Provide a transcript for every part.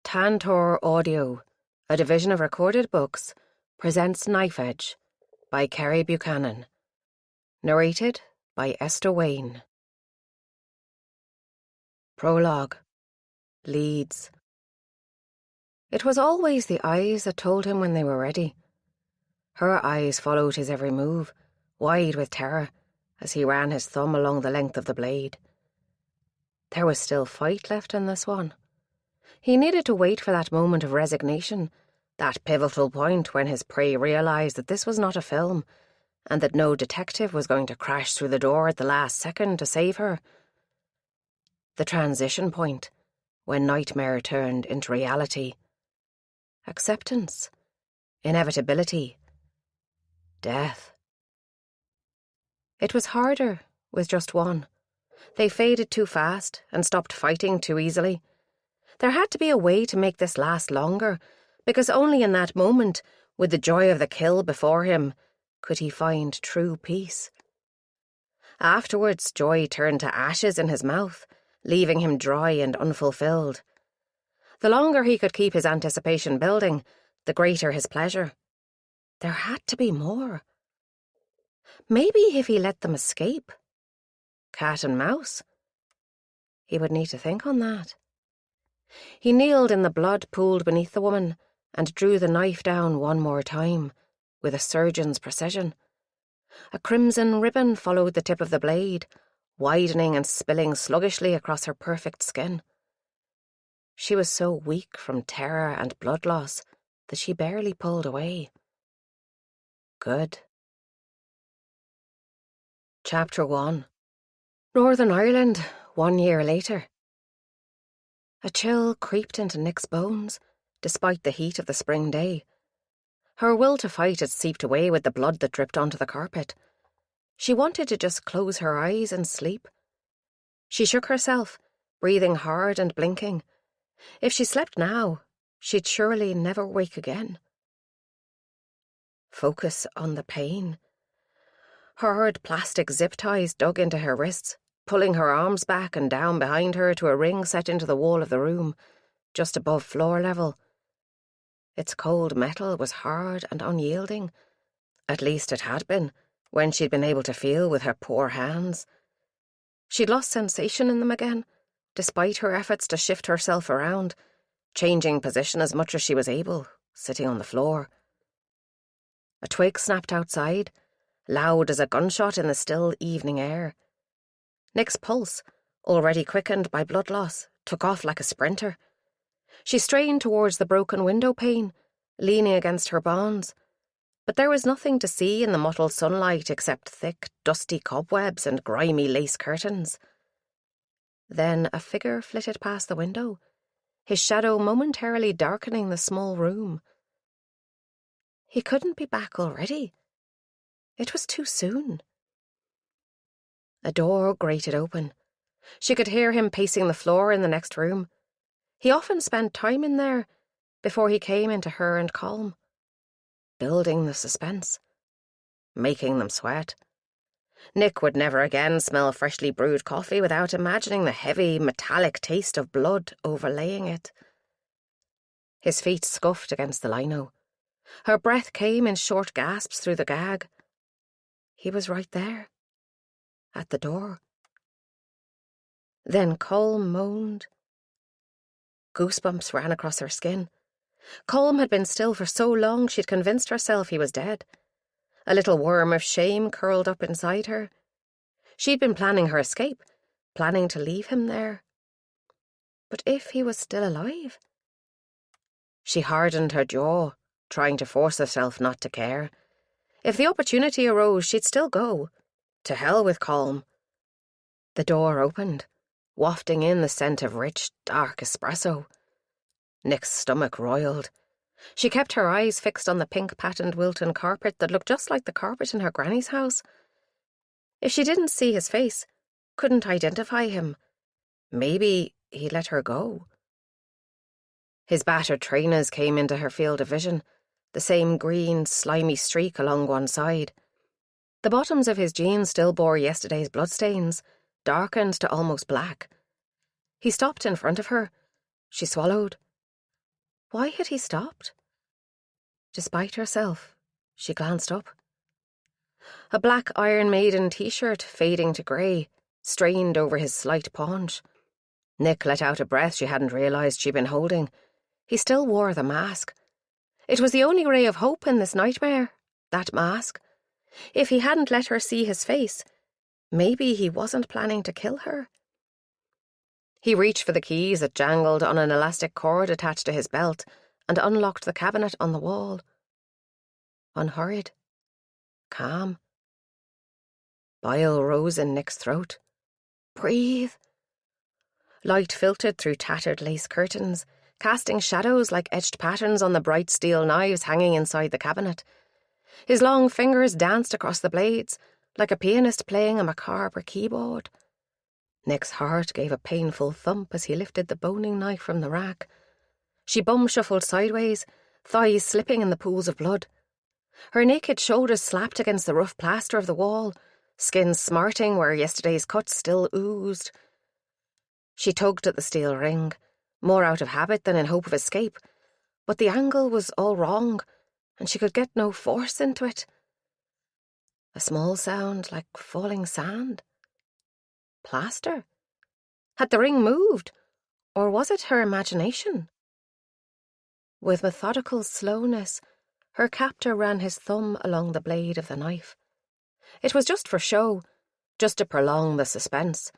Tantor Audio, a division of Recorded Books, presents Knife Edge by Kerry Buchanan. Narrated by Esther Wayne. Prologue. Leads. It was always the eyes that told him when they were ready. Her eyes followed his every move, wide with terror, as he ran his thumb along the length of the blade. There was still fight left in this one. He needed to wait for that moment of resignation, that pivotal point when his prey realised that this was not a film, and that no detective was going to crash through the door at the last second to save her. The transition point, when nightmare turned into reality. Acceptance. Inevitability. Death. It was harder with just one. They faded too fast and stopped fighting too easily. There had to be a way to make this last longer, because only in that moment, with the joy of the kill before him, could he find true peace. Afterwards, joy turned to ashes in his mouth, leaving him dry and unfulfilled. The longer he could keep his anticipation building, the greater his pleasure. There had to be more. Maybe if he let them escape. Cat and mouse? He would need to think on that. He kneeled in the blood pooled beneath the woman and drew the knife down one more time, with a surgeon's precision. A crimson ribbon followed the tip of the blade, widening and spilling sluggishly across her perfect skin. She was so weak from terror and blood loss that she barely pulled away. Good. Chapter 1. Northern Ireland, 1 year later. A chill creeped into Nick's bones, despite the heat of the spring day. Her will to fight had seeped away with the blood that dripped onto the carpet. She wanted to just close her eyes and sleep. She shook herself, breathing hard and blinking. If she slept now, she'd surely never wake again. Focus on the pain. Hard plastic zip ties dug into her wrists, pulling her arms back and down behind her to a ring set into the wall of the room, just above floor level. Its cold metal was hard and unyielding. At least it had been, when she'd been able to feel with her poor hands. She'd lost sensation in them again, despite her efforts to shift herself around, changing position as much as she was able, sitting on the floor. A twig snapped outside, loud as a gunshot in the still evening air. Nick's pulse, already quickened by blood loss, took off like a sprinter. She strained towards the broken window pane, leaning against her bonds, but there was nothing to see in the mottled sunlight except thick, dusty cobwebs and grimy lace curtains. Then a figure flitted past the window, his shadow momentarily darkening the small room. He couldn't be back already. It was too soon. A door grated open. She could hear him pacing the floor in the next room. He often spent time in there before he came into her and Colm. Building the suspense. Making them sweat. Nick would never again smell freshly brewed coffee without imagining the heavy, metallic taste of blood overlaying it. His feet scuffed against the lino. Her breath came in short gasps through the gag. He was right there. At the door. Then Colm moaned. Goosebumps ran across her skin. Colm had been still for so long she'd convinced herself he was dead. A little worm of shame curled up inside her. She'd been planning her escape, planning to leave him there. But if he was still alive? She hardened her jaw, trying to force herself not to care. If the opportunity arose, she'd still go. To hell with Colm. The door opened, wafting in the scent of rich, dark espresso. Nick's stomach roiled. She kept her eyes fixed on the pink-patterned Wilton carpet that looked just like the carpet in her granny's house. If she didn't see his face, couldn't identify him, maybe he'd let her go. His battered trainers came into her field of vision, the same green, slimy streak along one side. The bottoms of his jeans still bore yesterday's bloodstains, darkened to almost black. He stopped in front of her. She swallowed. Why had he stopped? Despite herself, she glanced up. A black Iron Maiden t-shirt, fading to grey, strained over his slight paunch. Nick let out a breath she hadn't realised she'd been holding. He still wore the mask. It was the only ray of hope in this nightmare, that mask. If he hadn't let her see his face, maybe he wasn't planning to kill her. He reached for the keys that jangled on an elastic cord attached to his belt and unlocked the cabinet on the wall. Unhurried. Calm. Bile rose in Nick's throat. Breathe. Light filtered through tattered lace curtains, casting shadows like etched patterns on the bright steel knives hanging inside the cabinet. His long fingers danced across the blades, like a pianist playing a macabre keyboard. Nick's heart gave a painful thump as he lifted the boning knife from the rack. She bum-shuffled sideways, thighs slipping in the pools of blood. Her naked shoulders slapped against the rough plaster of the wall, skin smarting where yesterday's cuts still oozed. She tugged at the steel ring, more out of habit than in hope of escape, but the angle was all wrong, and she could get no force into it. A small sound like falling sand. Plaster? Had the ring moved, or was it her imagination? With methodical slowness, her captor ran his thumb along the blade of the knife. It was just for show, just to prolong the suspense.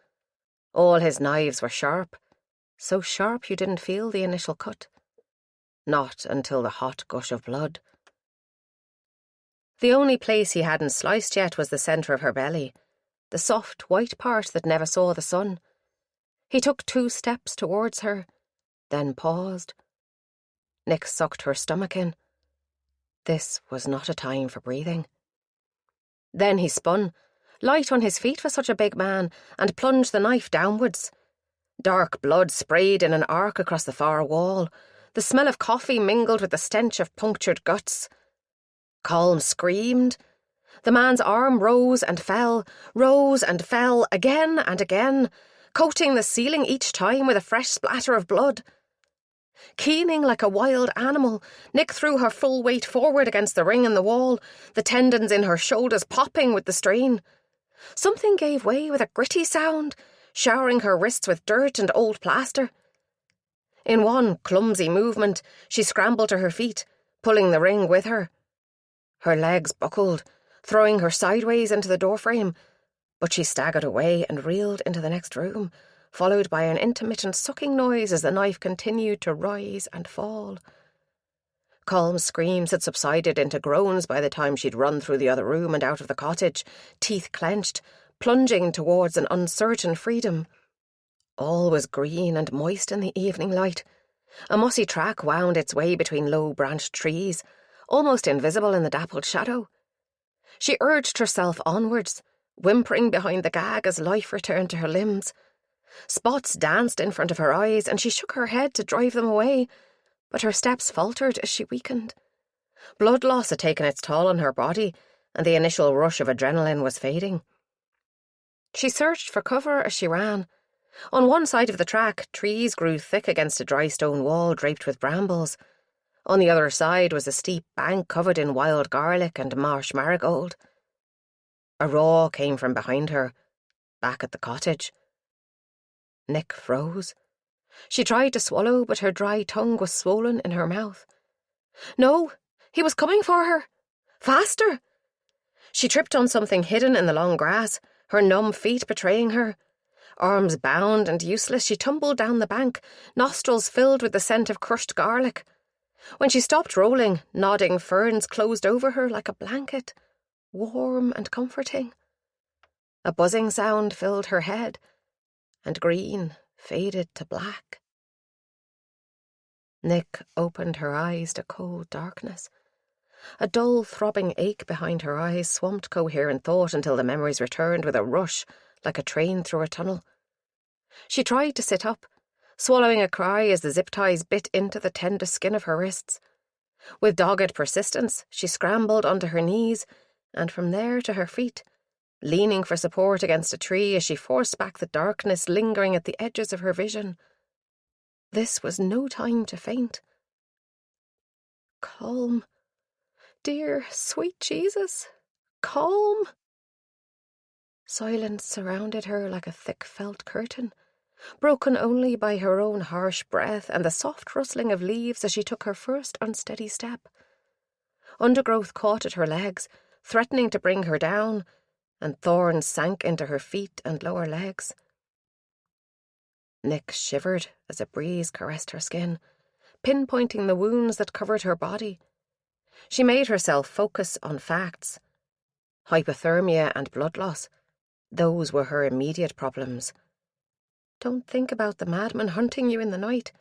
All his knives were sharp, so sharp you didn't feel the initial cut. Not until the hot gush of blood. The only place he hadn't sliced yet was the centre of her belly, the soft white part that never saw the sun. He took 2 steps towards her, then paused. Nick sucked her stomach in. This was not a time for breathing. Then he spun, light on his feet for such a big man, and plunged the knife downwards. Dark blood sprayed in an arc across the far wall. The smell of coffee mingled with the stench of punctured guts. Colm screamed. The man's arm rose and fell, again and again, coating the ceiling each time with a fresh splatter of blood. Keening like a wild animal, Nick threw her full weight forward against the ring in the wall, the tendons in her shoulders popping with the strain. Something gave way with a gritty sound, showering her wrists with dirt and old plaster. In one clumsy movement, she scrambled to her feet, pulling the ring with her. Her legs buckled, throwing her sideways into the doorframe, but she staggered away and reeled into the next room, followed by an intermittent sucking noise as the knife continued to rise and fall. Colm's screams had subsided into groans by the time she'd run through the other room and out of the cottage, teeth clenched, plunging towards an uncertain freedom. All was green and moist in the evening light. A mossy track wound its way between low-branched trees, almost invisible in the dappled shadow. She urged herself onwards, whimpering behind the gag as life returned to her limbs. Spots danced in front of her eyes, and she shook her head to drive them away, but her steps faltered as she weakened. Blood loss had taken its toll on her body, and the initial rush of adrenaline was fading. She searched for cover as she ran. On one side of the track, trees grew thick against a dry stone wall draped with brambles. On the other side was a steep bank covered in wild garlic and marsh marigold. A roar came from behind her, back at the cottage. Nick froze. She tried to swallow, but her dry tongue was swollen in her mouth. No, he was coming for her. Faster! She tripped on something hidden in the long grass, her numb feet betraying her. Arms bound and useless, she tumbled down the bank, nostrils filled with the scent of crushed garlic. When she stopped rolling, nodding ferns closed over her like a blanket, warm and comforting. A buzzing sound filled her head, and green faded to black. Nick opened her eyes to cold darkness. A dull, throbbing ache behind her eyes swamped coherent thought until the memories returned with a rush, like a train through a tunnel. She tried to sit up, swallowing a cry as the zip ties bit into the tender skin of her wrists. With dogged persistence, she scrambled onto her knees, and from there to her feet, leaning for support against a tree as she forced back the darkness lingering at the edges of her vision. This was no time to faint. calm. Dear, sweet Jesus, calm. Silence surrounded her like a thick felt curtain, broken only by her own harsh breath and the soft rustling of leaves as she took her first unsteady step. Undergrowth caught at her legs, threatening to bring her down, and thorns sank into her feet and lower legs. Nick shivered as a breeze caressed her skin, pinpointing the wounds that covered her body. She made herself focus on facts. Hypothermia and blood loss. Those were her immediate problems. Don't think about the madman hunting you in the night.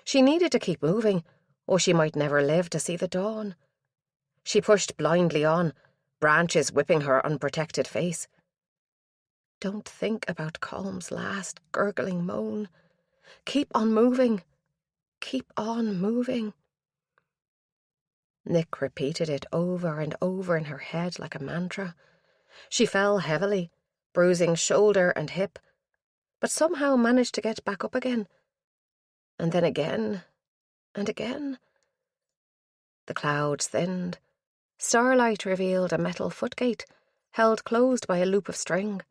She needed to keep moving, or she might never live to see the dawn. She pushed blindly on, branches whipping her unprotected face. Don't think about Colm's last gurgling moan. Keep on moving. Keep on moving. Nick repeated it over and over in her head like a mantra. She fell heavily, bruising shoulder and hip, but somehow managed to get back up again. And then again, and again. The clouds thinned. Starlight revealed a metal footgate, held closed by a loop of string.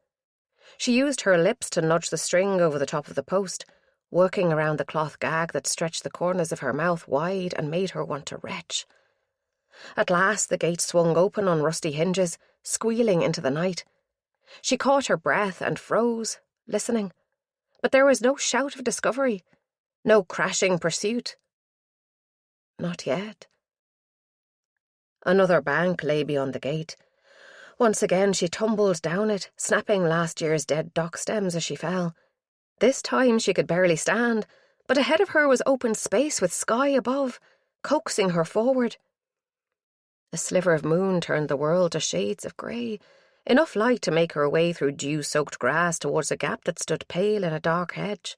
She used her lips to nudge the string over the top of the post, working around the cloth gag that stretched the corners of her mouth wide and made her want to retch. At last the gate swung open on rusty hinges, squealing into the night. She caught her breath and froze, listening. But there was no shout of discovery, no crashing pursuit. Not yet. Another bank lay beyond the gate. Once again she tumbled down it, snapping last year's dead dock stems as she fell. This time she could barely stand, but ahead of her was open space with sky above, coaxing her forward. A sliver of moon turned the world to shades of grey, enough light to make her way through dew-soaked grass towards a gap that stood pale in a dark hedge.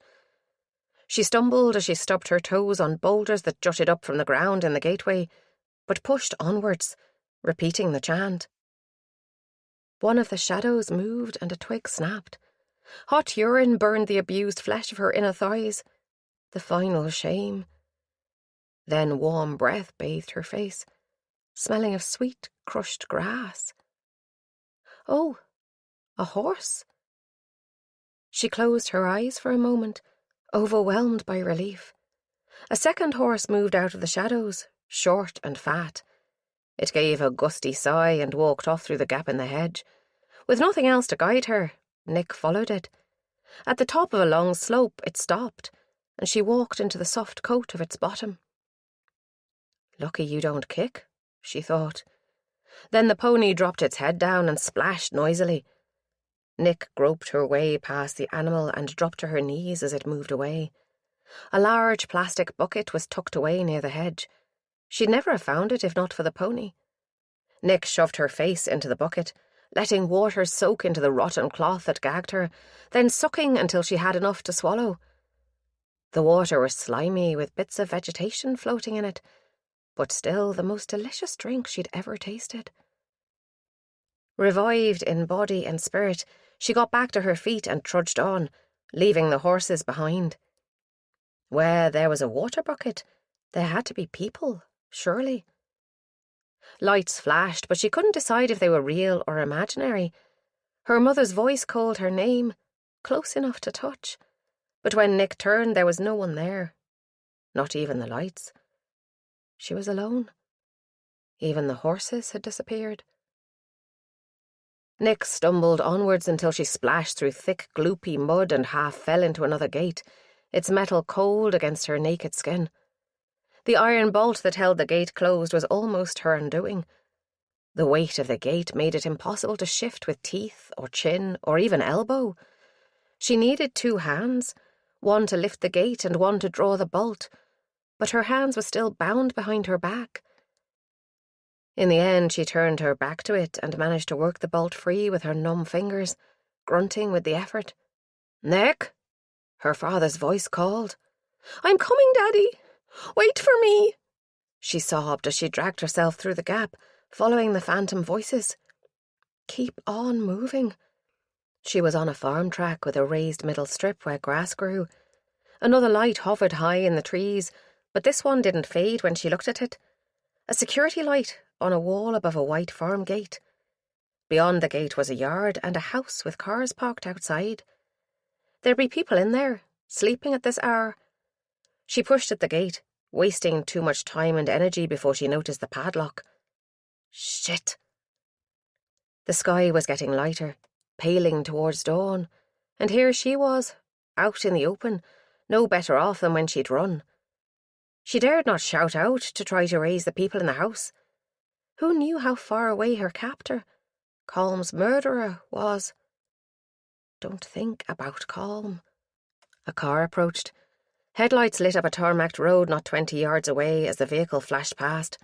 She stumbled as she stubbed her toes on boulders that jutted up from the ground in the gateway, but pushed onwards, repeating the chant. One of the shadows moved and a twig snapped. Hot urine burned the abused flesh of her inner thighs. The final shame. Then warm breath bathed her face, smelling of sweet, crushed grass. Oh, a horse. She closed her eyes for a moment, overwhelmed by relief. A second horse moved out of the shadows, short and fat. It gave a gusty sigh and walked off through the gap in the hedge. With nothing else to guide her, Nick followed it. At the top of a long slope, it stopped, and she walked into the soft coat of its bottom. Lucky you don't kick, she thought. Then the pony dropped its head down and splashed noisily. Nick groped her way past the animal and dropped to her knees as it moved away. A large plastic bucket was tucked away near the hedge. She'd never have found it if not for the pony. Nick shoved her face into the bucket, letting water soak into the rotten cloth that gagged her, then sucking until she had enough to swallow. The water was slimy with bits of vegetation floating in it, but still the most delicious drink she'd ever tasted. Revived in body and spirit, she got back to her feet and trudged on, leaving the horses behind. Where there was a water bucket, there had to be people, surely. Lights flashed, but she couldn't decide if they were real or imaginary. Her mother's voice called her name, close enough to touch. But when Nick turned, there was no one there. Not even the lights. She was alone. Even the horses had disappeared. Nick stumbled onwards until she splashed through thick, gloopy mud and half fell into another gate, its metal cold against her naked skin. The iron bolt that held the gate closed was almost her undoing. The weight of the gate made it impossible to shift with teeth or chin or even elbow. She needed 2 hands, one to lift the gate and one to draw the bolt, but her hands were still bound behind her back. In the end, she turned her back to it and managed to work the bolt free with her numb fingers, grunting with the effort. "Nick!" her father's voice called. "I'm coming, Daddy! Wait for me!" she sobbed as she dragged herself through the gap, following the phantom voices. Keep on moving. She was on a farm track with a raised middle strip where grass grew. Another light hovered high in the trees, but this one didn't fade when she looked at it. a security light on a wall above a white farm gate. Beyond the gate was a yard and a house with cars parked outside. There'd be people in there, sleeping at this hour. She pushed at the gate, wasting too much time and energy before she noticed the padlock. Shit. The sky was getting lighter, paling towards dawn, and here she was, out in the open, no better off than when she'd run. She dared not shout out to try to raise the people in the house. Who knew how far away her captor, Colm's murderer, was? Don't think about Colm. A car approached. Headlights lit up a tarmacked road not 20 yards away as the vehicle flashed past.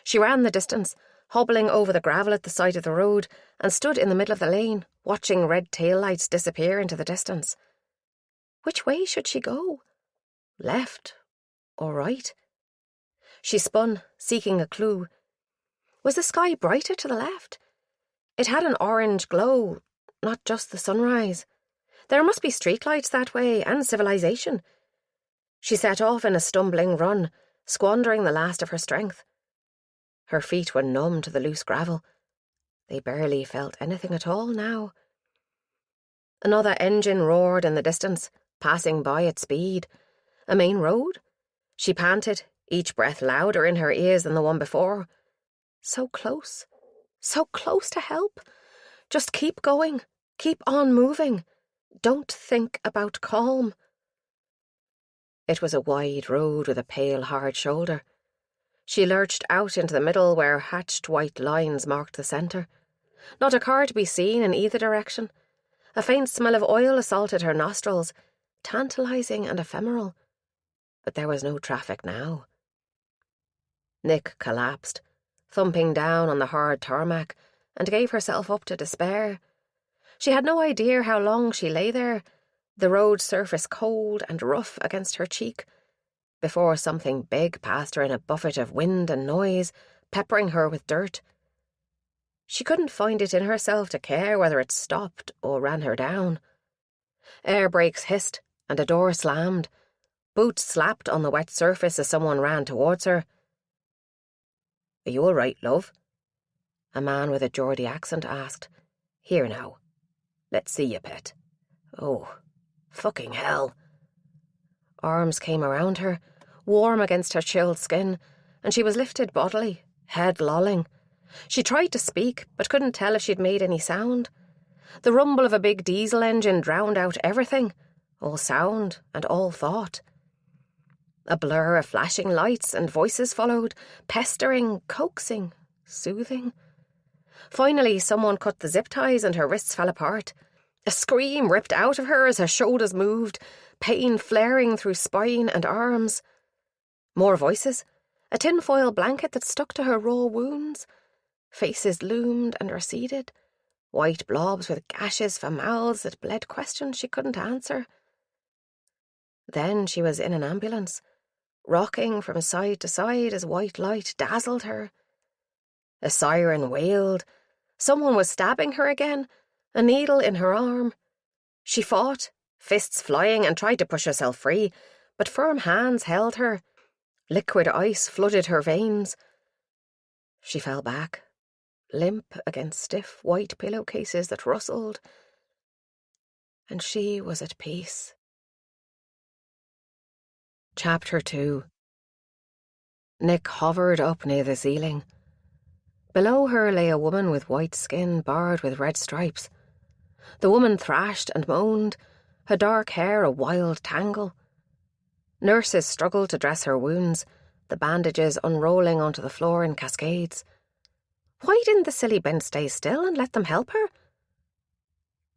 She ran the distance, hobbling over the gravel at the side of the road, and stood in the middle of the lane, watching red taillights disappear into the distance. Which way should she go? Left or right? She spun, seeking a clue. Was the sky brighter to the left? It had an orange glow, not just the sunrise. There must be streetlights that way, and civilization. She set off in a stumbling run, squandering the last of her strength. Her feet were numb to the loose gravel. They barely felt anything at all now. Another engine roared in the distance, passing by at speed. A main road? She panted, each breath louder in her ears than the one before. So close to help. Just keep going, keep on moving. Don't think about Colm. It was a wide road with a pale, hard shoulder. She lurched out into the middle where hatched white lines marked the centre. Not a car to be seen in either direction. A faint smell of oil assaulted her nostrils, tantalising and ephemeral. But there was no traffic now. Nick collapsed, thumping down on the hard tarmac, and gave herself up to despair. She had no idea how long she lay there, the road surface cold and rough against her cheek, before something big passed her in a buffet of wind and noise, peppering her with dirt. She couldn't find it in herself to care whether it stopped or ran her down. Air brakes hissed, and a door slammed. Boots slapped on the wet surface as someone ran towards her. "Are you all right, love?" A man with a Geordie accent asked. "Here now. Let's see you, pet." "Oh, fucking hell." Arms came around her, warm against her chilled skin, and she was lifted bodily, head lolling. She tried to speak, but couldn't tell if she'd made any sound. The rumble of a big diesel engine drowned out everything, all sound and all thought. A blur of flashing lights and voices followed, pestering, coaxing, soothing. Finally, someone cut the zip ties and her wrists fell apart. A scream ripped out of her as her shoulders moved, pain flaring through spine and arms. More voices, a tinfoil blanket that stuck to her raw wounds. Faces loomed and receded, white blobs with gashes for mouths that bled questions she couldn't answer. Then she was in an ambulance, rocking from side to side as white light dazzled her. A siren wailed. Someone was stabbing her again, a needle in her arm. She fought, fists flying, and tried to push herself free, but firm hands held her. Liquid ice flooded her veins. She fell back, limp against stiff white pillowcases that rustled, and she was at peace. Chapter 2. Nick hovered up near the ceiling. Below her lay a woman with white skin barred with red stripes. The woman thrashed and moaned, her dark hair a wild tangle. Nurses struggled to dress her wounds, the bandages unrolling onto the floor in cascades. Why didn't the silly Ben stay still and let them help her?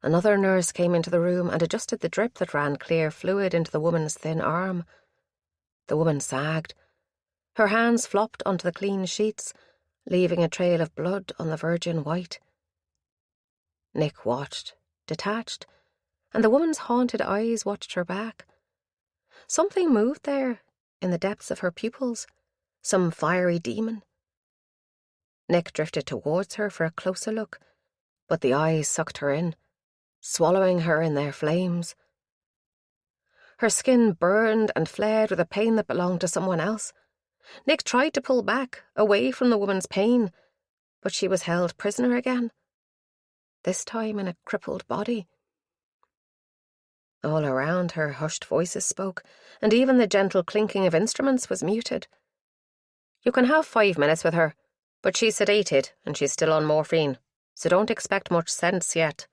Another nurse came into the room and adjusted the drip that ran clear fluid into the woman's thin arm. The woman sagged. Her hands flopped onto the clean sheets, leaving a trail of blood on the virgin white. Nick watched, detached, and the woman's haunted eyes watched her back. Something moved there, in the depths of her pupils, some fiery demon. Nick drifted towards her for a closer look, but the eyes sucked her in, swallowing her in their flames. Her skin burned and flared with a pain that belonged to someone else, Nick tried to pull back, away from the woman's pain, but she was held prisoner again, this time in a crippled body. All around her, hushed voices spoke, and even the gentle clinking of instruments was muted. You can have 5 minutes with her, but she's sedated and she's still on morphine, so don't expect much sense yet.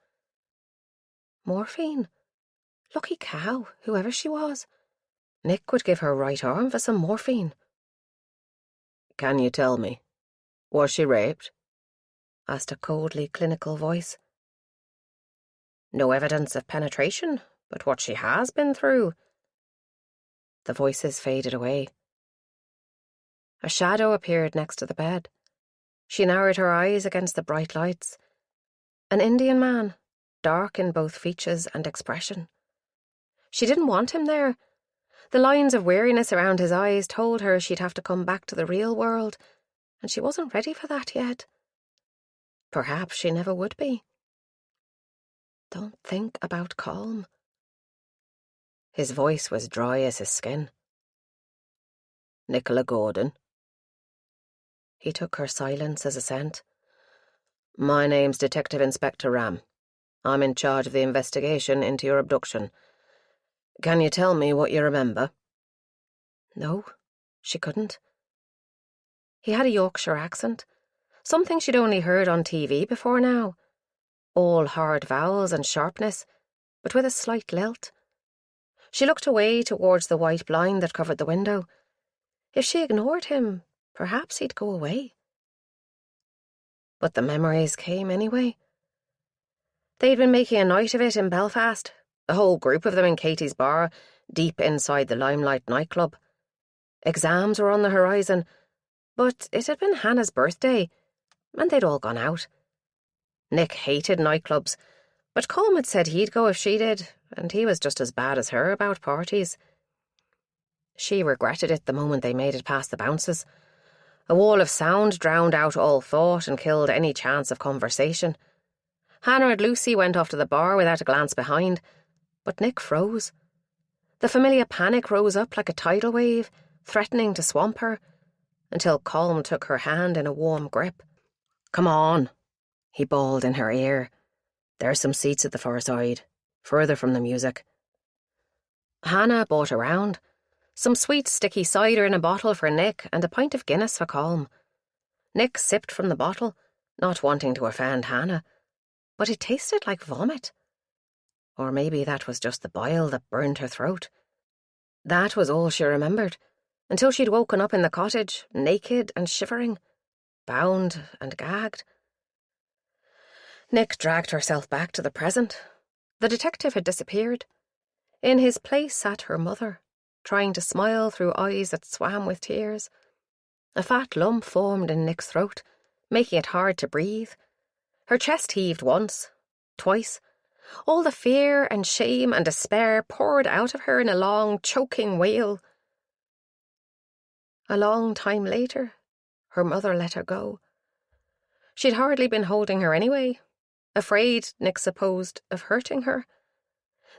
Morphine? Lucky cow, whoever she was. Nick would give her right arm for some morphine. Can you tell me, was she raped? Asked a coldly clinical voice. No evidence of penetration, but what she has been through. The voices faded away. A shadow appeared next to the bed. She narrowed her eyes against the bright lights. An Indian man, dark in both features and expression. She didn't want him there. The lines of weariness around his eyes told her she'd have to come back to the real world, and she wasn't ready for that yet. Perhaps she never would be. Don't think about Colm. His voice was dry as his skin. Nicola Gordon. He took her silence as assent. My name's Detective Inspector Ram. I'm in charge of the investigation into your abduction. Can you tell me what you remember? No, she couldn't. He had a Yorkshire accent, something she'd only heard on TV before now. All hard vowels and sharpness, but with a slight lilt. She looked away towards the white blind that covered the window. If she ignored him, perhaps he'd go away. But the memories came anyway. They'd been making a night of it in Belfast, a whole group of them in Katie's bar, deep inside the Limelight nightclub. Exams were on the horizon, but it had been Hannah's birthday, and they'd all gone out. Nick hated nightclubs, but Colm had said he'd go if she did, and he was just as bad as her about parties. She regretted it the moment they made it past the bounces. A wall of sound drowned out all thought and killed any chance of conversation. Hannah and Lucy went off to the bar without a glance behind, but Nick froze. The familiar panic rose up like a tidal wave, threatening to swamp her, until Colm took her hand in a warm grip. Come on, he bawled in her ear. There's some seats at the far side, further from the music. Hannah bought a round, some sweet sticky cider in a bottle for Nick and a pint of Guinness for Colm. Nick sipped from the bottle, not wanting to offend Hannah, but it tasted like vomit. Or maybe that was just the bile that burned her throat. That was all she remembered, until she'd woken up in the cottage, naked and shivering, bound and gagged. Nick dragged herself back to the present. The detective had disappeared. In his place sat her mother, trying to smile through eyes that swam with tears. A fat lump formed in Nick's throat, making it hard to breathe. Her chest heaved once, twice. All the fear and shame and despair poured out of her in a long, choking wail. A long time later, her mother let her go. She'd hardly been holding her anyway, afraid, Nick supposed, of hurting her.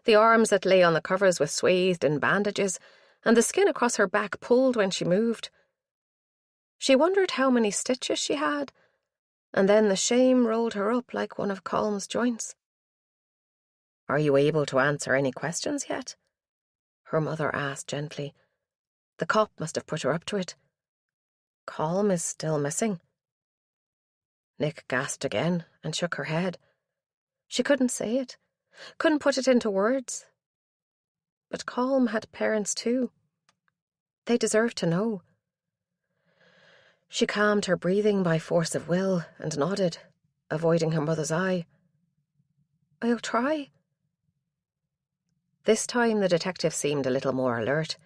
The arms that lay on the covers were swathed in bandages, and the skin across her back pulled when she moved. She wondered how many stitches she had, and then the shame rolled her up like one of Colm's joints. Are you able to answer any questions yet? Her mother asked gently. The cop must have put her up to it. Colm is still missing. Nick gasped again and shook her head. She couldn't say it, couldn't put it into words. But Colm had parents too. They deserved to know. She calmed her breathing by force of will and nodded, avoiding her mother's eye. I'll try. This time the detective seemed a little more alert.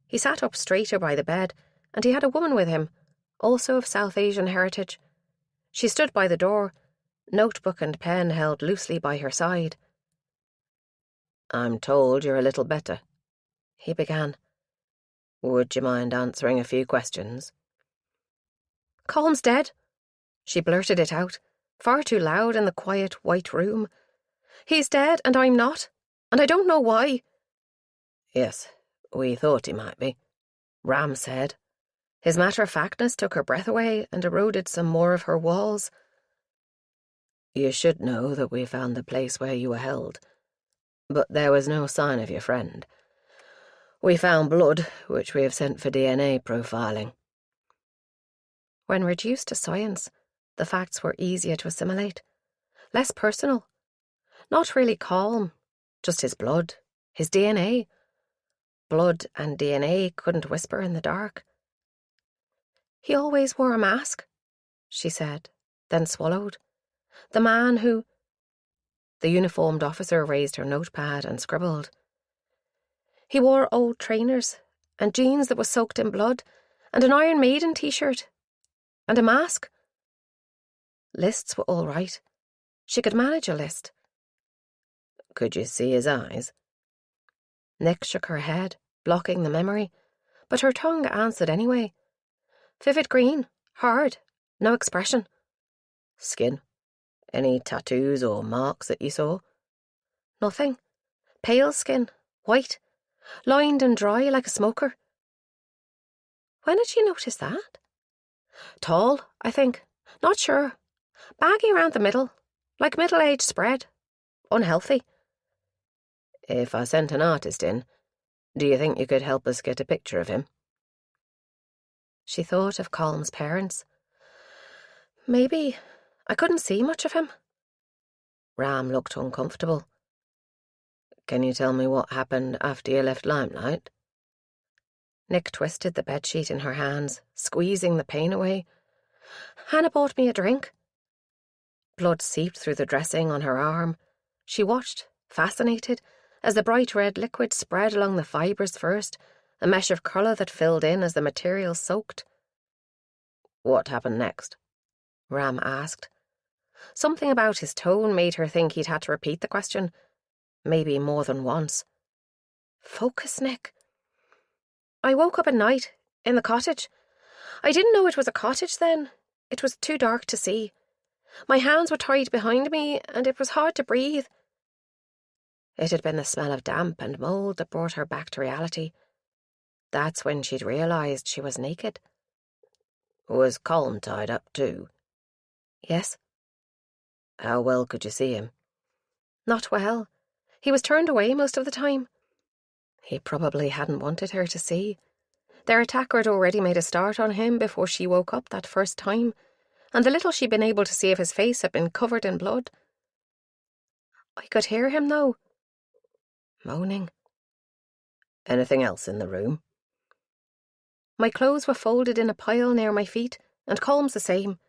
He sat up straighter by the bed, and he had a woman with him, also of South Asian heritage. She stood by the door, notebook and pen held loosely by her side. I'm told you're a little better, he began. Would you mind answering a few questions? Colm's dead. She blurted it out, far too loud in the quiet white room. He's dead and I'm not, and I don't know why. Yes, we thought he might be, Ram said. His matter-of-factness took her breath away and eroded some more of her walls. You should know that we found the place where you were held, but there was no sign of your friend. We found blood, which we have sent for DNA profiling. When reduced to science, the facts were easier to assimilate, less personal, not really calm, just his blood, his DNA. Blood and DNA couldn't whisper in the dark. He always wore a mask, she said, then swallowed. The man who... The uniformed officer raised her notepad and scribbled. He wore old trainers and jeans that was soaked in blood and an Iron Maiden t-shirt and a mask. Lists were all right. She could manage a list. Could you see his eyes? Nick shook her head, blocking the memory, but her tongue answered anyway. Vivid green, hard, no expression. Skin? Any tattoos or marks that you saw? Nothing. Pale skin, white, lined and dry like a smoker. When did she notice that? Tall, I think. Not sure. Baggy around the middle, like middle-aged spread. Unhealthy. If I sent an artist in, do you think you could help us get a picture of him? She thought of Colm's parents. Maybe. I couldn't see much of him. Ram looked uncomfortable. Can you tell me what happened after you left Limelight? Nick twisted the bedsheet in her hands, squeezing the pain away. Hannah bought me a drink. Blood seeped through the dressing on her arm. She watched, fascinated, as the bright red liquid spread along the fibres first, a mesh of colour that filled in as the material soaked. What happened next? Ram asked. Something about his tone made her think he'd had to repeat the question, maybe more than once. Focus, Nick. I woke up at night, in the cottage. I didn't know it was a cottage then. It was too dark to see. My hands were tied behind me, and it was hard to breathe. It had been the smell of damp and mould that brought her back to reality. That's when she'd realised she was naked. Was Colm tied up too? Yes. How well could you see him? Not well. He was turned away most of the time. He probably hadn't wanted her to see. Their attacker had already made a start on him before she woke up that first time, and the little she'd been able to see of his face had been covered in blood. I could hear him, though. Moaning. Anything else in the room? My clothes were folded in a pile near my feet, and Colm's the same.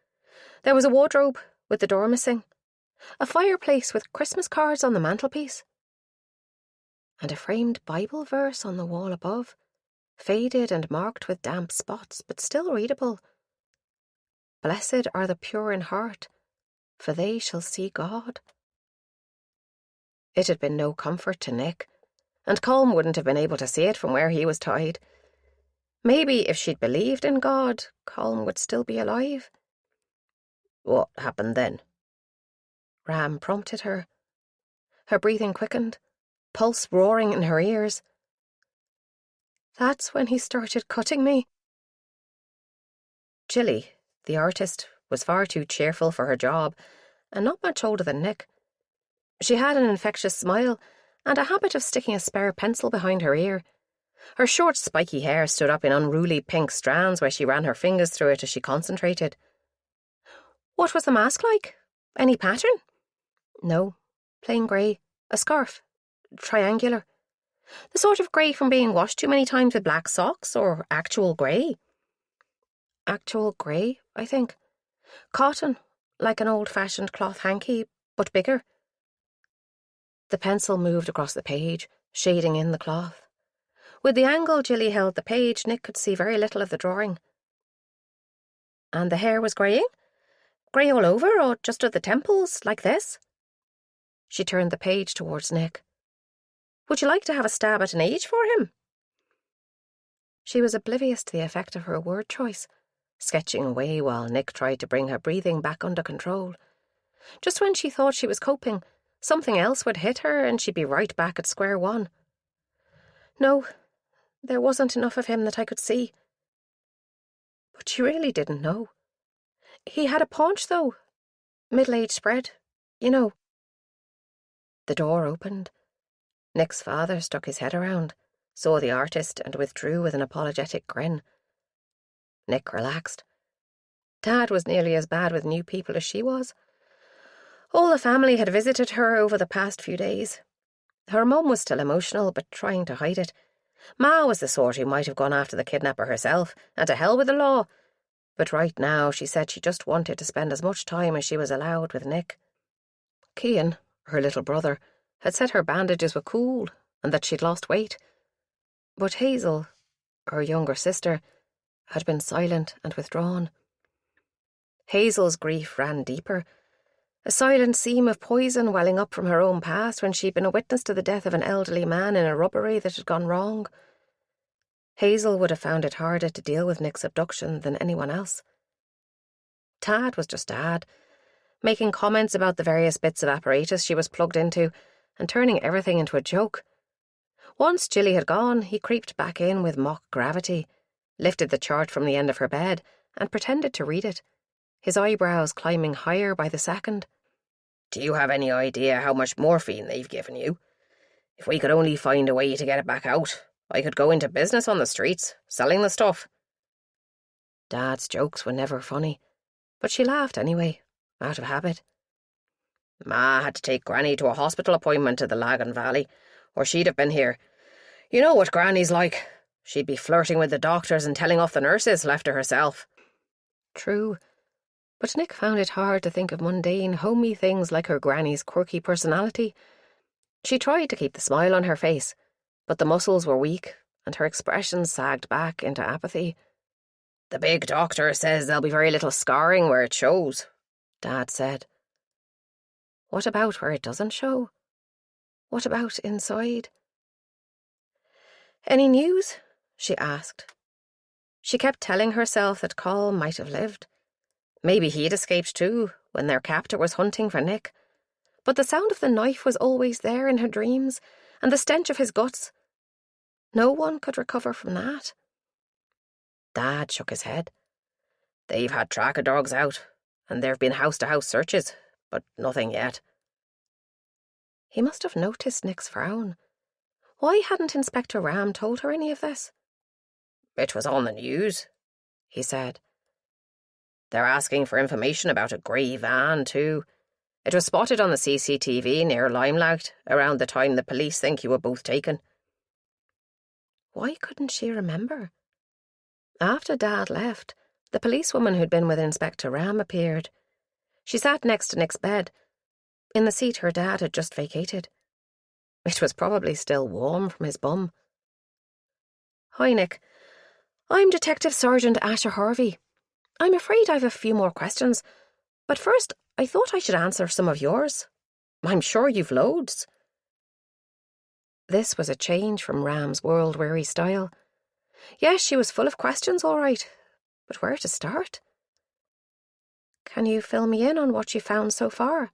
There was a wardrobe, with the door missing. A fireplace with Christmas cards on the mantelpiece. And a framed Bible verse on the wall above, faded and marked with damp spots, but still readable. Blessed are the pure in heart, for they shall see God. It had been no comfort to Nick, and Colm wouldn't have been able to see it from where he was tied. Maybe if she'd believed in God, Colm would still be alive. What happened then? Ram prompted her. Her breathing quickened, pulse roaring in her ears. That's when he started cutting me. Gilly, the artist, was far too cheerful for her job, and not much older than Nick. She had an infectious smile and a habit of sticking a spare pencil behind her ear. Her short, spiky hair stood up in unruly pink strands where she ran her fingers through it as she concentrated. What was the mask like? Any pattern? No, plain grey. A scarf. Triangular. The sort of grey from being washed too many times with black socks, or actual grey? Actual grey, I think. Cotton, like an old-fashioned cloth hanky, but bigger. The pencil moved across the page, shading in the cloth. With the angle Gilly held the page, Nick could see very little of the drawing. And the hair was greying? Grey all over, or just at the temples, like this? She turned the page towards Nick. Would you like to have a stab at an age for him? She was oblivious to the effect of her word choice, sketching away while Nick tried to bring her breathing back under control. Just when she thought she was coping, something else would hit her and she'd be right back at square one. No, there wasn't enough of him that I could see. But she really didn't know. He had a paunch, though. Middle-aged spread, you know. The door opened. Nick's father stuck his head around, saw the artist, and withdrew with an apologetic grin. Nick relaxed. Dad was nearly as bad with new people as she was. All the family had visited her over the past few days. Her mum was still emotional, but trying to hide it. Ma was the sort who might have gone after the kidnapper herself, and to hell with the law. But right now she said she just wanted to spend as much time as she was allowed with Nick. Cian, her little brother, had said her bandages were cool and that she'd lost weight. But Hazel, her younger sister, had been silent and withdrawn. Hazel's grief ran deeper, a silent seam of poison welling up from her own past when she'd been a witness to the death of an elderly man in a robbery that had gone wrong. Hazel would have found it harder to deal with Nick's abduction than anyone else. Dad was just Dad, making comments about the various bits of apparatus she was plugged into and turning everything into a joke. Once Jilly had gone, he creeped back in with mock gravity, lifted the chart from the end of her bed and pretended to read it, his eyebrows climbing higher by the second. "Do you have any idea how much morphine they've given you? If we could only find a way to get it back out, I could go into business on the streets, selling the stuff." Dad's jokes were never funny, but she laughed anyway, out of habit. "Ma had to take Granny to a hospital appointment to the Lagan Valley, or she'd have been here. You know what Granny's like. She'd be flirting with the doctors and telling off the nurses, left to herself." True, but Nick found it hard to think of mundane, homey things like her Granny's quirky personality. She tried to keep the smile on her face, but the muscles were weak and her expression sagged back into apathy. "The big doctor says there'll be very little scarring where it shows," Dad said. What about where it doesn't show? What about inside? "Any news?" she asked. She kept telling herself that Col might have lived. Maybe he'd escaped too, when their captor was hunting for Nick. But the sound of the knife was always there in her dreams, and the stench of his guts. No one could recover from that. Dad shook his head. "They've had tracker dogs out, and there've been house-to-house searches, but nothing yet." He must have noticed Nick's frown. Why hadn't Inspector Ram told her any of this? "It was on the news," he said. "They're asking for information about a grey van, too. It was spotted on the CCTV near Limelight around the time the police think you were both taken." Why couldn't she remember? After Dad left, the policewoman who'd been with Inspector Ram appeared. She sat next to Nick's bed, in the seat her dad had just vacated. It was probably still warm from his bum. "Hi, Nick. I'm Detective Sergeant Asher Harvey. I'm afraid I've a few more questions, but first I thought I should answer some of yours. I'm sure you've loads." This was a change from Ram's world-weary style. Yes, she was full of questions, all right, but where to start? "Can you fill me in on what you found so far?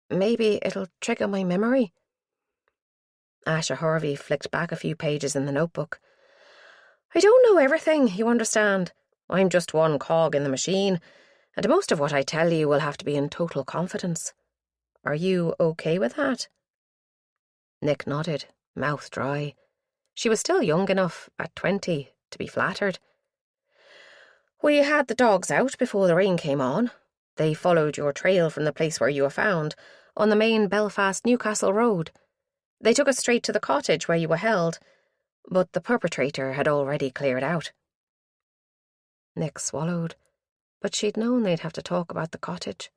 Maybe it'll trigger my memory." Asher Harvey flicked back a few pages in the notebook. "I don't know everything, you understand. I'm just one cog in the machine, and most of what I tell you will have to be in total confidence. Are you okay with that?" Nick nodded, mouth dry. She was still young enough, at 20, to be flattered. "We had the dogs out before the rain came on. They followed your trail from the place where you were found, on the main Belfast-Newcastle road. They took us straight to the cottage where you were held, but the perpetrator had already cleared out." Nick swallowed, but she'd known they'd have to talk about the cottage.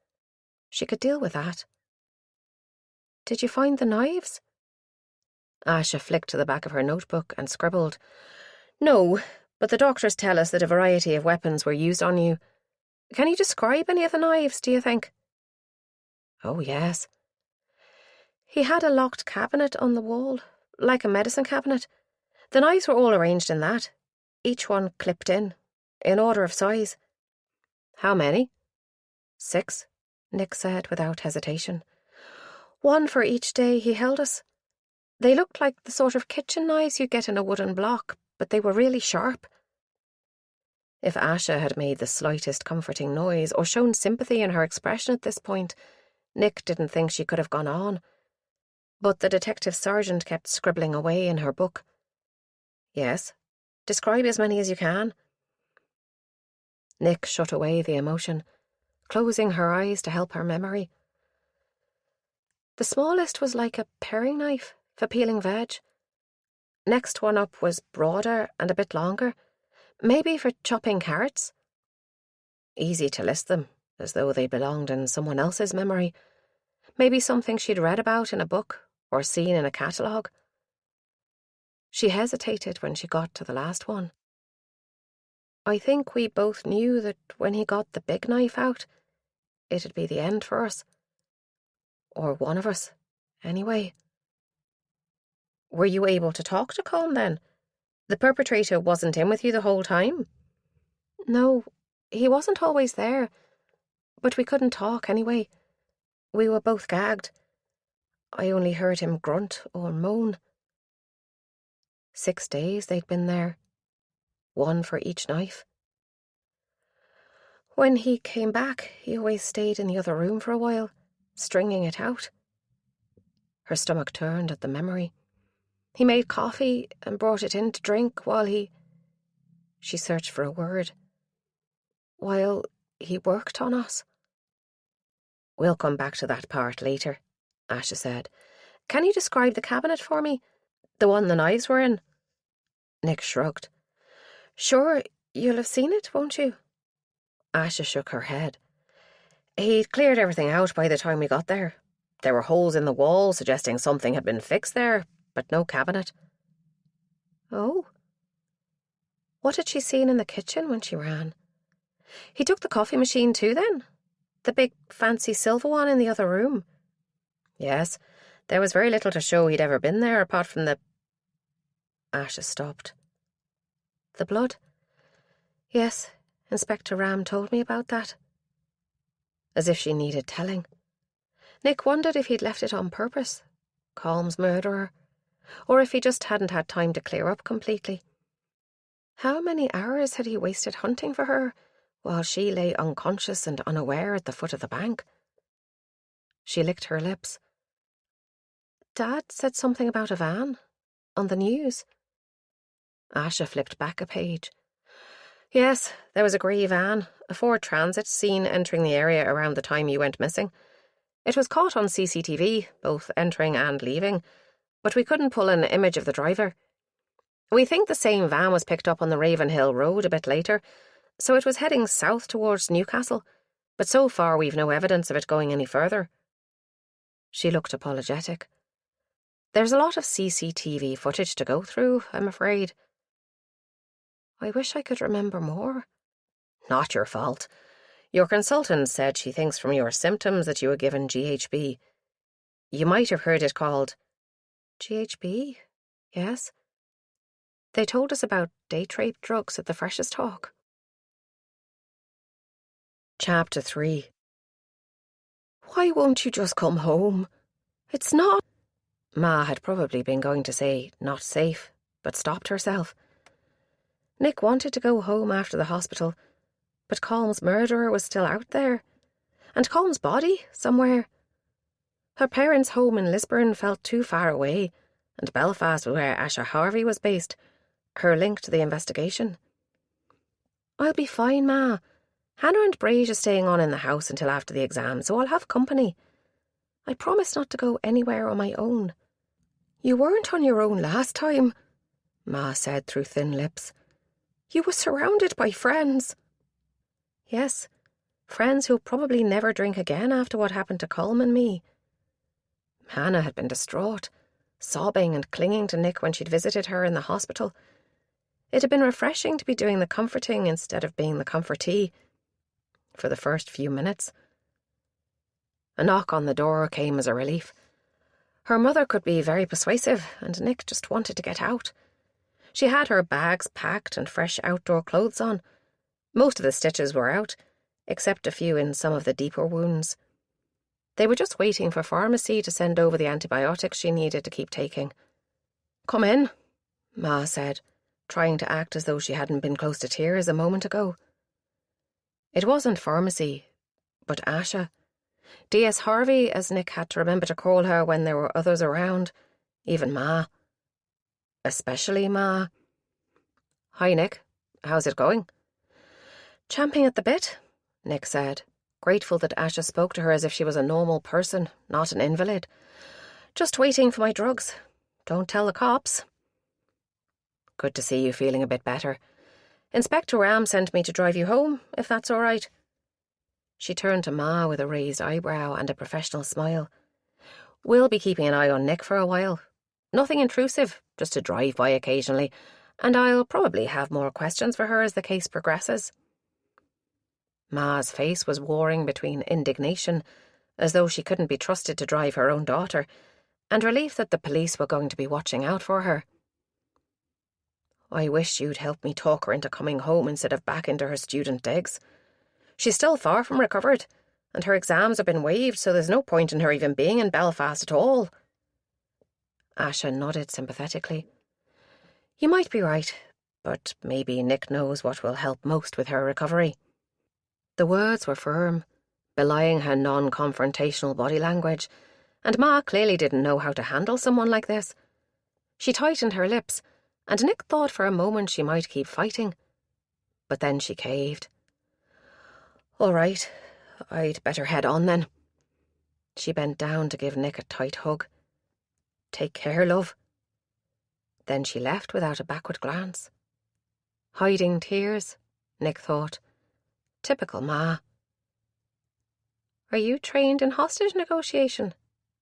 She could deal with that. "Did you find the knives?" Asha flicked to the back of her notebook and scribbled. "No, but the doctors tell us that a variety of weapons were used on you. Can you describe any of the knives, do you think?" "Oh, yes." "He had a locked cabinet on the wall, like a medicine cabinet. The knives were all arranged in that, each one clipped in order of size." "How many?" "6, Nick said without hesitation. "One for each day he held us. They looked like the sort of kitchen knives you get in a wooden block, but they were really sharp." If Asha had made the slightest comforting noise or shown sympathy in her expression at this point, Nick didn't think she could have gone on. But the detective sergeant kept scribbling away in her book. Yes, describe as many as you can. Nick shut away the emotion, closing her eyes to help her memory. The smallest was like a paring knife for peeling veg. Next one up was broader and a bit longer, maybe for chopping carrots. Easy to list them, as though they belonged in someone else's memory. Maybe something she'd read about in a book or seen in a catalogue. She hesitated when she got to the last one. I think we both knew that when he got the big knife out, it'd be the end for us. Or one of us, anyway. Were you able to talk to Colm then? The perpetrator wasn't in with you the whole time? No, he wasn't always there. But we couldn't talk anyway. We were both gagged. I only heard him grunt or moan. 6 days they'd been there. One for each knife. When he came back, he always stayed in the other room for a while, stringing it out. Her stomach turned at the memory. He made coffee and brought it in to drink while he... She searched for a word. While he worked on us. We'll come back to that part later, Asha said. Can you describe the cabinet for me? The one the knives were in? Nick shrugged. Sure, you'll have seen it, won't you? Asha shook her head. He'd cleared everything out by the time we got there. There were holes in the wall suggesting something had been fixed there, but no cabinet. Oh? What had she seen in the kitchen when she ran? He took the coffee machine too, then? The big fancy silver one in the other room? Yes, there was very little to show he'd ever been there apart from the... Asha stopped. The blood? Yes, Inspector Ram told me about that. As if she needed telling. Nick wondered if he'd left it on purpose, Colm's murderer, or if he just hadn't had time to clear up completely. How many hours had he wasted hunting for her, while she lay unconscious and unaware at the foot of the bank? She licked her lips. Dad said something about a van, on the news. Asha flipped back a page. Yes, there was a grey van, a Ford Transit, seen entering the area around the time you went missing. It was caught on CCTV, both entering and leaving, but we couldn't pull an image of the driver. We think the same van was picked up on the Ravenhill Road a bit later, so it was heading south towards Newcastle, but so far we've no evidence of it going any further. She looked apologetic. There's a lot of CCTV footage to go through, I'm afraid. I wish I could remember more. Not your fault. Your consultant said she thinks from your symptoms that you were given GHB. You might have heard it called... GHB? Yes. They told us about date rape drugs at the Freshest Talk. Chapter 3. Why won't you just come home? It's not... Ma had probably been going to say not safe, but stopped herself. Nick wanted to go home after the hospital, but Colm's murderer was still out there. And Colm's body, somewhere. Her parents' home in Lisburn felt too far away, and Belfast was where Asha Harvey was based, her link to the investigation. I'll be fine, Ma. Hannah and Brage are staying on in the house until after the exam, so I'll have company. I promised not to go anywhere on my own. You weren't on your own last time, Ma said through thin lips. You were surrounded by friends. Yes, friends who'll probably never drink again after what happened to Colm and me. Hannah had been distraught, sobbing and clinging to Nick when she'd visited her in the hospital. It had been refreshing to be doing the comforting instead of being the comfortee. For the first few minutes. A knock on the door came as a relief. Her mother could be very persuasive, and Nick just wanted to get out. She had her bags packed and fresh outdoor clothes on. Most of the stitches were out, except a few in some of the deeper wounds. They were just waiting for pharmacy to send over the antibiotics she needed to keep taking. Come in, Ma said, trying to act as though she hadn't been close to tears a moment ago. It wasn't Pharmacy, but Asha. D.S. Harvey, as Nick had to remember to call her when there were others around, even Ma. Especially Ma. "Hi, Nick. How's it going?" "Champing at the bit," Nick said, grateful that Asha spoke to her as if she was a normal person, not an invalid. "Just waiting for my drugs. Don't tell the cops." "Good to see you feeling a bit better. Inspector Ram sent me to drive you home, if that's all right." She turned to Ma with a raised eyebrow and a professional smile. "We'll be keeping an eye on Nick for a while. Nothing intrusive, just a drive-by occasionally, and I'll probably have more questions for her as the case progresses." Ma's face was warring between indignation, as though she couldn't be trusted to drive her own daughter, and relief that the police were going to be watching out for her. "I wish you'd help me talk her into coming home instead of back into her student digs. She's still far from recovered, and her exams have been waived, so there's no point in her even being in Belfast at all." Asha nodded sympathetically. "You might be right, but maybe Nick knows what will help most with her recovery." The words were firm, belying her non-confrontational body language, and Ma clearly didn't know how to handle someone like this. She tightened her lips, and Nick thought for a moment she might keep fighting. But then she caved. "All right, I'd better head on then." She bent down to give Nick a tight hug. "Take care, love." Then she left without a backward glance. Hiding tears, Nick thought. Typical Ma. "Are you trained in hostage negotiation?"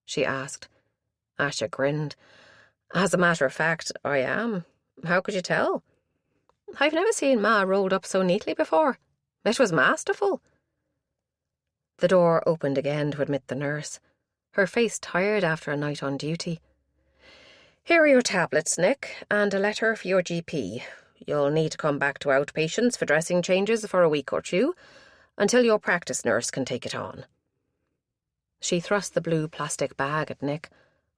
she asked. Asha grinned. "As a matter of fact, I am. How could you tell?" "I've never seen Ma rolled up so neatly before. It was masterful." The door opened again to admit the nurse, her face tired after a night on duty. "Here are your tablets, Nick, and a letter for your GP. You'll need to come back to outpatients for dressing changes for a week or two, until your practice nurse can take it on." She thrust the blue plastic bag at Nick,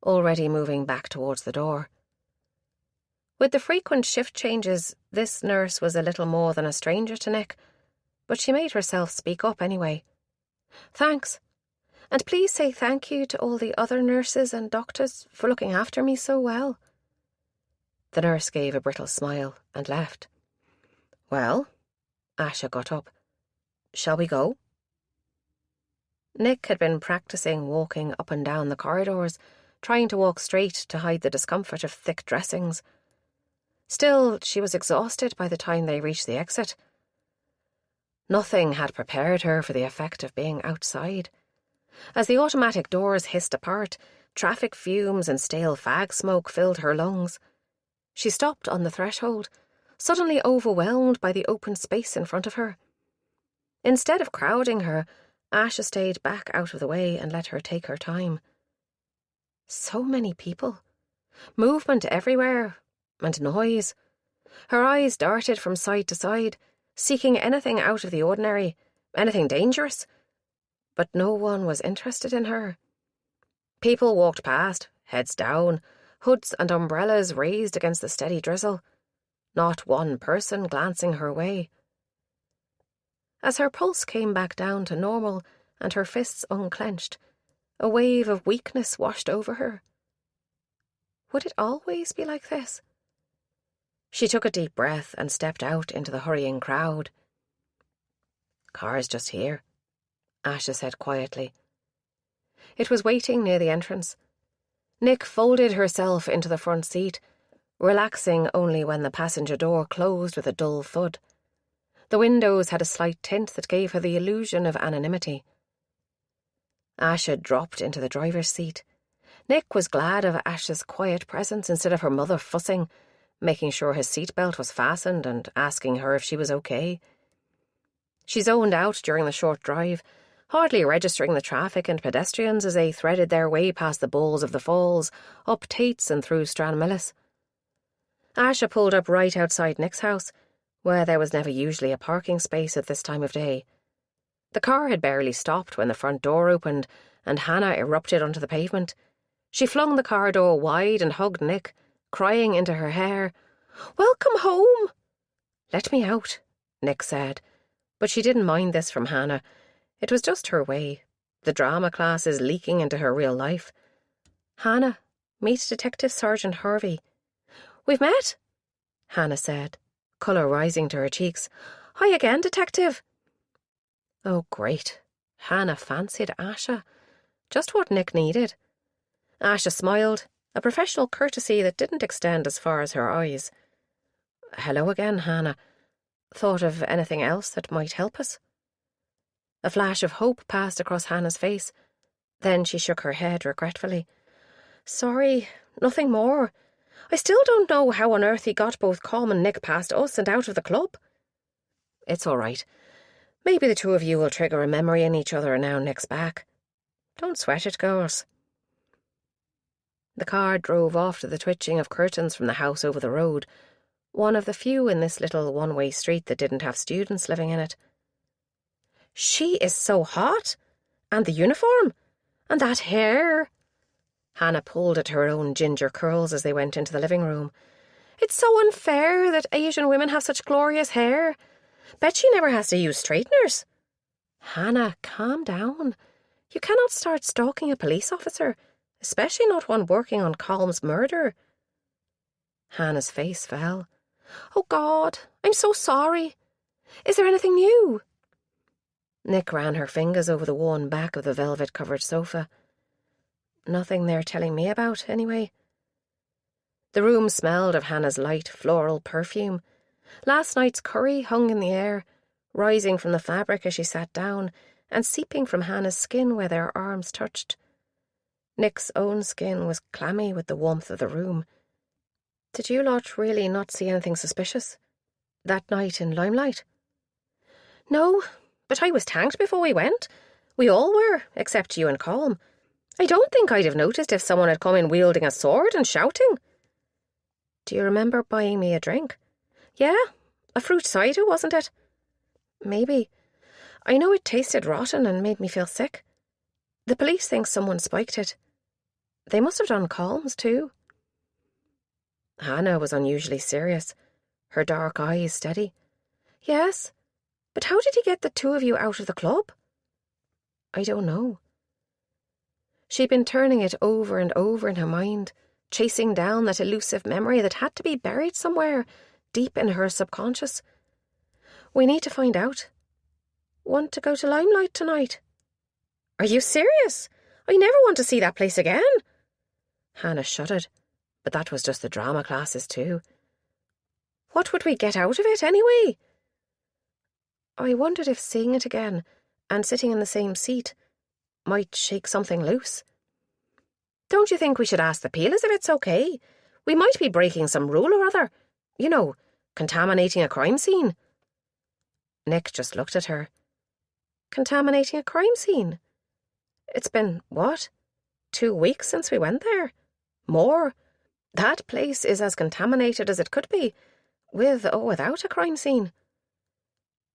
already moving back towards the door. With the frequent shift changes, this nurse was a little more than a stranger to Nick, but she made herself speak up anyway. "Thanks. And please say thank you to all the other nurses and doctors for looking after me so well." The nurse gave a brittle smile and left. "Well," Asha got up. "Shall we go?" Nick had been practicing walking up and down the corridors, trying to walk straight to hide the discomfort of thick dressings. Still, she was exhausted by the time they reached the exit. Nothing had prepared her for the effect of being outside. As the automatic doors hissed apart, traffic fumes and stale fag smoke filled her lungs. She stopped on the threshold, suddenly overwhelmed by the open space in front of her. Instead of crowding her, Asha stayed back out of the way and let her take her time. So many people. Movement everywhere. And noise. Her eyes darted from side to side, seeking anything out of the ordinary, anything dangerous. But no one was interested in her. People walked past, heads down, hoods and umbrellas raised against the steady drizzle. Not one person glancing her way. As her pulse came back down to normal and her fists unclenched, a wave of weakness washed over her. Would it always be like this? She took a deep breath and stepped out into the hurrying crowd. "Car's just here," Asha said quietly. It was waiting near the entrance. Nick folded herself into the front seat, relaxing only when the passenger door closed with a dull thud. The windows had a slight tint that gave her the illusion of anonymity. Asha dropped into the driver's seat. Nick was glad of Asha's quiet presence instead of her mother fussing, making sure his seatbelt was fastened and asking her if she was okay. She zoned out during the short drive, hardly registering the traffic and pedestrians as they threaded their way past the bowls of the falls, up Tates and through Stranmillis. Asha pulled up right outside Nick's house, where there was never usually a parking space at this time of day. The car had barely stopped when the front door opened and Hannah erupted onto the pavement. She flung the car door wide and hugged Nick, crying into her hair, "Welcome home." "Let me out," Nick said, but she didn't mind this from Hannah. It was just her way. The drama class is leaking into her real life. "Hannah, meet Detective Sergeant Harvey." "We've met," Hannah said, colour rising to her cheeks. "Hi again, Detective." Oh, great. Hannah fancied Asha. Just what Nick needed. Asha smiled, a professional courtesy that didn't extend as far as her eyes. "Hello again, Hannah. Thought of anything else that might help us?" A flash of hope passed across Hannah's face. Then she shook her head regretfully. "Sorry, nothing more. I still don't know how on earth he got both Colm and Nick past us and out of the club." "It's all right. Maybe the two of you will trigger a memory in each other now Nick's back. Don't sweat it, girls." The car drove off to the twitching of curtains from the house over the road, one of the few in this little one-way street that didn't have students living in it. "She is so hot! And the uniform! And that hair!" Hannah pulled at her own ginger curls as they went into the living room. "It's so unfair that Asian women have such glorious hair. Bet she never has to use straighteners." "Hannah, calm down. You cannot start stalking a police officer, especially not one working on Colm's murder." Hannah's face fell. "Oh, God, I'm so sorry. Is there anything new?" Nick ran her fingers over the worn back of the velvet-covered sofa. "Nothing they're telling me about, anyway." The room smelled of Hannah's light floral perfume. Last night's curry hung in the air, rising from the fabric as she sat down and seeping from Hannah's skin where their arms touched. Nick's own skin was clammy with the warmth of the room. "Did you lot really not see anything suspicious that night in Limelight?" "No, but I was tanked before we went. We all were, except you and Colm. I don't think I'd have noticed if someone had come in wielding a sword and shouting." "Do you remember buying me a drink?" "Yeah, a fruit cider, wasn't it?" "Maybe. I know it tasted rotten and made me feel sick. The police think someone spiked it. They must have done Colm's too." Hannah was unusually serious, her dark eyes steady. "Yes, but how did he get the two of you out of the club?" "I don't know." She'd been turning it over and over in her mind, chasing down that elusive memory that had to be buried somewhere, deep in her subconscious. "We need to find out. Want to go to Limelight tonight?" "Are you serious? I never want to see that place again." Hannah shuddered, but that was just the drama classes too. "What would we get out of it anyway?" I wondered if seeing it again, and sitting in the same seat, might shake something loose. "Don't you think we should ask the Peelers if it's okay? We might be breaking some rule or other. You know, contaminating a crime scene." Nick just looked at her. "Contaminating a crime scene? It's been, what, 2 weeks since we went there? More. That place is as contaminated as it could be, with or without a crime scene.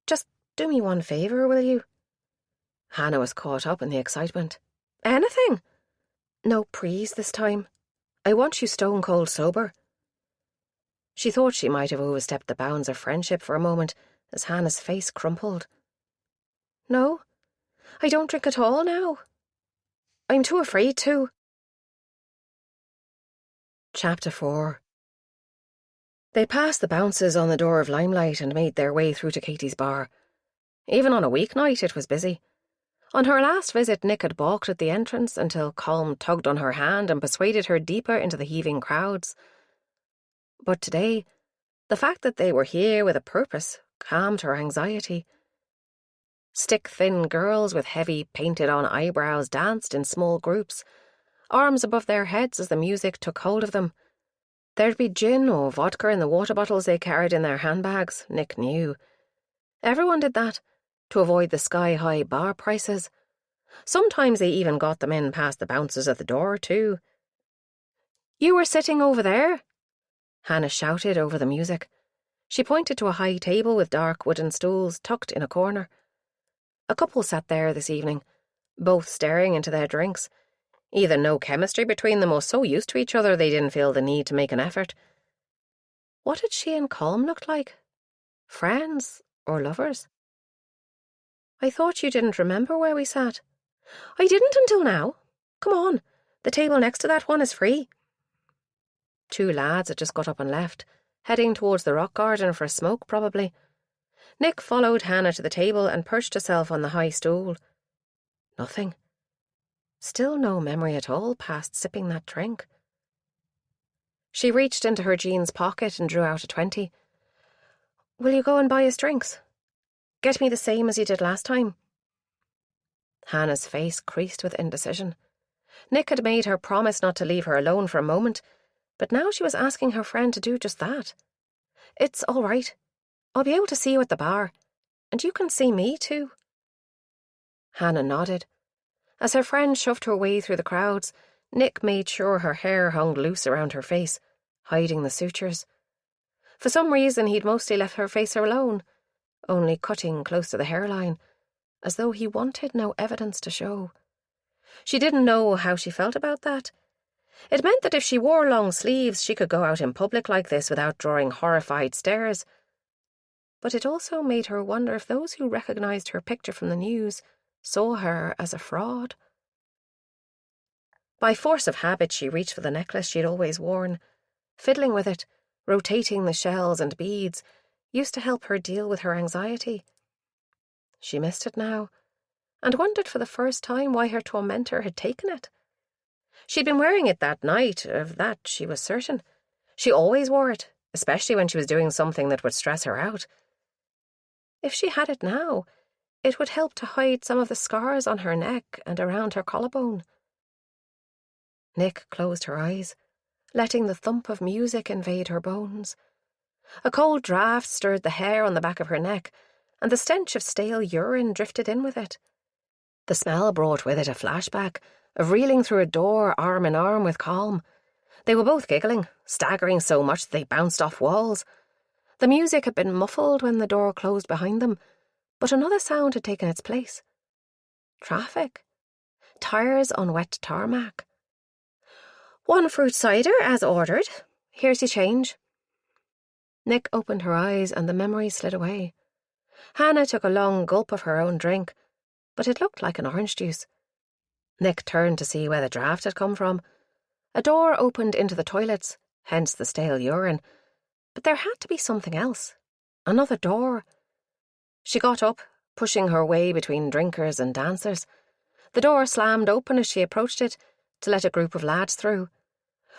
Just do me one favour, will you?" Hannah was caught up in the excitement. "Anything?" "No prees this time. I want you stone cold sober." She thought she might have overstepped the bounds of friendship for a moment as Hannah's face crumpled. "No, I don't drink at all now. I'm too afraid to." Chapter 4. They passed the bouncers on the door of Limelight and made their way through to Katie's bar. Even on a weeknight it was busy. On her last visit, Nick had balked at the entrance until Colm tugged on her hand and persuaded her deeper into the heaving crowds. But today, the fact that they were here with a purpose calmed her anxiety. Stick-thin girls with heavy, painted-on eyebrows danced in small groups, arms above their heads as the music took hold of them. There'd be gin or vodka in the water bottles they carried in their handbags, Nick knew. Everyone did that, to avoid the sky-high bar prices. Sometimes they even got them in past the bouncers at the door, too. "You were sitting over there," Hannah shouted over the music. She pointed to a high table with dark wooden stools tucked in a corner. A couple sat there this evening, both staring into their drinks. Either no chemistry between them or so used to each other they didn't feel the need to make an effort. What did she and Colm look like? Friends or lovers? I thought you didn't remember where we sat. I didn't until now. Come on, the table next to that one is free. Two lads had just got up and left, heading towards the rock garden for a smoke, probably. Nick followed Hannah to the table and perched herself on the high stool. Nothing. Still no memory at all past sipping that drink. She reached into her jeans pocket and drew out a 20. Will you go and buy us drinks? Get me the same as you did last time. Hannah's face creased with indecision. Nick had made her promise not to leave her alone for a moment, but now she was asking her friend to do just that. It's all right. I'll be able to see you at the bar, and you can see me too. Hannah nodded. As her friend shoved her way through the crowds, Nick made sure her hair hung loose around her face, hiding the sutures. For some reason he'd mostly left her face alone, only cutting close to the hairline, as though he wanted no evidence to show. She didn't know how she felt about that. It meant that if she wore long sleeves, she could go out in public like this without drawing horrified stares. But it also made her wonder if those who recognised her picture from the news saw her as a fraud. By force of habit, she reached for the necklace she'd always worn. Fiddling with it, rotating the shells and beads, used to help her deal with her anxiety. She missed it now, and wondered for the first time why her tormentor had taken it. She'd been wearing it that night, of that she was certain. She always wore it, especially when she was doing something that would stress her out. If she had it now, it would help to hide some of the scars on her neck and around her collarbone. Nick closed her eyes, letting the thump of music invade her bones. A cold draught stirred the hair on the back of her neck, and the stench of stale urine drifted in with it. The smell brought with it a flashback of reeling through a door arm in arm with Colm. They were both giggling, staggering so much that they bounced off walls. The music had been muffled when the door closed behind them, but another sound had taken its place. Traffic. Tires on wet tarmac. 1 fruit cider, as ordered. Here's your change. Nick opened her eyes and the memory slid away. Hannah took a long gulp of her own drink, but it looked like an orange juice. Nick turned to see where the draught had come from. A door opened into the toilets, hence the stale urine, but there had to be something else. Another door. She got up, pushing her way between drinkers and dancers. The door slammed open as she approached it to let a group of lads through.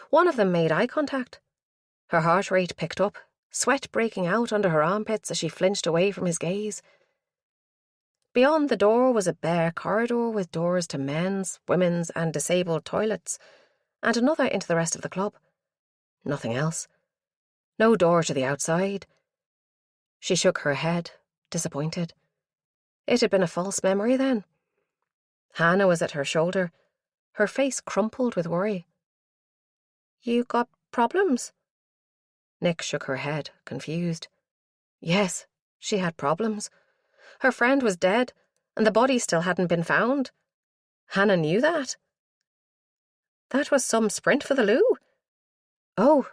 One of them made eye contact. Her heart rate picked up, sweat breaking out under her armpits as she flinched away from his gaze. Beyond the door was a bare corridor with doors to men's, women's and disabled toilets, and another into the rest of the club. Nothing else. No door to the outside. She shook her head, disappointed. It had been a false memory then. Hannah was at her shoulder, her face crumpled with worry. You got problems? Nick shook her head, confused. Yes, she had problems. Her friend was dead, and the body still hadn't been found. Hannah knew that. That was some sprint for the loo. Oh,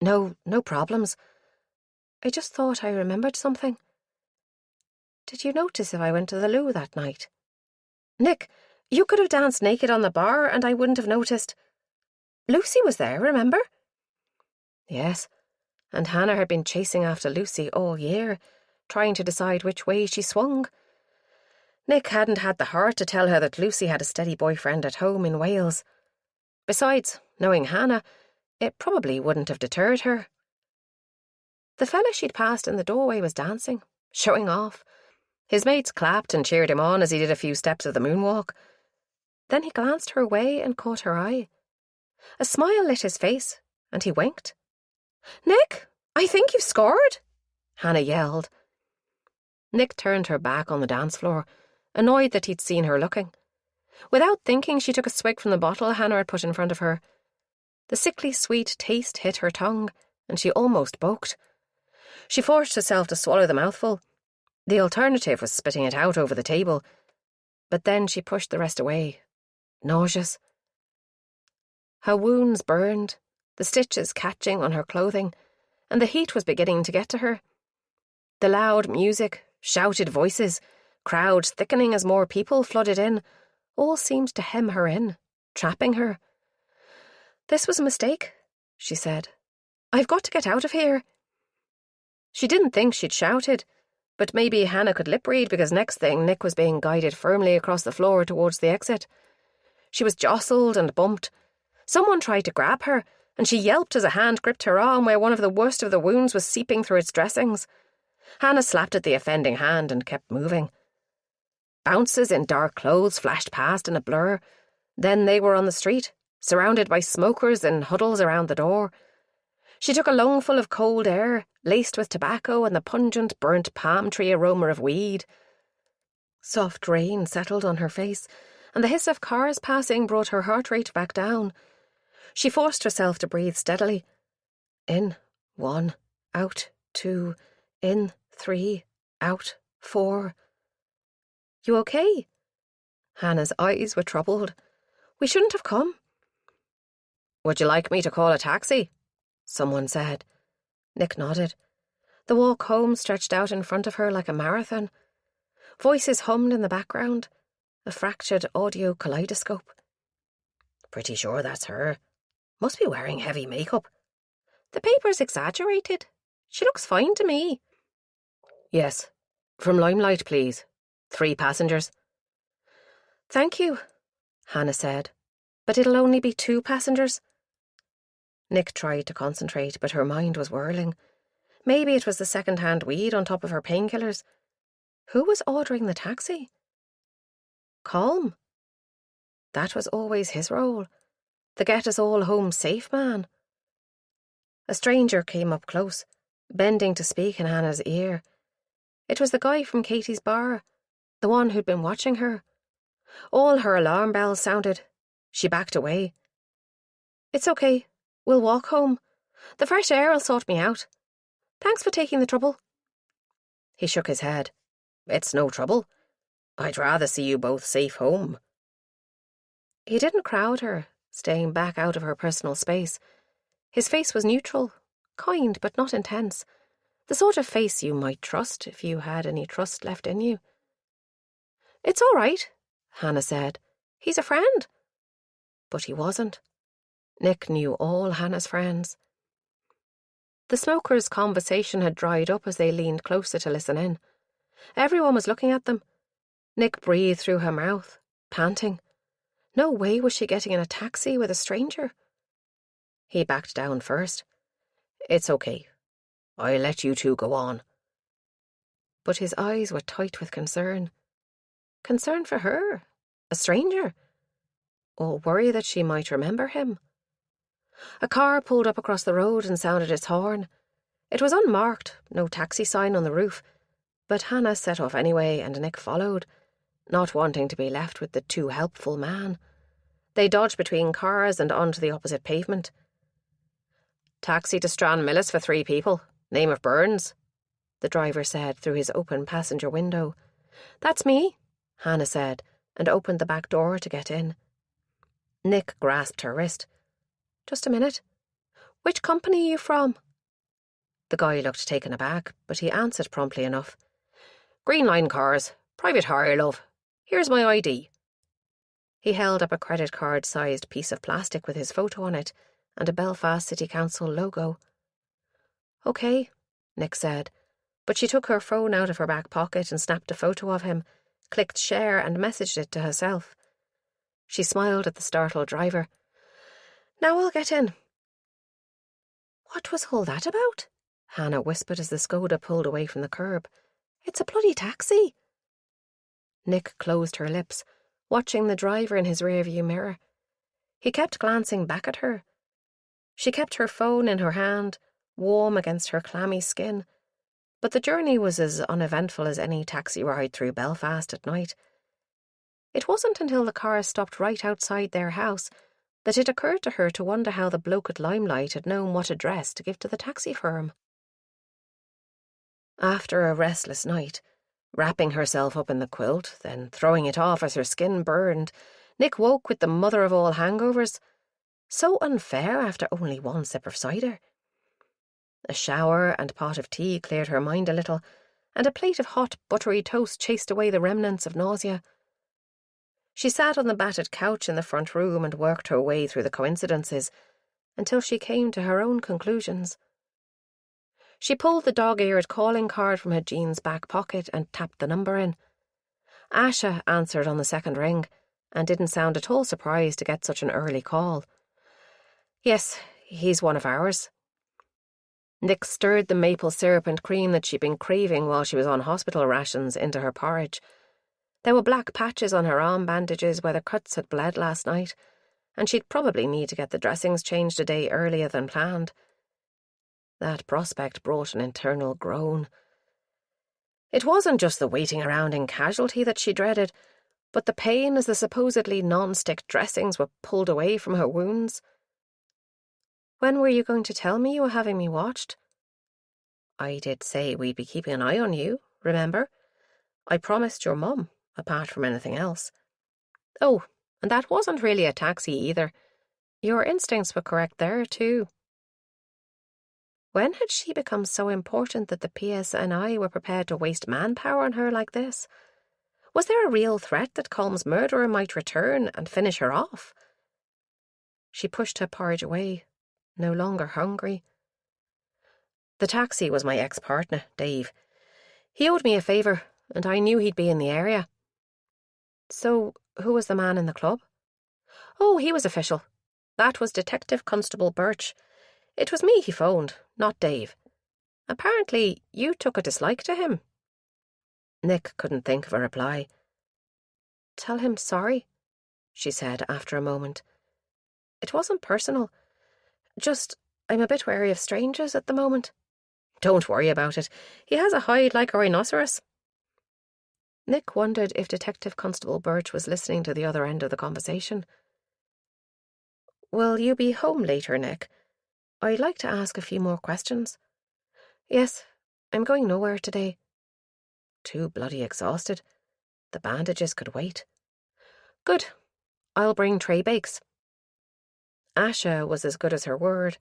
no problems. I just thought I remembered something. Did you notice if I went to the loo that night? Nick, you could have danced naked on the bar and I wouldn't have noticed. Lucy was there, remember? Yes, and Hannah had been chasing after Lucy all year, trying to decide which way she swung. Nick hadn't had the heart to tell her that Lucy had a steady boyfriend at home in Wales. Besides, knowing Hannah, it probably wouldn't have deterred her. The fella she'd passed in the doorway was dancing, showing off. His mates clapped and cheered him on as he did a few steps of the moonwalk. Then he glanced her way and caught her eye. A smile lit his face, and he winked. Nick, I think you've scored, Hannah yelled. Nick turned her back on the dance floor, annoyed that he'd seen her looking. Without thinking, she took a swig from the bottle Hannah had put in front of her. The sickly sweet taste hit her tongue, and she almost boked. She forced herself to swallow the mouthful. The alternative was spitting it out over the table, but then she pushed the rest away, nauseous. Her wounds burned, the stitches catching on her clothing, and the heat was beginning to get to her. The loud music, shouted voices, crowds thickening as more people flooded in, all seemed to hem her in, trapping her. "This was a mistake," she said. "I've got to get out of here." She didn't think she'd shouted, but maybe Hannah could lip-read because next thing Nick was being guided firmly across the floor towards the exit. She was jostled and bumped. Someone tried to grab her, and she yelped as a hand gripped her arm where one of the worst of the wounds was seeping through its dressings. Hannah slapped at the offending hand and kept moving. Bounces in dark clothes flashed past in a blur. Then they were on the street, surrounded by smokers in huddles around the door. She took a lungful of cold air, laced with tobacco and the pungent burnt palm tree aroma of weed. Soft rain settled on her face, and the hiss of cars passing brought her heart rate back down. She forced herself to breathe steadily. In, 1, out, 2, in, 3, out, 4. "You okay?" Hannah's eyes were troubled. "We shouldn't have come." "Would you like me to call a taxi?" someone said. Nick nodded. The walk home stretched out in front of her like a marathon. Voices hummed in the background, a fractured audio kaleidoscope. "Pretty sure that's her. Must be wearing heavy makeup. The paper's exaggerated. She looks fine to me." "Yes. From Limelight, please. 3 passengers." "Thank you," Hannah said. "But it'll only be 2 passengers." Nick tried to concentrate, but her mind was whirling. Maybe it was the second-hand weed on top of her painkillers. Who was ordering the taxi? Calm. That was always his role. The get-us-all-home-safe man. A stranger came up close, bending to speak in Hannah's ear. It was the guy from Katie's bar, the one who'd been watching her. All her alarm bells sounded. She backed away. "It's okay. We'll walk home. The fresh air'll sort me out. Thanks for taking the trouble." He shook his head. "It's no trouble. I'd rather see you both safe home." He didn't crowd her, staying back out of her personal space. His face was neutral, kind but not intense. The sort of face you might trust if you had any trust left in you. "It's all right," Hannah said. "He's a friend." But he wasn't. Nick knew all Hannah's friends. The smokers' conversation had dried up as they leaned closer to listen in. Everyone was looking at them. Nick breathed through her mouth, panting. No way was she getting in a taxi with a stranger. He backed down first. "It's okay. I'll let you 2 go on." But his eyes were tight with concern. Concern for her, a stranger, or worry that she might remember him. A car pulled up across the road and sounded its horn. It was unmarked, no taxi sign on the roof, but Hannah set off anyway and Nick followed, not wanting to be left with the too helpful man. They dodged between cars and onto the opposite pavement. "Taxi to Stranmillis for 3 people. Name of Burns," the driver said through his open passenger window. "That's me," Hannah said, and opened the back door to get in. Nick grasped her wrist. "Just a minute. Which company are you from?" The guy looked taken aback, but he answered promptly enough. "Green Line cars. Private hire, love. Here's my ID." He held up a credit card-sized piece of plastic with his photo on it and a Belfast City Council logo. "Okay," Nick said, but she took her phone out of her back pocket and snapped a photo of him, clicked share and messaged it to herself. She smiled at the startled driver. "Now I'll get in." "What was all that about?" Hannah whispered as the Skoda pulled away from the curb. "It's a bloody taxi." Nick closed her lips, watching the driver in his rearview mirror. He kept glancing back at her. She kept her phone in her hand, warm against her clammy skin, but the journey was as uneventful as any taxi ride through Belfast at night. It wasn't until the car stopped right outside their house that it occurred to her to wonder how the bloke at Limelight had known what address to give to the taxi firm. After a restless night, wrapping herself up in the quilt, then throwing it off as her skin burned, Nick woke with the mother of all hangovers. So unfair after only 1 sip of cider. A shower and pot of tea cleared her mind a little, and a plate of hot, buttery toast chased away the remnants of nausea. She sat on the battered couch in the front room and worked her way through the coincidences until she came to her own conclusions. She pulled the dog-eared calling card from her jeans back pocket and tapped the number in. Asha answered on the second ring and didn't sound at all surprised to get such an early call. Yes, he's one of ours. Nick stirred the maple syrup and cream that she'd been craving while she was on hospital rations into her porridge. There were black patches on her arm bandages where the cuts had bled last night, and she'd probably need to get the dressings changed a day earlier than planned. That prospect brought an internal groan. It wasn't just the waiting around in casualty that she dreaded, but the pain as the supposedly non-stick dressings were pulled away from her wounds. When were you going to tell me you were having me watched? I did say we'd be keeping an eye on you, remember? I promised your mum, apart from anything else. Oh, and that wasn't really a taxi either. Your instincts were correct there, too. When had she become so important that the PSNI were prepared to waste manpower on her like this? Was there a real threat that Colm's murderer might return and finish her off? She pushed her porridge away, no longer hungry. The taxi was my ex-partner, Dave. He owed me a favour, and I knew he'd be in the area. So, who was the man in the club? Oh, he was official. That was Detective Constable Birch. It was me he phoned, not Dave. Apparently, you took a dislike to him. Nick couldn't think of a reply. Tell him sorry, she said after a moment. It wasn't personal. Just, I'm a bit wary of strangers at the moment. Don't worry about it. He has a hide like a rhinoceros. Nick wondered if Detective Constable Birch was listening to the other end of the conversation. Will you be home later, Nick? I'd like to ask a few more questions. Yes, I'm going nowhere today. Too bloody exhausted. The bandages could wait. Good. I'll bring tray bakes. Asha was as good as her word.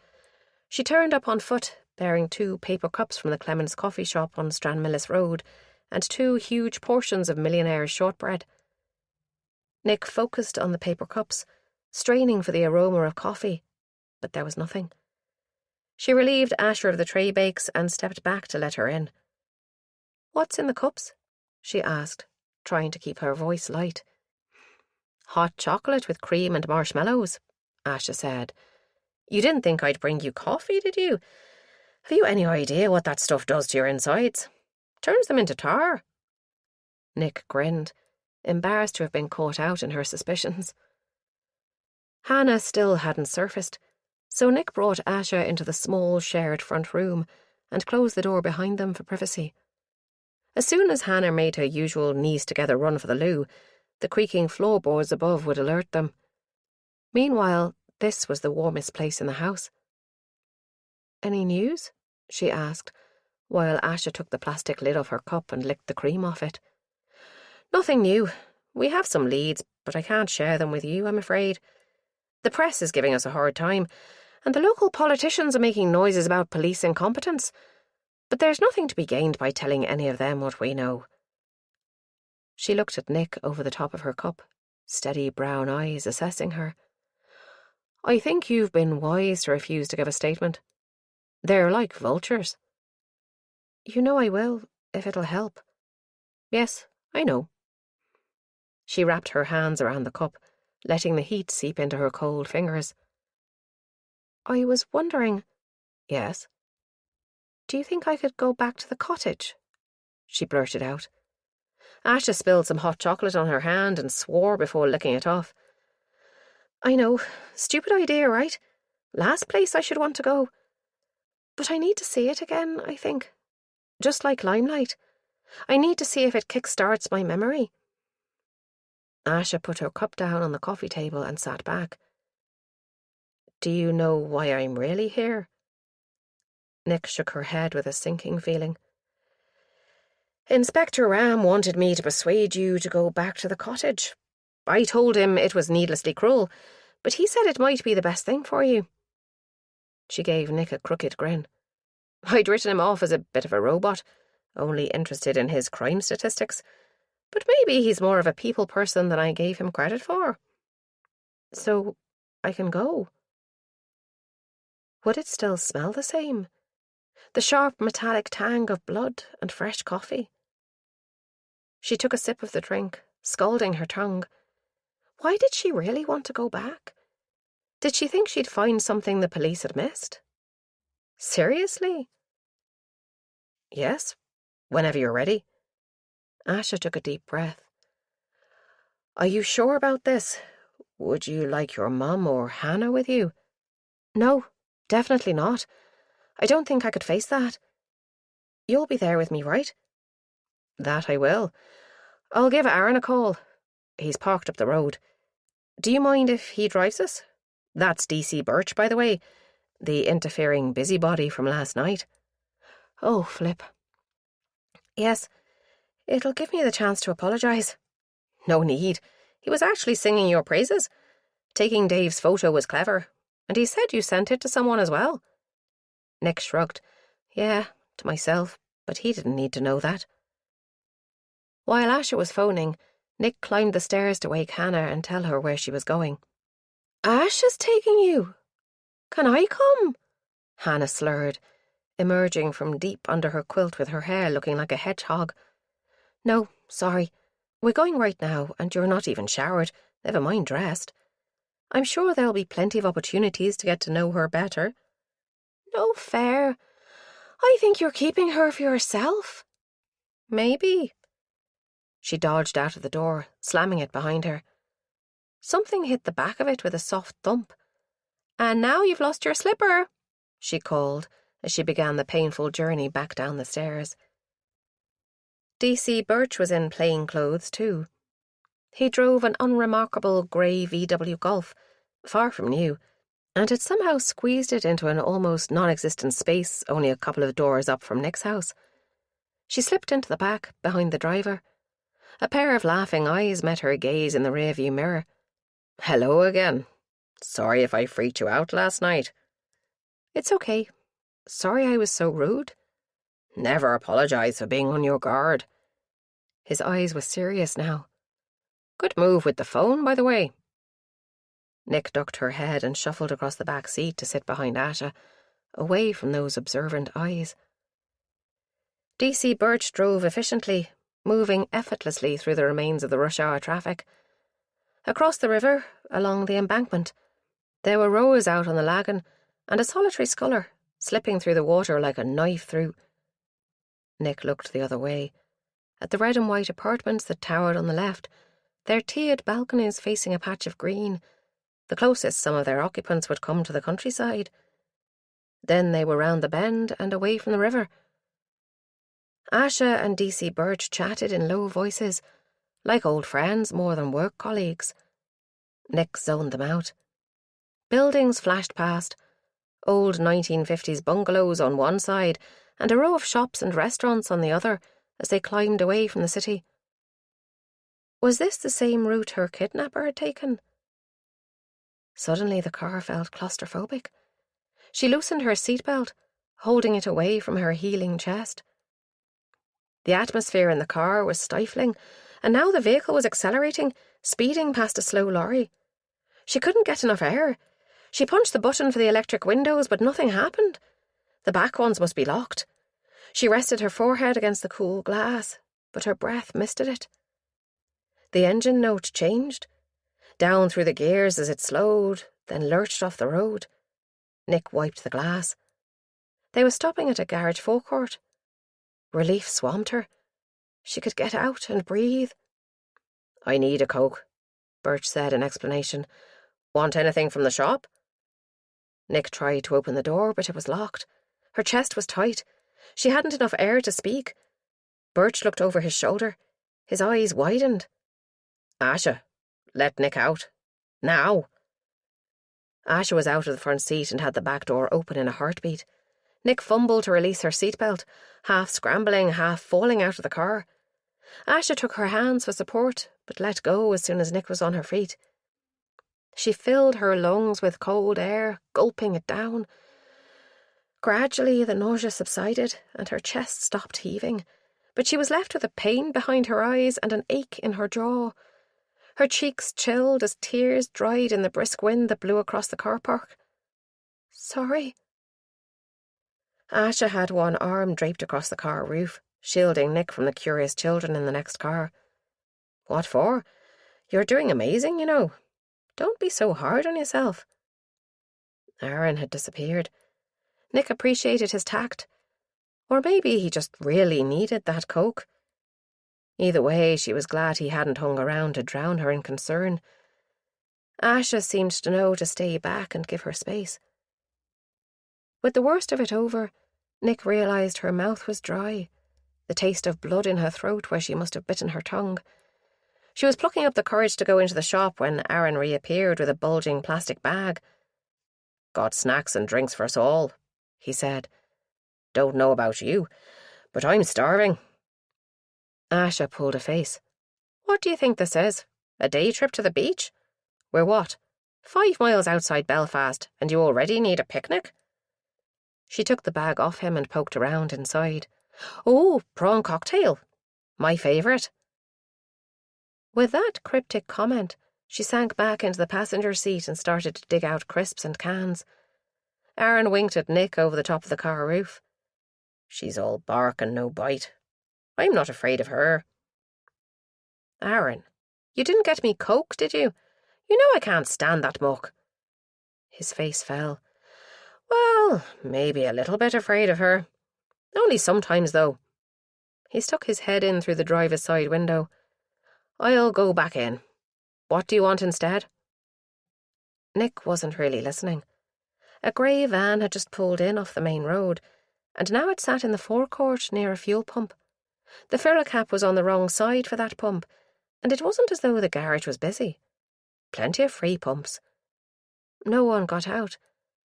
She turned up on foot, bearing 2 paper cups from the Clements coffee shop on Stranmillis Road and 2 huge portions of Millionaire's shortbread. Nick focused on the paper cups, straining for the aroma of coffee, but there was nothing. She relieved Asher of the tray bakes and stepped back to let her in. What's in the cups? She asked, trying to keep her voice light. Hot chocolate with cream and marshmallows, Asha said. You didn't think I'd bring you coffee, did you? Have you any idea what that stuff does to your insides? Turns them into tar. Nick grinned, embarrassed to have been caught out in her suspicions. Hannah still hadn't surfaced, so Nick brought Asha into the small shared front room and closed the door behind them for privacy. As soon as Hannah made her usual knees-together run for the loo, the creaking floorboards above would alert them. Meanwhile, this was the warmest place in the house. Any news? She asked, while Asha took the plastic lid off her cup and licked the cream off it. Nothing new. We have some leads, but I can't share them with you, I'm afraid. The press is giving us a hard time, and the local politicians are making noises about police incompetence. But there's nothing to be gained by telling any of them what we know. She looked at Nick over the top of her cup, steady brown eyes assessing her. I think you've been wise to refuse to give a statement. They're like vultures. You know I will, if it'll help. Yes, I know. She wrapped her hands around the cup, letting the heat seep into her cold fingers. I was wondering... Yes? Do you think I could go back to the cottage? She blurted out. Asha spilled some hot chocolate on her hand and swore before licking it off. I know, stupid idea, right? Last place I should want to go. But I need to see it again, I think. Just like Limelight. I need to see if it kickstarts my memory. Asha put her cup down on the coffee table and sat back. Do you know why I'm really here? Nick shook her head with a sinking feeling. Inspector Ram wanted me to persuade you to go back to the cottage. I told him it was needlessly cruel, but he said it might be the best thing for you. She gave Nick a crooked grin. I'd written him off as a bit of a robot, only interested in his crime statistics. But maybe he's more of a people person than I gave him credit for. So I can go. Would it still smell the same? The sharp metallic tang of blood and fresh coffee. She took a sip of the drink, scalding her tongue. Why did she really want to go back? Did she think she'd find something the police had missed? Seriously? Yes, whenever you're ready. Asha took a deep breath. Are you sure about this? Would you like your mum or Hannah with you? No, definitely not. I don't think I could face that. You'll be there with me, right? That I will. I'll give Aaron a call. He's parked up the road. Do you mind if he drives us? That's DC Birch, by the way, the interfering busybody from last night. Oh, flip. Yes, it'll give me the chance to apologise. No need. He was actually singing your praises. Taking Dave's photo was clever, and he said you sent it to someone as well. Nick shrugged. Yeah, to myself, but he didn't need to know that. While Asha was phoning, Nick climbed the stairs to wake Hannah and tell her where she was going. Asha's taking you. Can I come? Hannah slurred, emerging from deep under her quilt with her hair looking like a hedgehog. No, sorry. We're going right now, and you're not even showered, never mind dressed. I'm sure there'll be plenty of opportunities to get to know her better. No fair. I think you're keeping her for yourself. Maybe. She dodged out of the door, slamming it behind her. Something hit the back of it with a soft thump. And now you've lost your slipper, she called as she began the painful journey back down the stairs. DC Birch was in plain clothes too. He drove an unremarkable grey VW Golf, far from new, and had somehow squeezed it into an almost non-existent space only a couple of doors up from Nick's house. She slipped into the back, behind the driver. A pair of laughing eyes met her gaze in the rearview mirror. Hello again. Sorry if I freaked you out last night. It's okay. Sorry I was so rude. Never apologise for being on your guard. His eyes were serious now. Good move with the phone, by the way. Nick ducked her head and shuffled across the back seat to sit behind Asha, away from those observant eyes. DC Birch drove efficiently, moving effortlessly through the remains of the rush-hour traffic. Across the river, along the embankment, there were rowers out on the lagoon, and a solitary sculler, slipping through the water like a knife through. Nick looked the other way, at the red and white apartments that towered on the left, their tiered balconies facing a patch of green, the closest some of their occupants would come to the countryside. Then they were round the bend and away from the river. Asha and DC Birch chatted in low voices, like old friends more than work colleagues. Nick zoned them out. Buildings flashed past, old 1950s bungalows on one side and a row of shops and restaurants on the other as they climbed away from the city. Was this the same route her kidnapper had taken? Suddenly the car felt claustrophobic. She loosened her seatbelt, holding it away from her healing chest. The atmosphere in the car was stifling, and now the vehicle was accelerating, speeding past a slow lorry. She couldn't get enough air. She punched the button for the electric windows, but nothing happened. The back ones must be locked. She rested her forehead against the cool glass, but her breath misted it. The engine note changed, down through the gears as it slowed, then lurched off the road. Nick wiped the glass. They were stopping at a garage forecourt. Relief swamped her. She could get out and breathe. I need a Coke, Birch said in explanation. Want anything from the shop? Nick tried to open the door, but it was locked. Her chest was tight. She hadn't enough air to speak. Birch looked over his shoulder. His eyes widened. Asha, let Nick out. Now. Asha was out of the front seat and had the back door open in a heartbeat. Nick fumbled to release her seatbelt, half scrambling, half falling out of the car. Asha took her hands for support, but let go as soon as Nick was on her feet. She filled her lungs with cold air, gulping it down. Gradually, the nausea subsided and her chest stopped heaving, but she was left with a pain behind her eyes and an ache in her jaw. Her cheeks chilled as tears dried in the brisk wind that blew across the car park. "Sorry." Asha had one arm draped across the car roof, shielding Nick from the curious children in the next car. "What for? You're doing amazing, you know. Don't be so hard on yourself." Aaron had disappeared. Nick appreciated his tact. Or maybe he just really needed that coke. Either way, she was glad he hadn't hung around to drown her in concern. Asha seemed to know to stay back and give her space. With the worst of it over, Nick realised her mouth was dry, the taste of blood in her throat where she must have bitten her tongue. She was plucking up the courage to go into the shop when Aaron reappeared with a bulging plastic bag. "Got snacks and drinks for us all," he said. "Don't know about you, but I'm starving." Asha pulled a face. "What do you think this is? A day trip to the beach? We're what, 5 miles outside Belfast, and you already need a picnic?" She took the bag off him and poked around inside. "Oh, prawn cocktail. My favourite." With that cryptic comment, she sank back into the passenger seat and started to dig out crisps and cans. Aaron winked at Nick over the top of the car roof. "She's all bark and no bite. I'm not afraid of her." "Aaron, you didn't get me coke, did you? You know I can't stand that muck." His face fell. "Well, maybe a little bit afraid of her. Only sometimes, though." He stuck his head in through the driver's side window. "I'll go back in. What do you want instead?" Nick wasn't really listening. A grey van had just pulled in off the main road, and now it sat in the forecourt near a fuel pump. The filler cap was on the wrong side for that pump, and it wasn't as though the garage was busy. Plenty of free pumps. No one got out,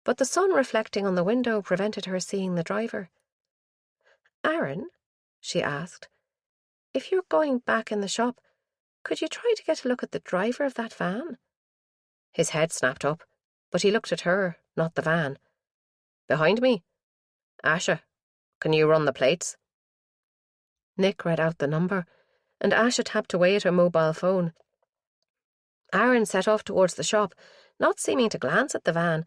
but the sun reflecting on the window prevented her seeing the driver. "Aaron," she asked, "if you're going back in the shop, could you try to get a look at the driver of that van?" His head snapped up, but he looked at her, not the van. "Behind me? Asha, can you run the plates?" Nick read out the number, and Asha tapped away at her mobile phone. Aaron set off towards the shop, not seeming to glance at the van,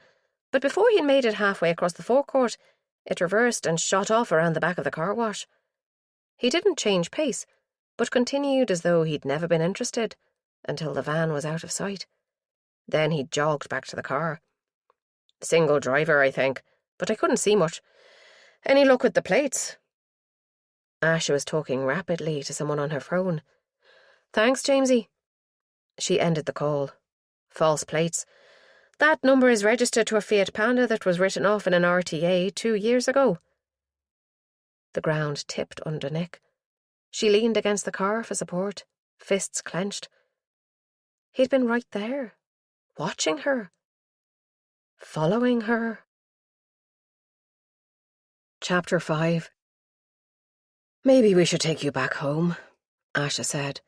but before he'd made it halfway across the forecourt, it reversed and shot off around the back of the car wash. He didn't change pace, but continued as though he'd never been interested, until the van was out of sight. Then he jogged back to the car. "Single driver, I think, but I couldn't see much. Any luck with the plates?" Asha was talking rapidly to someone on her phone. "Thanks, Jamesy." She ended the call. "False plates. That number is registered to a Fiat Panda that was written off in an RTA 2 years ago." The ground tipped under Nick. She leaned against the car for support, fists clenched. He'd been right there, watching her, following her. Chapter 5. "Maybe we should take you back home," Asha said.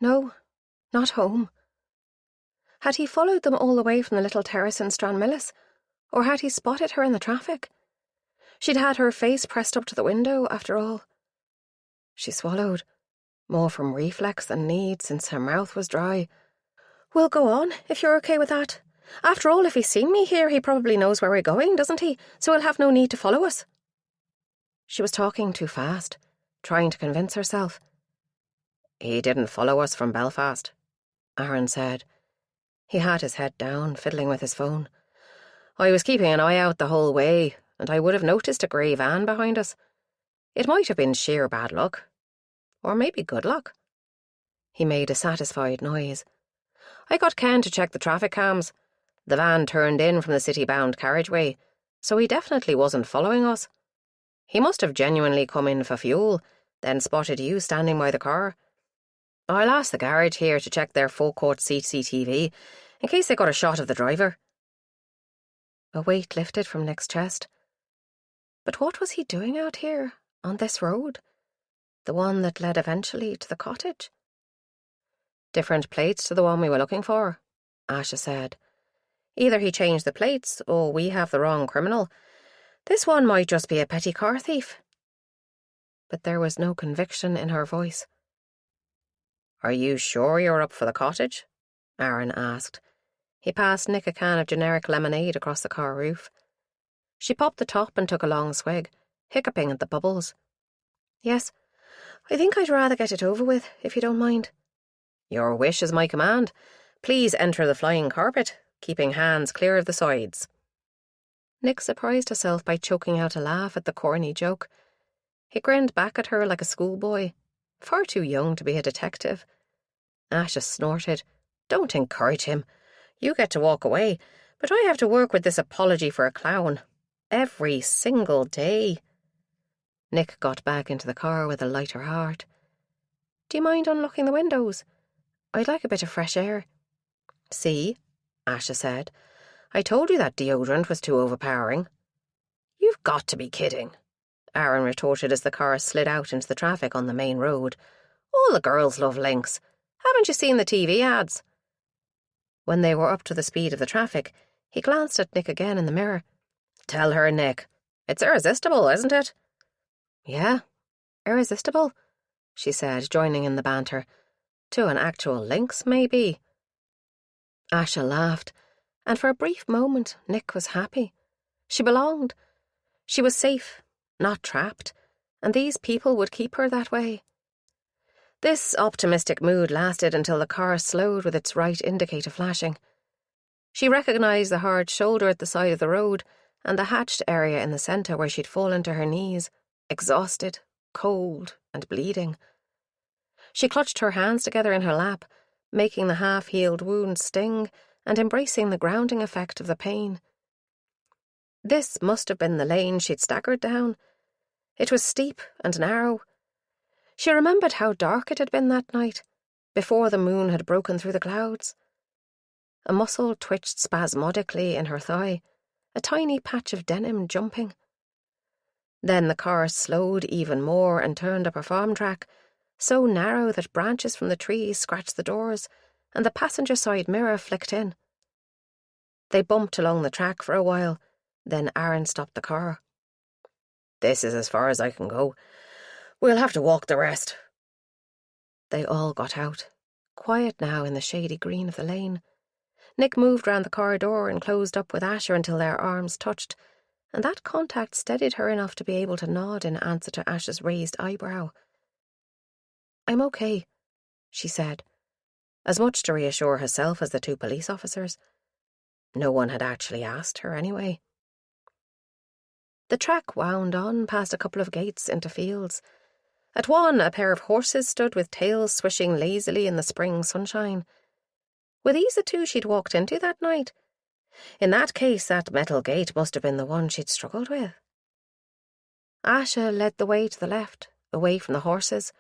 "No, not home." Had he followed them all the way from the little terrace in Stranmillis, or had he spotted her in the traffic? She'd had her face pressed up to the window, after all. She swallowed, more from reflex than need, since her mouth was dry. "We'll go on, if you're okay with that. After all, if he's seen me here, he probably knows where we're going, doesn't he? So he'll have no need to follow us." She was talking too fast, trying to convince herself. "He didn't follow us from Belfast," Aaron said. He had his head down, fiddling with his phone. "I was keeping an eye out the whole way, and I would have noticed a grey van behind us. It might have been sheer bad luck. Or maybe good luck." He made a satisfied noise. "I got Ken to check the traffic cams. The van turned in from the city-bound carriageway, so he definitely wasn't following us. He must have genuinely come in for fuel, then spotted you standing by the car. I'll ask the garage here to check their forecourt CCTV, in case they got a shot of the driver." A weight lifted from Nick's chest. But what was he doing out here, on this road? The one that led eventually to the cottage? "Different plates to the one we were looking for," Asha said. "Either he changed the plates, or we have the wrong criminal. This one might just be a petty car thief. But there was no conviction in her voice. Are you sure you're up for the cottage? Aaron asked. He passed Nick a can of generic lemonade across the car roof. She popped the top and took a long swig, hiccuping at the bubbles. Yes, I think I'd rather get it over with, if you don't mind. Your wish is my command. Please enter the flying carpet, keeping hands clear of the sides. Nick surprised herself by choking out a laugh at the corny joke. He grinned back at her like a schoolboy, far too young to be a detective. Asha snorted. Don't encourage him. You get to walk away, but I have to work with this apology for a clown. Every single day. Nick got back into the car with a lighter heart. Do you mind unlocking the windows? I'd like a bit of fresh air. See, Asha said. I told you that deodorant was too overpowering. You've got to be kidding, Aaron retorted as the car slid out into the traffic on the main road. All the girls love Lynx. Haven't you seen the TV ads? When they were up to the speed of the traffic, he glanced at Nick again in the mirror. Tell her, Nick. It's irresistible, isn't it? Yeah, irresistible, she said, joining in the banter. To an actual lynx, maybe. Asha laughed, and for a brief moment Nick was happy. She belonged. She was safe, not trapped, and these people would keep her that way. This optimistic mood lasted until the car slowed with its right indicator flashing. She recognised the hard shoulder at the side of the road and the hatched area in the centre where she'd fallen to her knees, exhausted, cold, and bleeding. She clutched her hands together in her lap, making the half-healed wound sting and embracing the grounding effect of the pain. This must have been the lane she'd staggered down. It was steep and narrow. She remembered how dark it had been that night, before the moon had broken through the clouds. A muscle twitched spasmodically in her thigh, a tiny patch of denim jumping. Then the car slowed even more and turned up a farm track, so narrow that branches from the trees scratched the doors, and the passenger side mirror flicked in. They bumped along the track for a while, then Aaron stopped the car. This is as far as I can go. We'll have to walk the rest. They all got out, quiet now in the shady green of the lane. Nick moved round the car door and closed up with Asher until their arms touched, and that contact steadied her enough to be able to nod in answer to Asher's raised eyebrow. I'm okay, she said, as much to reassure herself as the two police officers. No one had actually asked her anyway. The track wound on past a couple of gates into fields. At one, a pair of horses stood with tails swishing lazily in the spring sunshine. Were these the two she'd walked into that night? In that case, that metal gate must have been the one she'd struggled with. Asha led the way to the left, away from the horses,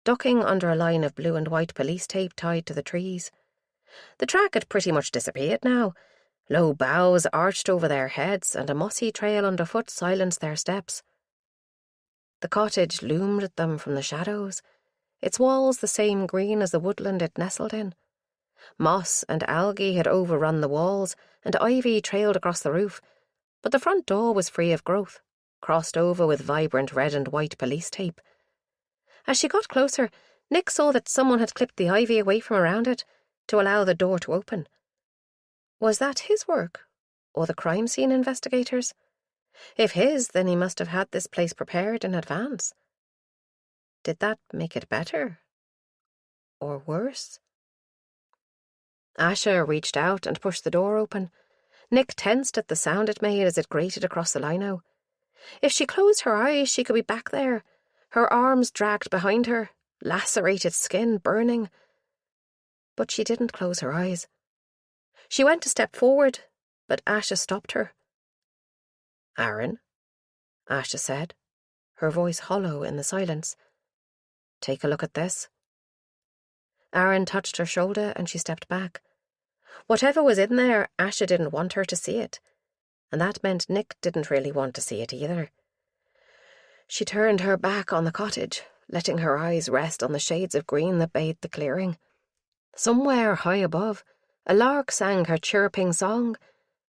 ducking under a line of blue and white police tape tied to the trees. The track had pretty much disappeared now. Low boughs arched over their heads, and a mossy trail underfoot silenced their steps. The cottage loomed at them from the shadows, its walls the same green as the woodland it nestled in. Moss and algae had overrun the walls, and ivy trailed across the roof, but the front door was free of growth, crossed over with vibrant red and white police tape. As she got closer, Nick saw that someone had clipped the ivy away from around it to allow the door to open. Was that his work, or the crime scene investigators? If his, then he must have had this place prepared in advance. Did that make it better? Or worse? Asha reached out and pushed the door open. Nick tensed at the sound it made as it grated across the lino. If she closed her eyes, she could be back there, her arms dragged behind her, lacerated skin burning. But she didn't close her eyes. She went to step forward, but Asha stopped her. Aaron, Asha said, her voice hollow in the silence. Take a look at this. Aaron touched her shoulder and she stepped back. Whatever was in there, Asha didn't want her to see it, and that meant Nick didn't really want to see it either. She turned her back on the cottage, letting her eyes rest on the shades of green that bathed the clearing. Somewhere high above, a lark sang her chirping song,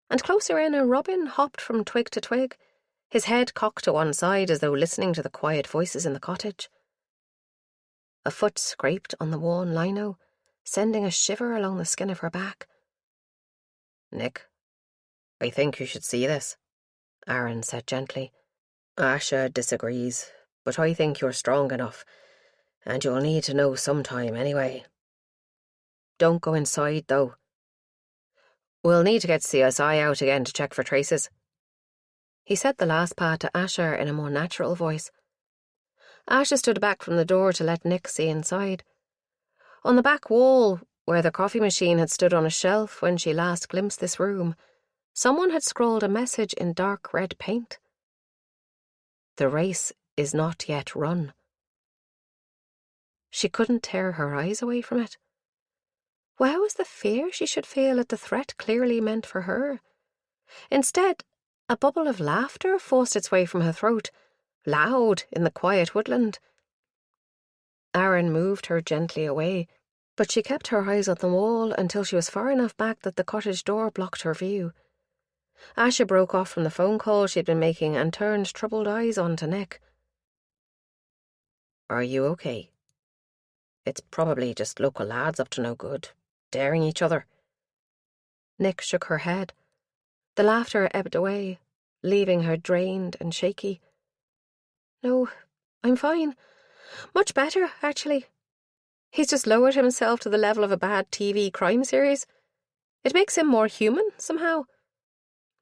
and closer in a robin hopped from twig to twig, his head cocked to one side as though listening to the quiet voices in the cottage. A foot scraped on the worn lino, sending a shiver along the skin of her back. "Nick, I think you should see this," Aaron said gently. "Asha disagrees, but I think you're strong enough, and you'll need to know sometime anyway. Don't go inside, though. We'll need to get CSI out again to check for traces." He said the last part to Asher in a more natural voice. Asher stood back from the door to let Nick see inside. On the back wall, where the coffee machine had stood on a shelf when she last glimpsed this room, someone had scrawled a message in dark red paint. "The race is not yet run." She couldn't tear her eyes away from it. Where was the fear she should feel at the threat clearly meant for her? Instead, a bubble of laughter forced its way from her throat, loud in the quiet woodland. Aaron moved her gently away, but she kept her eyes on the wall until she was far enough back that the cottage door blocked her view. Asha broke off from the phone call she'd been making and turned troubled eyes on to Nick. "Are you okay? It's probably just local lads up to no good, daring each other." Nick shook her head. The laughter ebbed away, leaving her drained and shaky. "No, I'm fine. Much better, actually. He's just lowered himself to the level of a bad TV crime series. It makes him more human, somehow.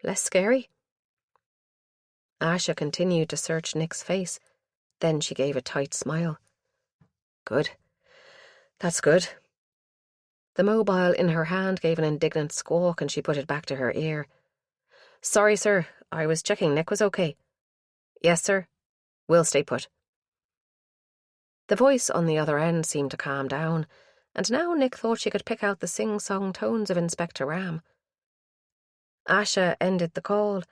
Less scary." Asha continued to search Nick's face. Then she gave a tight smile. "Good. That's good." The mobile in her hand gave an indignant squawk and she put it back to her ear. "Sorry, sir. I was checking Nick was okay." "Yes, sir. We'll stay put." The voice on the other end seemed to calm down, and now Nick thought she could pick out the sing-song tones of Inspector Ram. Asha ended the call,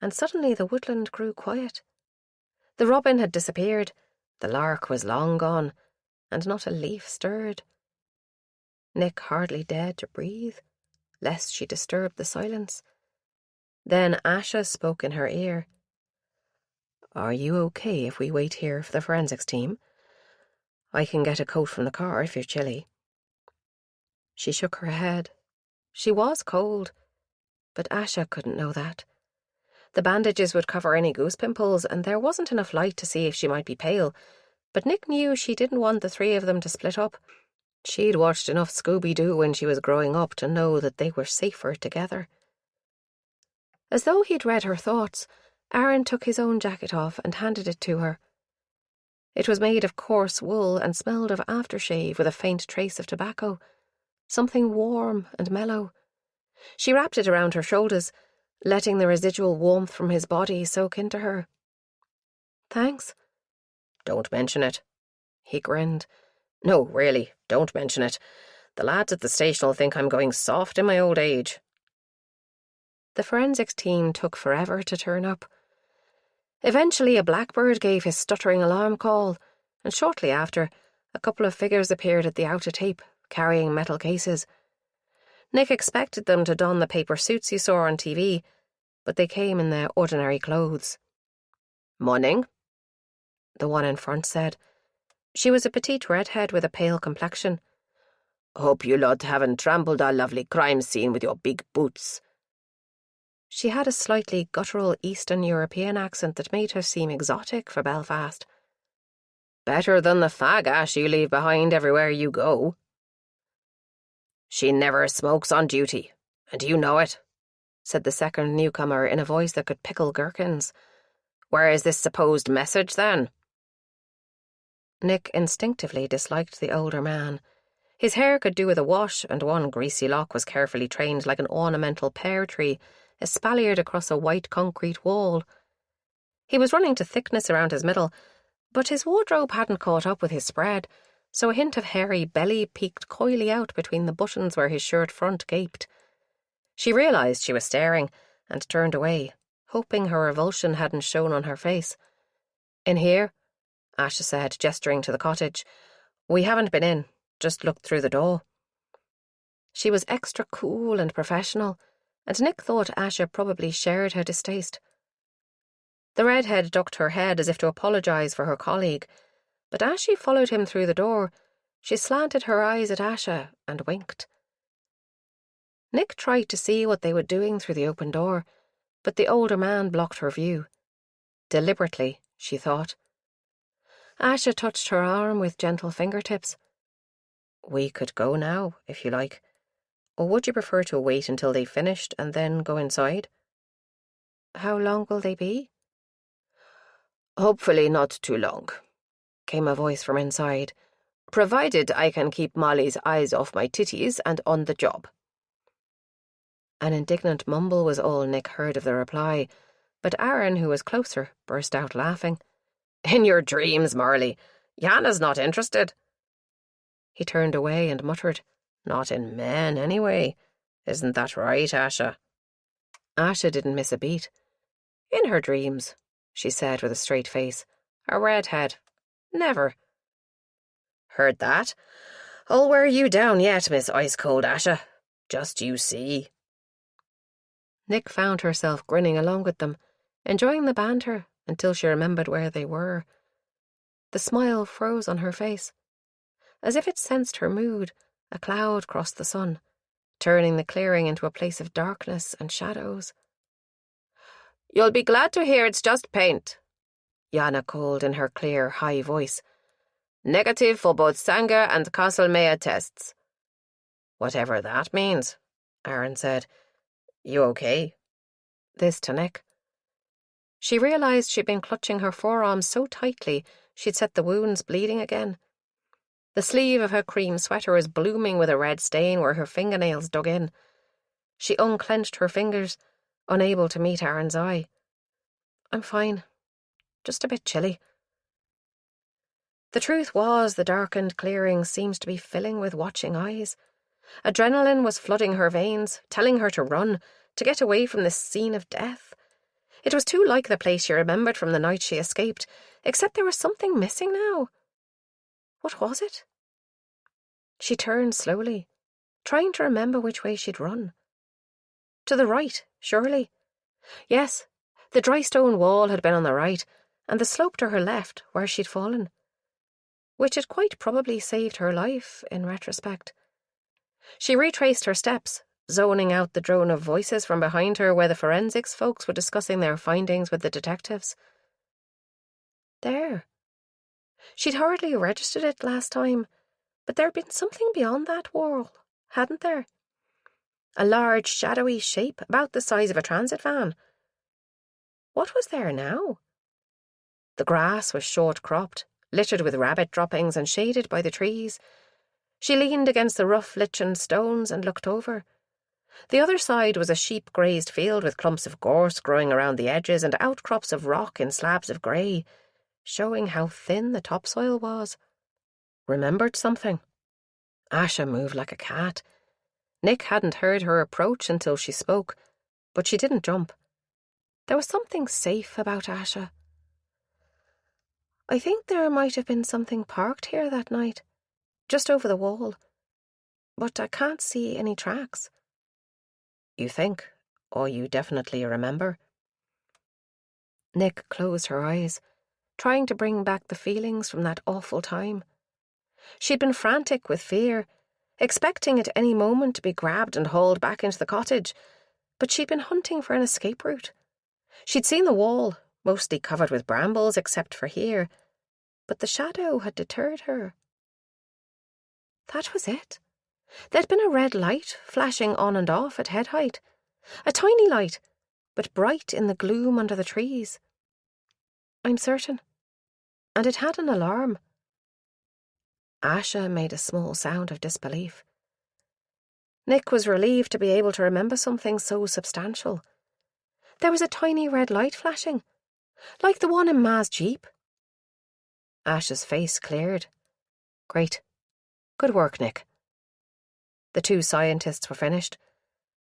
and suddenly the woodland grew quiet. The robin had disappeared, the lark was long gone, and not a leaf stirred. Nick hardly dared to breathe, lest she disturb the silence. Then Asha spoke in her ear. "Are you okay if we wait here for the forensics team? I can get a coat from the car if you're chilly." She shook her head. She was cold, but Asha couldn't know that. The bandages would cover any goose pimples, and there wasn't enough light to see if she might be pale, but Nick knew she didn't want the three of them to split up. She'd watched enough Scooby-Doo when she was growing up to know that they were safer together. As though he'd read her thoughts, Aaron took his own jacket off and handed it to her. It was made of coarse wool and smelled of aftershave with a faint trace of tobacco, something warm and mellow. She wrapped it around her shoulders, letting the residual warmth from his body soak into her. "Thanks." "Don't mention it." He grinned. "No, really, don't mention it. The lads at the station will think I'm going soft in my old age." The forensics team took forever to turn up. Eventually a blackbird gave his stuttering alarm call, and shortly after, a couple of figures appeared at the outer tape, carrying metal cases. Nick expected them to don the paper suits he saw on TV, but they came in their ordinary clothes. "Morning," the one in front said. She was a petite redhead with a pale complexion. "Hope you lot haven't trampled our lovely crime scene with your big boots." She had a slightly guttural Eastern European accent that made her seem exotic for Belfast. "Better than the fag ash you leave behind everywhere you go." "She never smokes on duty, and you know it," said the second newcomer in a voice that could pickle gherkins. "Where is this supposed message, then?" Nick instinctively disliked the older man. His hair could do with a wash, and one greasy lock was carefully trained like an ornamental pear tree, espaliered across a white concrete wall. He was running to thickness around his middle, but his wardrobe hadn't caught up with his spread, so a hint of hairy belly peeked coyly out between the buttons where his shirt front gaped. She realised she was staring, and turned away, hoping her revulsion hadn't shown on her face. "In here?" Asha said, gesturing to the cottage. "We haven't been in, just looked through the door." She was extra cool and professional, and Nick thought Asha probably shared her distaste. The redhead ducked her head as if to apologise for her colleague, but as she followed him through the door, she slanted her eyes at Asha and winked. Nick tried to see what they were doing through the open door, but the older man blocked her view. Deliberately, she thought. Asha touched her arm with gentle fingertips. "We could go now, if you like. Or would you prefer to wait until they finished and then go inside?" "How long will they be?" "Hopefully not too long," came a voice from inside, "provided I can keep Molly's eyes off my titties and on the job." An indignant mumble was all Nick heard of the reply, but Aaron, who was closer, burst out laughing. "In your dreams, Marley. Yana's not interested." He turned away and muttered, "Not in men, anyway. Isn't that right, Asha?" Asha didn't miss a beat. "In her dreams," she said with a straight face. "A redhead. Never." "Heard that? I'll wear you down yet, Miss Ice-Cold Asha. Just you see." Nick found herself grinning along with them, enjoying the banter until she remembered where they were. The smile froze on her face. As if it sensed her mood, a cloud crossed the sun, turning the clearing into a place of darkness and shadows. "You'll be glad to hear it's just paint," Yana called in her clear, high voice. "Negative for both Sanger and Castlemaia tests." "Whatever that means," Aaron said. "You okay?" This to Nick. She realised she'd been clutching her forearms so tightly she'd set the wounds bleeding again. The sleeve of her cream sweater was blooming with a red stain where her fingernails dug in. She unclenched her fingers, unable to meet Aaron's eye. "I'm fine. Just a bit chilly." The truth was the darkened clearing seemed to be filling with watching eyes. Adrenaline was flooding her veins, telling her to run, to get away from this scene of death. It was too like the place she remembered from the night she escaped, except there was something missing now. What was it? She turned slowly, trying to remember which way she'd run. To the right, surely. Yes, the dry stone wall had been on the right, and the slope to her left, where she'd fallen. Which had quite probably saved her life, in retrospect. She retraced her steps, zoning out the drone of voices from behind her where the forensics folks were discussing their findings with the detectives. There. She'd hardly registered it last time, but there'd been something beyond that wall, hadn't there? A large, shadowy shape about the size of a transit van. What was there now? The grass was short-cropped, littered with rabbit droppings and shaded by the trees. She leaned against the rough lichened stones and looked over. The other side was a sheep-grazed field with clumps of gorse growing around the edges and outcrops of rock in slabs of grey, showing how thin the topsoil was. Remembered something. Asha moved like a cat. Nick hadn't heard her approach until she spoke, but she didn't jump. There was something safe about Asha. "I think there might have been something parked here that night, just over the wall, but I can't see any tracks." "You think, or you definitely remember?" Nick closed her eyes, trying to bring back the feelings from that awful time. She'd been frantic with fear, expecting at any moment to be grabbed and hauled back into the cottage, but she'd been hunting for an escape route. She'd seen the wall, mostly covered with brambles except for here, but the shadow had deterred her. That was it. There'd been a red light flashing on and off at head height. A tiny light, but bright in the gloom under the trees. I'm certain. And it had an alarm. Asha made a small sound of disbelief. Nick was relieved to be able to remember something so substantial. There was a tiny red light flashing, like the one in Ma's Jeep. Asha's face cleared. Great. Good work, Nick. The two scientists were finished.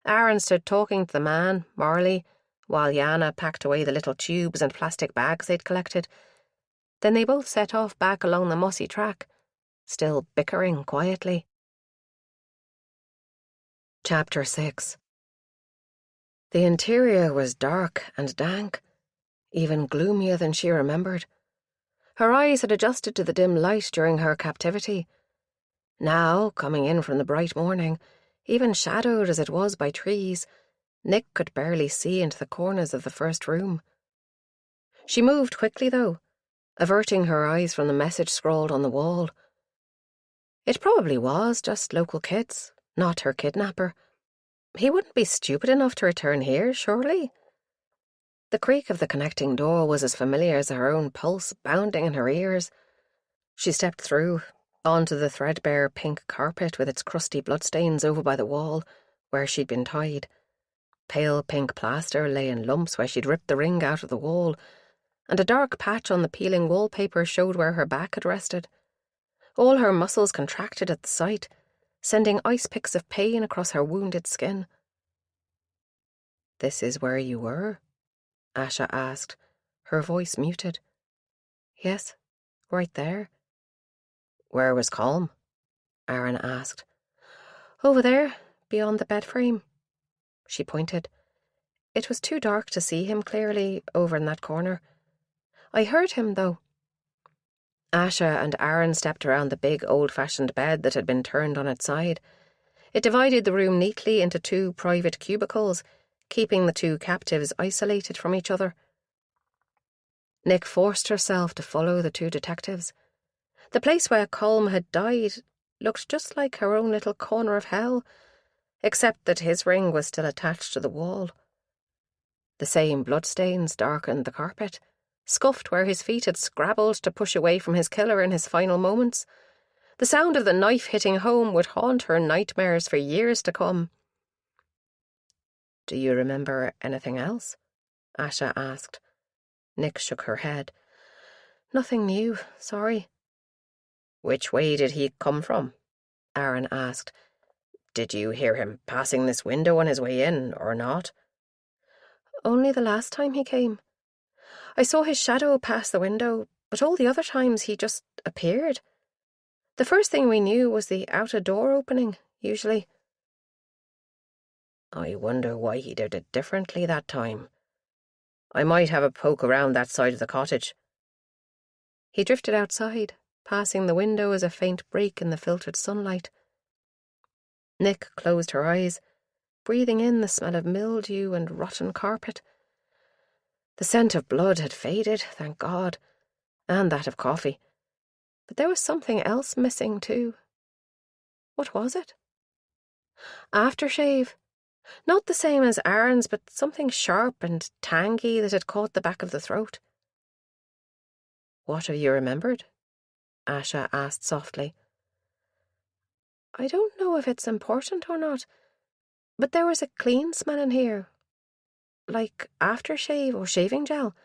Aaron stood talking to the man, Marley, while Yana packed away the little tubes and plastic bags they'd collected. Then they both set off back along the mossy track, still bickering quietly. Chapter 6. The interior was dark and dank. even gloomier than she remembered. Her eyes had adjusted to the dim light during her captivity. Now, coming in from the bright morning, even shadowed as it was by trees, Nick could barely see into the corners of the first room. She moved quickly, though, averting her eyes from the message scrawled on the wall. It probably was just local kids, not her kidnapper. He wouldn't be stupid enough to return here, surely. The creak of the connecting door was as familiar as her own pulse bounding in her ears. She stepped through, onto the threadbare pink carpet with its crusty bloodstains over by the wall, where she'd been tied. Pale pink plaster lay in lumps where she'd ripped the ring out of the wall, and a dark patch on the peeling wallpaper showed where her back had rested. All her muscles contracted at the sight, sending ice picks of pain across her wounded skin. "This is where you were?" Asha asked, her voice muted. "Yes, right there." "Where was Colm?" Aaron asked. "Over there, beyond the bed frame." She pointed. It was too dark to see him clearly over in that corner. "I heard him, though." Asha and Aaron stepped around the big old-fashioned bed that had been turned on its side. It divided the room neatly into 2 private cubicles, keeping the 2 captives isolated from each other. Nick forced herself to follow the 2 detectives. The place where Colm had died looked just like her own little corner of hell, except that his ring was still attached to the wall. The same bloodstains darkened the carpet, scuffed where his feet had scrabbled to push away from his killer in his final moments. The sound of the knife hitting home would haunt her nightmares for years to come. "Do you remember anything else?" Asha asked. Nick shook her head. "Nothing new, sorry." "Which way did he come from?" Aaron asked. "Did you hear him passing this window on his way in, or not?" "Only the last time he came. I saw his shadow pass the window, but all the other times he just appeared. The first thing we knew was the outer door opening, usually." "I wonder why he did it differently that time. I might have a poke around that side of the cottage." He drifted outside, passing the window as a faint break in the filtered sunlight. Nick closed her eyes, breathing in the smell of mildew and rotten carpet. The scent of blood had faded, thank God, and that of coffee. But there was something else missing, too. What was it? Aftershave. Not the same as Aaron's, but something sharp and tangy that had caught the back of the throat. "What have you remembered?" Asha asked softly. "I don't know if it's important or not, but there was a clean smell in here. Like aftershave or shaving gel.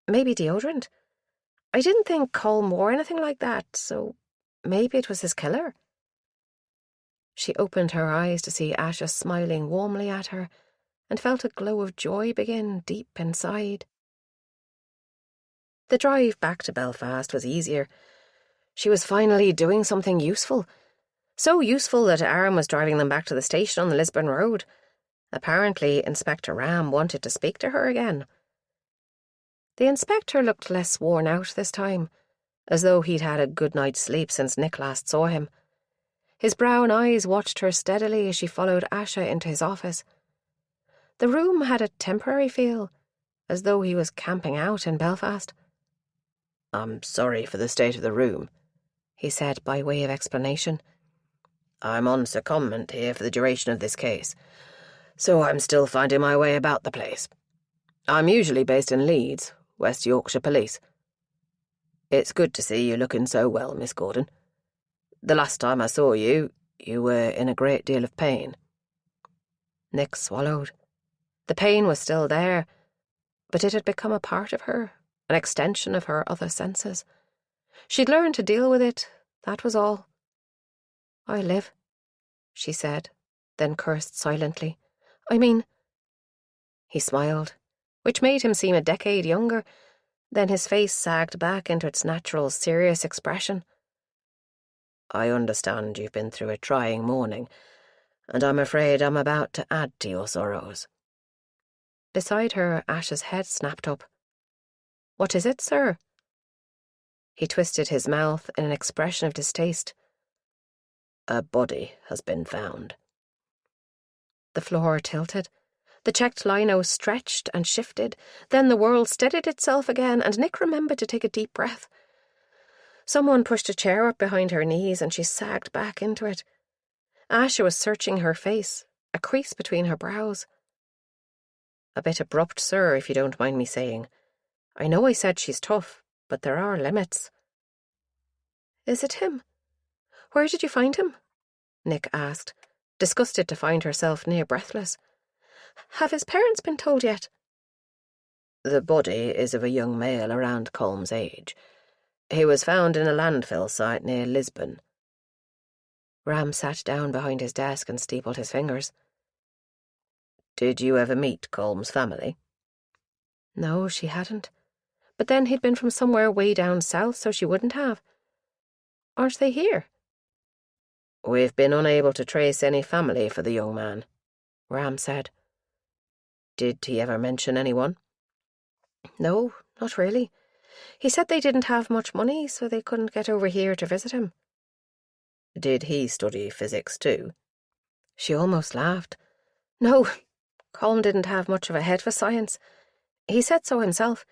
Maybe deodorant. I didn't think Colm wore anything like that, so maybe it was his killer." She opened her eyes to see Asha smiling warmly at her, and felt a glow of joy begin deep inside. The drive back to Belfast was easier. She was finally doing something useful. So useful that Aaron was driving them back to the station on the Lisburn Road. Apparently, Inspector Ram wanted to speak to her again. The inspector looked less worn out this time, as though he'd had a good night's sleep since Nick last saw him. His brown eyes watched her steadily as she followed Asha into his office. The room had a temporary feel, as though he was camping out in Belfast. "I'm sorry for the state of the room," he said by way of explanation. "I'm on secondment here for the duration of this case, so I'm still finding my way about the place. I'm usually based in Leeds, West Yorkshire Police. It's good to see you looking so well, Miss Gordon. The last time I saw you, you were in a great deal of pain." Nick swallowed. The pain was still there, but it had become a part of her, an extension of her other senses. She'd learned to deal with it, that was all. "I live," she said, then cursed silently. "I mean—" He smiled, which made him seem a decade younger. Then his face sagged back into its natural, serious expression. "I understand you've been through a trying morning, and I'm afraid I'm about to add to your sorrows." Beside her, Ash's head snapped up. What is it, sir? He twisted his mouth in an expression of distaste. A body has been found. The floor tilted. The checked lino stretched and shifted. Then the world steadied itself again, and Nick remembered to take a deep breath. Someone pushed a chair up behind her knees, and she sagged back into it. Asha was searching her face, a crease between her brows. A bit abrupt, sir, if you don't mind me saying. I know I said she's tough, but there are limits. Is it him? Where did you find him? Nick asked, disgusted to find herself near breathless. Have his parents been told yet? The body is of a young male around Colm's age. He was found in a landfill site near Lisbon. Ram sat down behind his desk and steepled his fingers. Did you ever meet Colm's family? No, she hadn't. But then he'd been from somewhere way down south, so she wouldn't have. Aren't they here? We've been unable to trace any family for the young man, Ram said. Did he ever mention anyone? No, not really. He said they didn't have much money, so they couldn't get over here to visit him. Did he study physics too? She almost laughed. No, Colm didn't have much of a head for science. He said so himself.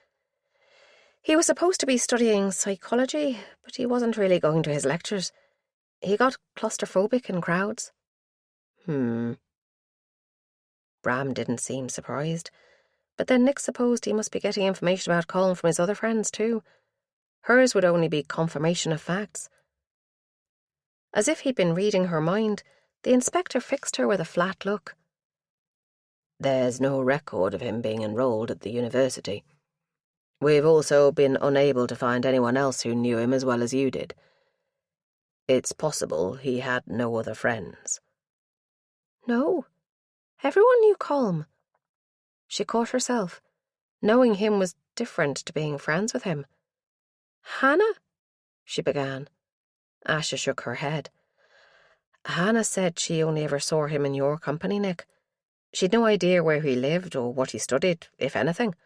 He was supposed to be studying psychology, but he wasn't really going to his lectures. He got claustrophobic in crowds. Ram didn't seem surprised, but then Nick supposed he must be getting information about Colm from his other friends too. Hers would only be confirmation of facts. As if he'd been reading her mind, the inspector fixed her with a flat look. There's no record of him being enrolled at the university. We've also been unable to find anyone else who knew him as well as you did. It's possible he had no other friends. No, everyone knew Colm. She caught herself. Knowing him was different to being friends with him. Hannah? She began. Asha shook her head. Hannah said she only ever saw him in your company, Nick. She'd no idea where he lived or what he studied, if anything.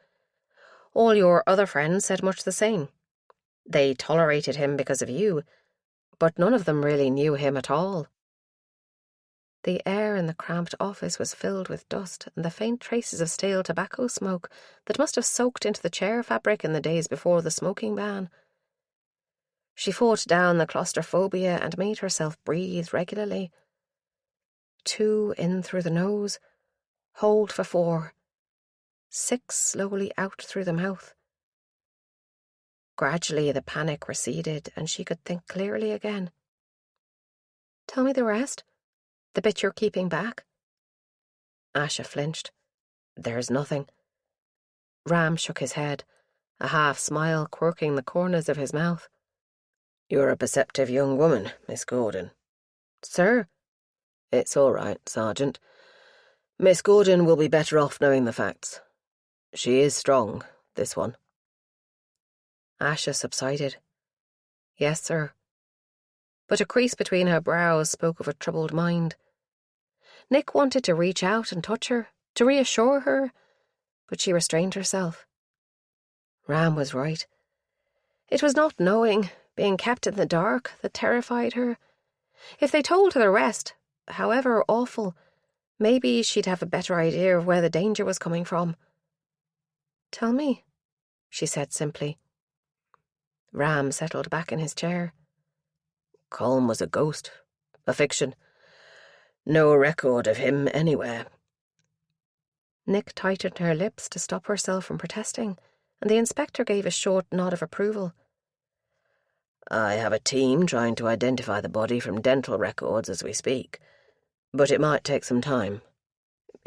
All your other friends said much the same. They tolerated him because of you, but none of them really knew him at all. The air in the cramped office was filled with dust and the faint traces of stale tobacco smoke that must have soaked into the chair fabric in the days before the smoking ban. She fought down the claustrophobia and made herself breathe regularly. 2 in through the nose, hold for 4. 6 slowly out through the mouth. Gradually the panic receded and she could think clearly again. Tell me the rest. The bit you're keeping back. Asha flinched. There's nothing. Ram shook his head, a half smile quirking the corners of his mouth. You're a perceptive young woman, Miss Gordon. Sir? It's all right, Sergeant. Miss Gordon will be better off knowing the facts. She is strong, this one. Asha subsided. Yes, sir. But a crease between her brows spoke of a troubled mind. Nick wanted to reach out and touch her, to reassure her, but she restrained herself. Ram was right. It was not knowing, being kept in the dark, that terrified her. If they told her the rest, however awful, maybe she'd have a better idea of where the danger was coming from. Tell me, she said simply. Ram settled back in his chair. Colm was a ghost, a fiction. No record of him anywhere. Nick tightened her lips to stop herself from protesting, and the inspector gave a short nod of approval. I have a team trying to identify the body from dental records as we speak, but it might take some time,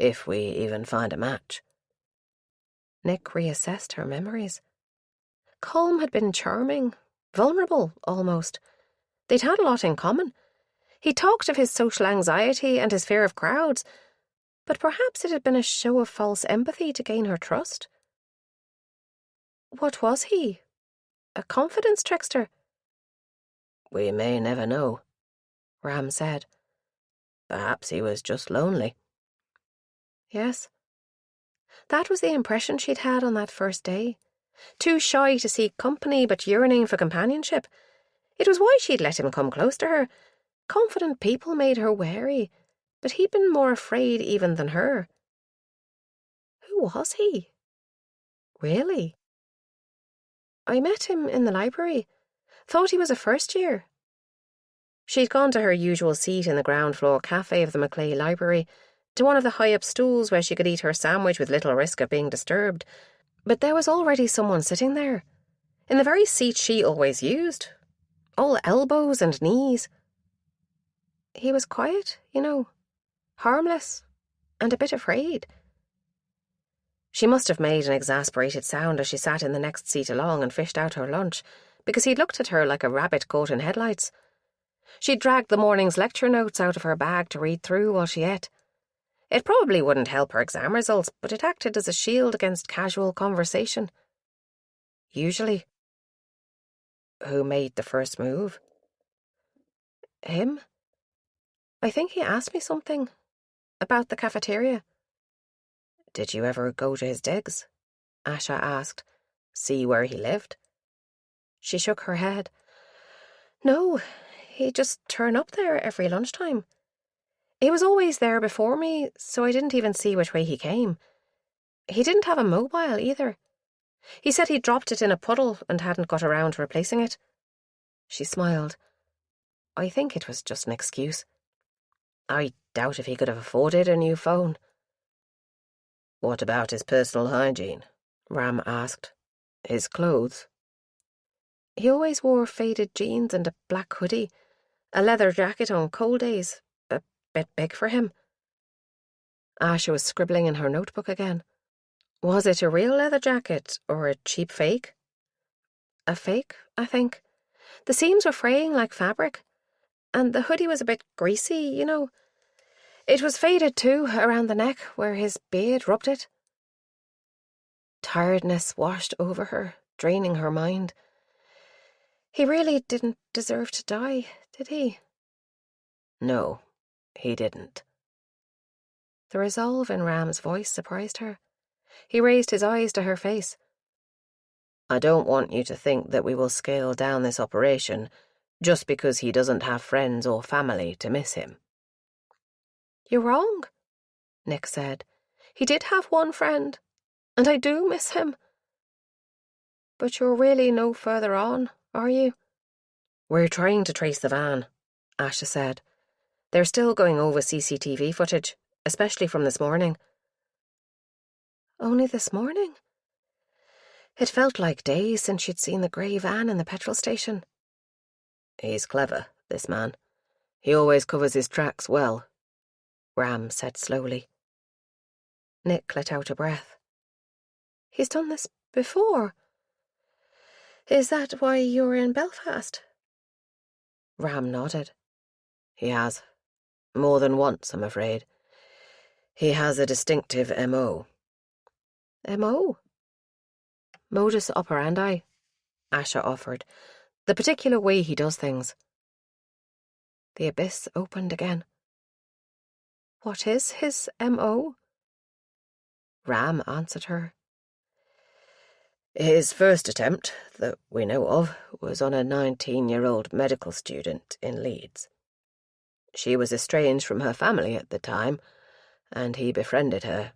if we even find a match. Nick reassessed her memories. Colm had been charming, vulnerable, almost. They'd had a lot in common. He talked of his social anxiety and his fear of crowds, but perhaps it had been a show of false empathy to gain her trust. What was he? A confidence trickster? We may never know, Ram said. Perhaps he was just lonely. Yes. That was the impression she'd had on that first day. Too shy to seek company but yearning for companionship. It was why she'd let him come close to her. Confident people made her wary, but he'd been more afraid even than her. Who was he? Really? I met him in the library. Thought he was a first year. She'd gone to her usual seat in the ground floor cafe of the Macleay Library, to one of the high-up stools where she could eat her sandwich with little risk of being disturbed. But there was already someone sitting there, in the very seat she always used, all elbows and knees. He was quiet, harmless, and a bit afraid. She must have made an exasperated sound as she sat in the next seat along and fished out her lunch, because he looked at her like a rabbit caught in headlights. She'd dragged the morning's lecture notes out of her bag to read through while she ate. It probably wouldn't help her exam results, but it acted as a shield against casual conversation. Usually. Who made the first move? Him? I think he asked me something. About the cafeteria. Did you ever go to his digs? Asha asked. See where he lived? She shook her head. No, he'd just turn up there every lunchtime. He was always there before me, so I didn't even see which way he came. He didn't have a mobile either. He said he'd dropped it in a puddle and hadn't got around to replacing it. She smiled. I think it was just an excuse. I doubt if he could have afforded a new phone. What about his personal hygiene? Ram asked. His clothes? He always wore faded jeans and a black hoodie, a leather jacket on cold days, a bit big for him. Asha was scribbling in her notebook again. Was it a real leather jacket or a cheap fake? A fake, I think. The seams were fraying like fabric, and the hoodie was a bit greasy, It was faded too, around the neck where his beard rubbed it. Tiredness washed over her, draining her mind. He really didn't deserve to die, did he? No, he didn't. The resolve in Ram's voice surprised her. He raised his eyes to her face. I don't want you to think that we will scale down this operation just because he doesn't have friends or family to miss him. You're wrong, Nick said. He did have one friend, and I do miss him. But you're really no further on, are you? We're trying to trace the van, Asha said. They're still going over CCTV footage, especially from this morning. Only this morning? It felt like days since she'd seen the grey van in the petrol station. He's clever, this man. He always covers his tracks well, Ram said slowly. Nick let out a breath. He's done this before. Is that why you're in Belfast? Ram nodded. He has. More than once, I'm afraid. He has a distinctive M.O. M.O.? Modus operandi, Asha offered. The particular way he does things. The abyss opened again. What is his M.O.? Ram answered her. His first attempt, that we know of, was on a 19-year-old medical student in Leeds. She was estranged from her family at the time, and he befriended her,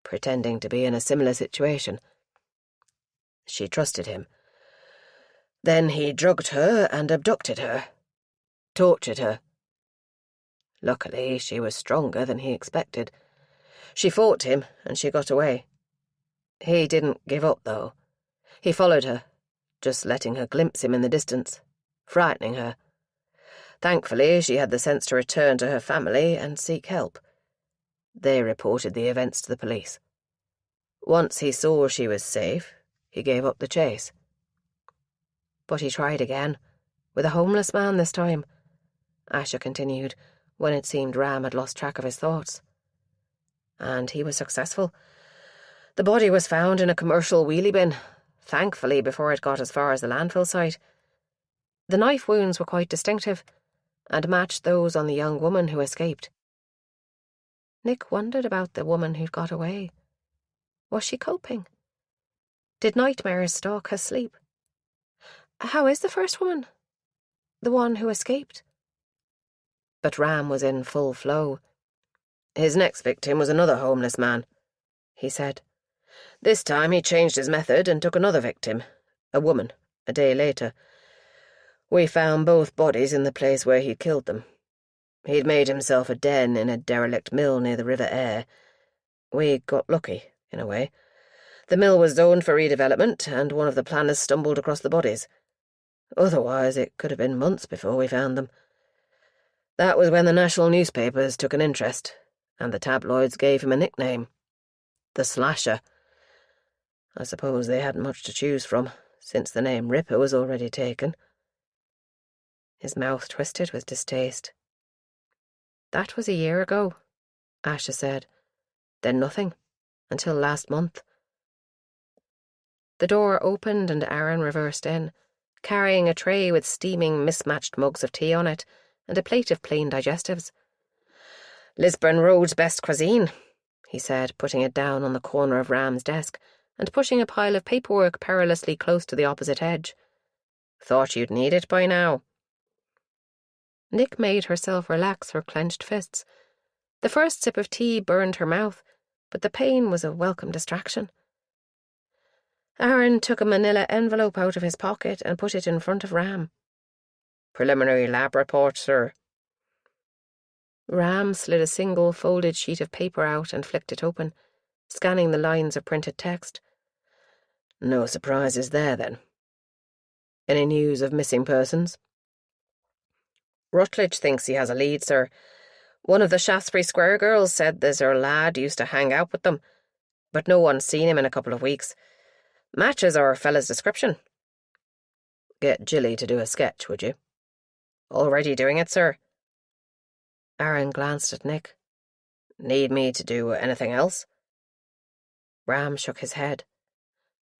pretending to be in a similar situation. She trusted him. Then he drugged her and abducted her, tortured her. Luckily, she was stronger than he expected. She fought him, and she got away. He didn't give up, though. He followed her, just letting her glimpse him in the distance, frightening her. Thankfully, she had the sense to return to her family and seek help. They reported the events to the police. Once he saw she was safe, he gave up the chase. But he tried again, with a homeless man this time, Asha continued, when it seemed Ram had lost track of his thoughts. And he was successful. The body was found in a commercial wheelie bin, thankfully before it got as far as the landfill site. The knife wounds were quite distinctive, and matched those on the young woman who escaped. Nick wondered about the woman who'd got away. Was she coping? Did nightmares stalk his sleep? How is the first woman? The one who escaped? But Ram was in full flow. His next victim was another homeless man, he said. This time he changed his method and took another victim, a woman, a day later. We found both bodies in the place where he'd killed them. He'd made himself a den in a derelict mill near the River Aire. We got lucky, in a way. The mill was zoned for redevelopment, and one of the planners stumbled across the bodies. Otherwise, it could have been months before we found them. That was when the national newspapers took an interest, and the tabloids gave him a nickname. The Slasher. I suppose they hadn't much to choose from, since the name Ripper was already taken. His mouth twisted with distaste. That was a year ago, Asha said. Then nothing, until last month. The door opened and Aaron reversed in, carrying a tray with steaming, mismatched mugs of tea on it and a plate of plain digestives. Lisburn Road's best cuisine, he said, putting it down on the corner of Ram's desk and pushing a pile of paperwork perilously close to the opposite edge. Thought you'd need it by now. Nick made herself relax her clenched fists. The first sip of tea burned her mouth, but the pain was a welcome distraction. Aaron took a manila envelope out of his pocket and put it in front of Ram. Preliminary lab report, sir. Ram slid a single folded sheet of paper out and flicked it open, scanning the lines of printed text. No surprises there, then. Any news of missing persons? Rutledge thinks he has a lead, sir. One of the Shaftesbury Square girls said there's her lad used to hang out with them, but no one's seen him in a couple of weeks. Matches our fella's description. Get Jilly to do a sketch, would you? Already doing it, sir. Aaron glanced at Nick. Need me to do anything else? Ram shook his head.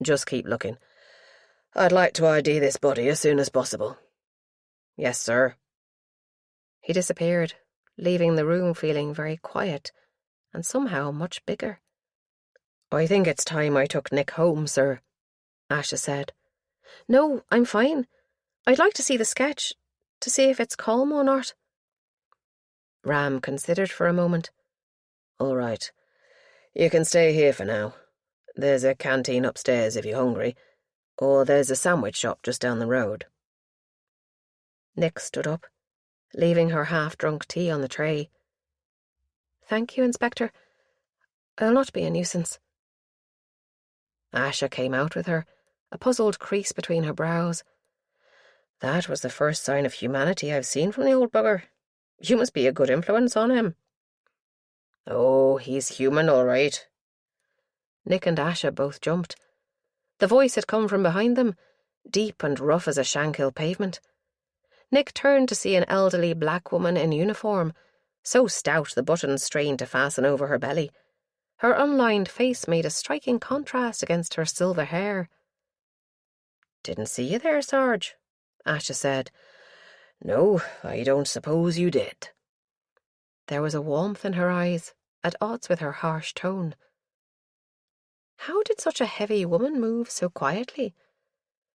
Just keep looking. I'd like to ID this body as soon as possible. Yes, sir. He disappeared, leaving the room feeling very quiet and somehow much bigger. I think it's time I took Nick home, sir, Asha said. No, I'm fine. I'd like to see the sketch, to see if it's calm or not. Ram considered for a moment. All right. You can stay here for now. There's a canteen upstairs if you're hungry, or there's a sandwich shop just down the road. Nick stood up, leaving her half-drunk tea on the tray. Thank you, Inspector. I'll not be a nuisance. Asha came out with her, a puzzled crease between her brows. That was the first sign of humanity I've seen from the old bugger. You must be a good influence on him. Oh, he's human, all right. Nick and Asha both jumped. The voice had come from behind them, deep and rough as a Shankill pavement. Nick turned to see an elderly black woman in uniform, so stout the buttons strained to fasten over her belly. Her unlined face made a striking contrast against her silver hair. Didn't see you there, Sarge, Asha said. No, I don't suppose you did. There was a warmth in her eyes, at odds with her harsh tone. How did such a heavy woman move so quietly?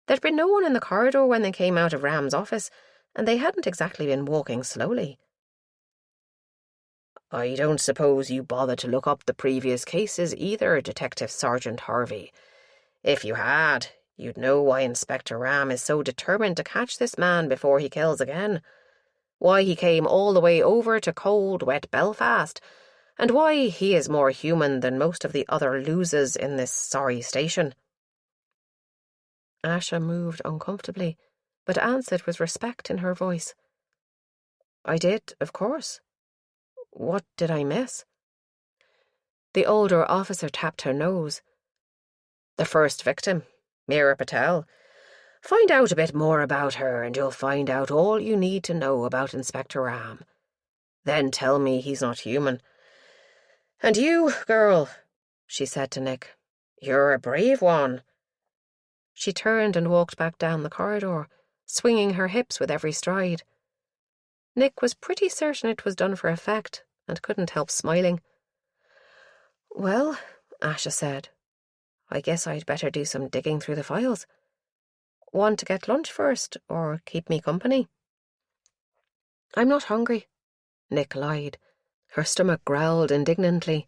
There'd been no one in the corridor when they came out of Ram's office, and they hadn't exactly been walking slowly. I don't suppose you bothered to look up the previous cases either, Detective Sergeant Harvey. If you had, you'd know why Inspector Ram is so determined to catch this man before he kills again, why he came all the way over to cold, wet Belfast, and why he is more human than most of the other losers in this sorry station. Asha moved uncomfortably, but answered with respect in her voice. I did, of course. What did I miss? The older officer tapped her nose. The first victim, Meera Patel. Find out a bit more about her and you'll find out all you need to know about Inspector Ram. Then tell me he's not human. And you, girl, she said to Nick, you're a brave one. She turned and walked back down the corridor, swinging her hips with every stride. Nick was pretty certain it was done for effect and couldn't help smiling. Well, Asha said, I guess I'd better do some digging through the files. Want to get lunch first, or keep me company?" "I'm not hungry," Nick lied. Her stomach growled indignantly.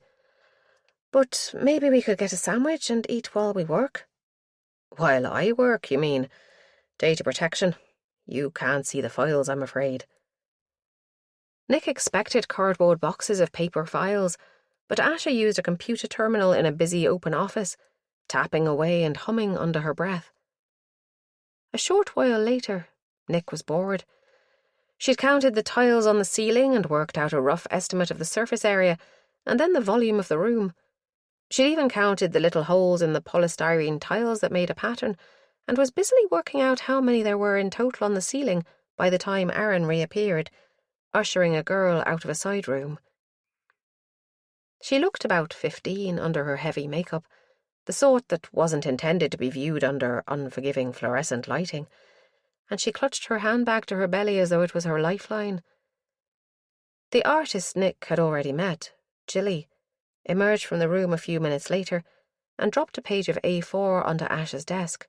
"But maybe we could get a sandwich and eat while we work." "While I work, you mean? Data protection. You can't see the files, I'm afraid." Nick expected cardboard boxes of paper files, but Asha used a computer terminal in a busy open office, tapping away and humming under her breath. A short while later, Nick was bored. She'd counted the tiles on the ceiling and worked out a rough estimate of the surface area, and then the volume of the room. She'd even counted the little holes in the polystyrene tiles that made a pattern, and was busily working out how many there were in total on the ceiling by the time Aaron reappeared, ushering a girl out of a side room. She looked about 15 under her heavy makeup, the sort that wasn't intended to be viewed under unforgiving fluorescent lighting, and she clutched her handbag to her belly as though it was her lifeline. The artist Nick had already met, Jilly, emerged from the room a few minutes later and dropped a page of A4 onto Ash's desk.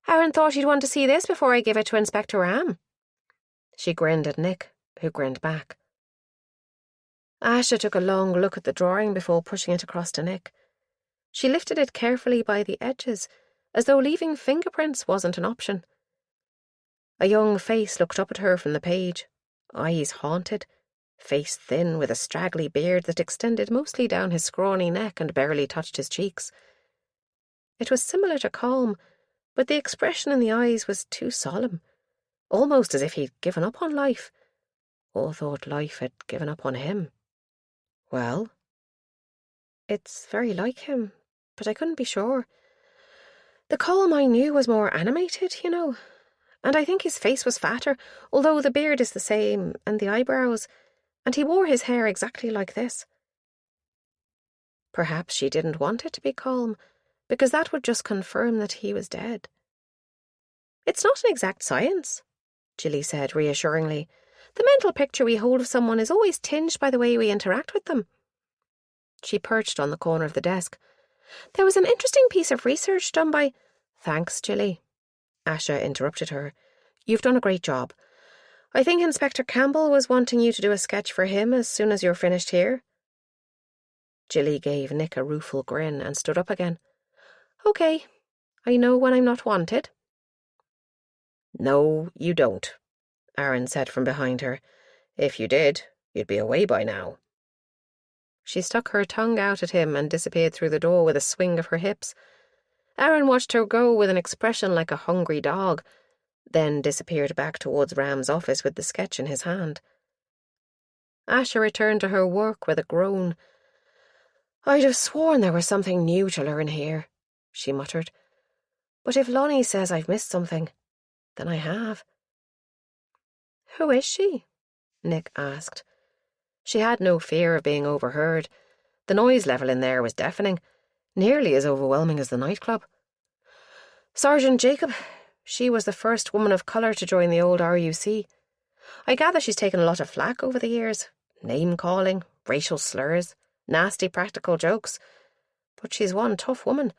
"Aaron thought you'd want to see this before I give it to Inspector Ram." She grinned at Nick, who grinned back. Asha took a long look at the drawing before pushing it across to Nick. She lifted it carefully by the edges, as though leaving fingerprints wasn't an option. A young face looked up at her from the page, eyes haunted, face thin with a straggly beard that extended mostly down his scrawny neck and barely touched his cheeks. It was similar to calm, but the expression in the eyes was too solemn, almost as if he'd given up on life, or thought life had given up on him. "Well?" "It's very like him, but I couldn't be sure. The calm I knew was more animated, you know, and I think his face was fatter, although the beard is the same, and the eyebrows, and he wore his hair exactly like this." Perhaps she didn't want it to be calm, because that would just confirm that he was dead. "It's not an exact science," Jilly said reassuringly. "The mental picture we hold of someone is always tinged by the way we interact with them." She perched on the corner of the desk. "There was an interesting piece of research done by—" "Thanks, Jilly," Asha interrupted her. "You've done a great job. I think Inspector Campbell was wanting you to do a sketch for him as soon as you're finished here." Jilly gave Nick a rueful grin and stood up again. "Okay, I know when I'm not wanted." "No, you don't," Aaron said from behind her. "If you did, you'd be away by now." She stuck her tongue out at him and disappeared through the door with a swing of her hips. Aaron watched her go with an expression like a hungry dog, then disappeared back towards Ram's office with the sketch in his hand. Asha returned to her work with a groan. "I'd have sworn there was something new to learn here," she muttered. "But if Lonnie says I've missed something, then I have." "Who is she?" Nick asked. She had no fear of being overheard. The noise level in there was deafening, nearly as overwhelming as the nightclub. "Sergeant Jacob. She was the first woman of colour to join the old RUC. I gather she's taken a lot of flack over the years. Name-calling, racial slurs, nasty practical jokes. But she's one tough woman.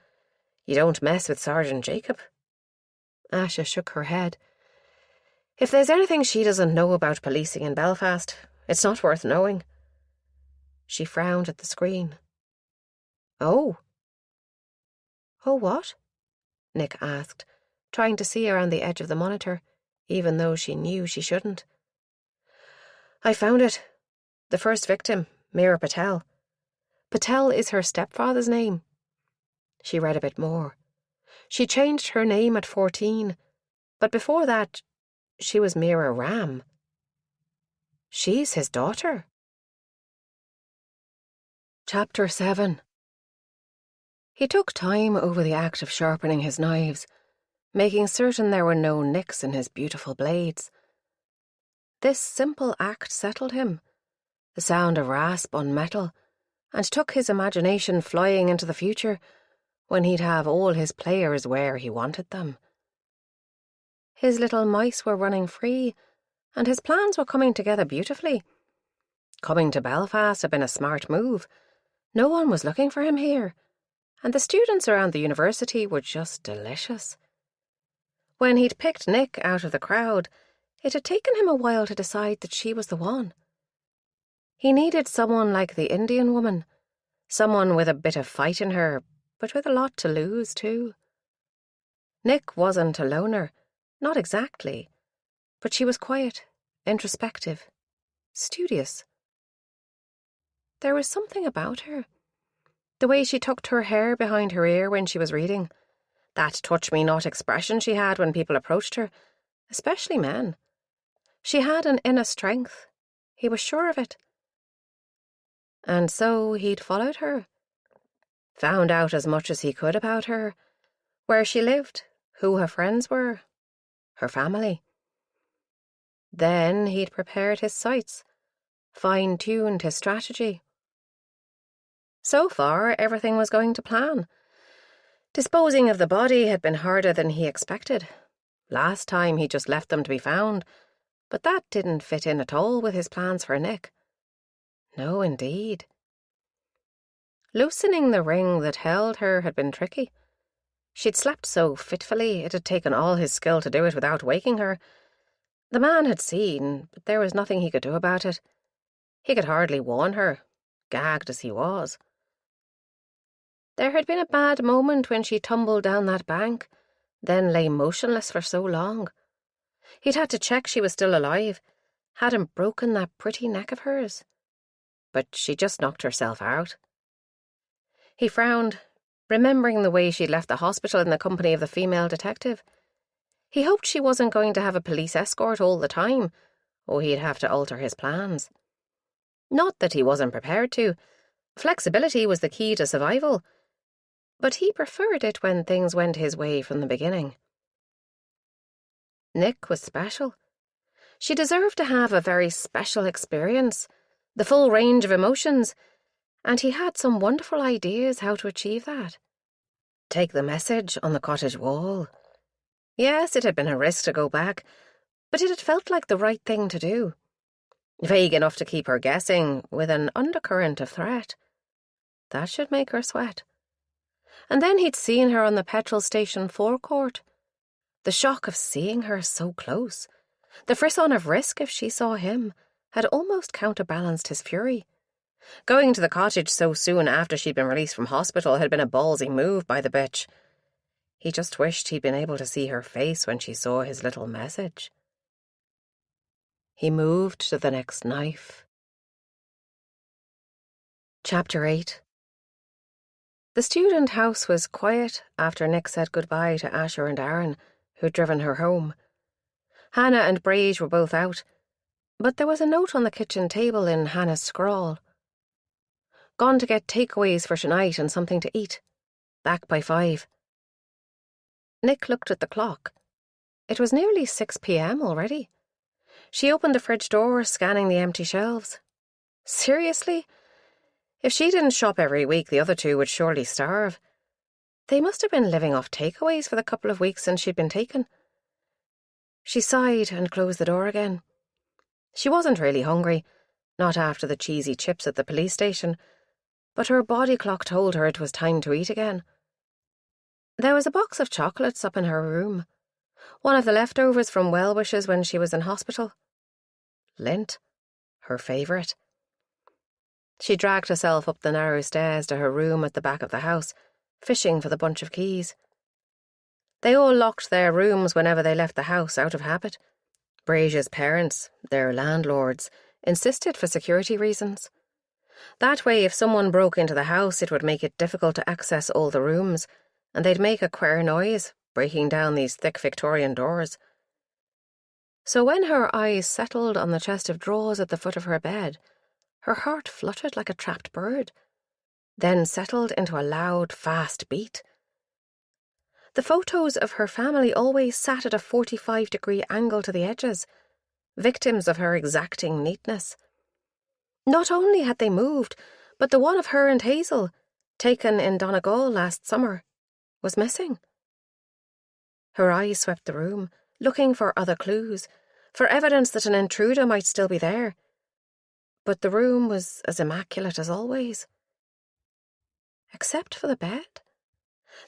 You don't mess with Sergeant Jacob." Asha shook her head. "If there's anything she doesn't know about policing in Belfast, it's not worth knowing." She frowned at the screen. "Oh." "Oh, what?" Nick asked, trying to see around the edge of the monitor, even though she knew she shouldn't. "I found it. The first victim, Meera Patel. Patel is her stepfather's name." She read a bit more. She changed her name at 14, but before that, she was Meera Ram. She's his daughter. Chapter 7. He took time over the act of sharpening his knives, making certain there were no nicks in his beautiful blades. This simple act settled him, the sound of rasp on metal, and took his imagination flying into the future, when he'd have all his players where he wanted them. His little mice were running free, and his plans were coming together beautifully. Coming to Belfast had been a smart move. No one was looking for him here, and the students around the university were just delicious. When he'd picked Nick out of the crowd, it had taken him a while to decide that she was the one. He needed someone like the Indian woman, someone with a bit of fight in her, but with a lot to lose too. Nick wasn't a loner, not exactly, but she was quiet, introspective, studious. There was something about her. The way she tucked her hair behind her ear when she was reading, that touch-me-not expression she had when people approached her, especially men. She had an inner strength. He was sure of it. And so he'd followed her, found out as much as he could about her, where she lived, who her friends were, her family. Then he'd prepared his sights, fine-tuned his strategy. So far, everything was going to plan. Disposing of the body had been harder than he expected. Last time he just left them to be found, but that didn't fit in at all with his plans for Nick. No, indeed. Loosening the ring that held her had been tricky. She'd slept so fitfully it had taken all his skill to do it without waking her. The man had seen, but there was nothing he could do about it. He could hardly warn her, gagged as he was. There had been a bad moment when she tumbled down that bank, then lay motionless for so long. He'd had to check she was still alive, hadn't broken that pretty neck of hers. But she just knocked herself out. He frowned, remembering the way she'd left the hospital in the company of the female detective. He hoped she wasn't going to have a police escort all the time, or he'd have to alter his plans. Not that he wasn't prepared to. Flexibility was the key to survival. But he preferred it when things went his way from the beginning. Nick was special. She deserved to have a very special experience, the full range of emotions, and he had some wonderful ideas how to achieve that. Take the message on the cottage wall. Yes, it had been a risk to go back, but it had felt like the right thing to do. Vague enough to keep her guessing, with an undercurrent of threat. That should make her sweat. And then he'd seen her on the petrol station forecourt. The shock of seeing her so close, the frisson of risk if she saw him, had almost counterbalanced his fury. Going to the cottage so soon after she'd been released from hospital had been a ballsy move by the bitch. He just wished he'd been able to see her face when she saw his little message. He moved to the next knife. Chapter 8. The student house was quiet after Nick said goodbye to Asher and Aaron, who'd driven her home. Hannah and Brage were both out, but there was a note on the kitchen table in Hannah's scrawl. Gone to get takeaways for tonight and something to eat. Back by 5. Nick looked at the clock. It was nearly 6 p.m. already. She opened the fridge door, scanning the empty shelves. Seriously? If she didn't shop every week, the other two would surely starve. They must have been living off takeaways for the couple of weeks since she'd been taken. She sighed and closed the door again. She wasn't really hungry, not after the cheesy chips at the police station, but her body clock told her it was time to eat again. There was a box of chocolates up in her room, one of the leftovers from well wishes when she was in hospital. Lint, her favourite. She dragged herself up the narrow stairs to her room at the back of the house, fishing for the bunch of keys. They all locked their rooms whenever they left the house out of habit. Brage's parents, their landlords, insisted for security reasons. That way, if someone broke into the house, it would make it difficult to access all the rooms, and they'd make a queer noise, breaking down these thick Victorian doors. So when her eyes settled on the chest of drawers at the foot of her bed, her heart fluttered like a trapped bird, then settled into a loud, fast beat. The photos of her family always sat at a 45-degree angle to the edges, victims of her exacting neatness. Not only had they moved, but the one of her and Hazel, taken in Donegal last summer, was missing. Her eyes swept the room, looking for other clues, for evidence that an intruder might still be there. But the room was as immaculate as always. Except for the bed.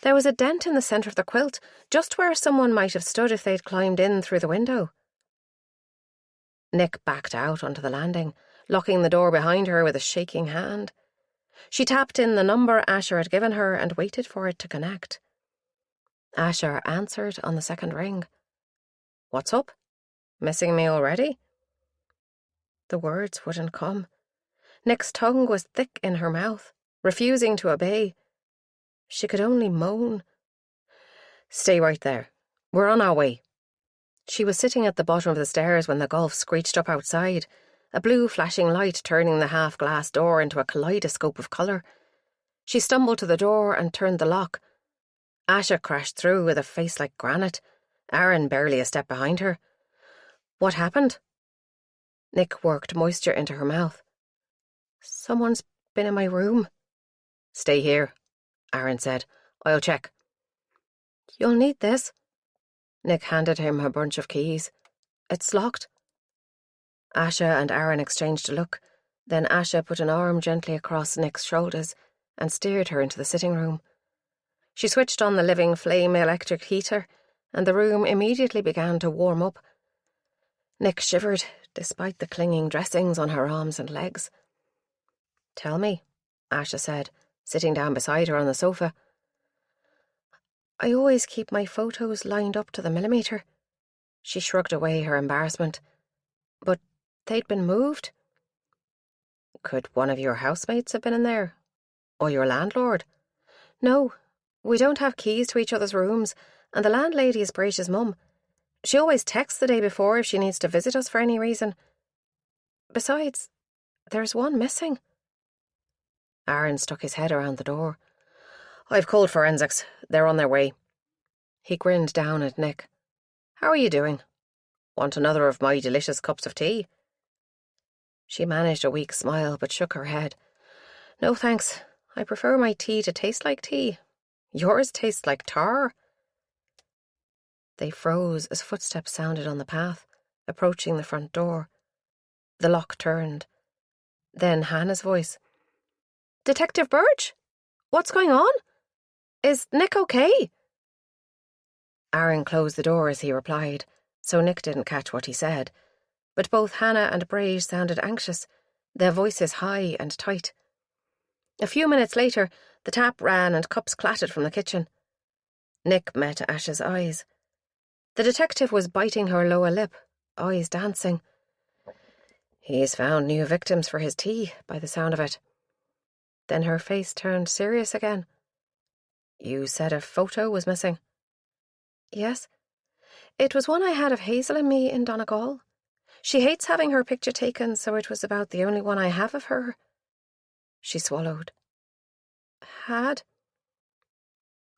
There was a dent in the centre of the quilt, just where someone might have stood if they'd climbed in through the window. Nick backed out onto the landing, locking the door behind her with a shaking hand. She tapped in the number Asher had given her and waited for it to connect. Asher answered on the second ring. "What's up? Missing me already?" The words wouldn't come. Nick's tongue was thick in her mouth, refusing to obey. She could only moan. "Stay right there. We're on our way." She was sitting at the bottom of the stairs when the Golf screeched up outside, a blue flashing light turning the half-glass door into a kaleidoscope of colour. She stumbled to the door and turned the lock. Asha crashed through with a face like granite, Aaron barely a step behind her. "What happened?" Nick worked moisture into her mouth. "Someone's been in my room." "Stay here," Aaron said. "I'll check." "You'll need this." Nick handed him a bunch of keys. "It's locked." Asha and Aaron exchanged a look. Then Asha put an arm gently across Nick's shoulders and steered her into the sitting room. She switched on the living flame electric heater, and the room immediately began to warm up. Nick shivered, despite the clinging dressings on her arms and legs. "Tell me," Asha said, sitting down beside her on the sofa. "I always keep my photos lined up to the millimetre." She shrugged away her embarrassment. "But they'd been moved." "Could one of your housemates have been in there? Or your landlord?" "No, we don't have keys to each other's rooms, and the landlady is Braish's mum. She always texts the day before if she needs to visit us for any reason. Besides, there's one missing." Aaron stuck his head around the door. "I've called forensics. They're on their way." He grinned down at Nick. "How are you doing? Want another of my delicious cups of tea?" She managed a weak smile but shook her head. "No thanks. I prefer my tea to taste like tea. Yours tastes like tar." They froze as footsteps sounded on the path, approaching the front door. The lock turned. Then Hannah's voice. "Detective Birch? What's going on? Is Nick okay?" Aaron closed the door as he replied, so Nick didn't catch what he said. But both Hannah and Braish sounded anxious, their voices high and tight. A few minutes later, the tap ran and cups clattered from the kitchen. Nick met Ash's eyes. The detective was biting her lower lip, eyes dancing. "He's found new victims for his tea, by the sound of it." Then her face turned serious again. "You said a photo was missing?" "Yes. It was one I had of Hazel and me in Donegal. She hates having her picture taken, so it was about the only one I have of her." She swallowed. "Had?"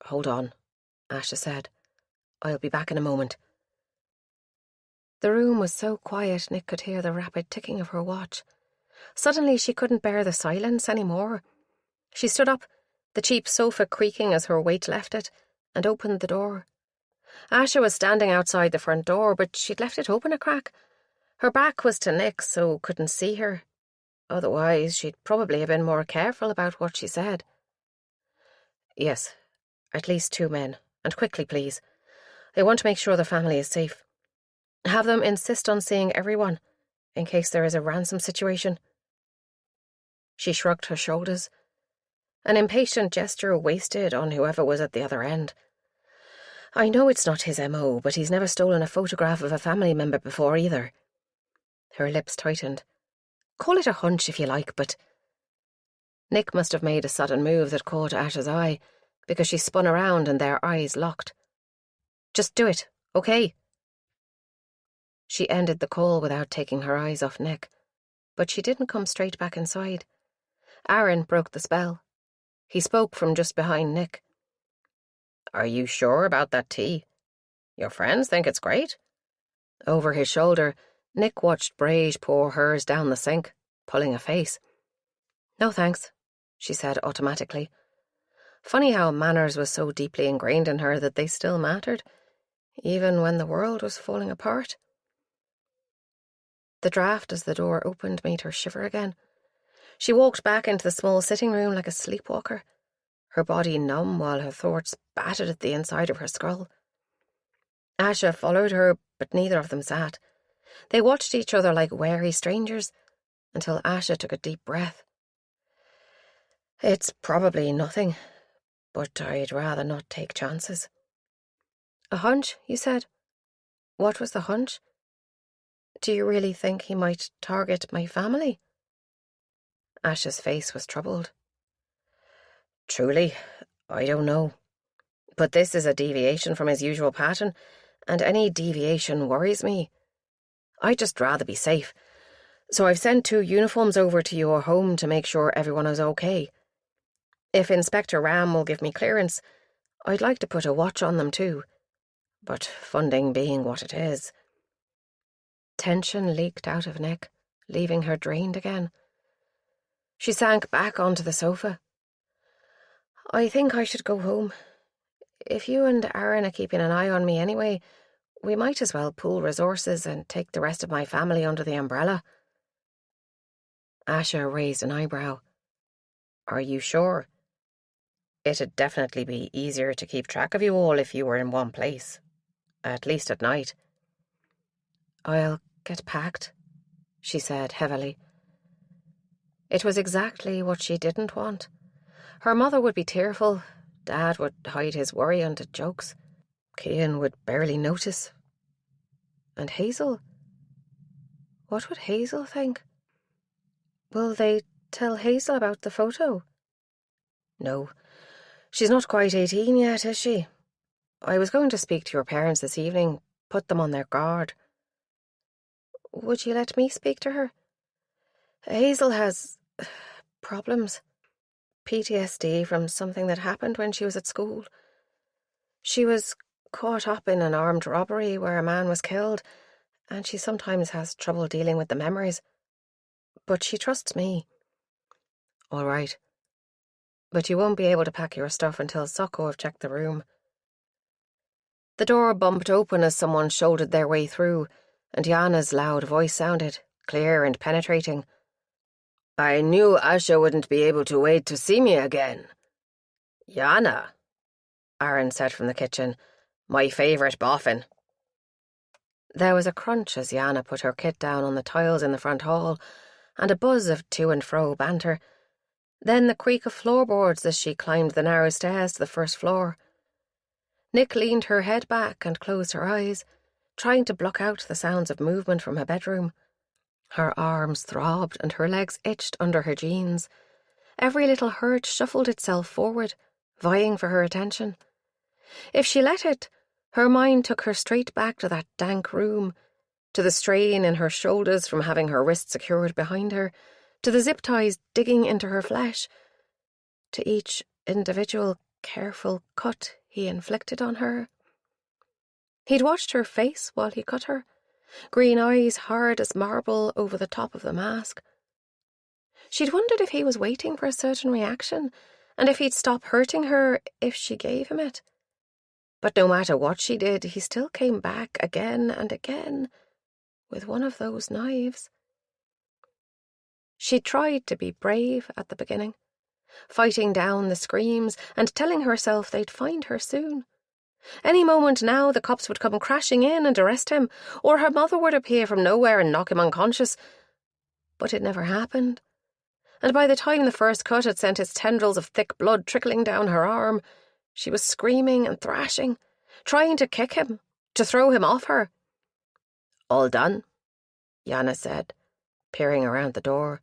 "Hold on," Asha said. "I'll be back in a moment." The room was so quiet Nick could hear the rapid ticking of her watch. Suddenly she couldn't bear the silence anymore. She stood up, the cheap sofa creaking as her weight left it, and opened the door. Asha was standing outside the front door, but she'd left it open a crack. Her back was to Nick, so couldn't see her. Otherwise, she'd probably have been more careful about what she said. "Yes, at least 2 men, and quickly, please. I want to make sure the family is safe. Have them insist on seeing everyone, in case there is a ransom situation." She shrugged her shoulders, an impatient gesture wasted on whoever was at the other end. "I know it's not his MO, but he's never stolen a photograph of a family member before either." Her lips tightened. "Call it a hunch if you like, but—" Nick must have made a sudden move that caught Asha's eye, because she spun around and their eyes locked. "Just do it, okay?" She ended the call without taking her eyes off Nick, but she didn't come straight back inside. Aaron broke the spell. He spoke from just behind Nick. "Are you sure about that tea? Your friends think it's great?" Over his shoulder, Nick watched Braish pour hers down the sink, pulling a face. "No thanks," she said automatically. Funny how manners was so deeply ingrained in her that they still mattered, even when the world was falling apart. The draft as the door opened made her shiver again. She walked back into the small sitting room like a sleepwalker. her body numb while her thoughts battered at the inside of her skull. Asha followed her, but neither of them sat. They watched each other like wary strangers, until Asha took a deep breath. "It's probably nothing, but I'd rather not take chances." "A hunch, you said? What was the hunch? Do you really think he might target my family?" Asha's face was troubled. "Truly, I don't know. But this is a deviation from his usual pattern, and any deviation worries me. I'd just rather be safe. So I've sent 2 uniforms over to your home to make sure everyone is okay. If Inspector Ram will give me clearance, I'd like to put a watch on them too. But funding being what it is..." Tension leaked out of Nick, leaving her drained again. She sank back onto the sofa. "I think I should go home. If you and Aaron are keeping an eye on me anyway, we might as well pool resources and take the rest of my family under the umbrella." Asha raised an eyebrow. "Are you sure? It'd definitely be easier to keep track of you all if you were in one place, at least at night." "I'll get packed," she said heavily. It was exactly what she didn't want. Her mother would be tearful, Dad would hide his worry under jokes, Cian would barely notice. And Hazel? What would Hazel think? Will they tell Hazel about the photo? No, she's not quite 18 yet, is she? I was going to speak to your parents this evening, put them on their guard. Would you let me speak to her? Hazel has problems. PTSD from something that happened when she was at school. She was caught up in an armed robbery where a man was killed, and she sometimes has trouble dealing with the memories. But she trusts me. All right. But you won't be able to pack your stuff until Socko have checked the room. The door bumped open as someone shouldered their way through, and Yana's loud voice sounded, clear and penetrating. "I knew Asha wouldn't be able to wait to see me again." "Yana," Aaron said from the kitchen, "my favourite boffin." There was a crunch as Yana put her kit down on the tiles in the front hall, and a buzz of to and fro banter. Then the creak of floorboards as she climbed the narrow stairs to the first floor. Nick leaned her head back and closed her eyes, trying to block out the sounds of movement from her bedroom. Her arms throbbed and her legs itched under her jeans. Every little hurt shuffled itself forward, vying for her attention. If she let it, her mind took her straight back to that dank room, to the strain in her shoulders from having her wrist secured behind her, to the zip ties digging into her flesh, to each individual careful cut he inflicted on her. He'd watched her face while he cut her, green eyes hard as marble over the top of the mask. She'd wondered if he was waiting for a certain reaction, and if he'd stop hurting her if she gave him it. But no matter what she did, he still came back again and again with one of those knives. She tried to be brave at the beginning, fighting down the screams and telling herself they'd find her soon. Any moment now the cops would come crashing in and arrest him, or her mother would appear from nowhere and knock him unconscious. But it never happened. And by the time the first cut had sent its tendrils of thick blood trickling down her arm, she was screaming and thrashing, trying to kick him, to throw him off her. "All done?" Yana said, peering around the door.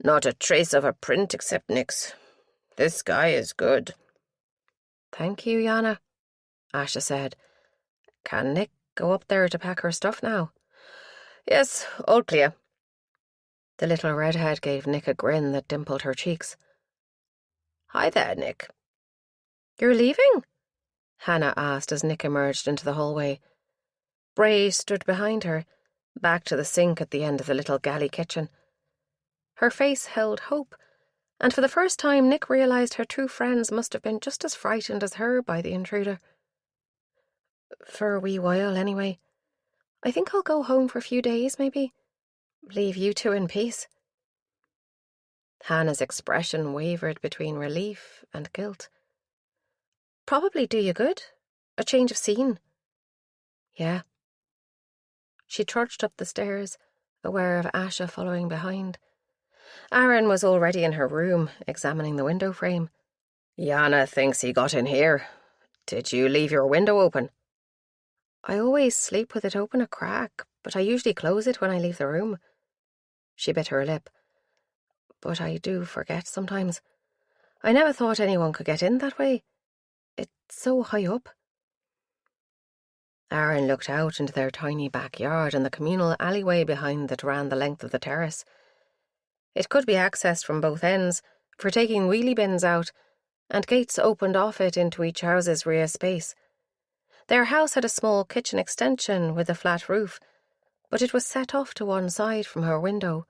"Not a trace of a print except Nick's. This guy is good." "Thank you, Yana," Asha said. "Can Nick go up there to pack her stuff now?" "Yes, all clear." The little redhead gave Nick a grin that dimpled her cheeks. "Hi there, Nick." "You're leaving?" Hannah asked as Nick emerged into the hallway. Bray stood behind her, back to the sink at the end of the little galley kitchen. Her face held hope, and for the first time Nick realised her two friends must have been just as frightened as her by the intruder. "For a wee while, anyway. I think I'll go home for a few days, maybe. Leave you two in peace." Hannah's expression wavered between relief and guilt. Probably do you good. A change of scene. Yeah. She trudged up the stairs, aware of Asha following behind. Aaron was already in her room, examining the window frame. Yana thinks he got in here. Did you leave your window open? I always sleep with it open a crack, but I usually close it when I leave the room. She bit her lip. But I do forget sometimes. I never thought anyone could get in that way. It's so high up. Aaron looked out into their tiny backyard and the communal alleyway behind that ran the length of the terrace. It could be accessed from both ends, for taking wheelie bins out, and gates opened off it into each house's rear space. Their house had a small kitchen extension with a flat roof, but it was set off to one side from her window.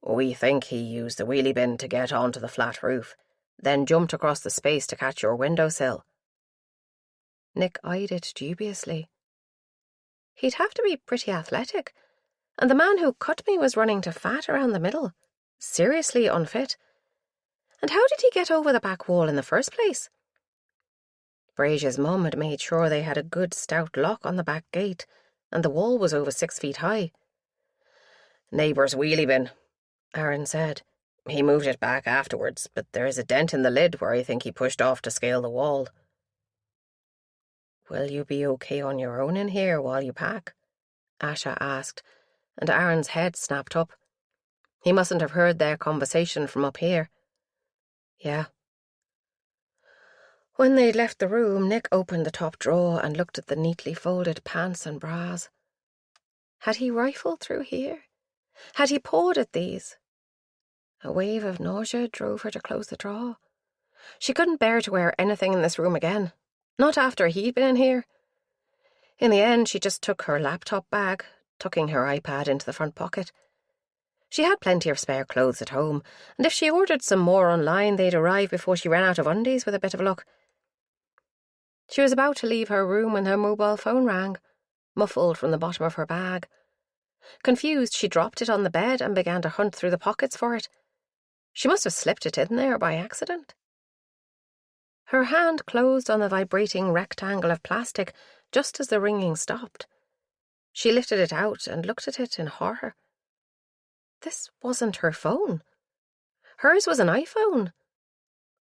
We think he used the wheelie bin to get onto the flat roof, then jumped across the space to catch your windowsill. Nick eyed it dubiously. He'd have to be pretty athletic, and the man who cut me was running to fat around the middle. Seriously unfit. And how did he get over the back wall in the first place? Brazia's mum had made sure they had a good stout lock on the back gate, and the wall was over 6 feet high. Neighbour's wheelie bin, Aaron said. He moved it back afterwards, but there is a dent in the lid where I think he pushed off to scale the wall. Will you be okay on your own in here while you pack? Asha asked, and Aaron's head snapped up. He mustn't have heard their conversation from up here. Yeah. When they'd left the room, Nick opened the top drawer and looked at the neatly folded pants and bras. Had he rifled through here? Had he pawed at these? A wave of nausea drove her to close the drawer. She couldn't bear to wear anything in this room again. Not after he'd been in here. In the end, she just took her laptop bag, tucking her iPad into the front pocket. She had plenty of spare clothes at home, and if she ordered some more online, they'd arrive before she ran out of undies with a bit of luck. She was about to leave her room when her mobile phone rang, muffled from the bottom of her bag. Confused, she dropped it on the bed and began to hunt through the pockets for it. She must have slipped it in there by accident. Her hand closed on the vibrating rectangle of plastic just as the ringing stopped. She lifted it out and looked at it in horror. This wasn't her phone. Hers was an iPhone.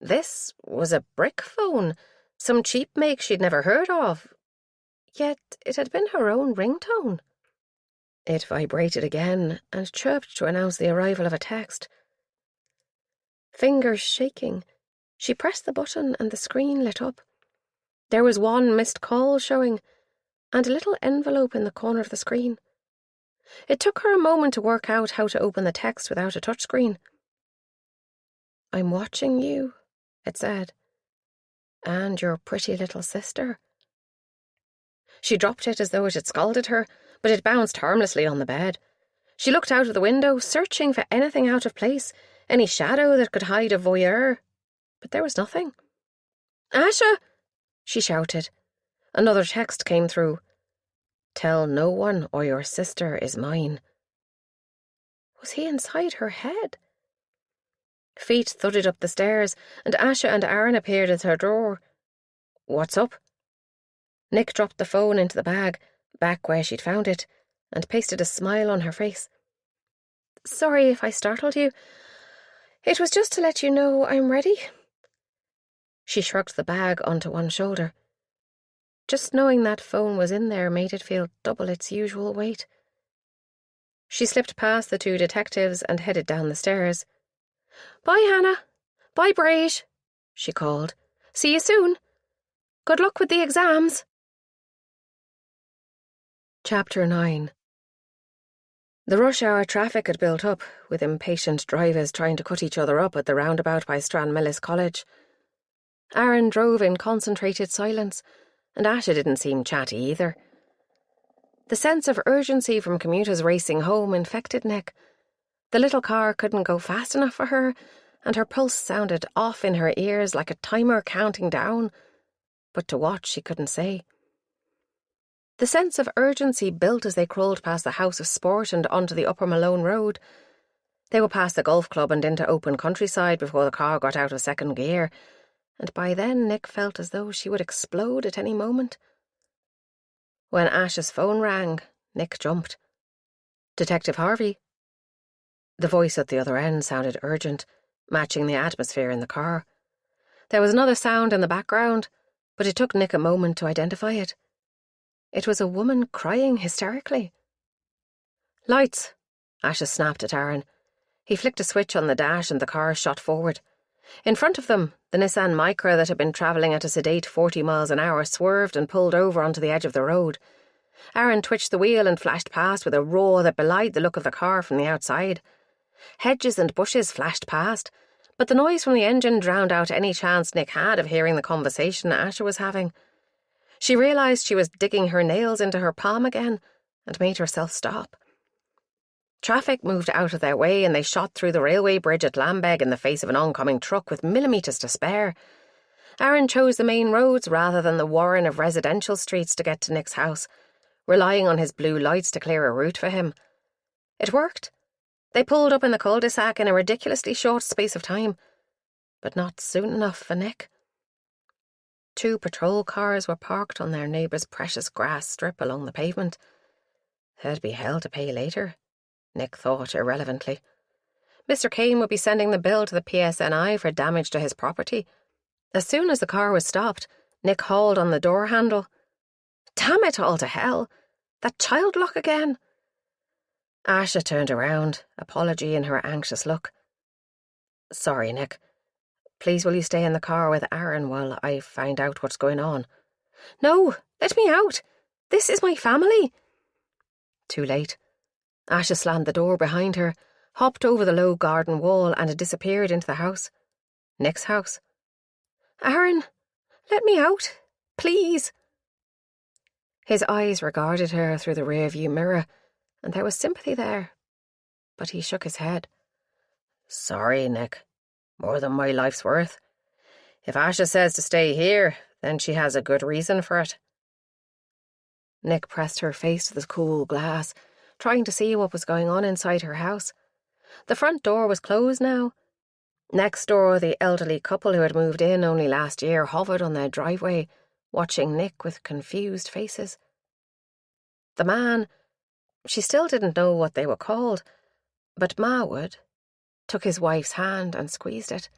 This was a brick phone, some cheap make she'd never heard of. Yet it had been her own ringtone. It vibrated again and chirped to announce the arrival of a text. Fingers shaking, she pressed the button and the screen lit up. There was one missed call showing, and a little envelope in the corner of the screen. It took her a moment to work out how to open the text without a touchscreen. I'm watching you, it said. And your pretty little sister. She dropped it as though it had scalded her, but it bounced harmlessly on the bed. She looked out of the window, searching for anything out of place, any shadow that could hide a voyeur. But there was nothing. Asha! She shouted. Another text came through. Tell no one or your sister is mine. Was he inside her head? Feet thudded up the stairs, and Asha and Aaron appeared at her door. What's up? Nick dropped the phone into the bag, back where she'd found it, and pasted a smile on her face. Sorry if I startled you. It was just to let you know I'm ready. She shrugged the bag onto one shoulder. Just knowing that phone was in there made it feel double its usual weight. She slipped past the two detectives and headed down the stairs. Bye, Hannah. Bye, Brage, she called. See you soon. Good luck with the exams. Chapter 9. The rush hour traffic had built up, with impatient drivers trying to cut each other up at the roundabout by Stranmillis College. Aaron drove in concentrated silence, and Asha didn't seem chatty either. The sense of urgency from commuters racing home infected Nick. The little car couldn't go fast enough for her, and her pulse sounded off in her ears like a timer counting down. But to what she couldn't say. The sense of urgency built as they crawled past the House of Sport and onto the Upper Malone Road. They were past the golf club and into open countryside before the car got out of second gear, and by then Nick felt as though she would explode at any moment. When Ash's phone rang, Nick jumped. "Detective Harvey?" The voice at the other end sounded urgent, matching the atmosphere in the car. There was another sound in the background, but it took Nick a moment to identify it. It was a woman crying hysterically. "Lights!" Ash snapped at Aaron. He flicked a switch on the dash and the car shot forward. In front of them, the Nissan Micra that had been travelling at a sedate 40 miles an hour swerved and pulled over onto the edge of the road. Aaron twitched the wheel and flashed past with a roar that belied the look of the car from the outside. Hedges and bushes flashed past, but the noise from the engine drowned out any chance Nick had of hearing the conversation Asha was having. She realised she was digging her nails into her palm again and made herself stop. Traffic moved out of their way and they shot through the railway bridge at Lambeg in the face of an oncoming truck with millimetres to spare. Aaron chose the main roads rather than the warren of residential streets to get to Nick's house, relying on his blue lights to clear a route for him. It worked. They pulled up in the cul-de-sac in a ridiculously short space of time, but not soon enough for Nick. 2 patrol cars were parked on their neighbour's precious grass strip along the pavement. There'd be hell to pay later, Nick thought irrelevantly. Mr. Kane would be sending the bill to the PSNI for damage to his property. As soon as the car was stopped, Nick hauled on the door handle. Damn it all to hell! That child lock again! Asha turned around, apology in her anxious look. "Sorry, Nick. Please will you stay in the car with Aaron while I find out what's going on?" "No, let me out. This is my family." Too late. Asha slammed the door behind her, hopped over the low garden wall and disappeared into the house. Nick's house. "Aaron, let me out, please." His eyes regarded her through the rearview mirror, and there was sympathy there, but he shook his head. "Sorry, Nick. More than my life's worth. If Asha says to stay here, then she has a good reason for it." Nick pressed her face to the cool glass, trying to see what was going on inside her house. The front door was closed now. Next door, the elderly couple who had moved in only last year hovered on their driveway, watching Nick with confused faces. The man, she still didn't know what they were called, but Ma would, took his wife's hand and squeezed it.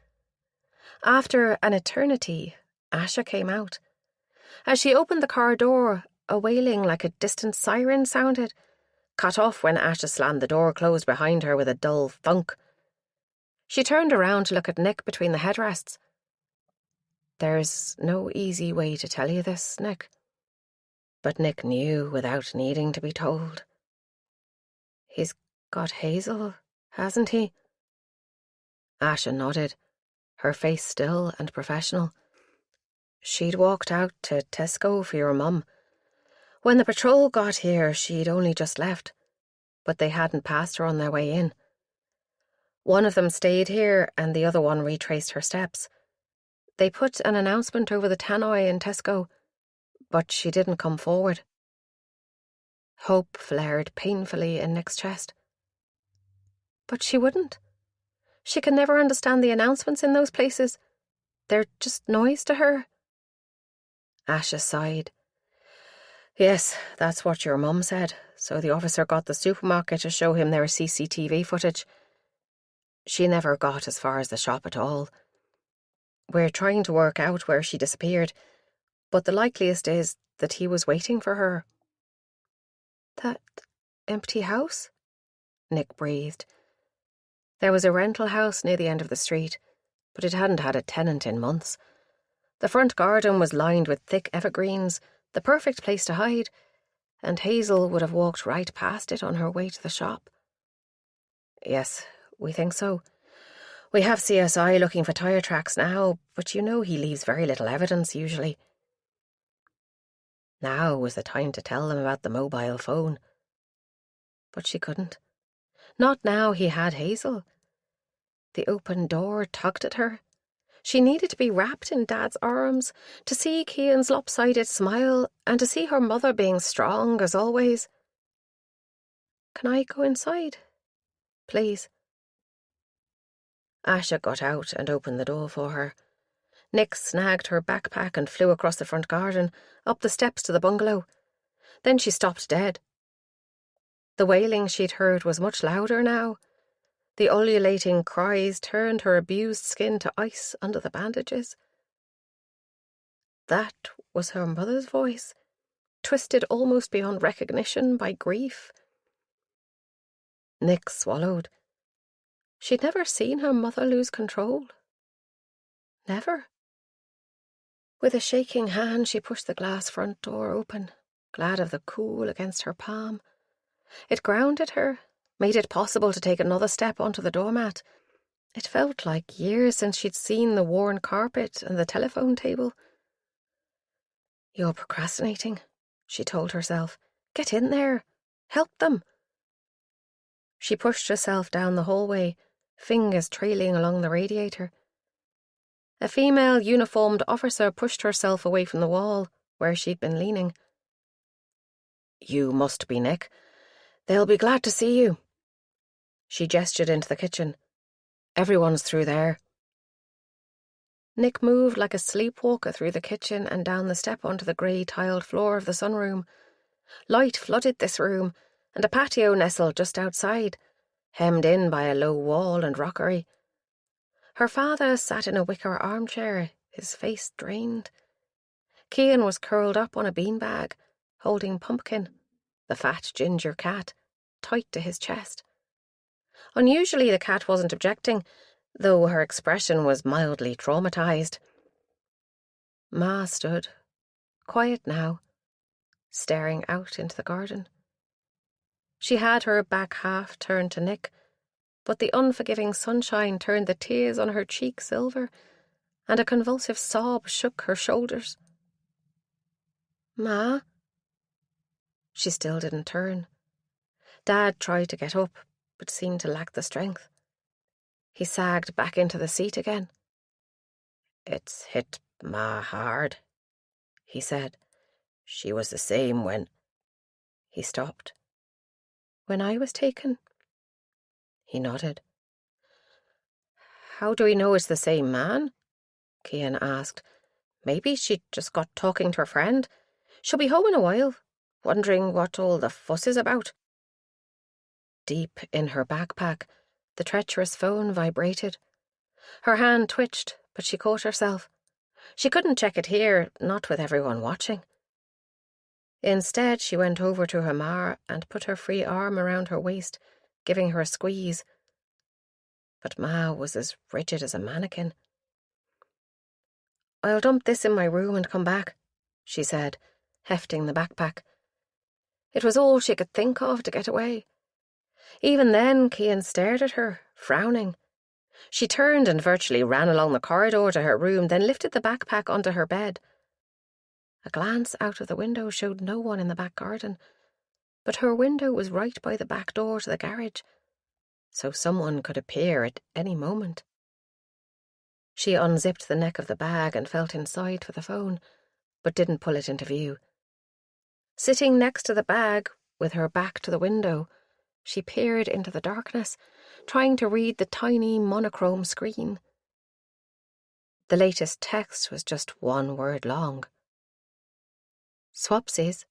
After an eternity, Asha came out. As she opened the car door, a wailing like a distant siren sounded, cut off when Asha slammed the door closed behind her with a dull thunk. She turned around to look at Nick between the headrests. "There's no easy way to tell you this, Nick." But Nick knew without needing to be told. "He's got Hazel, hasn't he?" Asha nodded, her face still and professional. "She'd walked out to Tesco for your mum. When the patrol got here, she'd only just left, but they hadn't passed her on their way in. One of them stayed here and the other one retraced her steps. They put an announcement over the tannoy in Tesco, but she didn't come forward." Hope flared painfully in Nick's chest. "But she wouldn't. She can never understand the announcements in those places. They're just noise to her." Asha sighed. "Yes, that's what your mum said, so the officer got the supermarket to show him their CCTV footage. She never got as far as the shop at all. We're trying to work out where she disappeared, but the likeliest is that he was waiting for her." "That empty house?" Nick breathed. There was a rental house near the end of the street, but it hadn't had a tenant in months. The front garden was lined with thick evergreens, the perfect place to hide, and Hazel would have walked right past it on her way to the shop. "Yes, we think so. We have CSI looking for tyre tracks now, but you know he leaves very little evidence usually." Now was the time to tell them about the mobile phone. But she couldn't. Not now he had Hazel. The open door tugged at her. She needed to be wrapped in Dad's arms, to see Cian's lopsided smile, and to see her mother being strong as always. "Can I go inside? Please?" Asha got out and opened the door for her. Nick snagged her backpack and flew across the front garden, up the steps to the bungalow. Then she stopped dead. The wailing she'd heard was much louder now. The ululating cries turned her abused skin to ice under the bandages. That was her mother's voice, twisted almost beyond recognition by grief. Nick swallowed. She'd never seen her mother lose control. Never. With a shaking hand, she pushed the glass front door open, glad of the cool against her palm. It grounded her, made it possible to take another step onto the doormat. It felt like years since she'd seen the worn carpet and the telephone table. "You're procrastinating," she told herself. "Get in there. Help them." She pushed herself down the hallway, fingers trailing along the radiator. A female uniformed officer pushed herself away from the wall, where she'd been leaning. "You must be Nick. They'll be glad to see you." She gestured into the kitchen. "Everyone's through there." Nick moved like a sleepwalker through the kitchen and down the step onto the grey tiled floor of the sunroom. Light flooded this room, and a patio nestled just outside, hemmed in by a low wall and rockery. Her father sat in a wicker armchair, his face drained. Cian was curled up on a beanbag, holding Pumpkin, the fat ginger cat, tight to his chest. Unusually, the cat wasn't objecting, though her expression was mildly traumatized. Ma stood, quiet now, staring out into the garden. She had her back half turned to Nick, but the unforgiving sunshine turned the tears on her cheek silver, and a convulsive sob shook her shoulders. "Ma?" She still didn't turn. Dad tried to get up, but seemed to lack the strength. He sagged back into the seat again. "It's hit Ma hard," he said. "She was the same when—" He stopped. "When I was taken?" He nodded. "How do we know it's the same man?" Cian asked. "Maybe she just got talking to her friend. She'll be home in a while, wondering what all the fuss is about." Deep in her backpack, the treacherous phone vibrated. Her hand twitched, but she caught herself. She couldn't check it here, not with everyone watching. Instead, she went over to her ma and put her free arm around her waist, giving her a squeeze. But Ma was as rigid as a mannequin. "I'll dump this in my room and come back," she said, hefting the backpack. It was all she could think of to get away. Even then, Cian stared at her, frowning. She turned and virtually ran along the corridor to her room, then lifted the backpack onto her bed. A glance out of the window showed no one in the back garden, but her window was right by the back door to the garage, so someone could appear at any moment. She unzipped the neck of the bag and felt inside for the phone, but didn't pull it into view. Sitting next to the bag, with her back to the window, she peered into the darkness, trying to read the tiny monochrome screen. The latest text was just one word long. "Swapsies."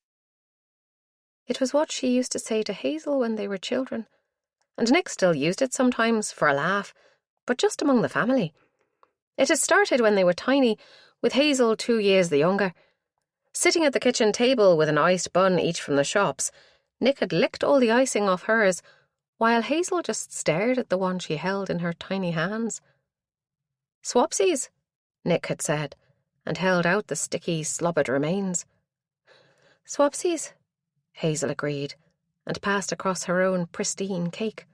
It was what she used to say to Hazel when they were children, and Nick still used it sometimes for a laugh, but just among the family. It had started when they were tiny, with Hazel 2 years the younger. Sitting at the kitchen table with an iced bun each from the shops, Nick had licked all the icing off hers, while Hazel just stared at the one she held in her tiny hands. "Swapsies," Nick had said, and held out the sticky, slobbered remains. "Swapsies," Hazel agreed, and passed across her own pristine cake.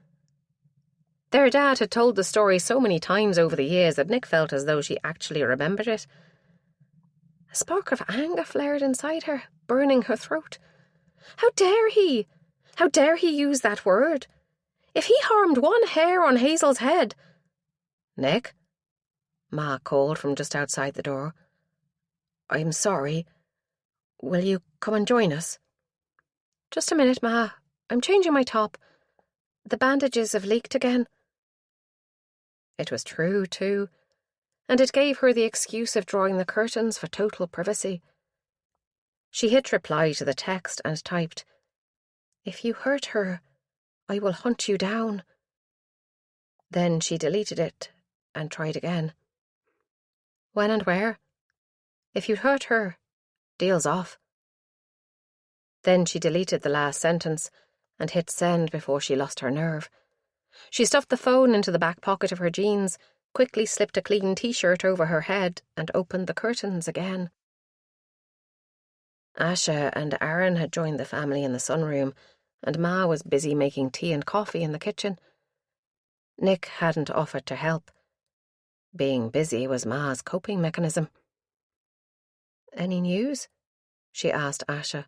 Their dad had told the story so many times over the years that Nick felt as though she actually remembered it. A spark of anger flared inside her, burning her throat. How dare he? How dare he use that word? If he harmed one hair on Hazel's head— "Nick?" Ma called from just outside the door. "I'm sorry. Will you come and join us?" "Just a minute, Ma. I'm changing my top. The bandages have leaked again." It was true, too, and it gave her the excuse of drawing the curtains for total privacy. She hit reply to the text and typed, "If you hurt her, I will hunt you down." Then she deleted it and tried again. "When and where? If you'd hurt her, deal's off." Then she deleted the last sentence and hit send before she lost her nerve. She stuffed the phone into the back pocket of her jeans, quickly slipped a clean t-shirt over her head, and opened the curtains again. Asha and Aaron had joined the family in the sunroom, and Ma was busy making tea and coffee in the kitchen. Nick hadn't offered to help. Being busy was Ma's coping mechanism. "Any news?" she asked Asha.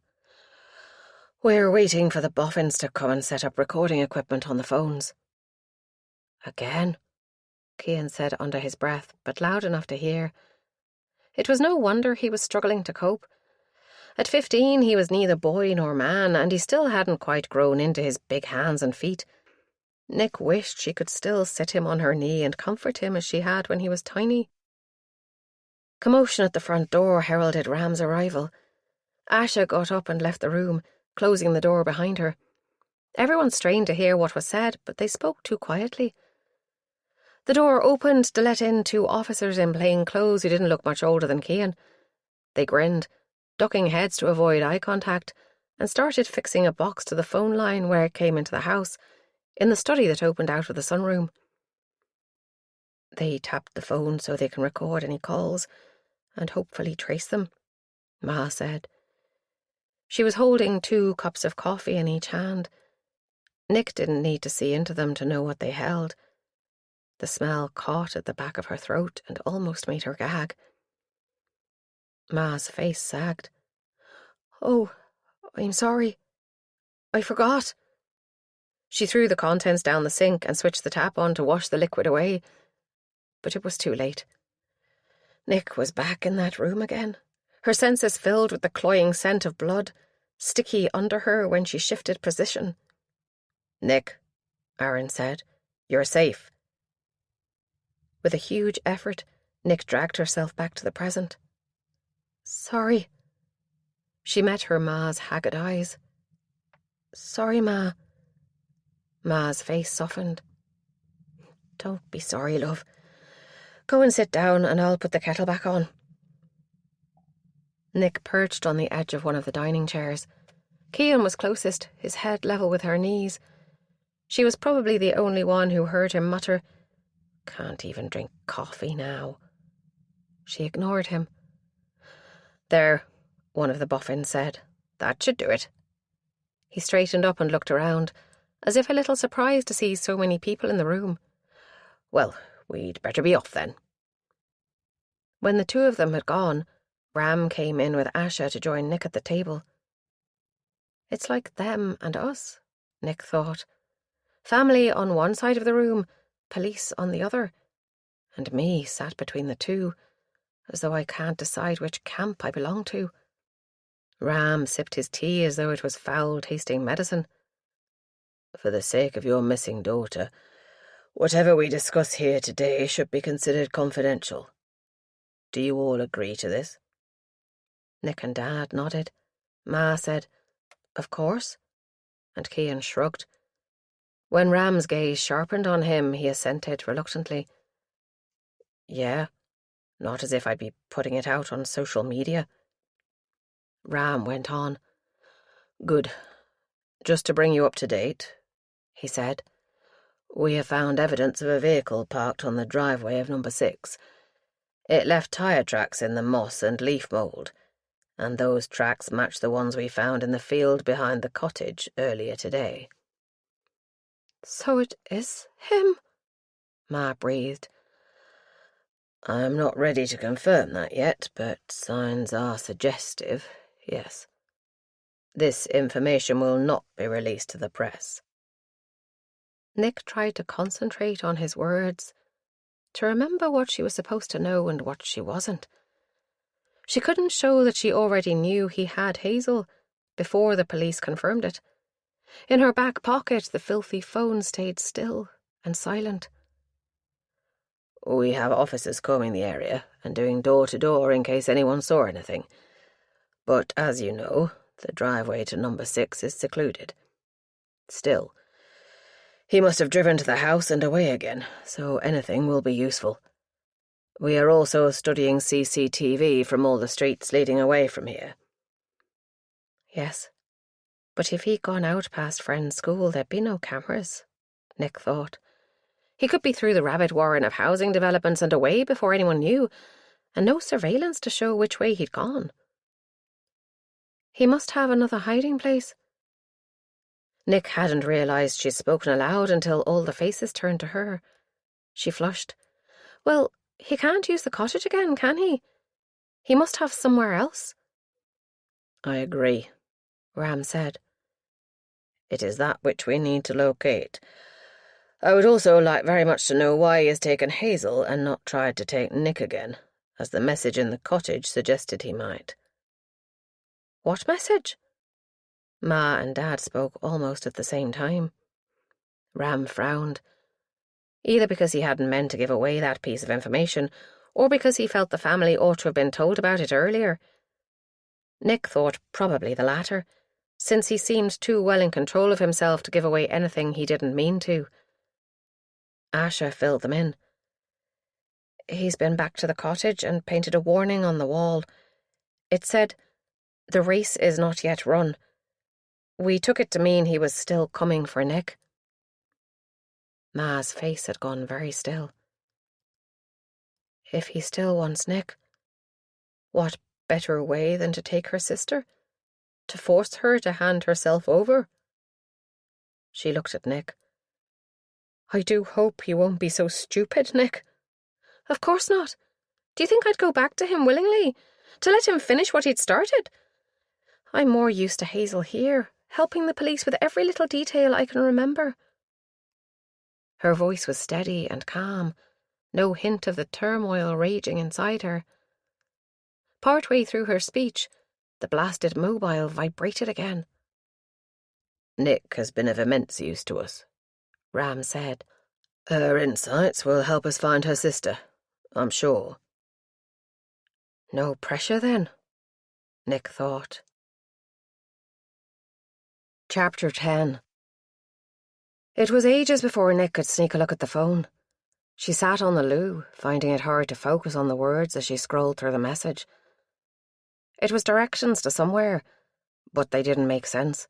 "We're waiting for the boffins to come and set up recording equipment on the phones." "Again?" Cian said under his breath, but loud enough to hear. It was no wonder he was struggling to cope. At 15, he was neither boy nor man, and he still hadn't quite grown into his big hands and feet. Nick wished she could still sit him on her knee and comfort him as she had when he was tiny. Commotion at the front door heralded Ram's arrival. Asha got up and left the room, closing the door behind her. Everyone strained to hear what was said, but they spoke too quietly. The door opened to let in 2 officers in plain clothes who didn't look much older than Cian. They grinned, ducking heads to avoid eye contact, and started fixing a box to the phone line where it came into the house, in the study that opened out of the sunroom. "They tapped the phone so they can record any calls and hopefully trace them," Ma said. She was holding 2 cups of coffee in each hand. Nick didn't need to see into them to know what they held. The smell caught at the back of her throat and almost made her gag. Ma's face sagged. "Oh, I'm sorry. I forgot." She threw the contents down the sink and switched the tap on to wash the liquid away. But it was too late. Nick was back in that room again, her senses filled with the cloying scent of blood, sticky under her when she shifted position. "Nick," Aaron said, "you're safe." With a huge effort, Nick dragged herself back to the present. "Sorry." She met her Ma's haggard eyes. "Sorry, Ma." Ma's face softened. "Don't be sorry, love. Go and sit down and I'll put the kettle back on." Nick perched on the edge of one of the dining chairs. Cian was closest, his head level with her knees. She was probably the only one who heard him mutter, "Can't even drink coffee now." She ignored him. "There," one of the boffins said. "That should do it." He straightened up and looked around, as if a little surprised to see so many people in the room. "Well, we'd better be off then." When the 2 of them had gone, Ram came in with Asha to join Nick at the table. It's like them and us, Nick thought. Family on one side of the room, police on the other, and me sat between the 2, as though I can't decide which camp I belong to. Ram sipped his tea as though it was foul-tasting medicine. "For the sake of your missing daughter, whatever we discuss here today should be considered confidential. Do you all agree to this?" Nick and Dad nodded. Ma said, "Of course," and Cian shrugged. When Ram's gaze sharpened on him, he assented reluctantly. "Yeah, not as if I'd be putting it out on social media." Ram went on. "Good. Just to bring you up to date," he said, "we have found evidence of a vehicle parked on the driveway of number 6. It left tire tracks in the moss and leaf mould, and those tracks match the ones we found in the field behind the cottage earlier today." "So it is him?" Ma breathed. "I'm not ready to confirm that yet, but signs are suggestive, yes. This information will not be released to the press." Nick tried to concentrate on his words, to remember what she was supposed to know and what she wasn't. She couldn't show that she already knew he had Hazel before the police confirmed it. In her back pocket, the filthy phone stayed still and silent. We have officers combing the area and doing door-to-door in case anyone saw anything. But as you know, the driveway to number 6 is secluded. Still, he must have driven to the house and away again, so anything will be useful. We are also studying CCTV from all the streets leading away from here. Yes, but if he'd gone out past Friend's school, there'd be no cameras, Nick thought. He could be through the rabbit warren of housing developments and away before anyone knew, and no surveillance to show which way he'd gone. He must have another hiding place. Nick hadn't realised she'd spoken aloud until all the faces turned to her. She flushed. Well, he can't use the cottage again, can he? He must have somewhere else. I agree, Ram said. It is that which we need to locate. I would also like very much to know why he has taken Hazel and not tried to take Nick again, as the message in the cottage suggested he might. What message? Ma and Dad spoke almost at the same time. Ram frowned, either because he hadn't meant to give away that piece of information, or because he felt the family ought to have been told about it earlier. Nick thought probably the latter, since he seemed too well in control of himself to give away anything he didn't mean to. Asha filled them in. He's been back to the cottage and painted a warning on the wall. It said, "The race is not yet run." We took it to mean he was still coming for Nick. Ma's face had gone very still. If he still wants Nick, what better way than to take her sister? To force her to hand herself over? She looked at Nick. I do hope he won't be so stupid, Nick. Of course not. Do you think I'd go back to him willingly? To let him finish what he'd started? I'm more used to Hazel here, helping the police with every little detail I can remember. Her voice was steady and calm, no hint of the turmoil raging inside her. Partway through her speech, the blasted mobile vibrated again. Nick has been of immense use to us, Ram said. Her insights will help us find her sister, I'm sure. No pressure, then, Nick thought. Chapter 10. It was ages before Nick could sneak a look at the phone. She sat on the loo, finding it hard to focus on the words as she scrolled through the message. It was directions to somewhere, but they didn't make sense.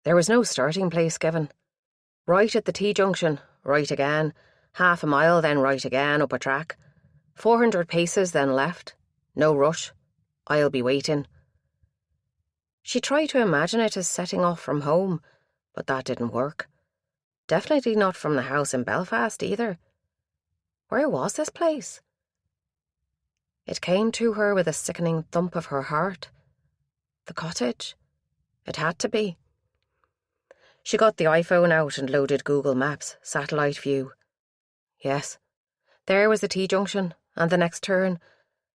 There was no starting place given. Right at the T-junction, right again, half a mile, then right again, up a track. 400 paces, then left. No rush. I'll be waiting. She tried to imagine it as setting off from home, but that didn't work. Definitely not from the house in Belfast, either. Where was this place? It came to her with a sickening thump of her heart. The cottage. It had to be. She got the iPhone out and loaded Google Maps, satellite view. Yes, there was the T-junction, and the next turn,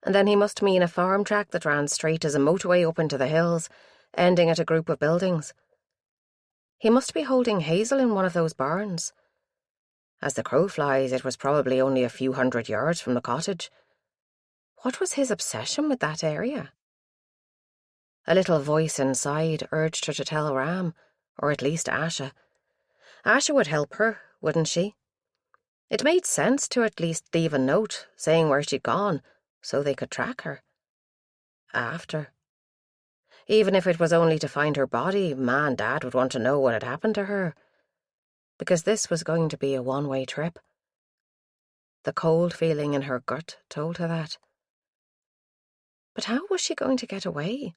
and then he must mean a farm track that ran straight as a motorway up into the hills, ending at a group of buildings. He must be holding Hazel in one of those barns. As the crow flies, it was probably only a few 100 yards from the cottage. What was his obsession with that area? A little voice inside urged her to tell Ram, or at least Asha. Asha would help her, wouldn't she? It made sense to at least leave a note saying where she'd gone, so they could track her. After. Even if it was only to find her body, Ma and Dad would want to know what had happened to her. Because this was going to be a one-way trip. The cold feeling in her gut told her that. But how was she going to get away?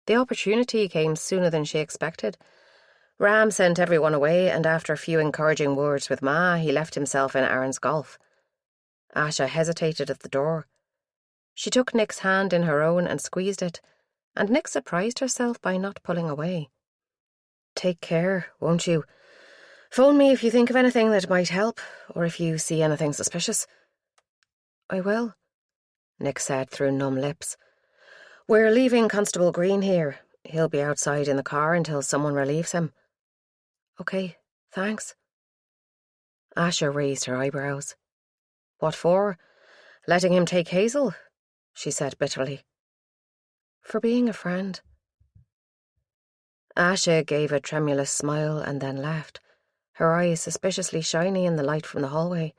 The opportunity came sooner than she expected. Ram sent everyone away, and after a few encouraging words with Ma, he left himself in Aaron's golf. Asha hesitated at the door. She took Nick's hand in her own and squeezed it, and Nick surprised herself by not pulling away. Take care, won't you? Phone me if you think of anything that might help, or if you see anything suspicious. I will, Nick said through numb lips. We're leaving Constable Green here. He'll be outside in the car until someone relieves him. Okay, thanks. Asha raised her eyebrows. What for? Letting him take Hazel? She said bitterly. For being a friend. Asha gave a tremulous smile and then laughed, her eyes suspiciously shiny in the light from the hallway.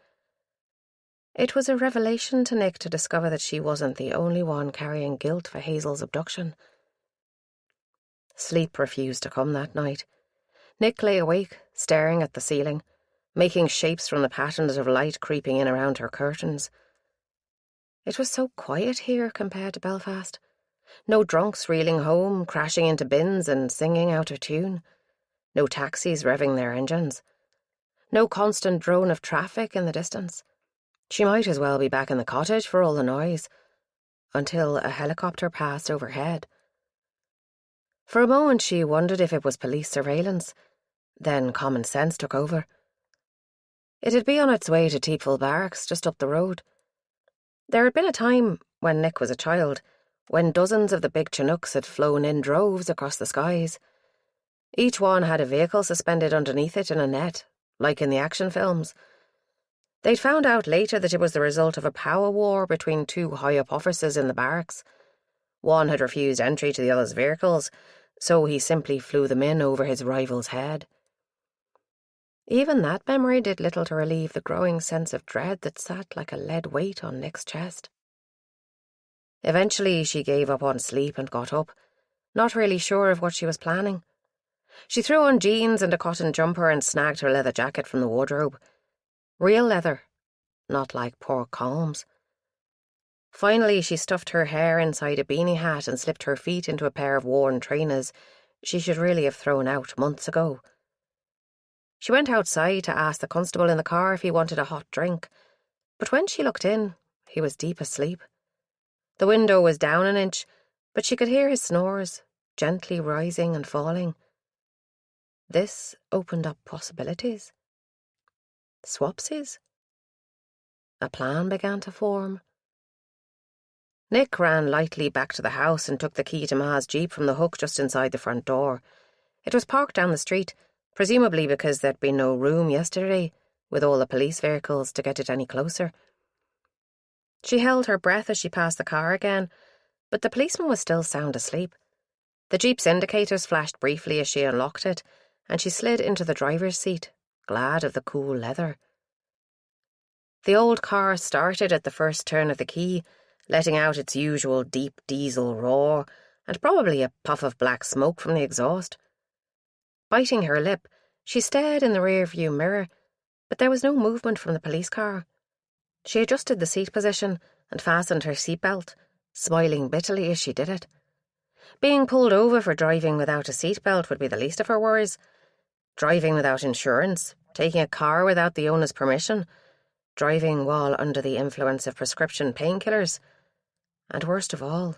It was a revelation to Nick to discover that she wasn't the only one carrying guilt for Hazel's abduction. Sleep refused to come that night. Nick lay awake, staring at the ceiling, making shapes from the patterns of light creeping in around her curtains. It was so quiet here compared to Belfast. No drunks reeling home, crashing into bins and singing out of tune. No taxis revving their engines. No constant drone of traffic in the distance. She might as well be back in the cottage for all the noise, until a helicopter passed overhead. For a moment she wondered if it was police surveillance. Then common sense took over. It'd be on its way to Teepful Barracks, just up the road. There had been a time, when Nick was a child, when dozens of the big Chinooks had flown in droves across the skies. Each one had a vehicle suspended underneath it in a net, like in the action films. They'd found out later that it was the result of a power war between two high-up officers in the barracks. One had refused entry to the other's vehicles, so he simply flew them in over his rival's head. Even that memory did little to relieve the growing sense of dread that sat like a lead weight on Nick's chest. Eventually she gave up on sleep and got up, not really sure of what she was planning. She threw on jeans and a cotton jumper and snagged her leather jacket from the wardrobe. Real leather, not like poor Colm's. Finally she stuffed her hair inside a beanie hat and slipped her feet into a pair of worn trainers she should really have thrown out months ago. She went outside to ask the constable in the car if he wanted a hot drink, but when she looked in, he was deep asleep. The window was down an inch, but she could hear his snores, gently rising and falling. This opened up possibilities. Swapsies? A plan began to form. Nick ran lightly back to the house and took the key to Ma's Jeep from the hook just inside the front door. It was parked down the street, presumably because there'd been no room yesterday, with all the police vehicles, to get it any closer. She held her breath as she passed the car again, but the policeman was still sound asleep. The Jeep's indicators flashed briefly as she unlocked it, and she slid into the driver's seat, glad of the cool leather. The old car started at the first turn of the key, letting out its usual deep diesel roar, and probably a puff of black smoke from the exhaust. Biting her lip, she stared in the rear-view mirror, but there was no movement from the police car. She adjusted the seat position and fastened her seatbelt, smiling bitterly as she did it. Being pulled over for driving without a seatbelt would be the least of her worries. Driving without insurance, taking a car without the owner's permission, driving while under the influence of prescription painkillers, and worst of all,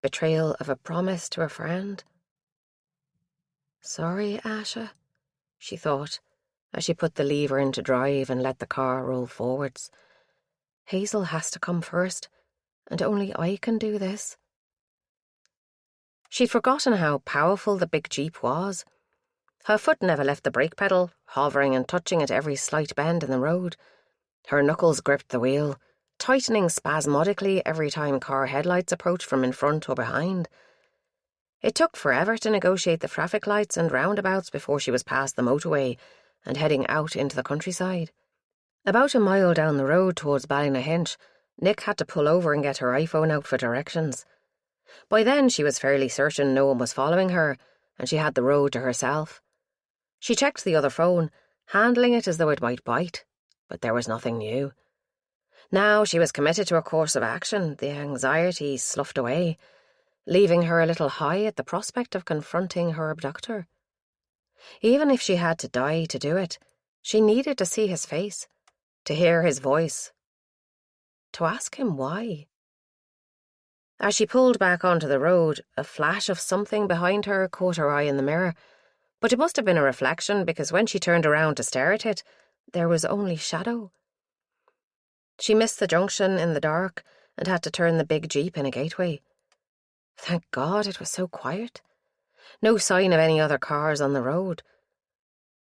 betrayal of a promise to a friend. Sorry, Asha, she thought, as she put the lever into drive and let the car roll forwards. Hazel has to come first, and only I can do this. She'd forgotten how powerful the big Jeep was. Her foot never left the brake pedal, hovering and touching at every slight bend in the road. Her knuckles gripped the wheel, tightening spasmodically every time car headlights approached from in front or behind. It took forever to negotiate the traffic lights and roundabouts before she was past the motorway and heading out into the countryside. About a mile down the road towards Ballynahinch, Nick had to pull over and get her iPhone out for directions. By then she was fairly certain no one was following her, and she had the road to herself. She checked the other phone, handling it as though it might bite, but there was nothing new. Now she was committed to a course of action, the anxiety sloughed away, leaving her a little high at the prospect of confronting her abductor. Even if she had to die to do it, she needed to see his face, to hear his voice, to ask him why. As she pulled back onto the road, a flash of something behind her caught her eye in the mirror, but it must have been a reflection because when she turned around to stare at it, there was only shadow. She missed the junction in the dark and had to turn the big Jeep in a gateway. Thank God it was so quiet. No sign of any other cars on the road.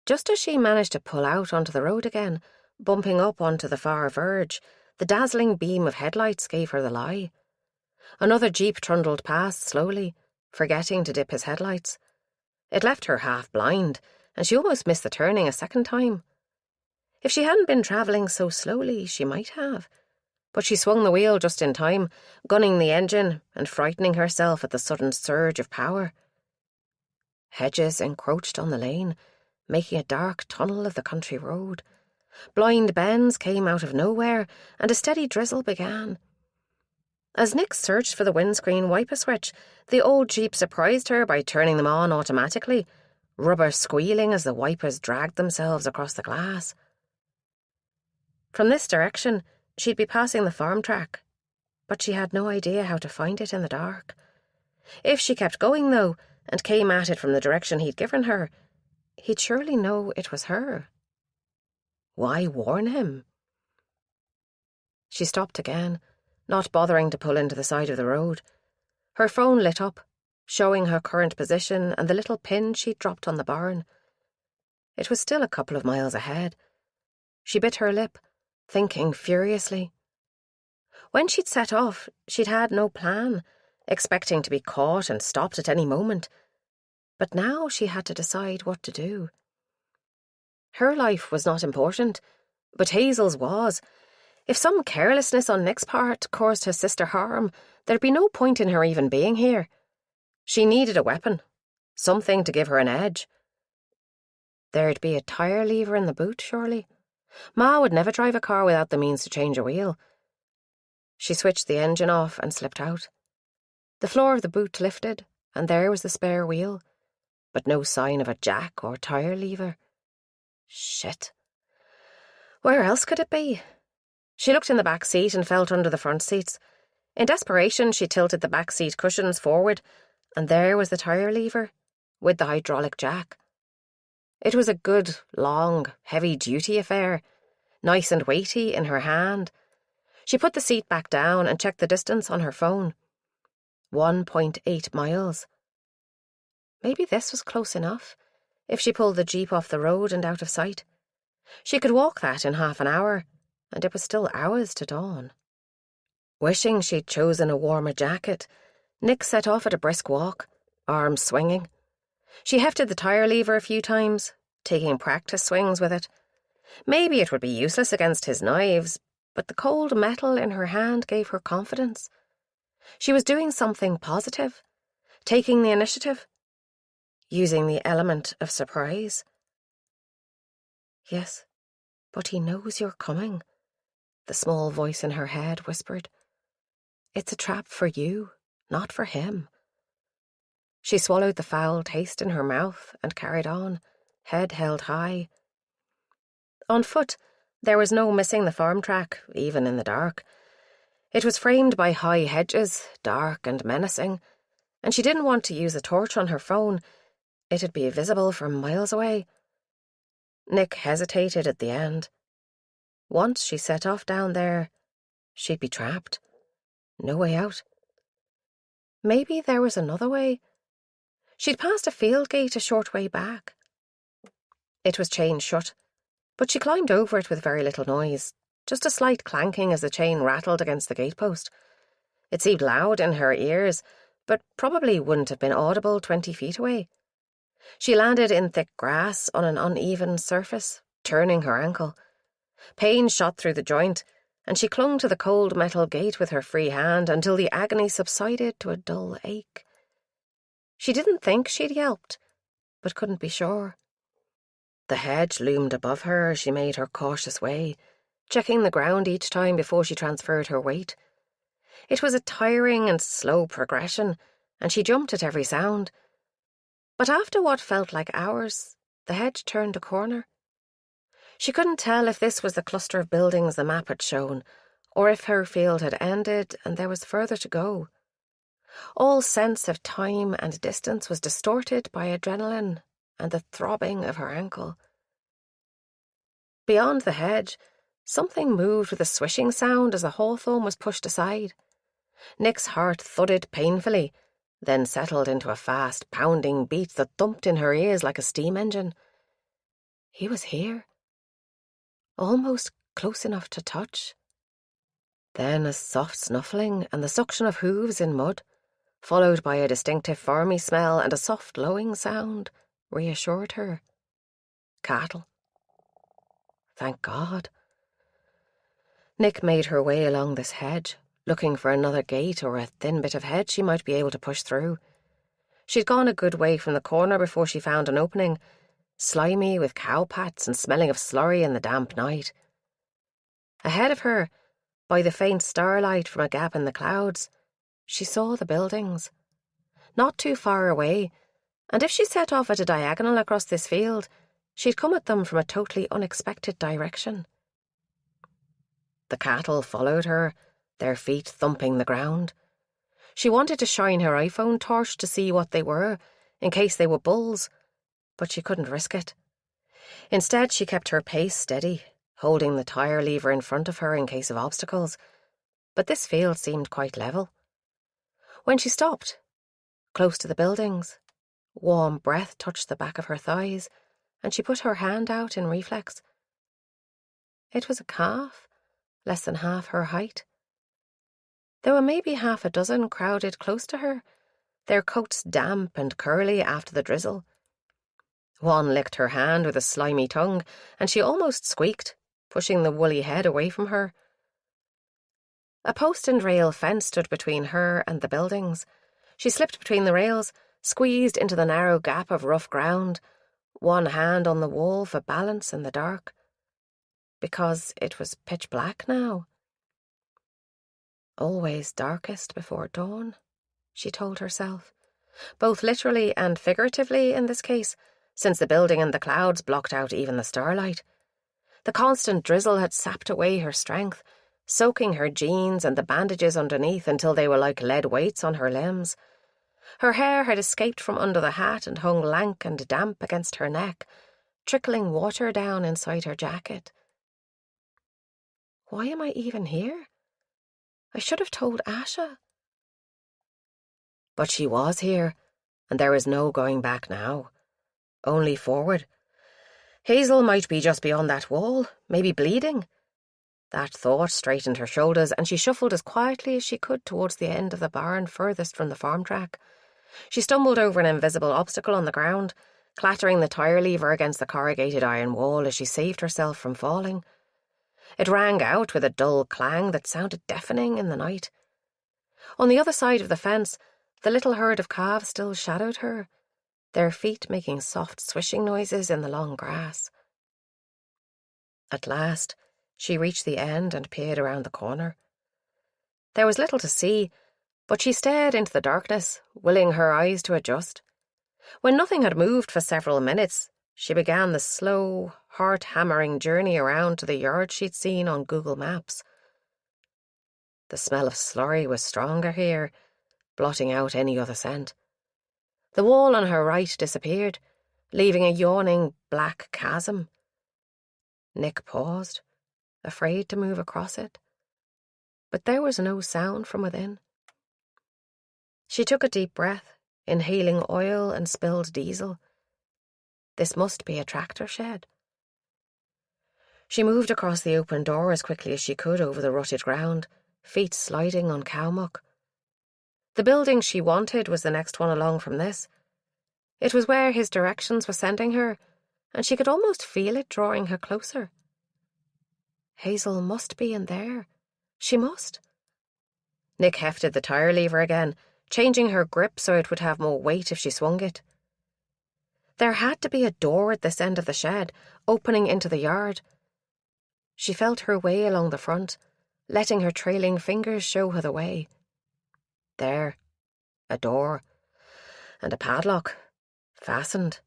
Just as she managed to pull out onto the road again, Bumping up onto the far verge, the dazzling beam of headlights gave her the lie. Another jeep trundled past slowly, forgetting to dip his headlights. It left her half blind, and she almost missed the turning a second time. If she hadn't been travelling so slowly, she might have. But she swung the wheel just in time, gunning the engine and frightening herself at the sudden surge of power. Hedges encroached on the lane, making a dark tunnel of the country road. Blind bends came out of nowhere, and a steady drizzle began. As Nick searched for the windscreen wiper switch, the old Jeep surprised her by turning them on automatically, rubber squealing as the wipers dragged themselves across the glass. From this direction, she'd be passing the farm track, but she had no idea how to find it in the dark. If she kept going, though, and came at it from the direction he'd given her, he'd surely know it was her. Why warn him? She stopped again, not bothering to pull into the side of the road. Her phone lit up, showing her current position and the little pin she'd dropped on the barn. It was still a couple of miles ahead. She bit her lip, thinking furiously. When she'd set off, she'd had no plan, expecting to be caught and stopped at any moment. But now she had to decide what to do. Her life was not important, but Hazel's was. If some carelessness on Nick's part caused her sister harm, there'd be no point in her even being here. She needed a weapon, something to give her an edge. There'd be a tire lever in the boot, surely. Ma would never drive a car without the means to change a wheel. She switched the engine off and slipped out. The floor of the boot lifted, and there was the spare wheel, but no sign of a jack or tire lever. Shit. Where else could it be? She looked in the back seat and felt under the front seats. In desperation, she tilted the back seat cushions forward, and there was the tire lever, with the hydraulic jack. It was a good, long, heavy-duty affair, nice and weighty in her hand. She put the seat back down and checked the distance on her phone. 1.8 miles. Maybe this was close enough, if she pulled the Jeep off the road and out of sight. She could walk that in half an hour, and it was still hours to dawn. Wishing she'd chosen a warmer jacket, Nick set off at a brisk walk, arms swinging. She hefted the tire lever a few times, taking practice swings with it. Maybe it would be useless against his knives, but the cold metal in her hand gave her confidence. She was doing something positive, taking the initiative, using the element of surprise. Yes, but he knows you're coming, the small voice in her head whispered. It's a trap for you, not for him. She swallowed the foul taste in her mouth and carried on, head held high. On foot, there was no missing the farm track, even in the dark. It was framed by high hedges, dark and menacing, and she didn't want to use a torch on her phone. It'd be visible from miles away. Nick hesitated at the end. Once she set off down there, she'd be trapped. No way out. Maybe there was another way. She'd passed a field gate a short way back. It was chained shut, but she climbed over it with very little noise, just a slight clanking as the chain rattled against the gatepost. It seemed loud in her ears, but probably wouldn't have been audible 20 feet away. She landed in thick grass on an uneven surface, turning her ankle. Pain shot through the joint, and she clung to the cold metal gate with her free hand until the agony subsided to a dull ache. She didn't think she'd yelped, but couldn't be sure. The hedge loomed above her as she made her cautious way, checking the ground each time before she transferred her weight. It was a tiring and slow progression, and she jumped at every sound. But after what felt like hours, the hedge turned a corner. She couldn't tell if this was the cluster of buildings the map had shown, or if her field had ended and there was further to go. All sense of time and distance was distorted by adrenaline and the throbbing of her ankle. Beyond the hedge, something moved with a swishing sound as the hawthorn was pushed aside. Nick's heart thudded painfully, then settled into a fast, pounding beat that thumped in her ears like a steam engine. He was here. almost close enough to touch. Then a soft snuffling and the suction of hooves in mud, followed by a distinctive farmy smell and a soft lowing sound, reassured her. Cattle. Thank God. Nick made her way along this hedge, looking for another gate or a thin bit of hedge she might be able to push through. She'd gone a good way from the corner before she found an opening, slimy with cow pats and smelling of slurry in the damp night. Ahead of her, by the faint starlight from a gap in the clouds, she saw the buildings. Not too far away, and if she set off at a diagonal across this field, she'd come at them from a totally unexpected direction. The cattle followed her, their feet thumping the ground. She wanted to shine her iPhone torch to see what they were, in case they were bulls, but she couldn't risk it. Instead, she kept her pace steady, holding the tire lever in front of her in case of obstacles, but this field seemed quite level. When she stopped, close to the buildings, warm breath touched the back of her thighs, and she put her hand out in reflex. It was a calf, less than half her height. There were maybe half a dozen crowded close to her, their coats damp and curly after the drizzle. One licked her hand with a slimy tongue, and she almost squeaked, pushing the woolly head away from her. A post and rail fence stood between her and the buildings. She slipped between the rails, squeezed into the narrow gap of rough ground, one hand on the wall for balance in the dark. Because it was pitch black now. Always darkest before dawn, she told herself, both literally and figuratively in this case, since the building and the clouds blocked out even the starlight. The constant drizzle had sapped away her strength, soaking her jeans and the bandages underneath until they were like lead weights on her limbs. Her hair had escaped from under the hat and hung lank and damp against her neck, trickling water down inside her jacket. Why am I even here? I should have told Asha. But she was here, and there was no going back now. Only forward. Hazel might be just beyond that wall, maybe bleeding. That thought straightened her shoulders, and she shuffled as quietly as she could towards the end of the barn furthest from the farm track. She stumbled over an invisible obstacle on the ground, clattering the tire lever against the corrugated iron wall as she saved herself from falling. It rang out with a dull clang that sounded deafening in the night. On the other side of the fence, the little herd of calves still shadowed her, their feet making soft swishing noises in the long grass. At last, she reached the end and peered around the corner. There was little to see, but she stared into the darkness, willing her eyes to adjust. When nothing had moved for several minutes, she began the slow, heart-hammering journey around to the yard she'd seen on Google Maps. The smell of slurry was stronger here, blotting out any other scent. The wall on her right disappeared, leaving a yawning black chasm. Nick paused, afraid to move across it. But there was no sound from within. She took a deep breath, inhaling oil and spilled diesel. This must be a tractor shed. She moved across the open door as quickly as she could over the rutted ground, feet sliding on cow muck. The building she wanted was the next one along from this. It was where his directions were sending her, and she could almost feel it drawing her closer. Hazel must be in there. She must. Nick hefted the tire lever again, changing her grip so it would have more weight if she swung it. There had to be a door at this end of the shed, opening into the yard. She felt her way along the front, letting her trailing fingers show her the way. There, a door, and a padlock, fastened.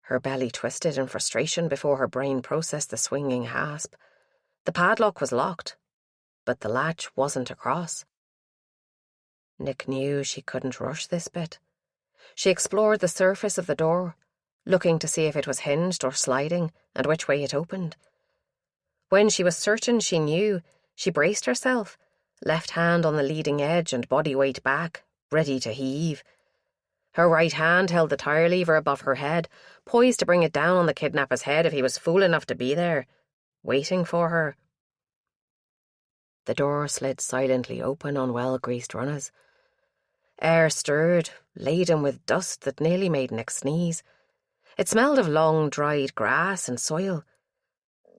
Her belly twisted in frustration before her brain processed the swinging hasp. The padlock was locked, but the latch wasn't across. Nick knew she couldn't rush this bit. She explored the surface of the door, looking to see if it was hinged or sliding and which way it opened. When she was certain she knew, she braced herself, left hand on the leading edge and body weight back, ready to heave. Her right hand held the tire lever above her head, poised to bring it down on the kidnapper's head if he was fool enough to be there. waiting for her. The door slid silently open on well-greased runners. Air stirred, laden with dust that nearly made Nick sneeze. It smelled of long, dried grass and soil.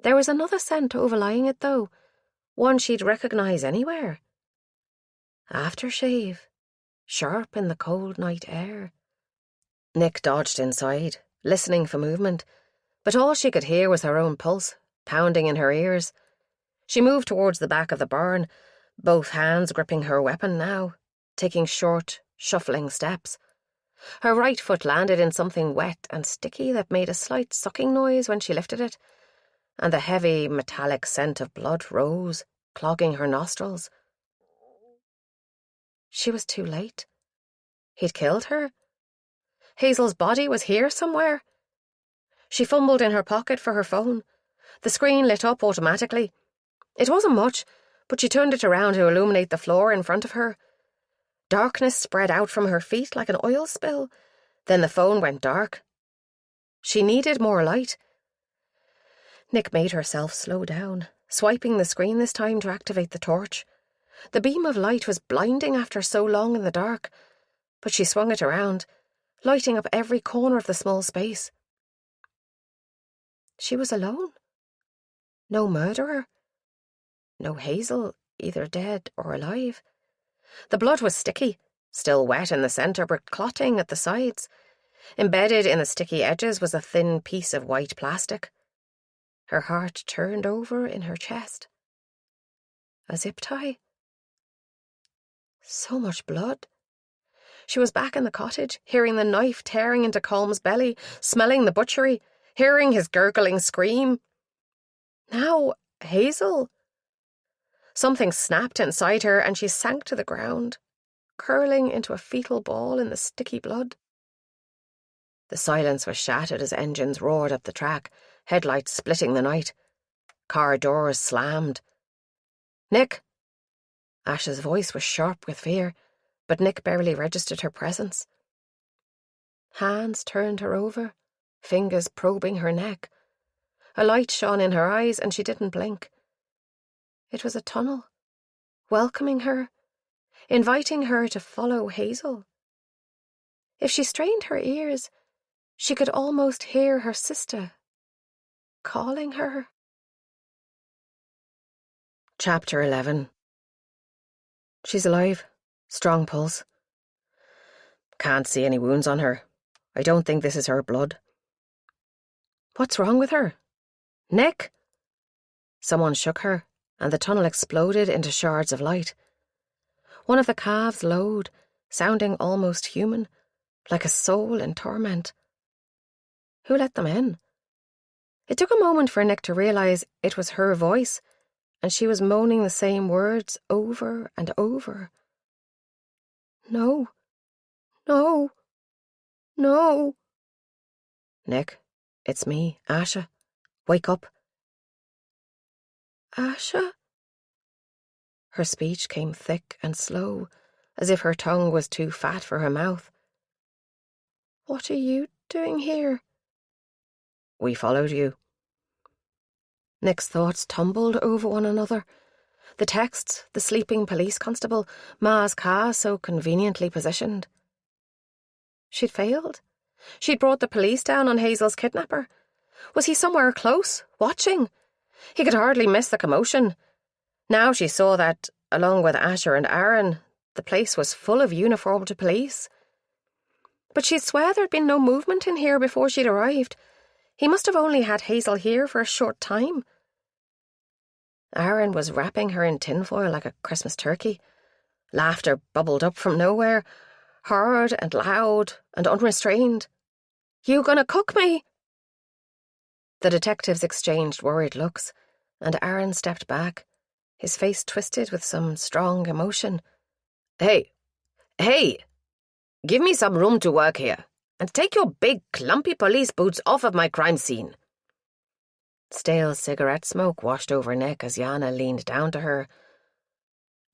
There was another scent overlying it, though, one she'd recognise anywhere. Aftershave, sharp in the cold night air. Nick dodged inside, listening for movement, but all she could hear was her own pulse, pounding in her ears. She moved towards the back of the barn, both hands gripping her weapon now, taking short, shuffling steps. Her right foot landed in something wet and sticky that made a slight sucking noise when she lifted it, and the heavy, metallic scent of blood rose, clogging her nostrils. She was too late. He'd killed her. Hazel's body was here somewhere. She fumbled in her pocket for her phone. The screen lit up automatically. It wasn't much, but she turned it around to illuminate the floor in front of her. Darkness spread out from her feet like an oil spill. Then the phone went dark. She needed more light. Nick made herself slow down, swiping the screen this time to activate the torch. The beam of light was blinding after so long in the dark, but she swung it around, lighting up every corner of the small space. She was alone. No murderer. No Hazel, either dead or alive. The blood was sticky, still wet in the centre but clotting at the sides. Embedded in the sticky edges was a thin piece of white plastic. Her heart turned over in her chest. A zip tie? So much blood. She was back in the cottage, hearing the knife tearing into Colm's belly, smelling the butchery, hearing his gurgling scream. Now, Hazel. Something snapped inside her and she sank to the ground, curling into a fetal ball in the sticky blood. The silence was shattered as engines roared up the track, headlights splitting the night. Car doors slammed. Nick! Ash's voice was sharp with fear, but Nick barely registered her presence. Hands turned her over, fingers probing her neck. A light shone in her eyes and she didn't blink. It was a tunnel, welcoming her, inviting her to follow Hazel. If she strained her ears, she could almost hear her sister calling her. Chapter 11. She's alive. Strong pulse. Can't see any wounds on her. I don't think this is her blood. What's wrong with her? Nick? Someone shook her, and the tunnel exploded into shards of light. One of the calves lowed, sounding almost human, like a soul in torment. Who let them in? It took a moment for Nick to realise it was her voice, and she was moaning the same words over and over. No. No. No. Nick, it's me, Asha. Wake up. Asha? Her speech came thick and slow, as if her tongue was too fat for her mouth. What are you doing here? We followed you. Nick's thoughts tumbled over one another. The texts, the sleeping police constable, Ma's car so conveniently positioned. She'd failed. She'd brought the police down on Hazel's kidnapper. Was he somewhere close, watching? He could hardly miss the commotion. Now she saw that, along with Asher and Aaron, the place was full of uniformed police. But she'd swear there'd been no movement in here before she'd arrived. He must have only had Hazel here for a short time. Aaron was wrapping her in tinfoil like a Christmas turkey. Laughter bubbled up from nowhere, hard and loud and unrestrained. You gonna cook me? The detectives exchanged worried looks, and Aaron stepped back, his face twisted with some strong emotion. Hey! Give me some room to work here, and take your big, clumpy police boots off of my crime scene. Stale cigarette smoke washed over Nick as Yana leaned down to her.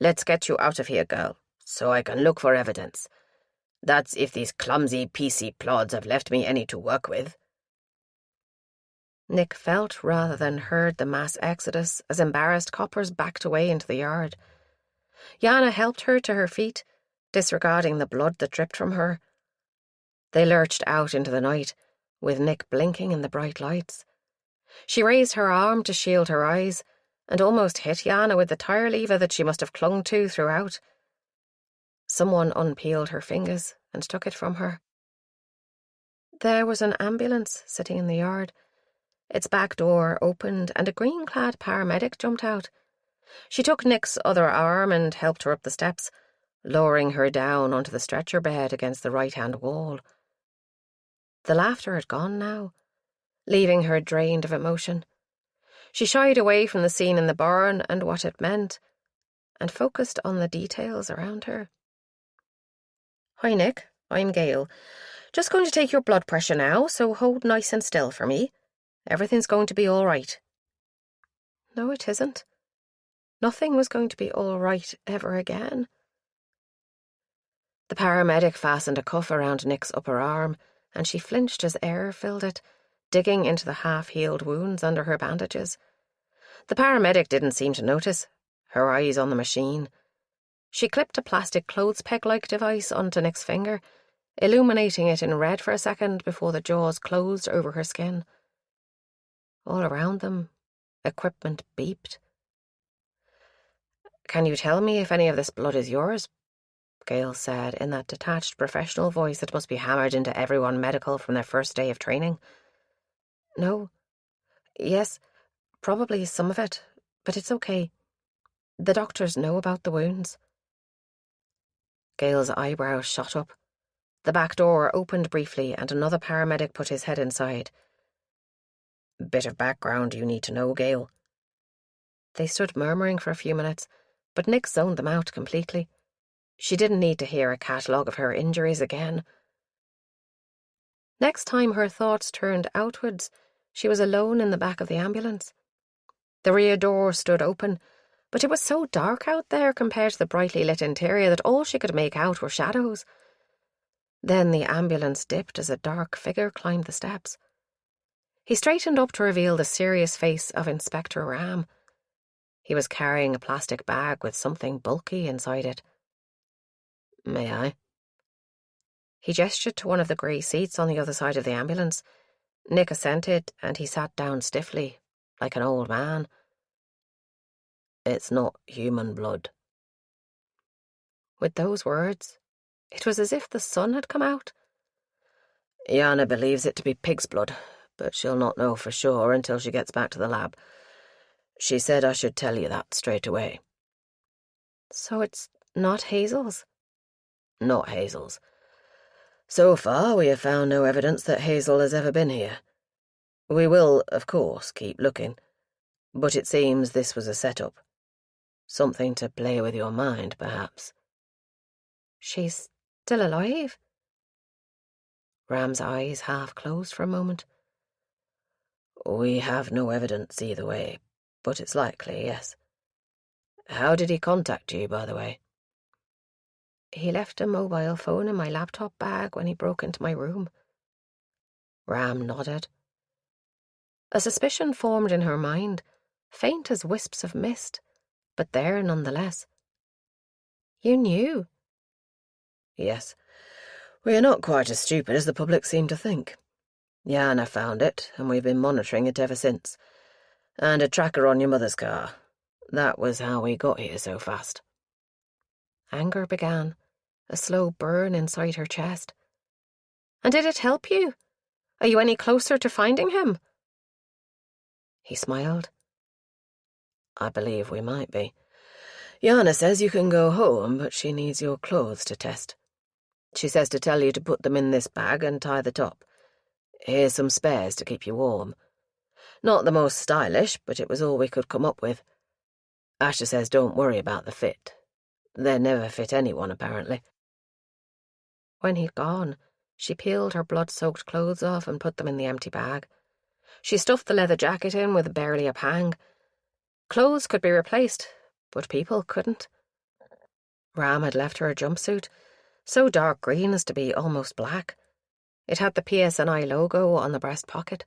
Let's get you out of here, girl, so I can look for evidence. That's if these clumsy PC plods have left me any to work with. Nick felt rather than heard the mass exodus as embarrassed coppers backed away into the yard. Yana helped her to her feet, disregarding the blood that dripped from her. They lurched out into the night, with Nick blinking in the bright lights. She raised her arm to shield her eyes, and almost hit Yana with the tire lever that she must have clung to throughout. Someone unpeeled her fingers and took it from her. There was an ambulance sitting in the yard. Its back door opened and a green-clad paramedic jumped out. She took Nick's other arm and helped her up the steps, lowering her down onto the stretcher bed against the right-hand wall. The laughter had gone now, leaving her drained of emotion. She shied away from the scene in the barn and what it meant, and focused on the details around her. "Hi, Nick. I'm Gail. Just going to take your blood pressure now, so hold nice and still for me. Everything's going to be all right." No, it isn't. Nothing was going to be all right ever again. The paramedic fastened a cuff around Nick's upper arm, and she flinched as air filled it, digging into the half-healed wounds under her bandages. The paramedic didn't seem to notice, her eyes on the machine. She clipped a plastic clothes peg-like device onto Nick's finger, illuminating it in red for a second before the jaws closed over her skin. All around them, equipment beeped. "Can you tell me if any of this blood is yours?" Gail said in that detached professional voice that must be hammered into everyone medical from their first day of training. "No. Yes, probably some of it, but it's okay. The doctors know about the wounds." Gail's eyebrows shot up. The back door opened briefly and another paramedic put his head inside. "Bit of background you need to know, Gail." They stood murmuring for a few minutes, but Nick zoned them out completely. She didn't need to hear a catalogue of her injuries again. Next time her thoughts turned outwards, she was alone in the back of the ambulance. The rear door stood open, but it was so dark out there compared to the brightly lit interior that all she could make out were shadows. Then the ambulance dipped as a dark figure climbed the steps. He straightened up to reveal the serious face of Inspector Ram. He was carrying a plastic bag with something bulky inside it. "May I?" He gestured to one of the grey seats on the other side of the ambulance. Nick assented, and he sat down stiffly, like an old man. "It's not human blood." With those words, it was as if the sun had come out. "Yana believes it to be pig's blood, but she'll not know for sure until she gets back to the lab. She said I should tell you that straight away." "So it's not Hazel's?" "Not Hazel's. So far, we have found no evidence that Hazel has ever been here. We will, of course, keep looking, but it seems this was a setup. Something to play with your mind, perhaps." "She's still alive?" Ram's eyes half closed for a moment. "We have no evidence either way, but it's likely, yes. How did he contact you, by the way?" "He left a mobile phone in my laptop bag when he broke into my room." Ram nodded. A suspicion formed in her mind, faint as wisps of mist, but there nonetheless. "You knew?" "Yes. We are not quite as stupid as the public seem to think. Yana found it, and we've been monitoring it ever since. And a tracker on your mother's car. That was how we got here so fast." Anger began, a slow burn inside her chest. "And did it help you? Are you any closer to finding him?" He smiled. "I believe we might be. Yana says you can go home, but she needs your clothes to test. She says to tell you to put them in this bag and tie the top. Here's some spares to keep you warm. Not the most stylish, but it was all we could come up with. Asher says don't worry about the fit. They never fit anyone, apparently." When he'd gone, she peeled her blood-soaked clothes off and put them in the empty bag. She stuffed the leather jacket in with barely a pang. Clothes could be replaced, but people couldn't. Ram had left her a jumpsuit, so dark green as to be almost black. It had the PSNI logo on the breast pocket.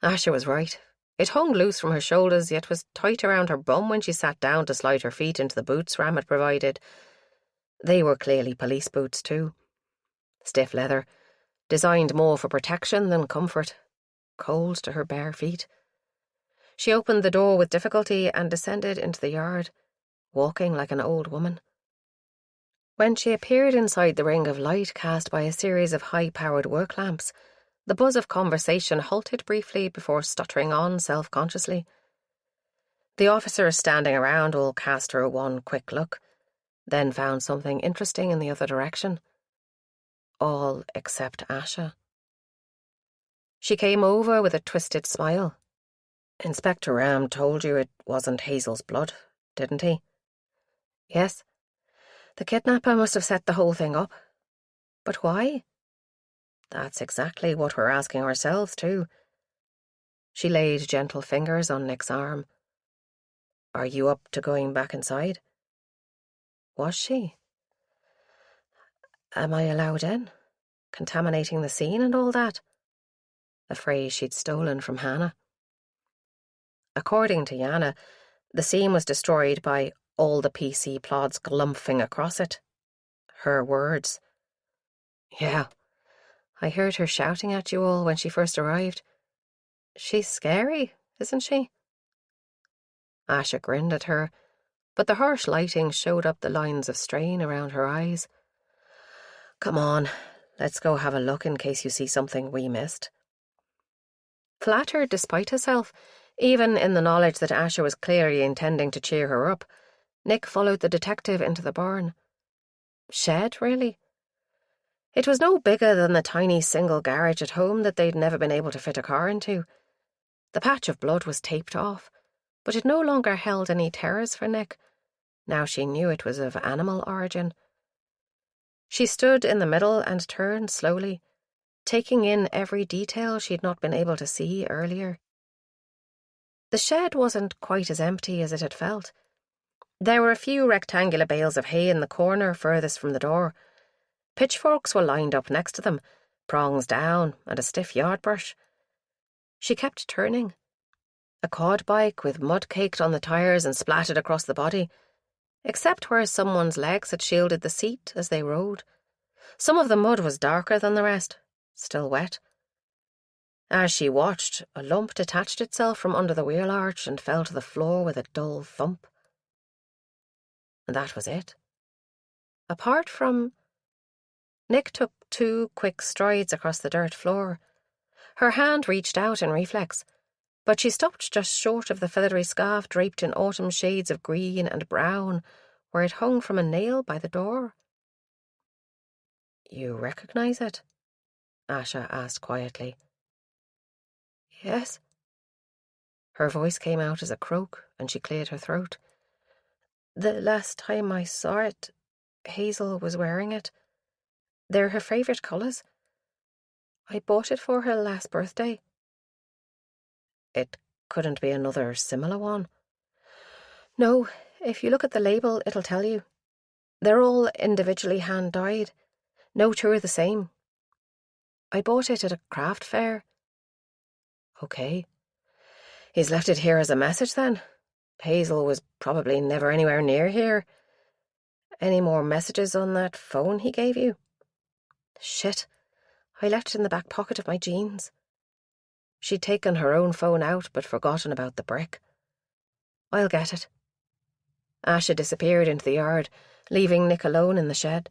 Asha was right. It hung loose from her shoulders, yet was tight around her bum when she sat down to slide her feet into the boots Ram had provided. They were clearly police boots too. Stiff leather, designed more for protection than comfort. Cold to her bare feet. She opened the door with difficulty and descended into the yard, walking like an old woman. When she appeared inside the ring of light cast by a series of high-powered work lamps, the buzz of conversation halted briefly before stuttering on self-consciously. The officers standing around all cast her one quick look, then found something interesting in the other direction. All except Asha. She came over with a twisted smile. Inspector Ram told you it wasn't Hazel's blood, didn't he? Yes. The kidnapper must have set the whole thing up. But why? That's exactly what we're asking ourselves, too. She laid gentle fingers on Nick's arm. Are you up to going back inside? Was she? Am I allowed in? Contaminating the scene and all that? A phrase she'd stolen from Hannah. According to Yana, the scene was destroyed by all the PC plods glumphing across it. Her words. Yeah, I heard her shouting at you all when she first arrived. She's scary, isn't she? Asha grinned at her, but the harsh lighting showed up the lines of strain around her eyes. Come on, let's go have a look in case you see something we missed. Flattered despite herself, even in the knowledge that Asha was clearly intending to cheer her up, Nick followed the detective into the barn. Shed, really? It was no bigger than the tiny single garage at home that they'd never been able to fit a car into. The patch of blood was taped off, but it no longer held any terrors for Nick. Now she knew it was of animal origin. She stood in the middle and turned slowly, taking in every detail she'd not been able to see earlier. The shed wasn't quite as empty as it had felt. There were a few rectangular bales of hay in the corner furthest from the door. Pitchforks were lined up next to them, prongs down, and a stiff yard brush. She kept turning. A quad bike with mud caked on the tires and splattered across the body, except where someone's legs had shielded the seat as they rode. Some of the mud was darker than the rest, still wet. As she watched, a lump detached itself from under the wheel arch and fell to the floor with a dull thump. And that was it. Apart from... Nick took 2 quick strides across the dirt floor. Her hand reached out in reflex, but she stopped just short of the feathery scarf draped in autumn shades of green and brown, where it hung from a nail by the door. You recognize it? Asha asked quietly. Yes. Her voice came out as a croak, and she cleared her throat. The last time I saw it, Hazel was wearing it. They're her favourite colours. I bought it for her last birthday. It couldn't be another similar one. No, if you look at the label, it'll tell you. They're all individually hand-dyed. No two are the same. I bought it at a craft fair. Okay. He's left it here as a message, then. Hazel was probably never anywhere near here. Any more messages on that phone he gave you? Shit. I left it in the back pocket of my jeans. She'd taken her own phone out but forgotten about the brick. I'll get it. Asha disappeared into the yard, leaving Nick alone in the shed.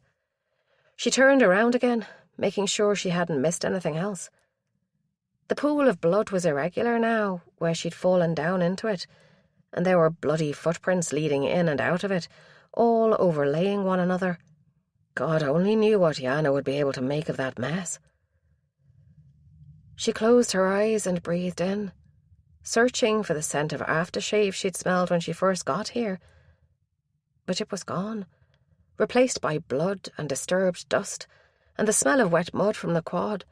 She turned around again, making sure she hadn't missed anything else. The pool of blood was irregular now, where she'd fallen down into it, and there were bloody footprints leading in and out of it, all overlaying one another. God only knew what Yana would be able to make of that mess. She closed her eyes and breathed in, searching for the scent of aftershave she'd smelled when she first got here. But it was gone, replaced by blood and disturbed dust, and the smell of wet mud from the quad.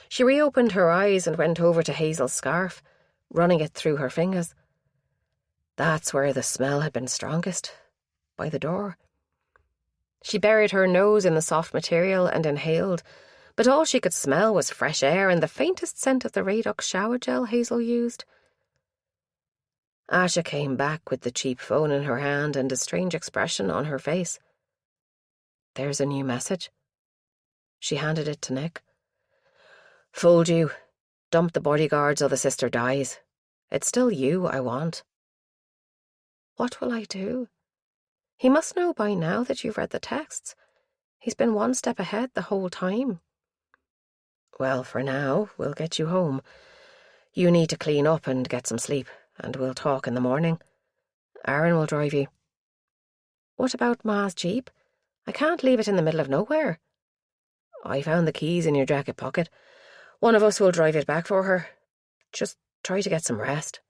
She reopened her eyes and went over to Hazel's scarf, running it through her fingers. That's where the smell had been strongest, by the door. She buried her nose in the soft material and inhaled, but all she could smell was fresh air and the faintest scent of the Radux shower gel Hazel used. Asha came back with the cheap phone in her hand and a strange expression on her face. "There's a new message." She handed it to Nick. "Fooled you. Dump the bodyguards or the sister dies. It's still you I want." "What will I do? He must know by now that you've read the texts. He's been one step ahead the whole time." "Well, for now, we'll get you home. You need to clean up and get some sleep, and we'll talk in the morning. Aaron will drive you." "What about Ma's Jeep? I can't leave it in the middle of nowhere." "I found the keys in your jacket pocket. One of us will drive it back for her. Just try to get some rest."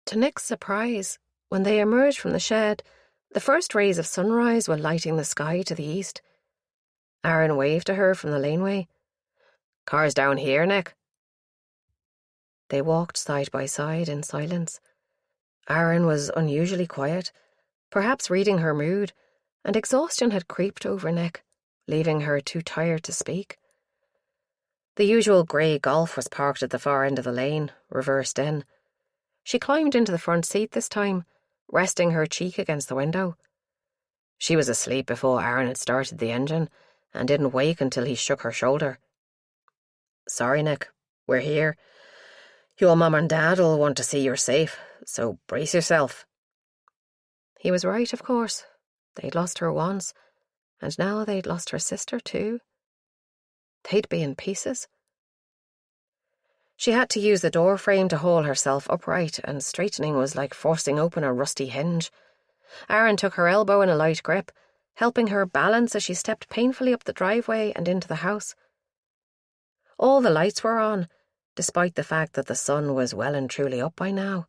To Nick's surprise, when they emerged from the shed, the first rays of sunrise were lighting the sky to the east. Aaron waved to her from the laneway. "Car's down here, Nick." They walked side by side in silence. Aaron was unusually quiet, perhaps reading her mood, and exhaustion had creeped over Nick, leaving her too tired to speak. The usual grey Golf was parked at the far end of the lane, reversed in. She climbed into the front seat this time, resting her cheek against the window. She was asleep before Aaron had started the engine, and didn't wake until he shook her shoulder. "Sorry, Nick. We're here. Your mum and dad'll want to see you're safe, so brace yourself." He was right, of course. They'd lost her once, and now they'd lost her sister too. They'd be in pieces. She had to use the door frame to haul herself upright, and straightening was like forcing open a rusty hinge. Aaron took her elbow in a light grip, helping her balance as she stepped painfully up the driveway and into the house. All the lights were on, despite the fact that the sun was well and truly up by now.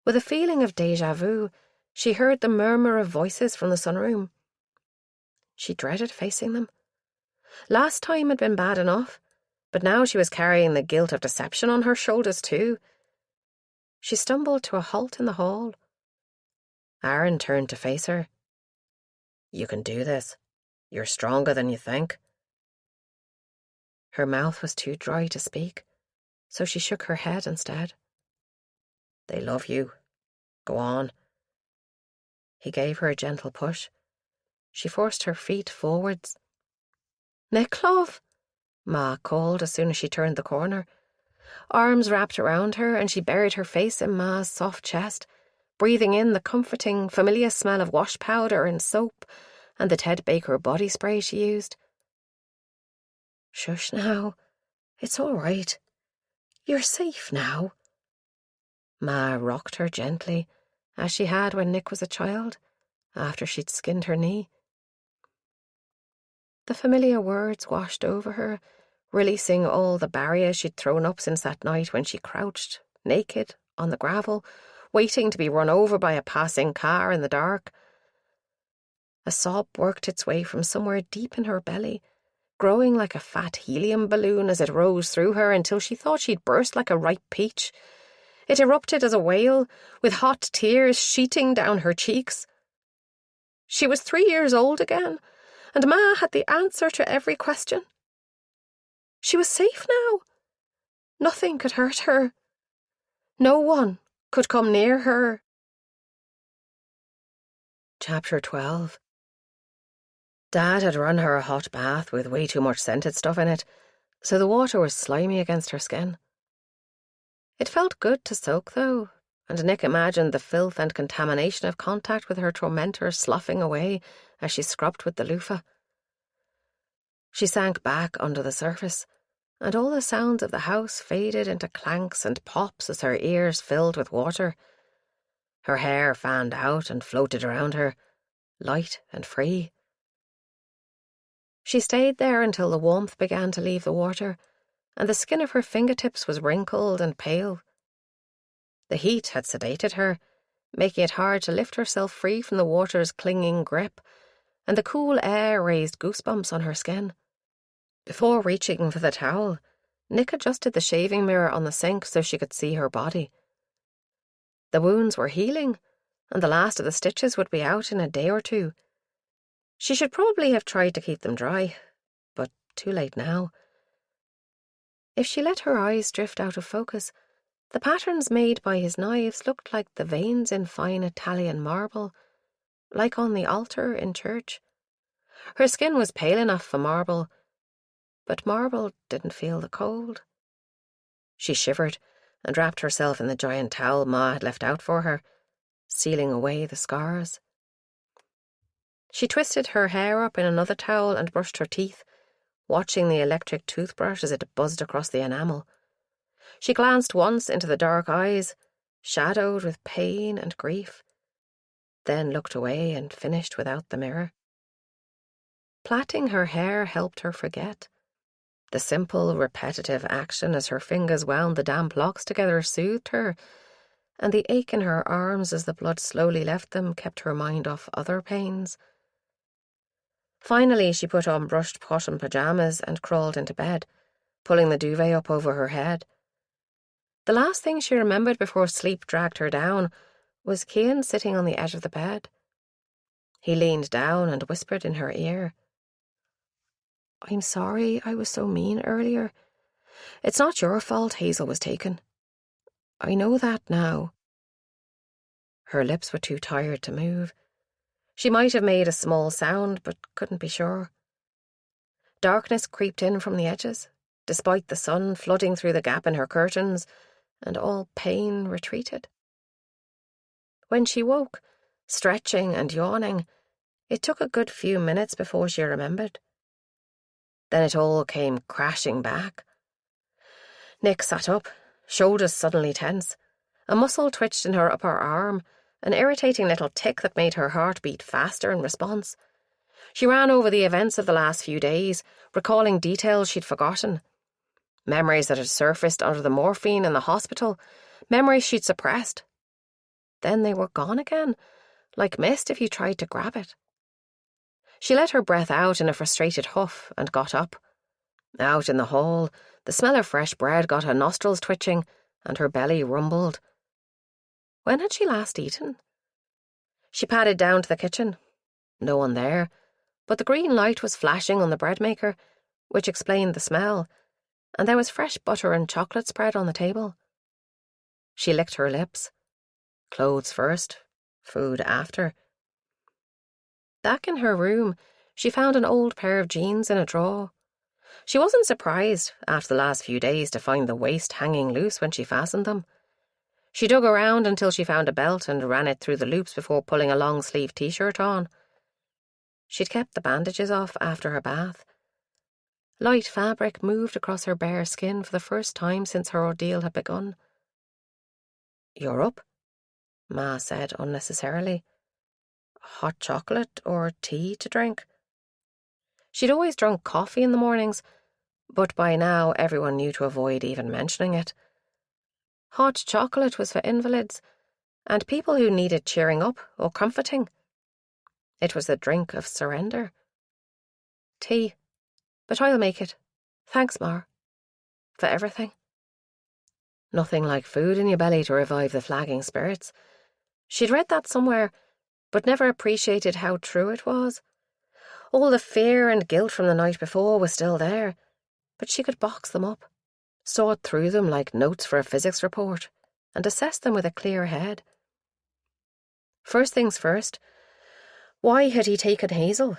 With a feeling of déjà vu, she heard the murmur of voices from the sunroom. She dreaded facing them. Last time had been bad enough, but now she was carrying the guilt of deception on her shoulders too. She stumbled to a halt in the hall. Aaron turned to face her. "You can do this. You're stronger than you think." Her mouth was too dry to speak, so she shook her head instead. "They love you. Go on." He gave her a gentle push. She forced her feet forwards. "Nick, love," Ma called as soon as she turned the corner. Arms wrapped around her, and she buried her face in Ma's soft chest, breathing in the comforting, familiar smell of wash powder and soap and the Ted Baker body spray she used. "Shush now. It's all right. You're safe now." Ma rocked her gently, as she had when Nick was a child, after she'd skinned her knee. The familiar words washed over her, releasing all the barriers she'd thrown up since that night when she crouched, naked, on the gravel, waiting to be run over by a passing car in the dark. A sob worked its way from somewhere deep in her belly, growing like a fat helium balloon as it rose through her until she thought she'd burst like a ripe peach. It erupted as a wail, with hot tears sheeting down her cheeks. She was 3 years old again, and Ma had the answer to every question. She was safe now. Nothing could hurt her. No one could come near her. Chapter 12. Dad had run her a hot bath with way too much scented stuff in it, so the water was slimy against her skin. It felt good to soak, though, and Nick imagined the filth and contamination of contact with her tormentor sloughing away as she scrubbed with the loofah. She sank back under the surface, and all the sounds of the house faded into clanks and pops as her ears filled with water. Her hair fanned out and floated around her, light and free. She stayed there until the warmth began to leave the water, and the skin of her fingertips was wrinkled and pale. The heat had sedated her, making it hard to lift herself free from the water's clinging grip, and the cool air raised goosebumps on her skin. Before reaching for the towel, Nick adjusted the shaving mirror on the sink so she could see her body. The wounds were healing, and the last of the stitches would be out in a day or two. She should probably have tried to keep them dry, but too late now. If she let her eyes drift out of focus, the patterns made by his knives looked like the veins in fine Italian marble, like on the altar in church. Her skin was pale enough for marble, but marble didn't feel the cold. She shivered and wrapped herself in the giant towel Ma had left out for her, sealing away the scars. She twisted her hair up in another towel and brushed her teeth, watching the electric toothbrush as it buzzed across the enamel. She glanced once into the dark eyes, shadowed with pain and grief, then looked away and finished without the mirror. Plaiting her hair helped her forget. The simple, repetitive action as her fingers wound the damp locks together soothed her, and the ache in her arms as the blood slowly left them kept her mind off other pains. Finally, she put on brushed cotton pajamas and crawled into bed, pulling the duvet up over her head. The last thing she remembered before sleep dragged her down was Cian sitting on the edge of the bed. He leaned down and whispered in her ear, "I'm sorry I was so mean earlier. It's not your fault Hazel was taken. I know that now." Her lips were too tired to move. She might have made a small sound, but couldn't be sure. Darkness creeped in from the edges, despite the sun flooding through the gap in her curtains, and all pain retreated. When she woke, stretching and yawning, it took a good few minutes before she remembered. Then it all came crashing back. Nick sat up, shoulders suddenly tense. A muscle twitched in her upper arm, an irritating little tick that made her heart beat faster in response. She ran over the events of the last few days, recalling details she'd forgotten. Memories that had surfaced under the morphine in the hospital, memories she'd suppressed. Then they were gone again, like mist if you tried to grab it. She let her breath out in a frustrated huff and got up. Out in the hall, the smell of fresh bread got her nostrils twitching and her belly rumbled. When had she last eaten? She padded down to the kitchen. No one there, but the green light was flashing on the bread maker, which explained the smell, and there was fresh butter and chocolate spread on the table. She licked her lips. Clothes first, food after. Back in her room, she found an old pair of jeans in a drawer. She wasn't surprised, after the last few days, to find the waist hanging loose when she fastened them. She dug around until she found a belt and ran it through the loops before pulling a long-sleeved t-shirt on. She'd kept the bandages off after her bath. Light fabric moved across her bare skin for the first time since her ordeal had begun. "You're up?" Ma said unnecessarily. "Hot chocolate or tea to drink?" She'd always drunk coffee in the mornings, but by now everyone knew to avoid even mentioning it. Hot chocolate was for invalids and people who needed cheering up or comforting. It was the drink of surrender. "Tea, but I'll make it. Thanks, Mar. For everything." Nothing like food in your belly to revive the flagging spirits. She'd read that somewhere, but never appreciated how true it was. All the fear and guilt from the night before was still there, but she could box them up, sort through them like notes for a physics report, and assess them with a clear head. First things first, why had he taken Hazel?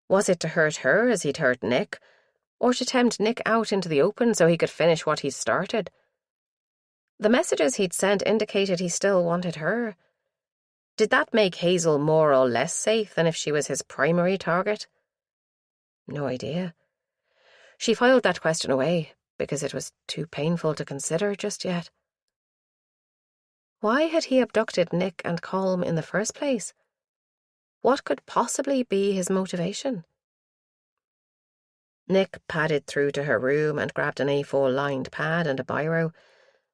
Was it to hurt her as he'd hurt Nick, or to tempt Nick out into the open so he could finish what he'd started? The messages he'd sent indicated he still wanted her. Did that make Hazel more or less safe than if she was his primary target? No idea. She filed that question away because it was too painful to consider just yet. Why had he abducted Nick and Colm in the first place? What could possibly be his motivation? Nick padded through to her room and grabbed an A4-lined pad and a biro,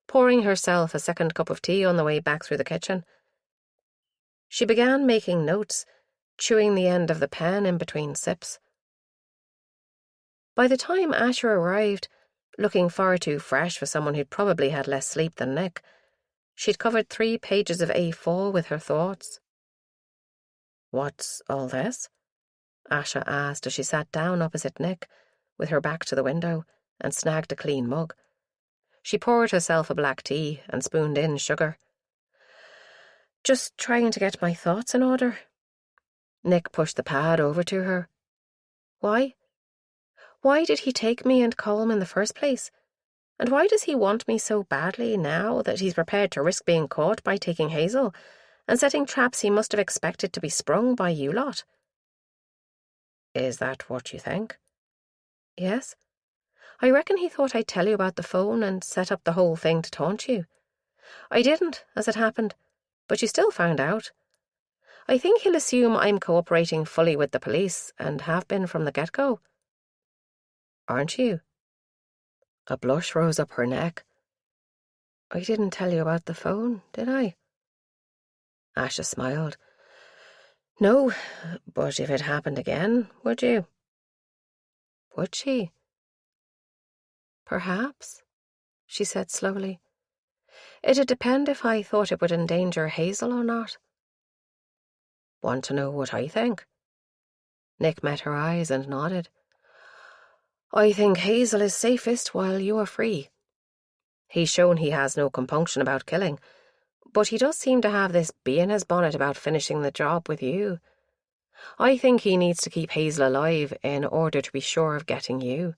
pouring herself a second cup of tea on the way back through the kitchen. She began making notes, chewing the end of the pen in between sips. By the time Asher arrived, looking far too fresh for someone who'd probably had less sleep than Nick, she'd covered 3 pages of A4 with her thoughts. "What's all this?" Asher asked as she sat down opposite Nick, with her back to the window, and snagged a clean mug. She poured herself a black tea and spooned in sugar. "Just trying to get my thoughts in order." Nick pushed the pad over to her. "Why? Why did he take me and Colm in the first place? And why does he want me so badly now that he's prepared to risk being caught by taking Hazel and setting traps he must have expected to be sprung by you lot?" "Is that what you think?" "Yes. I reckon he thought I'd tell you about the phone and set up the whole thing to taunt you. I didn't, as it happened, but you still found out. I think he'll assume I'm cooperating fully with the police and have been from the get-go." "Aren't you?" A blush rose up her neck. "I didn't tell you about the phone, did I?" Asha smiled. "No, but if it happened again, would you?" "Would she?" "Perhaps," she said slowly. "It'd depend if I thought it would endanger Hazel or not." "Want to know what I think?" Nick met her eyes and nodded. "I think Hazel is safest while you are free. He's shown he has no compunction about killing, but he does seem to have this bee in his bonnet about finishing the job with you. I think he needs to keep Hazel alive in order to be sure of getting you."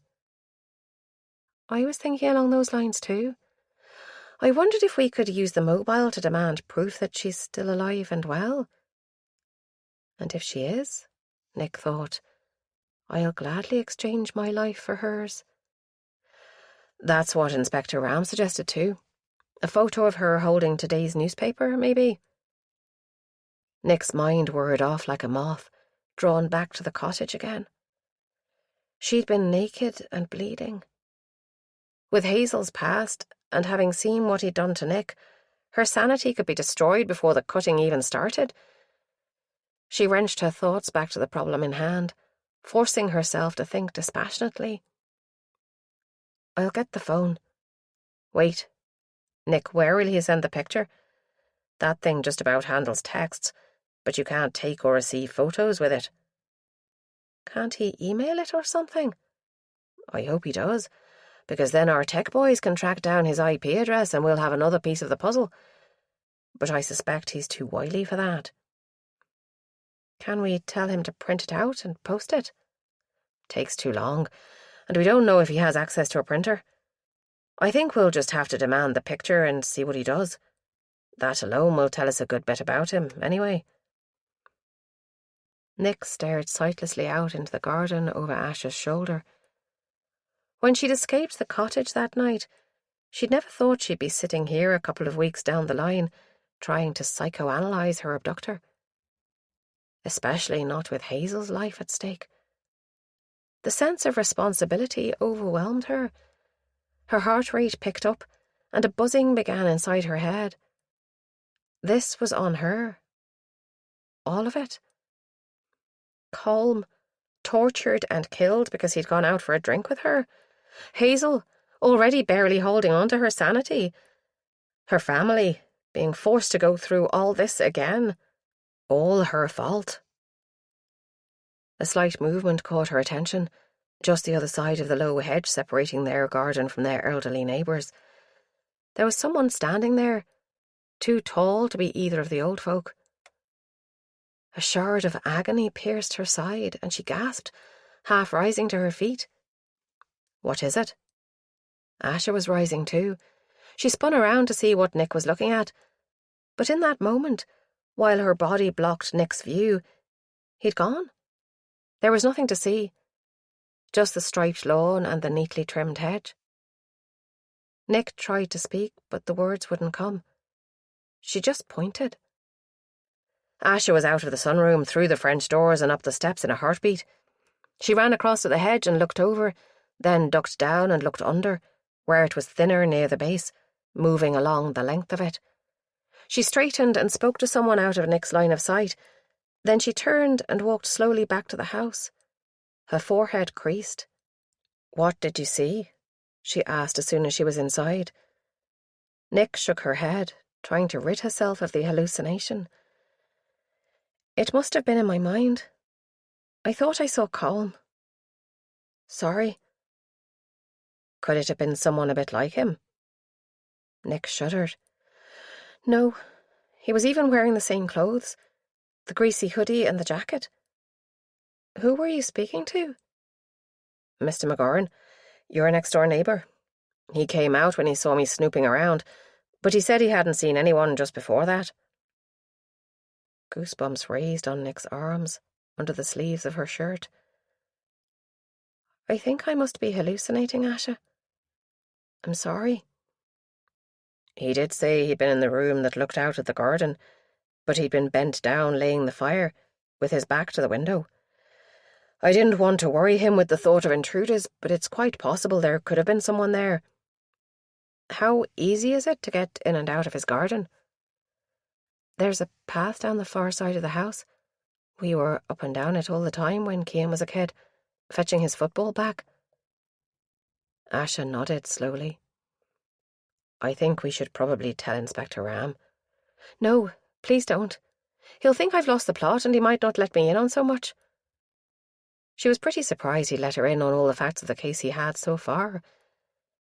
"I was thinking along those lines too. I wondered if we could use the mobile to demand proof that she's still alive and well." "And if she is," Nick thought, "I'll gladly exchange my life for hers." That's what Inspector Ram suggested too. A photo of her holding today's newspaper, maybe. Nick's mind whirred off like a moth, drawn back to the cottage again. She'd been naked and bleeding. With Hazel's past, and having seen what he'd done to Nick, her sanity could be destroyed before the cutting even started. She wrenched her thoughts back to the problem in hand, forcing herself to think dispassionately. "I'll get the phone." "Wait. Nick, where will he send the picture? That thing just about handles texts, but you can't take or receive photos with it." "Can't he email it or something?" "I hope he does, because then our tech boys can track down his IP address and we'll have another piece of the puzzle. But I suspect he's too wily for that." "Can we tell him to print it out and post it?" "Takes too long, and we don't know if he has access to a printer. I think we'll just have to demand the picture and see what he does. That alone will tell us a good bit about him, anyway." Nick stared sightlessly out into the garden over Asha's shoulder. When she'd escaped the cottage that night, she'd never thought she'd be sitting here a couple of weeks down the line, trying to psychoanalyze her abductor. Especially not with Hazel's life at stake. The sense of responsibility overwhelmed her. Her heart rate picked up, and a buzzing began inside her head. This was on her. All of it. Colm, tortured and killed because he'd gone out for a drink with her. Hazel, already barely holding on to her sanity. Her family, being forced to go through all this again. All her fault. A slight movement caught her attention, just the other side of the low hedge separating their garden from their elderly neighbours. There was someone standing there, too tall to be either of the old folk. A shard of agony pierced her side, and she gasped, half rising to her feet. "What is it?" Asha was rising too. She spun around to see what Nick was looking at. But in that moment, while her body blocked Nick's view, he'd gone. There was nothing to see. Just the striped lawn and the neatly trimmed hedge. Nick tried to speak, but the words wouldn't come. She just pointed. Asha was out of the sunroom, through the French doors and up the steps in a heartbeat. She ran across to the hedge and looked over, then ducked down and looked under, where it was thinner near the base, moving along the length of it. She straightened and spoke to someone out of Nick's line of sight. Then she turned and walked slowly back to the house. Her forehead creased. "What did you see?" she asked as soon as she was inside. Nick shook her head, trying to rid herself of the hallucination. "It must have been in my mind. I thought I saw Colm." "Sorry," Could it have been someone a bit like him? Nick shuddered. No, he was even wearing the same clothes, the greasy hoodie and the jacket. Who were you speaking to? Mr. McGorran, your next-door neighbour. He came out when he saw me snooping around, but he said he hadn't seen anyone just before that. Goosebumps raised on Nick's arms, under the sleeves of her shirt. I think I must be hallucinating, Asha. I'm sorry. He did say he'd been in the room that looked out at the garden, but he'd been bent down laying the fire, with his back to the window. I didn't want to worry him with the thought of intruders, but it's quite possible there could have been someone there. How easy is it to get in and out of his garden? There's a path down the far side of the house. We were up and down it all the time when Cian was a kid, fetching his football back. Asha nodded slowly. I think we should probably tell Inspector Ram. No, please don't. He'll think I've lost the plot and he might not let me in on so much. She was pretty surprised he let her in on all the facts of the case he had so far.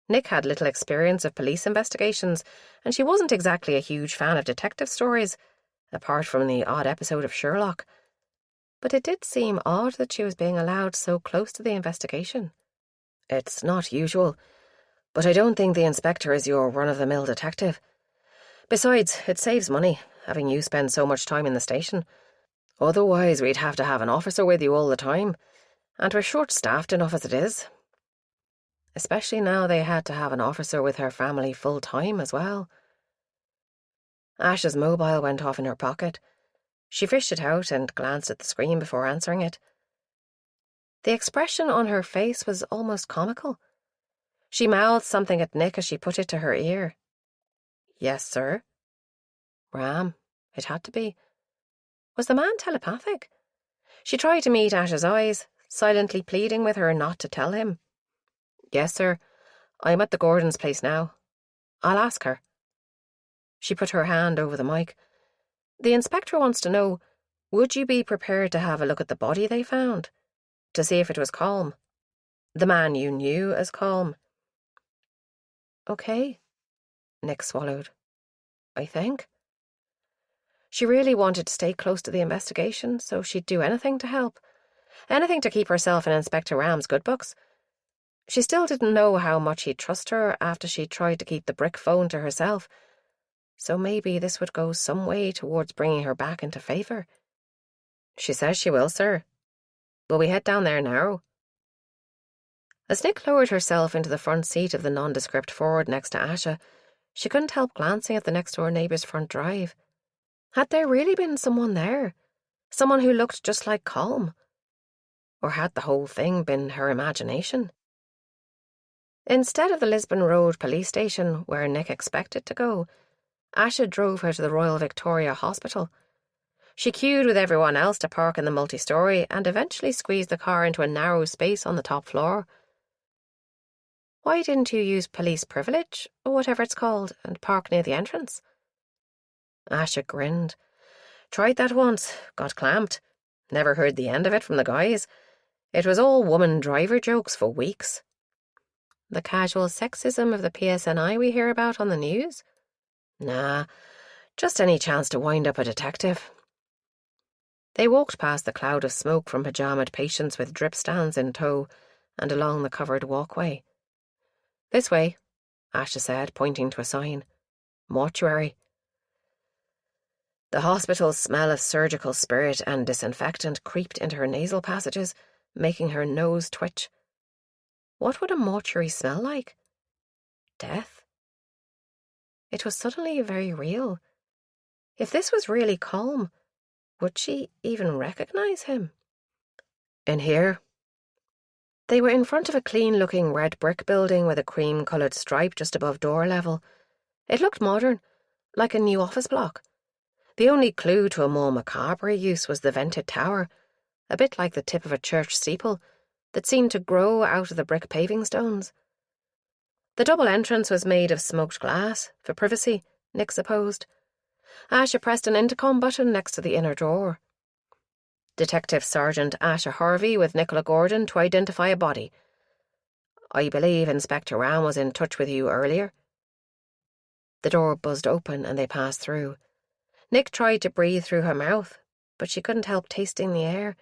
Nick had little experience of police investigations, and she wasn't exactly a huge fan of detective stories, apart from the odd episode of Sherlock. But it did seem odd that she was being allowed so close to the investigation. It's not usual, but I don't think the inspector is your run-of-the-mill detective. Besides, it saves money, having you spend so much time in the station. Otherwise, we'd have to have an officer with you all the time, and we're short-staffed enough as it is. Especially now they had to have an officer with her family full-time as well. Ash's mobile went off in her pocket. She fished it out and glanced at the screen before answering it. The expression on her face was almost comical. She mouthed something at Nick as she put it to her ear. Yes, sir. Ram. It had to be. Was the man telepathic? She tried to meet Ash's eyes, silently pleading with her not to tell him. Yes, sir. I'm at the Gordons' place now. I'll ask her. She put her hand over the mic. The inspector wants to know, would you be prepared to have a look at the body they found? To see if it was Colm? The man you knew as Colm? Okay. Nick swallowed. I think. She really wanted to stay close to the investigation, so she'd do anything to help. Anything to keep herself in Inspector Ram's good books. She still didn't know how much he'd trust her after she tried to keep the brick phone to herself, so maybe this would go some way towards bringing her back into favour. She says she will, sir. Will we head down there now? As Nick lowered herself into the front seat of the nondescript Ford next to Asha, she couldn't help glancing at the next-door neighbour's front drive. Had there really been someone there? Someone who looked just like Colm? Or had the whole thing been her imagination? Instead of the Lisbon Road police station, where Nick expected to go, Asha drove her to the Royal Victoria Hospital. She queued with everyone else to park in the multi-storey and eventually squeezed the car into a narrow space on the top floor. Why didn't you use police privilege, or whatever it's called, and park near the entrance? Asha grinned. Tried that once, got clamped. Never heard the end of it from the guys. It was all woman driver jokes for weeks. The casual sexism of the PSNI we hear about on the news? Nah, just any chance to wind up a detective. They walked past the cloud of smoke from pajamaed patients with drip stands in tow and along the covered walkway. This way, Asha said, pointing to a sign. Mortuary. The hospital's smell of surgical spirit and disinfectant creeped into her nasal passages, making her nose twitch. What would a mortuary smell like? Death? It was suddenly very real. If this was really Colm, would she even recognise him? In here? They were in front of a clean-looking red brick building with a cream-coloured stripe just above door level. It looked modern, like a new office block. The only clue to a more macabre use was the vented tower, a bit like the tip of a church steeple, that seemed to grow out of the brick paving stones. The double entrance was made of smoked glass, for privacy, Nick supposed. Asha pressed an intercom button next to the inner door. Detective Sergeant Asha Harvey with Nicola Gordon to identify a body. I believe Inspector Ram was in touch with you earlier." The door buzzed open and they passed through. Nick tried to breathe through her mouth, but she couldn't help tasting the air.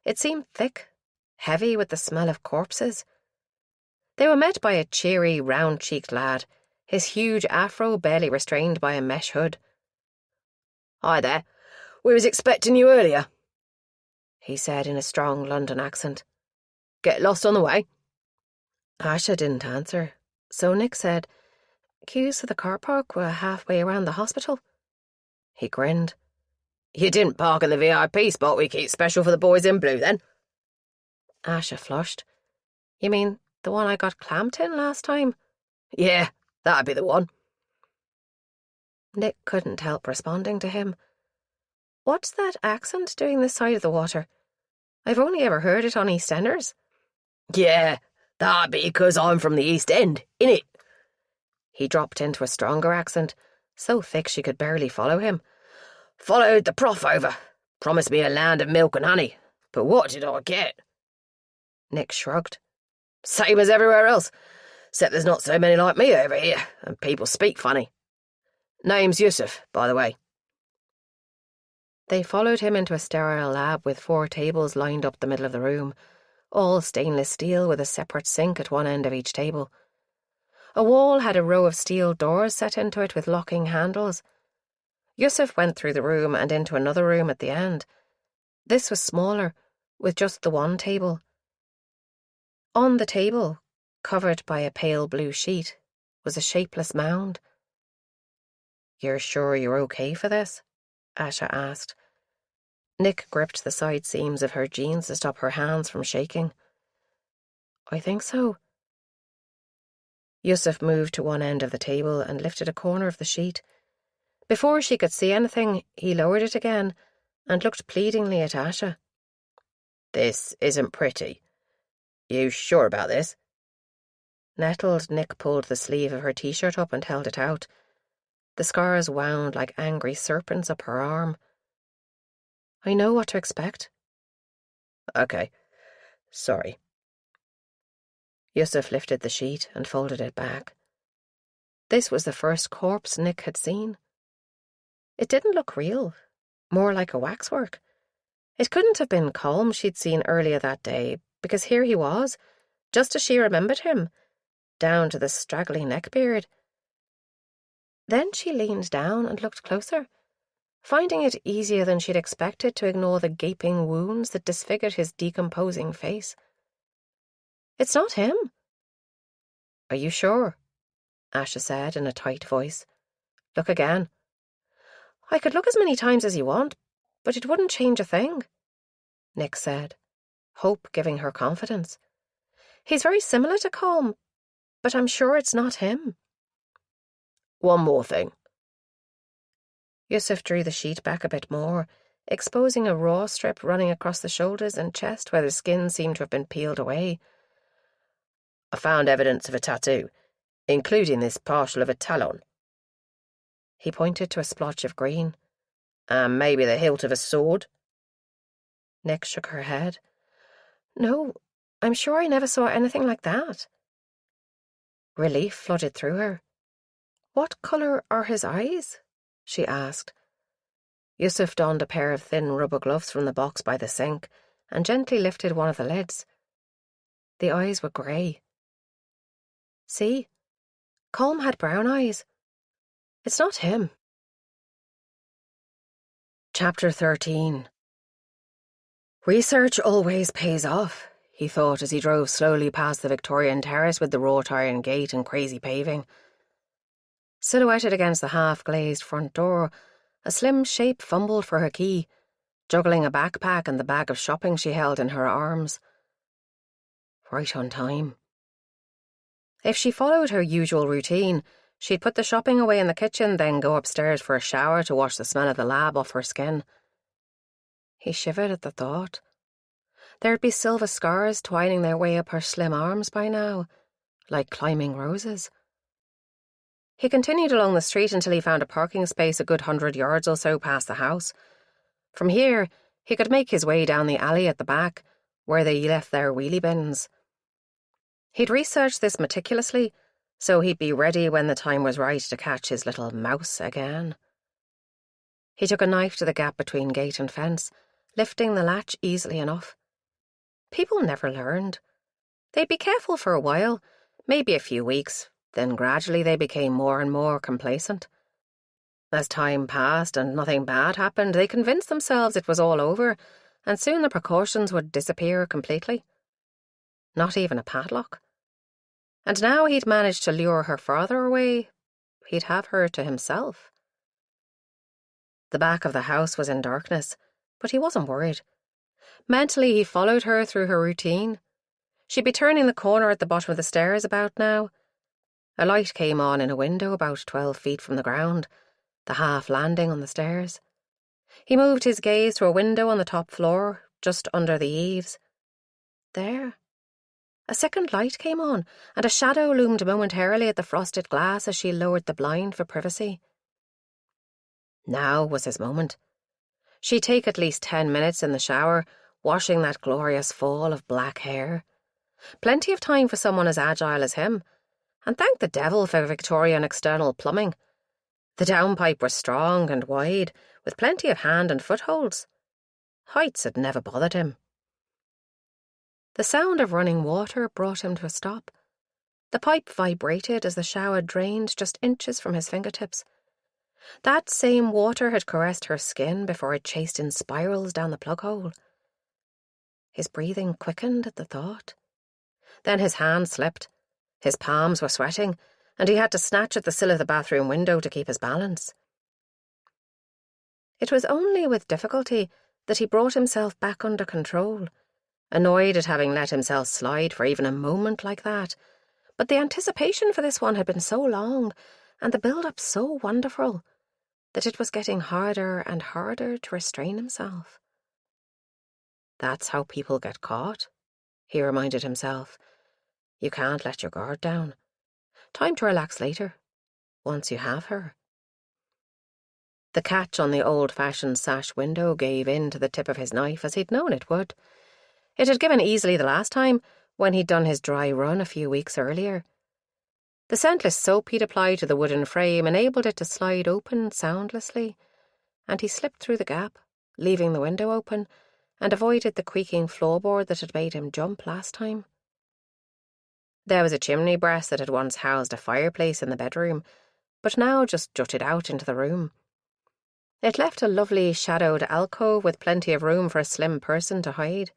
It seemed thick, heavy with the smell of corpses. They were met by a cheery, round-cheeked lad, his huge afro barely restrained by a mesh hood. "Hi there. We was expecting you earlier," he said in a strong London accent. "Get lost on the way?" Asha didn't answer, so Nick said, "Queues for the car park were halfway around the hospital." He grinned. "You didn't park in the VIP spot we keep special for the boys in blue, then?" Asha flushed. "You mean the one I got clamped in last time?" "Yeah, that'd be the one." Nick couldn't help responding to him. "What's that accent doing this side of the water? I've only ever heard it on EastEnders." "Yeah, that'd be 'cause I'm from the East End, innit?" He dropped into a stronger accent, so thick she could barely follow him. "Followed the prof over. Promised me a land of milk and honey. But what did I get?" Nick shrugged. "Same as everywhere else, except there's not so many like me over here, and people speak funny. Name's Yusuf, by the way." They followed him into a sterile lab with 4 tables lined up the middle of the room, all stainless steel with a separate sink at one end of each table. A wall had a row of steel doors set into it with locking handles. Yusuf went through the room and into another room at the end. This was smaller, with just the one table. On the table, covered by a pale blue sheet, was a shapeless mound. "You're sure you're okay for this?" Asha asked. Nick gripped the side seams of her jeans to stop her hands from shaking. "I think so." Yusuf moved to one end of the table and lifted a corner of the sheet. Before she could see anything, he lowered it again and looked pleadingly at Asha. "This isn't pretty. You sure about this?" Nettled, Nick pulled the sleeve of her t-shirt up and held it out. The scars wound like angry serpents up her arm. "I know what to expect." "Okay. Sorry." Yusuf lifted the sheet and folded it back. This was the first corpse Nick had seen. It didn't look real, more like a waxwork. It couldn't have been Colm she'd seen earlier that day, because here he was, just as she remembered him, down to the straggly neckbeard. Then she leaned down and looked closer, finding it easier than she'd expected to ignore the gaping wounds that disfigured his decomposing face. "It's not him." "Are you sure?" Asha said in a tight voice. "Look again." "I could look as many times as you want, but it wouldn't change a thing," Nick said, hope giving her confidence. "He's very similar to Colm, but I'm sure it's not him." "One more thing." Yusuf drew the sheet back a bit more, exposing a raw strip running across the shoulders and chest where the skin seemed to have been peeled away. "I found evidence of a tattoo, including this partial of a talon." He pointed to a splotch of green. "And maybe the hilt of a sword." Nick shook her head. "No, I'm sure I never saw anything like that." Relief flooded through her. "What colour are his eyes?" she asked. Yusuf donned a pair of thin rubber gloves from the box by the sink and gently lifted one of the lids. The eyes were grey. "See? Colm had brown eyes. It's not him." Chapter 13. Research always pays off, he thought as he drove slowly past the Victorian terrace with the wrought iron gate and crazy paving. Silhouetted against the half-glazed front door, a slim shape fumbled for her key, juggling a backpack and the bag of shopping she held in her arms. Right on time. If she followed her usual routine, she'd put the shopping away in the kitchen, then go upstairs for a shower to wash the smell of the lab off her skin. He shivered at the thought. There'd be silver scars twining their way up her slim arms by now, like climbing roses. He continued along the street until he found a parking space a good 100 yards or so past the house. From here, he could make his way down the alley at the back, where they left their wheelie bins. He'd researched this meticulously, so he'd be ready when the time was right to catch his little mouse again. He took a knife to the gap between gate and fence, lifting the latch easily enough. People never learned. They'd be careful for a while, maybe a few weeks, then gradually they became more and more complacent. As time passed and nothing bad happened, they convinced themselves it was all over, and soon the precautions would disappear completely. Not even a padlock. And now he'd managed to lure her farther away. He'd have her to himself. The back of the house was in darkness, but he wasn't worried. Mentally, he followed her through her routine. She'd be turning the corner at the bottom of the stairs about now. A light came on in a window about 12 feet from the ground, the half landing on the stairs. He moved his gaze to a window on the top floor, just under the eaves. There. A second light came on, and a shadow loomed momentarily at the frosted glass as she lowered the blind for privacy. Now was his moment. She'd take at least 10 minutes in the shower, washing that glorious fall of black hair. Plenty of time for someone as agile as him, and thank the devil for Victorian external plumbing. The downpipe was strong and wide, with plenty of hand and footholds. Heights had never bothered him. The sound of running water brought him to a stop. The pipe vibrated as the shower drained just inches from his fingertips. That same water had caressed her skin before it chased in spirals down the plug hole. His breathing quickened at the thought. Then his hand slipped. His palms were sweating, and he had to snatch at the sill of the bathroom window to keep his balance. It was only with difficulty that he brought himself back under control, annoyed at having let himself slide for even a moment like that. But the anticipation for this one had been so long, and the build-up so wonderful, that it was getting harder and harder to restrain himself. That's how people get caught, he reminded himself. You can't let your guard down. Time to relax later, once you have her. The catch on the old-fashioned sash window gave in to the tip of his knife as he'd known it would. It had given easily the last time, when he'd done his dry run a few weeks earlier. The scentless soap he'd applied to the wooden frame enabled it to slide open soundlessly, and he slipped through the gap, leaving the window open, and avoided the creaking floorboard that had made him jump last time. There was a chimney breast that had once housed a fireplace in the bedroom, but now just jutted out into the room. It left a lovely shadowed alcove with plenty of room for a slim person to hide.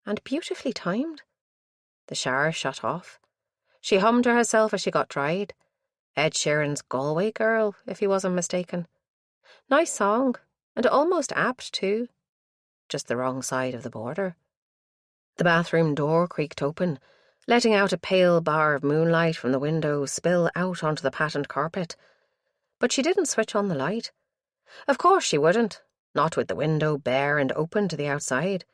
And beautifully timed. The shower shut off. She hummed to herself as she got dried. Ed Sheeran's Galway Girl, if he wasn't mistaken. Nice song, and almost apt too. Just the wrong side of the border. The bathroom door creaked open, letting out a pale bar of moonlight from the window spill out onto the patterned carpet. But she didn't switch on the light. Of course she wouldn't, not with the window bare and open to the outside.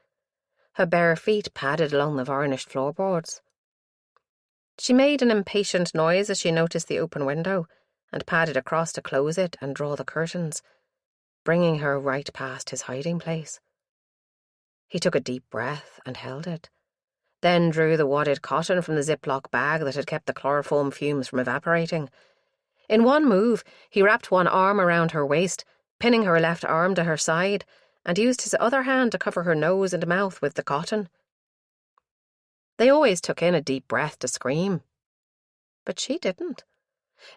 Her bare feet padded along the varnished floorboards. She made an impatient noise as she noticed the open window, and padded across to close it and draw the curtains, bringing her right past his hiding place. He took a deep breath and held it, then drew the wadded cotton from the Ziploc bag that had kept the chloroform fumes from evaporating. In one move, he wrapped one arm around her waist, pinning her left arm to her side, and used his other hand to cover her nose and mouth with the cotton. They always took in a deep breath to scream. But she didn't.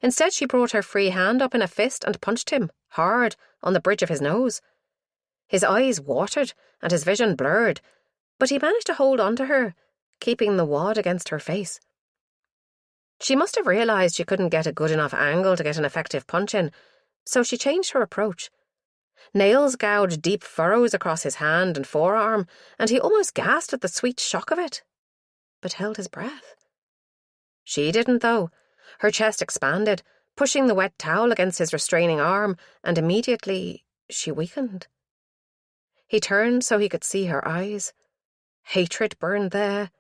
Instead, she brought her free hand up in a fist and punched him, hard, on the bridge of his nose. His eyes watered and his vision blurred, but he managed to hold on to her, keeping the wad against her face. She must have realised she couldn't get a good enough angle to get an effective punch in, so she changed her approach. Nails gouged deep furrows across his hand and forearm, and he almost gasped at the sweet shock of it, but held his breath. She didn't, though. Her chest expanded, pushing the wet towel against his restraining arm, and immediately she weakened. He turned so he could see her eyes. Hatred burned there,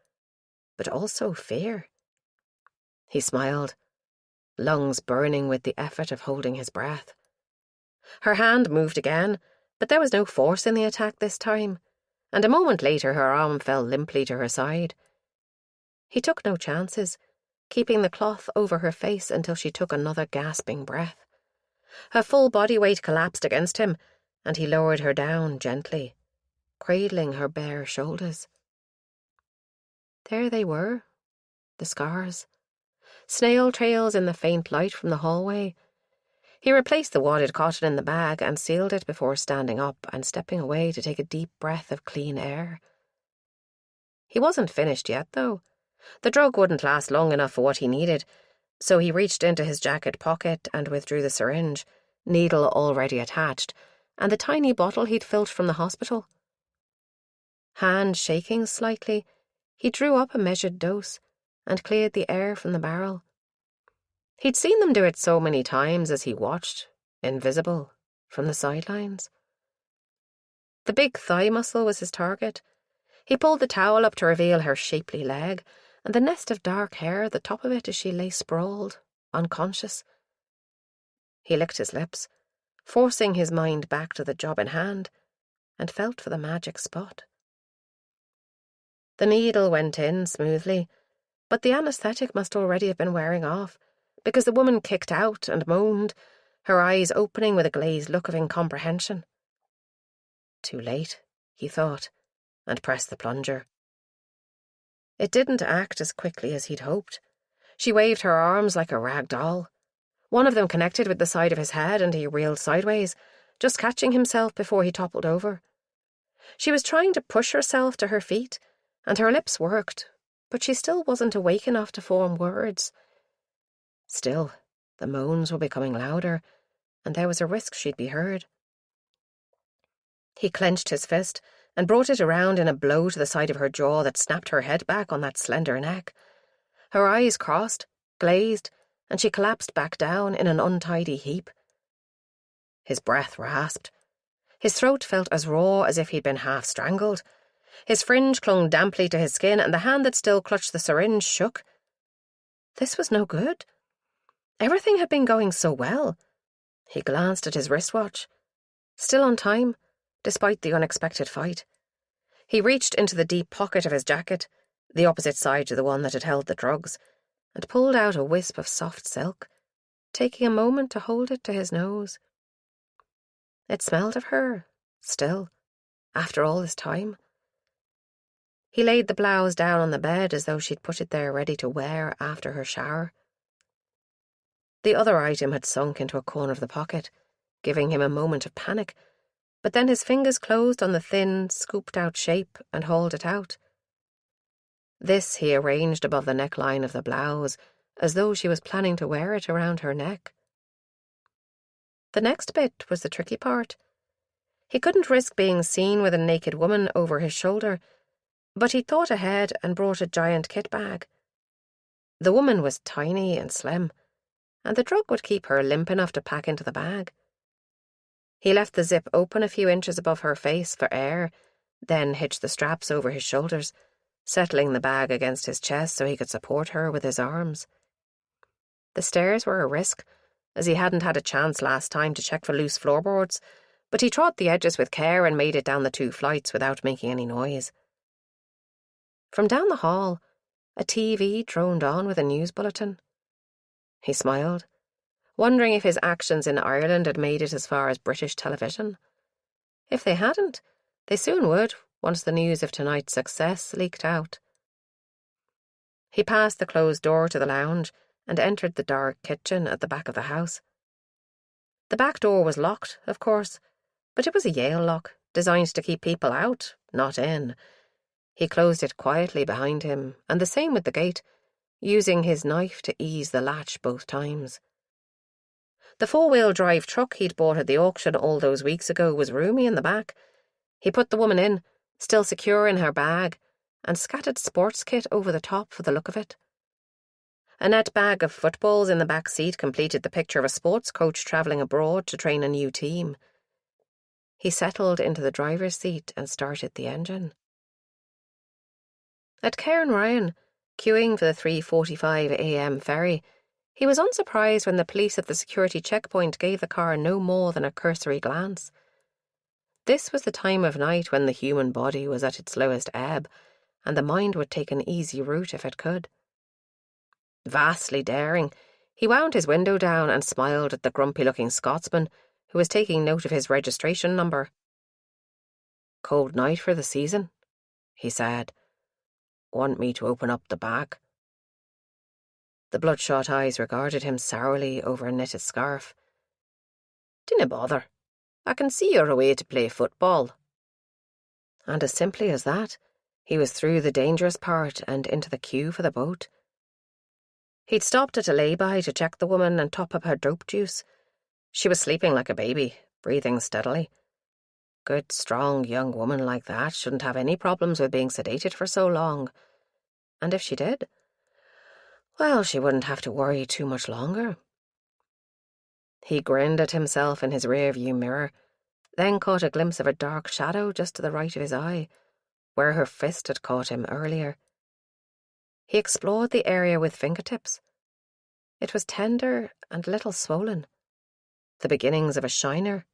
but also fear. He smiled, lungs burning with the effort of holding his breath. Her hand moved again, but there was no force in the attack this time, and a moment later her arm fell limply to her side. He took no chances, keeping the cloth over her face until she took another gasping breath. Her full body weight collapsed against him, and he lowered her down gently, cradling her bare shoulders. There they were, the scars, snail trails in the faint light from the hallway. He replaced the wadded cotton in the bag and sealed it before standing up and stepping away to take a deep breath of clean air. He wasn't finished yet, though. The drug wouldn't last long enough for what he needed, so he reached into his jacket pocket and withdrew the syringe, needle already attached, and the tiny bottle he'd filched from the hospital. Hand shaking slightly, he drew up a measured dose and cleared the air from the barrel. He'd seen them do it so many times as he watched, invisible, from the sidelines. The big thigh muscle was his target. He pulled the towel up to reveal her shapely leg, and the nest of dark hair at the top of it as she lay sprawled, unconscious. He licked his lips, forcing his mind back to the job in hand, and felt for the magic spot. The needle went in smoothly, but the anaesthetic must already have been wearing off, because the woman kicked out and moaned, her eyes opening with a glazed look of incomprehension. Too late, he thought, and pressed the plunger. It didn't act as quickly as he'd hoped. She waved her arms like a rag doll. One of them connected with the side of his head and he reeled sideways, just catching himself before he toppled over. She was trying to push herself to her feet, and her lips worked, but she still wasn't awake enough to form words. Still, the moans were becoming louder, and there was a risk she'd be heard. He clenched his fist and brought it around in a blow to the side of her jaw that snapped her head back on that slender neck. Her eyes crossed, glazed, and she collapsed back down in an untidy heap. His breath rasped. His throat felt as raw as if he'd been half strangled. His fringe clung damply to his skin, and the hand that still clutched the syringe shook. This was no good. Everything had been going so well. He glanced at his wristwatch. Still on time, despite the unexpected fight. He reached into the deep pocket of his jacket, the opposite side to the one that had held the drugs, and pulled out a wisp of soft silk, taking a moment to hold it to his nose. It smelled of her, still, after all this time. He laid the blouse down on the bed as though she'd put it there ready to wear after her shower. The other item had sunk into a corner of the pocket, giving him a moment of panic, but then his fingers closed on the thin, scooped-out shape and hauled it out. This he arranged above the neckline of the blouse, as though she was planning to wear it around her neck. The next bit was the tricky part. He couldn't risk being seen with a naked woman over his shoulder, but he thought ahead and brought a giant kit bag. The woman was tiny and slim, and the drug would keep her limp enough to pack into the bag. He left the zip open a few inches above her face for air, then hitched the straps over his shoulders, settling the bag against his chest so he could support her with his arms. The stairs were a risk, as he hadn't had a chance last time to check for loose floorboards, but he trod the edges with care and made it down the 2 flights without making any noise. From down the hall, a TV droned on with a news bulletin. He smiled, wondering if his actions in Ireland had made it as far as British television. If they hadn't, they soon would, once the news of tonight's success leaked out. He passed the closed door to the lounge and entered the dark kitchen at the back of the house. The back door was locked, of course, but it was a Yale lock, designed to keep people out, not in. He closed it quietly behind him, and the same with the gate, using his knife to ease the latch both times. The 4-wheel drive truck he'd bought at the auction all those weeks ago was roomy in the back. He put the woman in, still secure in her bag, and scattered sports kit over the top for the look of it. A net bag of footballs in the back seat completed the picture of a sports coach travelling abroad to train a new team. He settled into the driver's seat and started the engine. At Cairnryan, queuing for the 3:45 a.m. ferry, he was unsurprised when the police at the security checkpoint gave the car no more than a cursory glance. This was the time of night when the human body was at its lowest ebb, and the mind would take an easy route if it could. Vastly daring, he wound his window down and smiled at the grumpy-looking Scotsman who was taking note of his registration number. "Cold night for the season," he said. "Want me to open up the bag?" The bloodshot eyes regarded him sourly over a knitted scarf. "Dinna bother. I can see you're away to play football." And as simply as that, he was through the dangerous part and into the queue for the boat. He'd stopped at a lay-by to check the woman and top up her dope juice. She was sleeping like a baby, breathing steadily. Good, strong young woman like that shouldn't have any problems with being sedated for so long. And if she did, well, she wouldn't have to worry too much longer. He grinned at himself in his rear-view mirror, then caught a glimpse of a dark shadow just to the right of his eye, where her fist had caught him earlier. He explored the area with fingertips. It was tender and a little swollen, the beginnings of a shiner.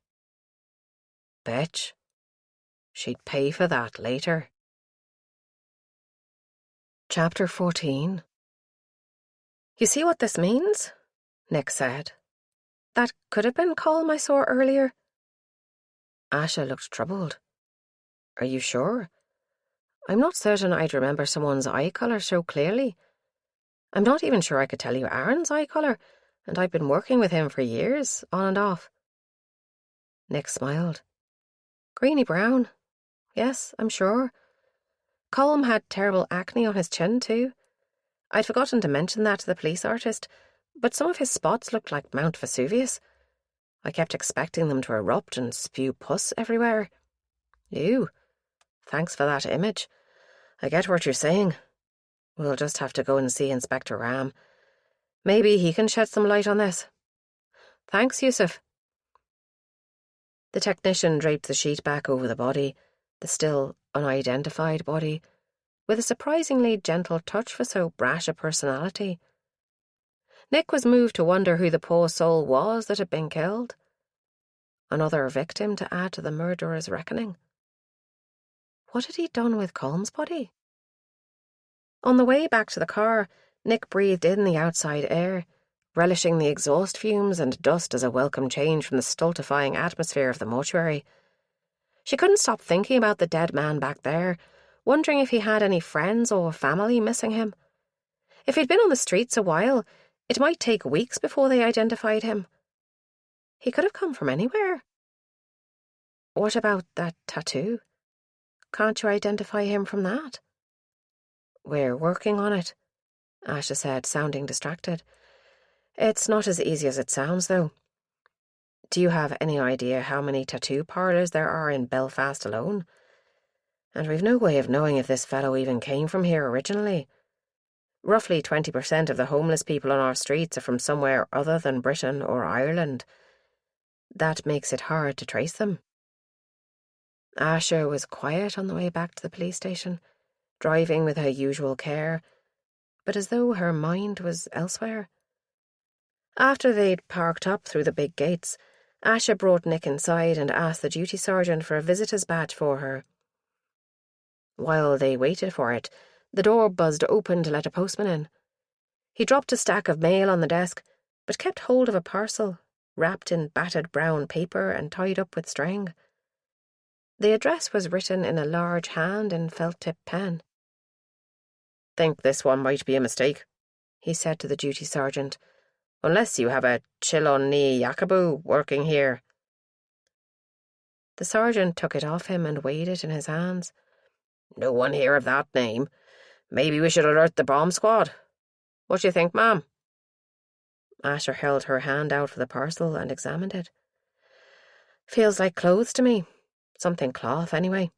Betch. She'd pay for that later. Chapter 14. "You see what this means?" Nick said. "That could have been Colm I saw earlier." Asha looked troubled. "Are you sure? I'm not certain I'd remember someone's eye colour so clearly. I'm not even sure I could tell you Aaron's eye colour, and I've been working with him for years, on and off." Nick smiled. "Greeny brown. Yes, I'm sure. Colm had terrible acne on his chin too. I'd forgotten to mention that to the police artist, but some of his spots looked like Mount Vesuvius. I kept expecting them to erupt and spew pus everywhere. Ew. Thanks for that image. I get what you're saying. We'll just have to go and see Inspector Ram. Maybe he can shed some light on this. Thanks, Yusuf." The technician draped the sheet back over the body, the still unidentified body, with a surprisingly gentle touch for so brash a personality. Nick was moved to wonder who the poor soul was that had been killed. Another victim to add to the murderer's reckoning. What had he done with Colm's body? On the way back to the car, Nick breathed in the outside air, relishing the exhaust fumes and dust as a welcome change from the stultifying atmosphere of the mortuary. She couldn't stop thinking about the dead man back there, wondering if he had any friends or family missing him. If he'd been on the streets a while, it might take weeks before they identified him. He could have come from anywhere. What about that tattoo? Can't you identify him from that? We're working on it, Asha said, sounding distracted. It's not as easy as it sounds, though. Do you have any idea how many tattoo parlours there are in Belfast alone? And we've no way of knowing if this fellow even came from here originally. Roughly 20% of the homeless people on our streets are from somewhere other than Britain or Ireland. That makes it hard to trace them. Asha was quiet on the way back to the police station, driving with her usual care, but as though her mind was elsewhere. After they'd parked up through the big gates, Asha brought Nick inside and asked the duty sergeant for a visitor's badge for her. While they waited for it, the door buzzed open to let a postman in. He dropped a stack of mail on the desk, but kept hold of a parcel, wrapped in battered brown paper and tied up with string. The address was written in a large hand in felt-tip pen. "Think this one might be a mistake," he said to the duty sergeant, "unless you have a Chilonni Yakubu working here." The sergeant took it off him and weighed it in his hands. "No one here of that name. Maybe we should alert the bomb squad. What do you think, ma'am?" Asher held her hand out for the parcel and examined it. "Feels like clothes to me. Something cloth, anyway."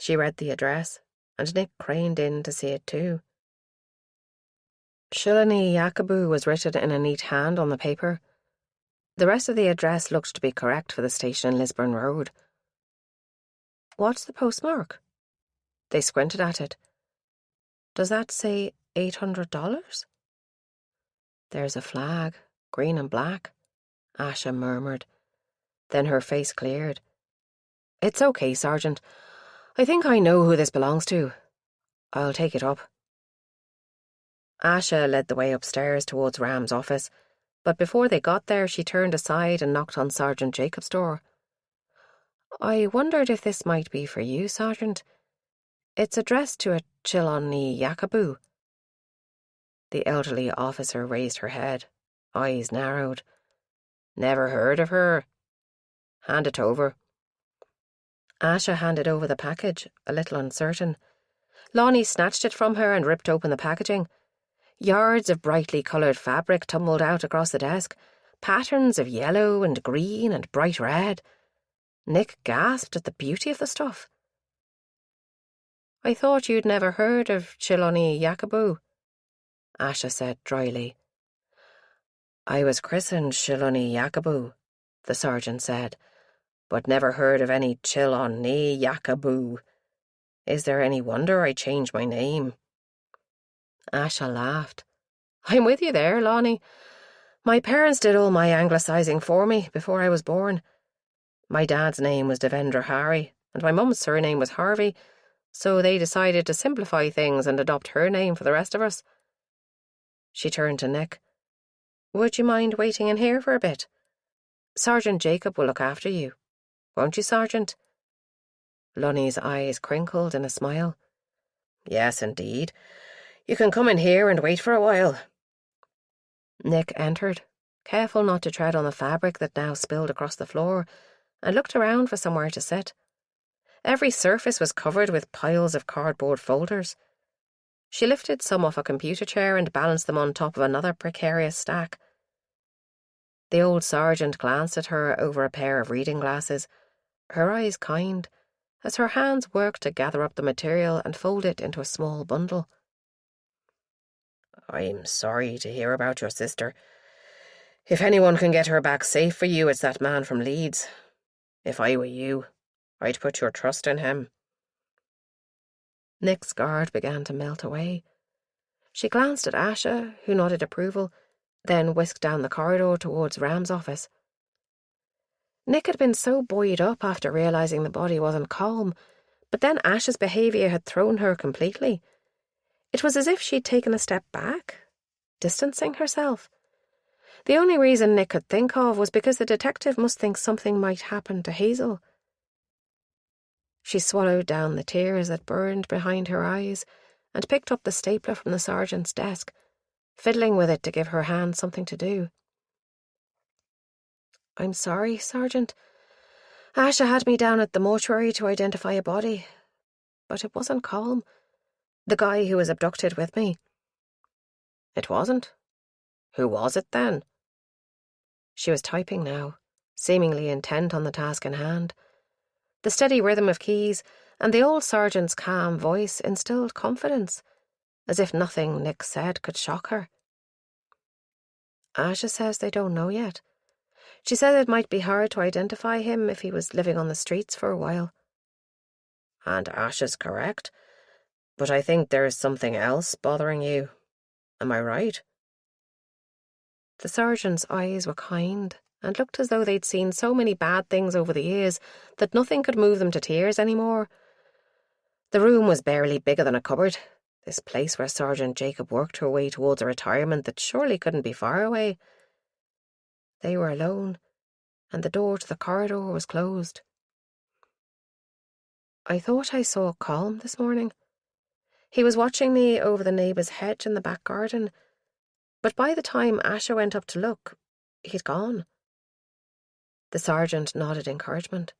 She read the address, and Nick craned in to see it too. Shilani Yakubu was written in a neat hand on the paper. The rest of the address looked to be correct for the station in Lisburn Road. "What's the postmark?" They squinted at it. "Does that say $800? "There's a flag, green and black," Asha murmured. Then her face cleared. "It's okay, Sergeant. I think I know who this belongs to. I'll take it up. Asha led the way upstairs towards Ram's office, but before they got there she turned aside and knocked on Sergeant Jacob's door. I wondered if this might be for you, Sergeant. It's addressed to a Chiloni Yakabu. The elderly officer raised her head, eyes narrowed. Never heard of her. Hand it over. Asha handed over the package, a little uncertain. Lonnie snatched it from her and ripped open the packaging. Yards of brightly coloured fabric tumbled out across the desk, patterns of yellow and green and bright red. Nick gasped at the beauty of the stuff. I thought you'd never heard of Chiloni Yakabu, Asha said dryly. I was christened Chiloni Yakabu, the sergeant said, but never heard of any Chiloni Yakabu. Is there any wonder I changed my name? Asha laughed. I'm with you there, Lonnie. My parents did all my anglicising for me before I was born. My dad's name was Devendra Hari, and my mum's surname was Harvey, so they decided to simplify things and adopt her name for the rest of us. She turned to Nick. Would you mind waiting in here for a bit? Sergeant Jacob will look after you. Won't you, Sergeant? Lonnie's eyes crinkled in a smile. Yes, indeed. You can come in here and wait for a while. Nick entered, careful not to tread on the fabric that now spilled across the floor, and looked around for somewhere to sit. Every surface was covered with piles of cardboard folders. She lifted some off a computer chair and balanced them on top of another precarious stack. The old sergeant glanced at her over a pair of reading glasses, her eyes kind, as her hands worked to gather up the material and fold it into a small bundle. I'm sorry to hear about your sister. If anyone can get her back safe for you, it's that man from Leeds. If I were you, I'd put your trust in him. Nick's guard began to melt away. She glanced at Asha, who nodded approval, then whisked down the corridor towards Ram's office. Nick had been so buoyed up after realising the body wasn't calm, but then Asha's behaviour had thrown her completely. It was as if she'd taken a step back, distancing herself. The only reason Nick could think of was because the detective must think something might happen to Hazel. She swallowed down the tears that burned behind her eyes and picked up the stapler from the sergeant's desk, fiddling with it to give her hand something to do. I'm sorry, Sergeant. Asha had me down at the mortuary to identify a body, but it wasn't calm. The guy who was abducted with me. It wasn't? Who was it then? She was typing now, seemingly intent on the task in hand. The steady rhythm of keys and the old sergeant's calm voice instilled confidence, as if nothing Nick said could shock her. Asha says they don't know yet. She said it might be hard to identify him if he was living on the streets for a while. And Asha's correct. But I think there's something else bothering you. Am I right? The sergeant's eyes were kind and looked as though they'd seen so many bad things over the years that nothing could move them to tears anymore. The room was barely bigger than a cupboard, this place where Sergeant Jacob worked her way towards a retirement that surely couldn't be far away. They were alone, and the door to the corridor was closed. I thought I saw Colm this morning. He was watching me over the neighbour's hedge in the back garden, but by the time Asha went up to look, he'd gone. The sergeant nodded encouragement.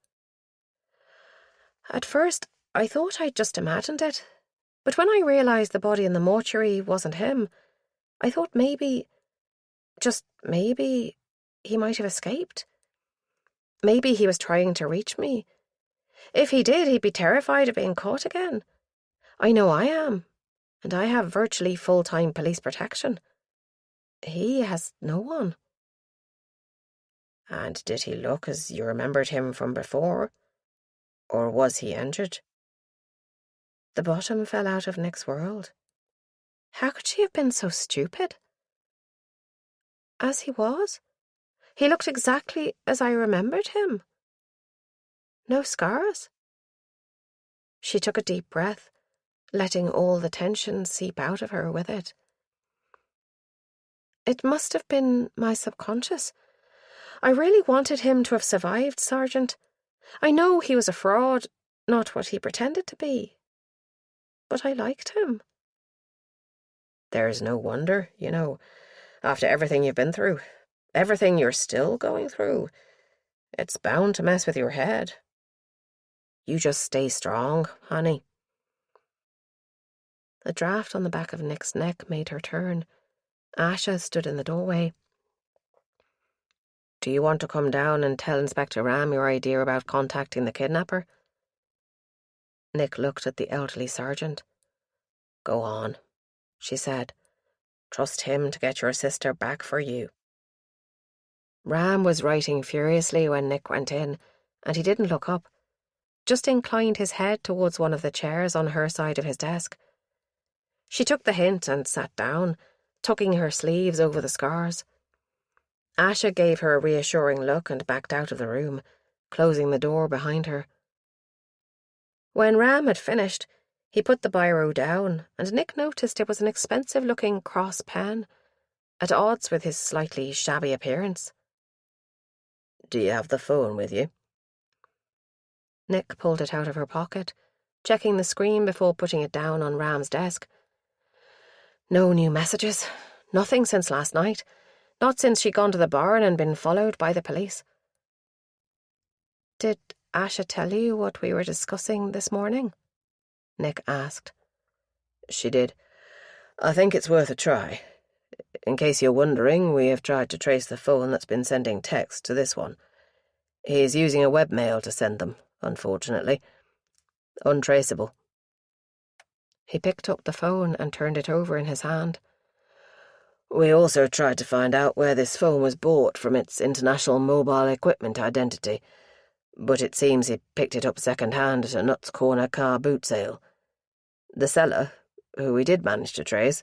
At first, I thought I'd just imagined it, but when I realised the body in the mortuary wasn't him, I thought maybe, just maybe, he might have escaped. Maybe he was trying to reach me. If he did, he'd be terrified of being caught again. I know I am, and I have virtually full-time police protection. He has no one. And did he look as you remembered him from before? Or was he injured? The bottom fell out of Nick's world. How could she have been so stupid? As he was? He looked exactly as I remembered him. No scars? She took a deep breath, letting all the tension seep out of her with it. It must have been my subconscious. I really wanted him to have survived, Sergeant. I know he was a fraud, not what he pretended to be. But I liked him. There's no wonder, after everything you've been through, everything you're still going through. It's bound to mess with your head. You just stay strong, honey. A draft on the back of Nick's neck made her turn. Asha stood in the doorway. Do you want to come down and tell Inspector Ram your idea about contacting the kidnapper? Nick looked at the elderly sergeant. Go on, she said. Trust him to get your sister back for you. Ram was writing furiously when Nick went in, and he didn't look up, just inclined his head towards one of the chairs on her side of his desk. She took the hint and sat down, tucking her sleeves over the scars. Asha gave her a reassuring look and backed out of the room, closing the door behind her. When Ram had finished, he put the biro down, and Nick noticed it was an expensive-looking cross pen, at odds with his slightly shabby appearance. Do you have the phone with you? Nick pulled it out of her pocket, checking the screen before putting it down on Ram's desk. No new messages. Nothing since last night. Not since she'd gone to the barn and been followed by the police. Did Asha tell you what we were discussing this morning? Nick asked. She did. I think it's worth a try. In case you're wondering, we have tried to trace the phone that's been sending texts to this one. He's using a webmail to send them, unfortunately. Untraceable. He picked up the phone and turned it over in his hand. We also tried to find out where this phone was bought from its International Mobile Equipment identity, but it seems he picked it up second-hand at a Nuts Corner car boot sale. The seller, who we did manage to trace,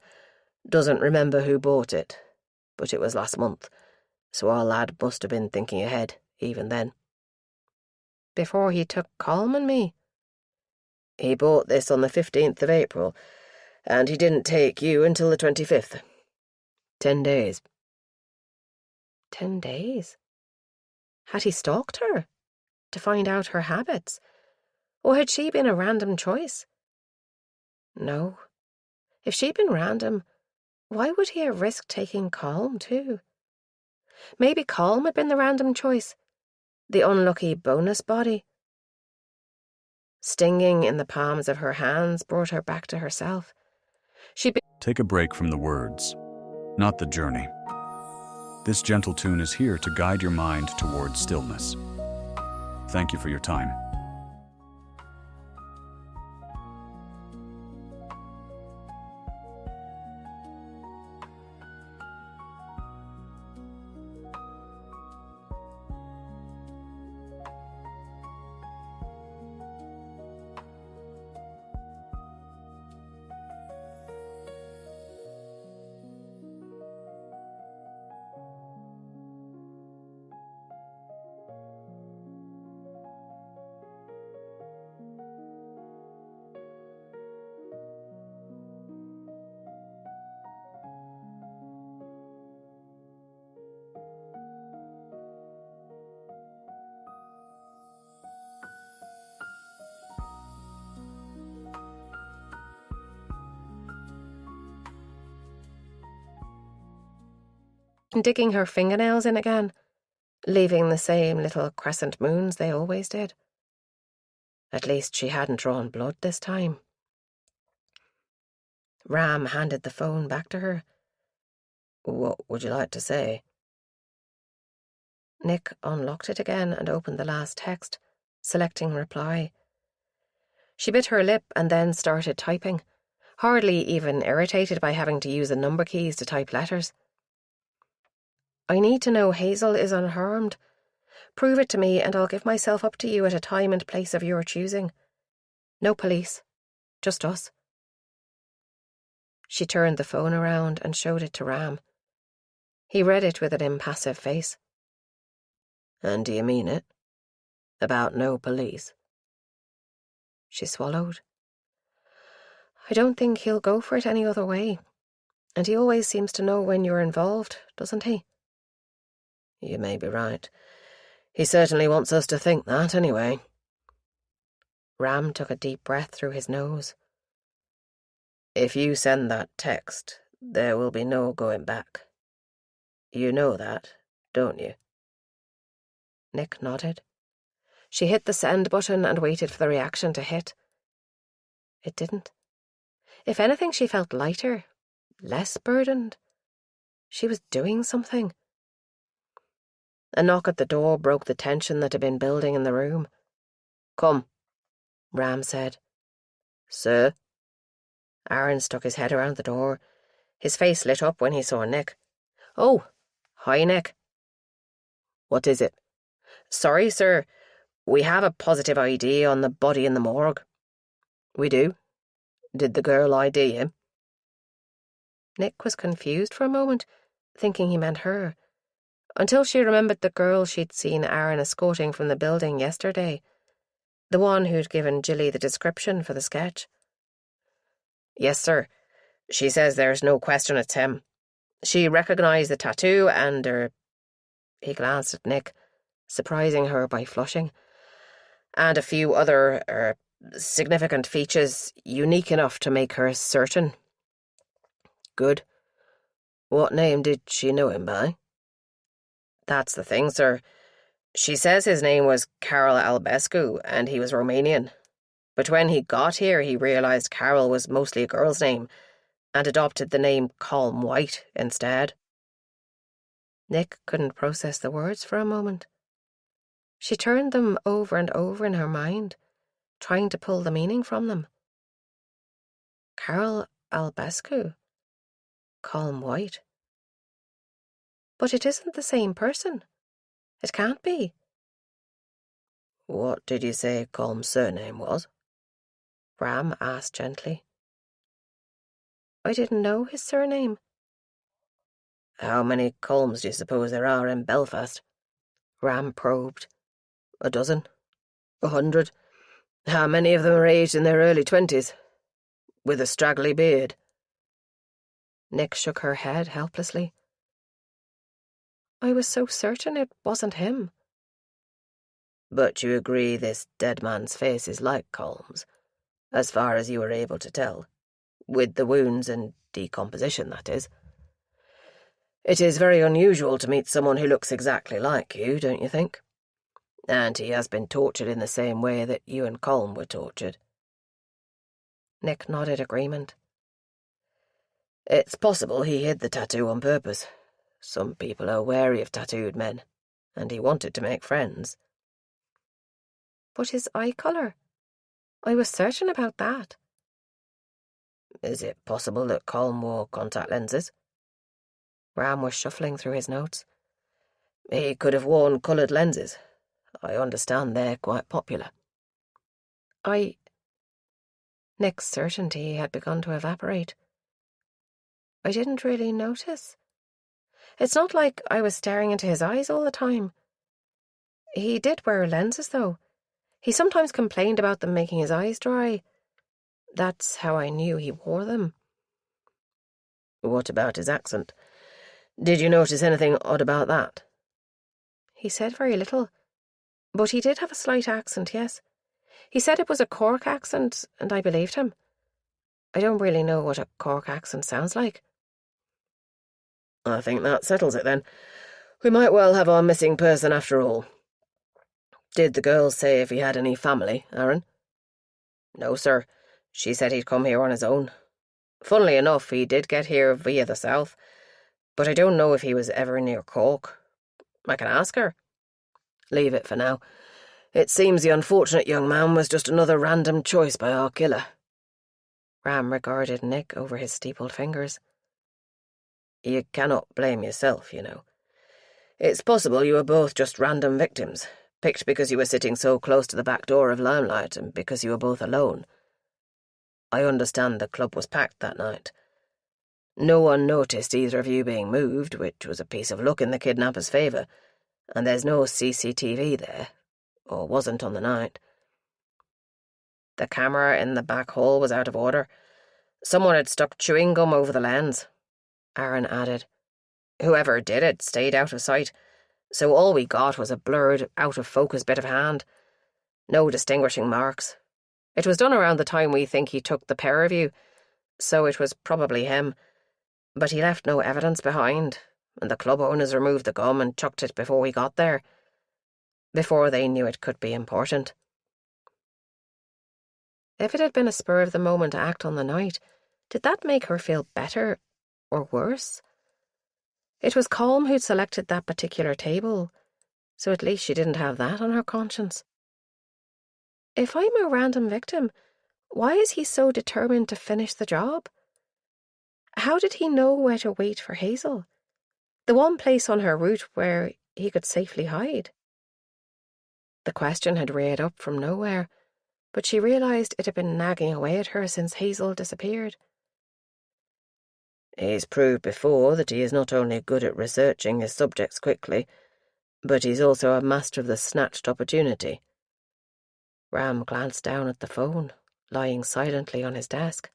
doesn't remember who bought it, but it was last month, so our lad must have been thinking ahead, even then. Before he took Colm and me? He bought this on the 15th of April, and he didn't take you until the 25th. 10 days. 10 days? Had he stalked her? To find out her habits? Or had she been a random choice? No. If she'd been random, why would he have risked taking Colm too? Maybe Colm had been the random choice, the unlucky bonus body. Stinging in the palms of her hands brought her back to herself. Take a break from the words, not the journey. This gentle tune is here to guide your mind towards stillness. Thank you for your time. Digging her fingernails in again, leaving the same little crescent moons they always did. At least she hadn't drawn blood this time. Ram handed the phone back to her. What would you like to say? Nick unlocked it again and opened the last text, selecting reply. She bit her lip and then started typing, hardly even irritated by having to use the number keys to type letters. I need to know Hazel is unharmed. Prove it to me and I'll give myself up to you at a time and place of your choosing. No police. Just us. She turned the phone around and showed it to Ram. He read it with an impassive face. And do you mean it? About no police? She swallowed. I don't think he'll go for it any other way. And he always seems to know when you're involved, doesn't he? You may be right. He certainly wants us to think that, anyway. Ram took a deep breath through his nose. If you send that text, there will be no going back. You know that, don't you? Nick nodded. She hit the send button and waited for the reaction to hit. It didn't. If anything, she felt lighter, less burdened. She was doing something. A knock at the door broke the tension that had been building in the room. "Come," Ram said. "Sir?" Aaron stuck his head around the door. His face lit up when he saw Nick. "Oh, hi, Nick." "What is it?" "Sorry, sir. We have a positive ID on the body in the morgue." "We do? Did the girl ID him?" Nick was confused for a moment, thinking he meant her, until she remembered the girl she'd seen Aaron escorting from the building yesterday, the one who'd given Jilly the description for the sketch. "Yes, sir. She says there's no question it's him. She recognised the tattoo and, he glanced at Nick, surprising her by flushing, and a few other, significant features unique enough to make her certain." "Good. What name did she know him by?" "That's the thing, sir. She says his name was Karol Albescu, and he was Romanian. But when he got here, he realised Carol was mostly a girl's name, and adopted the name Colm White instead." Nick couldn't process the words for a moment. She turned them over and over in her mind, trying to pull the meaning from them. Karol Albescu. Colm White. But it isn't the same person. It can't be. "What did you say Colm's surname was?" Ram asked gently. "I didn't know his surname." "How many Colms do you suppose there are in Belfast?" Ram probed. "A dozen? 100? How many of them are aged in their early 20s? With a straggly beard?" Nick shook her head helplessly. "I was so certain it wasn't him." "But you agree this dead man's face is like Colm's, as far as you were able to tell, with the wounds and decomposition, that is. It is very unusual to meet someone who looks exactly like you, don't you think? And he has been tortured in the same way that you and Colm were tortured." Nick nodded agreement. "It's possible he hid the tattoo on purpose. Some people are wary of tattooed men, and he wanted to make friends." "But his eye colour? I was certain about that." "Is it possible that Colm wore contact lenses?" Ram was shuffling through his notes. "He could have worn coloured lenses. I understand they're quite popular." Nick's certainty had begun to evaporate. "I didn't really notice. It's not like I was staring into his eyes all the time. He did wear lenses, though. He sometimes complained about them making his eyes dry. That's how I knew he wore them." "What about his accent? Did you notice anything odd about that?" "He said very little. But he did have a slight accent, yes. He said it was a Cork accent, and I believed him. I don't really know what a Cork accent sounds like." "I think that settles it, then. We might well have our missing person after all. Did the girl say if he had any family, Aaron?" "No, sir. She said he'd come here on his own. Funnily enough, he did get here via the south, but I don't know if he was ever near Cork. I can ask her." "Leave it for now. It seems the unfortunate young man was just another random choice by our killer." Ram regarded Nick over his steepled fingers. "You cannot blame yourself, you know. It's possible you were both just random victims, picked because you were sitting so close to the back door of Limelight and because you were both alone. I understand the club was packed that night. No one noticed either of you being moved, which was a piece of luck in the kidnapper's favour, and there's no CCTV there, or wasn't on the night. The camera in the back hall was out of order. Someone had stuck chewing gum over the lens, Aaron added. Whoever did it stayed out of sight, so all we got was a blurred, out-of-focus bit of hand. No distinguishing marks. It was done around the time we think he took the pair of you, so it was probably him. But he left no evidence behind, and the club owners removed the gum and chucked it before we got there. Before they knew it could be important. If it had been a spur-of-the-moment act on the night, did that make her feel better or worse? It was Colm who'd selected that particular table, so at least she didn't have that on her conscience. If I'm a random victim, why is he so determined to finish the job? How did he know where to wait for Hazel? The one place on her route where he could safely hide? The question had reared up from nowhere, but she realised it had been nagging away at her since Hazel disappeared. He's proved before that he is not only good at researching his subjects quickly, but he's also a master of the snatched opportunity. Ram glanced down at the phone, lying silently on his desk.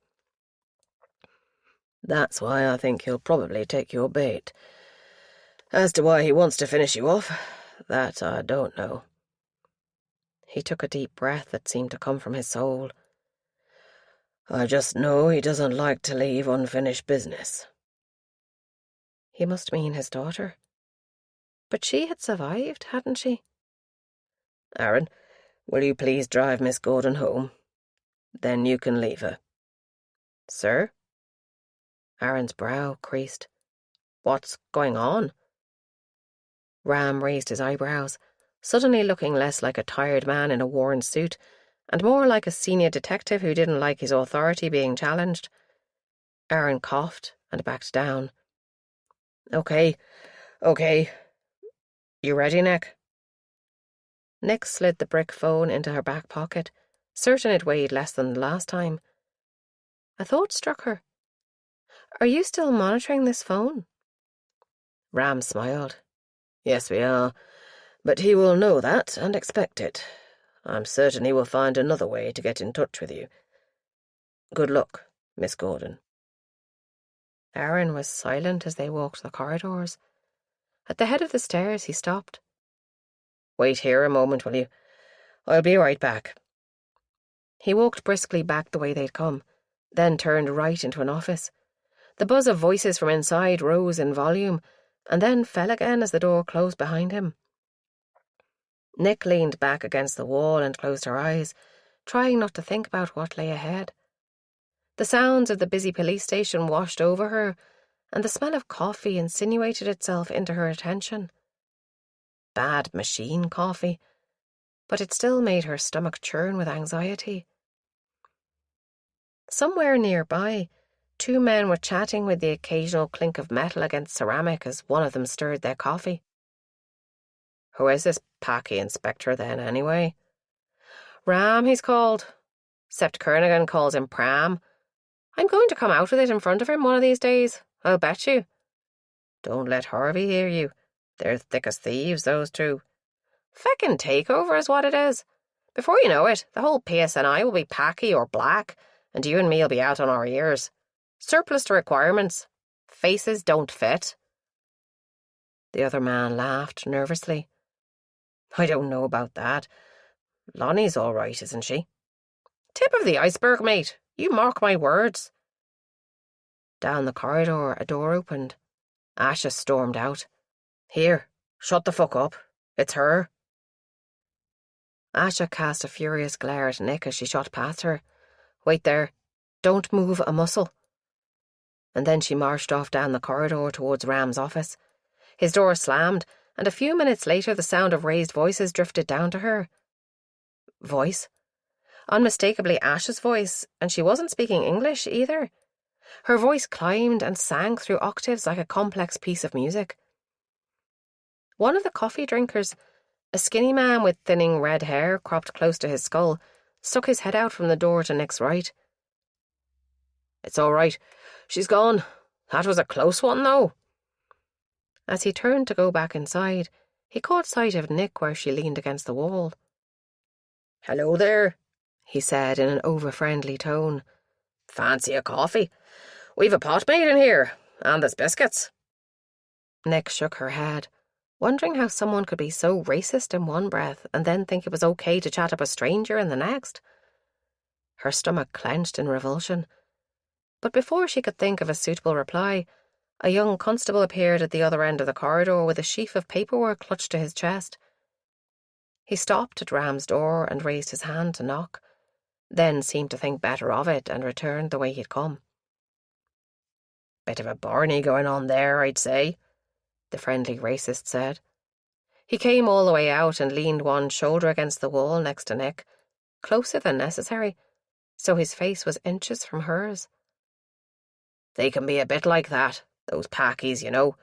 That's why I think he'll probably take your bait. As to why he wants to finish you off, that I don't know. He took a deep breath that seemed to come from his soul. I just know he doesn't like to leave unfinished business. He must mean his daughter. But she had survived, hadn't she? Aaron, will you please drive Miss Gordon home? Then you can leave her. Sir? Aaron's brow creased. What's going on? Ram raised his eyebrows, suddenly looking less like a tired man in a worn suit and more like a senior detective who didn't like his authority being challenged. Aaron coughed and backed down. Okay. You ready, Nick? Nick slid the brick phone into her back pocket, certain it weighed less than the last time. A thought struck her. Are you still monitoring this phone? Ram smiled. Yes, we are. But he will know that and expect it. I'm certain he will find another way to get in touch with you. Good luck, Miss Gordon. Aaron was silent as they walked the corridors. At the head of the stairs, he stopped. Wait here a moment, will you? I'll be right back. He walked briskly back the way they'd come, then turned right into an office. The buzz of voices from inside rose in volume, and then fell again as the door closed behind him. Nick leaned back against the wall and closed her eyes, trying not to think about what lay ahead. The sounds of the busy police station washed over her, and the smell of coffee insinuated itself into her attention. Bad machine coffee, but it still made her stomach churn with anxiety. Somewhere nearby, two men were chatting with the occasional clink of metal against ceramic as one of them stirred their coffee. Who is this Packy inspector then, anyway? Ram, he's called. Sept Kernaghan calls him Pram. I'm going to come out with it in front of him one of these days, I'll bet you. Don't let Harvey hear you. They're thick as thieves, those two. Feckin' takeover is what it is. Before you know it, the whole PSNI will be Packy or black, and you and me'll be out on our ears. Surplus to requirements. Faces don't fit. The other man laughed nervously. I don't know about that. Lonnie's all right, isn't she? Tip of the iceberg, mate. You mark my words. Down the corridor, a door opened. Asha stormed out. Here, shut the fuck up. It's her. Asha cast a furious glare at Nick as she shot past her. Wait there. Don't move a muscle. And then she marched off down the corridor towards Ram's office. His door slammed, and a few minutes later the sound of raised voices drifted down to her. Voice? Unmistakably Ash's voice, and she wasn't speaking English either. Her voice climbed and sank through octaves like a complex piece of music. One of the coffee drinkers, a skinny man with thinning red hair cropped close to his skull, stuck his head out from the door to Nick's right. It's all right. She's gone. That was a close one, though. As he turned to go back inside, he caught sight of Nick where she leaned against the wall. Hello there, he said in an over-friendly tone. Fancy a coffee? We've a pot made in here, and there's biscuits. Nick shook her head, wondering how someone could be so racist in one breath and then think it was okay to chat up a stranger in the next. Her stomach clenched in revulsion. But before she could think of a suitable reply, a young constable appeared at the other end of the corridor with a sheaf of paperwork clutched to his chest. He stopped at Ram's door and raised his hand to knock, then seemed to think better of it and returned the way he'd come. Bit of a barney going on there, I'd say, the friendly racist said. He came all the way out and leaned one shoulder against the wall next to Nick, closer than necessary, so his face was inches from hers. They can be a bit like that, those packies, you know.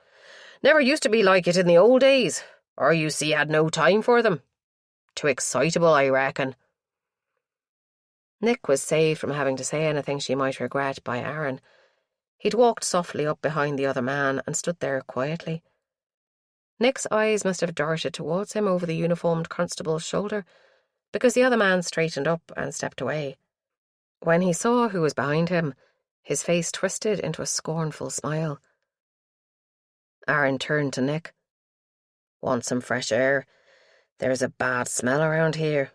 Never used to be like it in the old days, or you see had no time for them. Too excitable, I reckon. Nick was saved from having to say anything she might regret by Aaron. He'd walked softly up behind the other man and stood there quietly. Nick's eyes must have darted towards him over the uniformed constable's shoulder, because the other man straightened up and stepped away. When he saw who was behind him, his face twisted into a scornful smile. Aaron turned to Nick. Want some fresh air? There's a bad smell around here.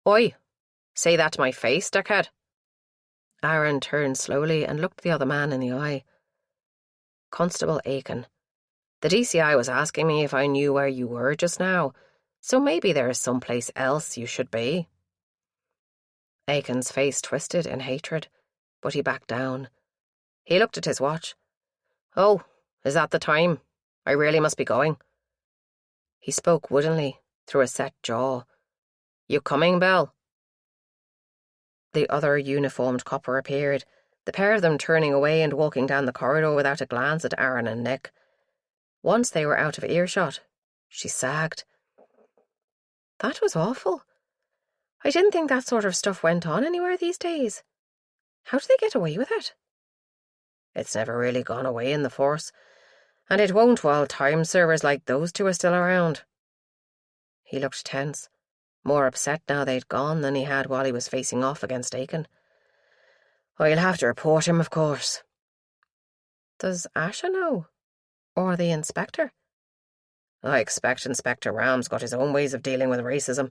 Oi! Say that to my face, dickhead. Aaron turned slowly and looked the other man in the eye. Constable Aiken. The DCI was asking me if I knew where you were just now, so maybe there is someplace else you should be. Aiken's face twisted in hatred, but he backed down. He looked at his watch. Oh, is that the time? I really must be going. He spoke woodenly, through a set jaw. You coming, Belle? The other uniformed copper appeared, the pair of them turning away and walking down the corridor without a glance at Aaron and Nick. Once they were out of earshot, she sagged. That was awful. I didn't think that sort of stuff went on anywhere these days. How do they get away with it? It's never really gone away in the force, and it won't while time servers like those two are still around. He looked tense, more upset now they'd gone than he had while he was facing off against Aiken. I'll have to report him, of course. Does Asha know? Or the inspector? I expect Inspector Ram's got his own ways of dealing with racism.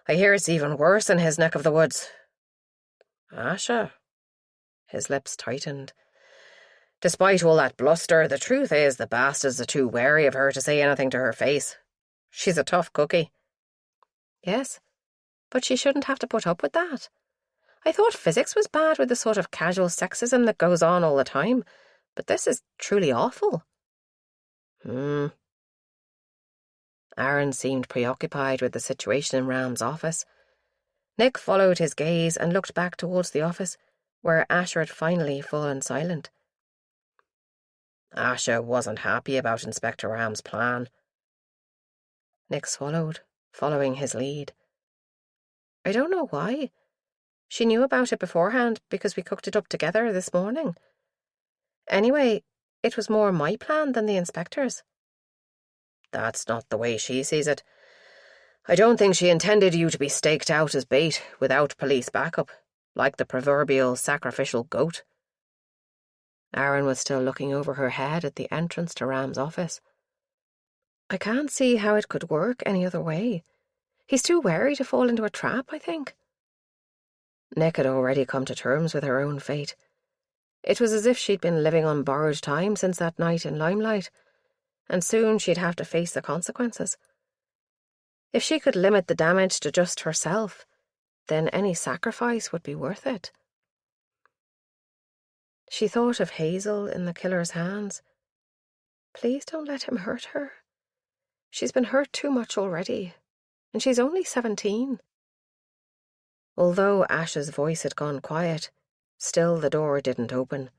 I hear it's even worse in his neck of the woods. Asha? His lips tightened. Despite all that bluster, the truth is the bastards are too wary of her to say anything to her face. She's a tough cookie. Yes, but she shouldn't have to put up with that. I thought physics was bad with the sort of casual sexism that goes on all the time, but this is truly awful. Aaron seemed preoccupied with the situation in Ram's office. Nick followed his gaze and looked back towards the office, where Asher had finally fallen silent. Asha wasn't happy about Inspector Ram's plan. Nick swallowed, following his lead. I don't know why. She knew about it beforehand because we cooked it up together this morning. Anyway, it was more my plan than the inspector's. That's not the way she sees it. I don't think she intended you to be staked out as bait without police backup, like the proverbial sacrificial goat. Aaron was still looking over her head at the entrance to Ram's office. I can't see how it could work any other way. He's too wary to fall into a trap, I think. Nick had already come to terms with her own fate. It was as if she'd been living on borrowed time since that night in Limelight, and soon she'd have to face the consequences. If she could limit the damage to just herself, then any sacrifice would be worth it. She thought of Hazel in the killer's hands. Please don't let him hurt her. She's been hurt too much already, and she's only 17. Although Ash's voice had gone quiet, still the door didn't open.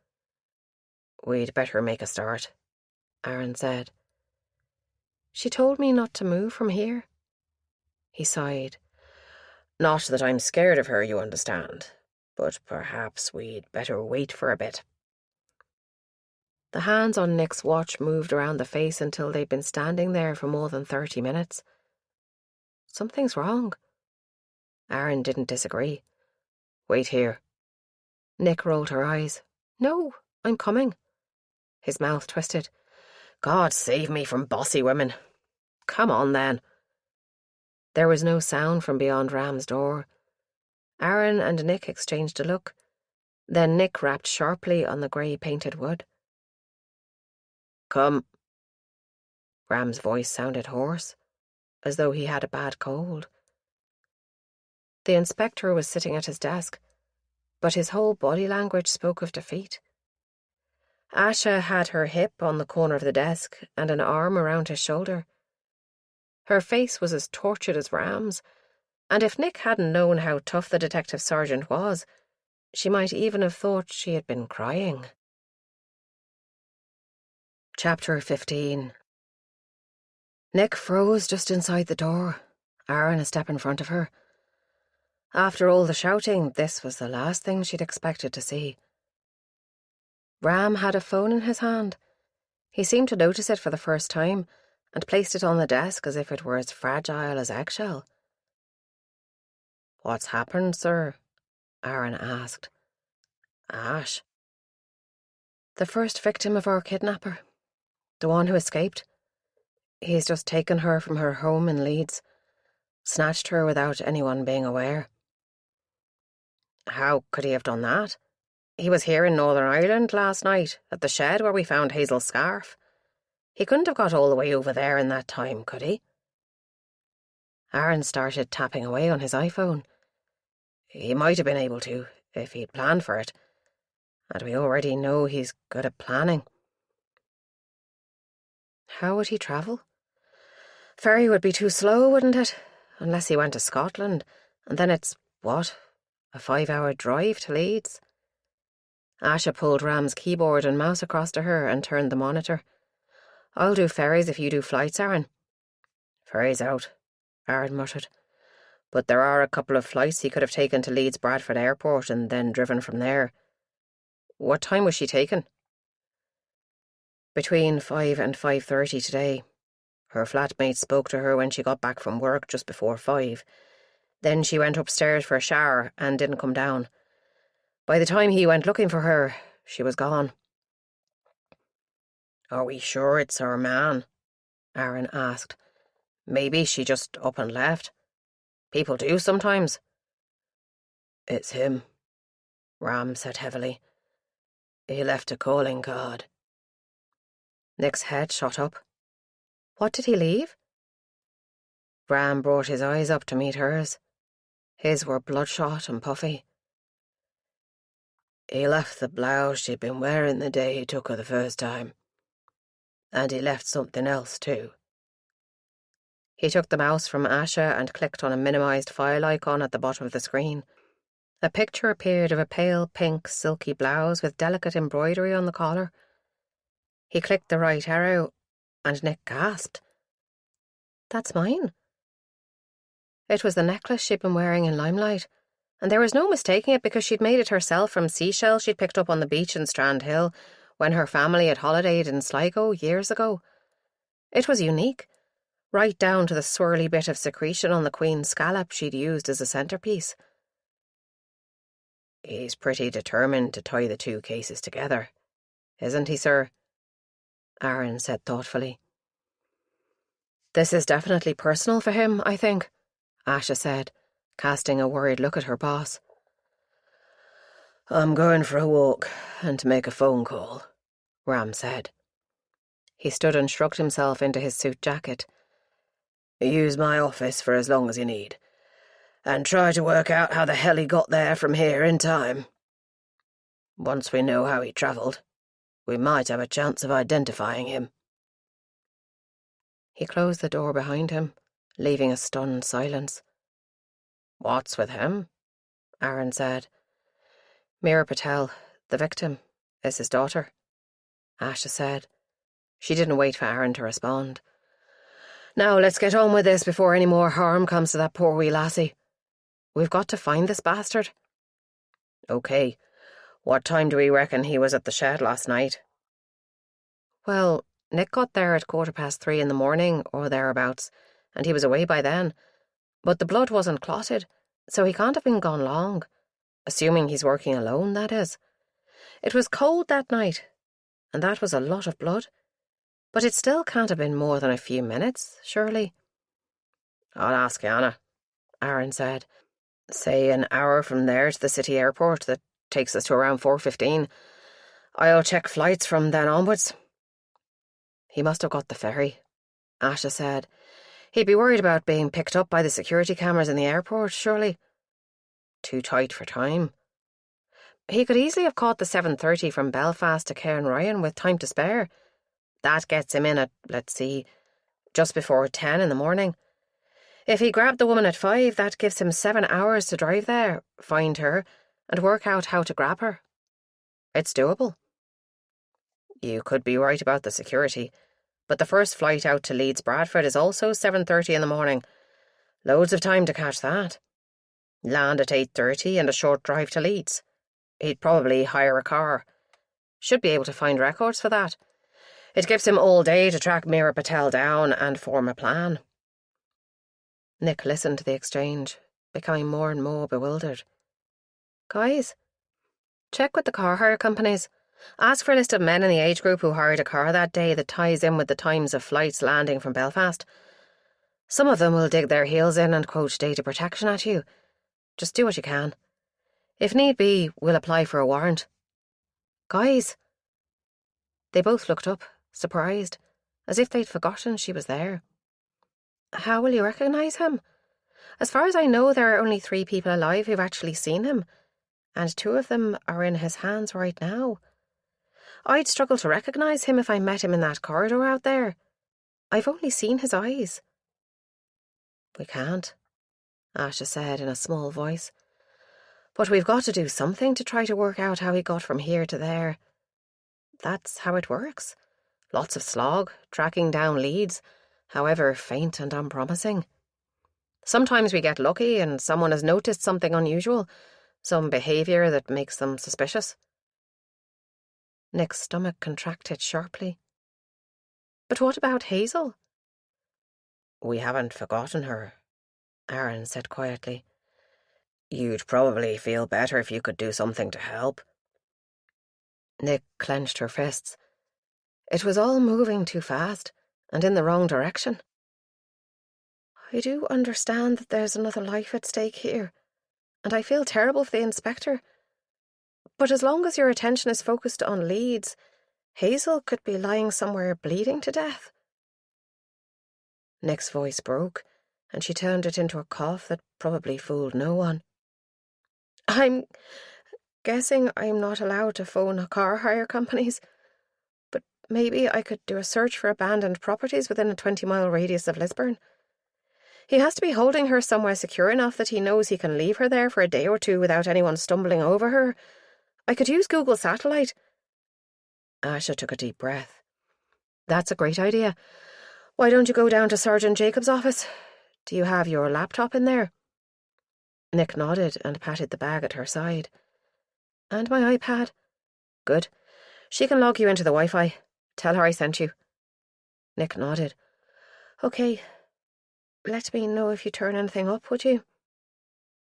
We'd better make a start, Aaron said. She told me not to move from here. He sighed. Not that I'm scared of her, you understand, but perhaps we'd better wait for a bit. The hands on Nick's watch moved around the face until they'd been standing there for more than 30 minutes. Something's wrong. Aaron didn't disagree. Wait here. Nick rolled her eyes. "No, I'm coming." His mouth twisted. "God save me from bossy women. Come on, then." There was no sound from beyond Ram's door. Aaron and Nick exchanged a look. Then Nick rapped sharply on the grey-painted wood. "Come." Ram's voice sounded hoarse, as though he had a bad cold. The inspector was sitting at his desk, but his whole body language spoke of defeat. Asha had her hip on the corner of the desk and an arm around his shoulder. Her face was as tortured as Ram's, and if Nick hadn't known how tough the detective sergeant was, she might even have thought she had been crying. Chapter 15. Nick froze just inside the door, Aaron a step in front of her. After all the shouting, this was the last thing she'd expected to see. Ram had a phone in his hand. He seemed to notice it for the first time and placed it on the desk as if it were as fragile as eggshell. "What's happened, sir?" Aaron asked. "Ash." "The first victim of our kidnapper. The one who escaped. He's just taken her from her home in Leeds. Snatched her without anyone being aware." "How could he have done that? He was here in Northern Ireland last night, at the shed where we found Hazel's scarf. He couldn't have got all the way over there in that time, could he?" Aaron started tapping away on his iPhone. "He might have been able to, if he'd planned for it. And we already know he's good at planning." "How would he travel?" "Ferry would be too slow, wouldn't it? Unless he went to Scotland, and then it's, what, a 5-hour drive to Leeds?" Asha pulled Ram's keyboard and mouse across to her and turned the monitor. "I'll do ferries if you do flights, Aaron." "Ferry's out," Aaron muttered. "But there are a couple of flights he could have taken to Leeds Bradford Airport and then driven from there. What time was she taken?" "Between 5 and 5:30 today. Her flatmate spoke to her when she got back from work just before 5. Then she went upstairs for a shower and didn't come down. By the time he went looking for her, she was gone." "Are we sure it's her man?" Aaron asked. "Maybe she just up and left. People do sometimes." "It's him," Ram said heavily. "He left a calling card." Nick's head shot up. "What did he leave?" Ram brought his eyes up to meet hers. His were bloodshot and puffy. "He left the blouse she'd been wearing the day he took her the first time. And he left something else, too." He took the mouse from Asha and clicked on a minimised file icon at the bottom of the screen. A picture appeared of a pale pink silky blouse with delicate embroidery on the collar. He clicked the right arrow, and Nick gasped. "That's mine." It was the necklace she'd been wearing in Limelight, and there was no mistaking it because she'd made it herself from seashells she'd picked up on the beach in Strand Hill when her family had holidayed in Sligo years ago. It was unique, right down to the swirly bit of secretion on the queen's scallop she'd used as a centrepiece. "He's pretty determined to tie the two cases together, isn't he, sir?" Aaron said thoughtfully. "This is definitely personal for him, I think," Asha said, casting a worried look at her boss. "I'm going for a walk and to make a phone call," Ram said. He stood and shrugged himself into his suit jacket. "Use my office for as long as you need, and try to work out how the hell he got there from here in time. Once we know how he travelled, we might have a chance of identifying him." He closed the door behind him, leaving a stunned silence. "What's with him?" Aaron said. "Meera Patel, the victim, is his daughter," Asha said. She didn't wait for Aaron to respond. "Now let's get on with this before any more harm comes to that poor wee lassie. We've got to find this bastard." "OK. What time do we reckon he was at the shed last night?" "Well, Nick got there at 3:15 in the morning, or thereabouts, and he was away by then. But the blood wasn't clotted, so he can't have been gone long. Assuming he's working alone, that is. It was cold that night, and that was a lot of blood. But it still can't have been more than a few minutes, surely. I'll ask Anna, Aaron said. Say an hour from there to the city airport. That takes us to around 4:15. I'll check flights from then onwards. He must have got the ferry, Asha said. He'd be worried about being picked up by the security cameras in the airport, surely. Too tight for time. He could easily have caught the 7:30 from Belfast to Cairnryan with time to spare. That gets him in at, let's see, just before 10 in the morning. If he grabbed the woman at 5, that gives him 7 hours to drive there, find her, and work out how to grab her. It's doable. You could be right about the security, but the first flight out to Leeds Bradford is also 7:30 in the morning. Loads of time to catch that. Land at 8:30 and a short drive to Leeds. He'd probably hire a car. Should be able to find records for that. It gives him all day to track Meera Patel down and form a plan. Nick listened to the exchange, becoming more and more bewildered. Guys, check with the car hire companies. Ask for a list of men in the age group who hired a car that day that ties in with the times of flights landing from Belfast. Some of them will dig their heels in and quote data protection at you. Just do what you can. If need be, we'll apply for a warrant. Guys. They both looked up, surprised, as if they'd forgotten she was there. How will you recognise him? As far as I know, there are only 3 people alive who've actually seen him, and 2 of them are in his hands right now. I'd struggle to recognise him if I met him in that corridor out there. I've only seen his eyes. We can't, Asha said in a small voice. But we've got to do something to try to work out how he got from here to there. That's how it works. Lots of slog, tracking down leads, however faint and unpromising. Sometimes we get lucky and someone has noticed something unusual, some behaviour that makes them suspicious. Nick's stomach contracted sharply. But what about Hazel? We haven't forgotten her, Aaron said quietly. You'd probably feel better if you could do something to help. Nick clenched her fists. It was all moving too fast, and in the wrong direction. I do understand that there's another life at stake here, and I feel terrible for the inspector. But as long as your attention is focused on Leeds, Hazel could be lying somewhere bleeding to death. Nick's voice broke, and she turned it into a cough that probably fooled no one. I'm guessing I'm not allowed to phone car hire companies, but maybe I could do a search for abandoned properties within a 20-mile radius of Lisburn. He has to be holding her somewhere secure enough that he knows he can leave her there for a day or 2 without anyone stumbling over her. I could use Google Satellite. Asha took a deep breath. That's a great idea. Why don't you go down to Sergeant Jacobs' office? Do you have your laptop in there? Nick nodded and patted the bag at her side. And my iPad. Good. She can log you into the Wi-Fi. Tell her I sent you. Nick nodded. Okay. Let me know if you turn anything up, would you?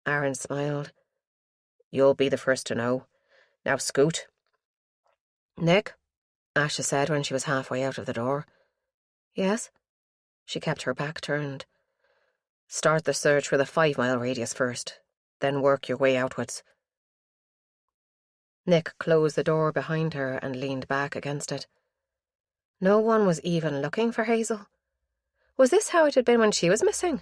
Aaron smiled. You'll be the first to know. Now scoot. Nick, Asha said when she was halfway out of the door. Yes? She kept her back turned. Start the search with a 5-mile radius first, then work your way outwards. Nick closed the door behind her and leaned back against it. No one was even looking for Hazel. Was this how it had been when she was missing?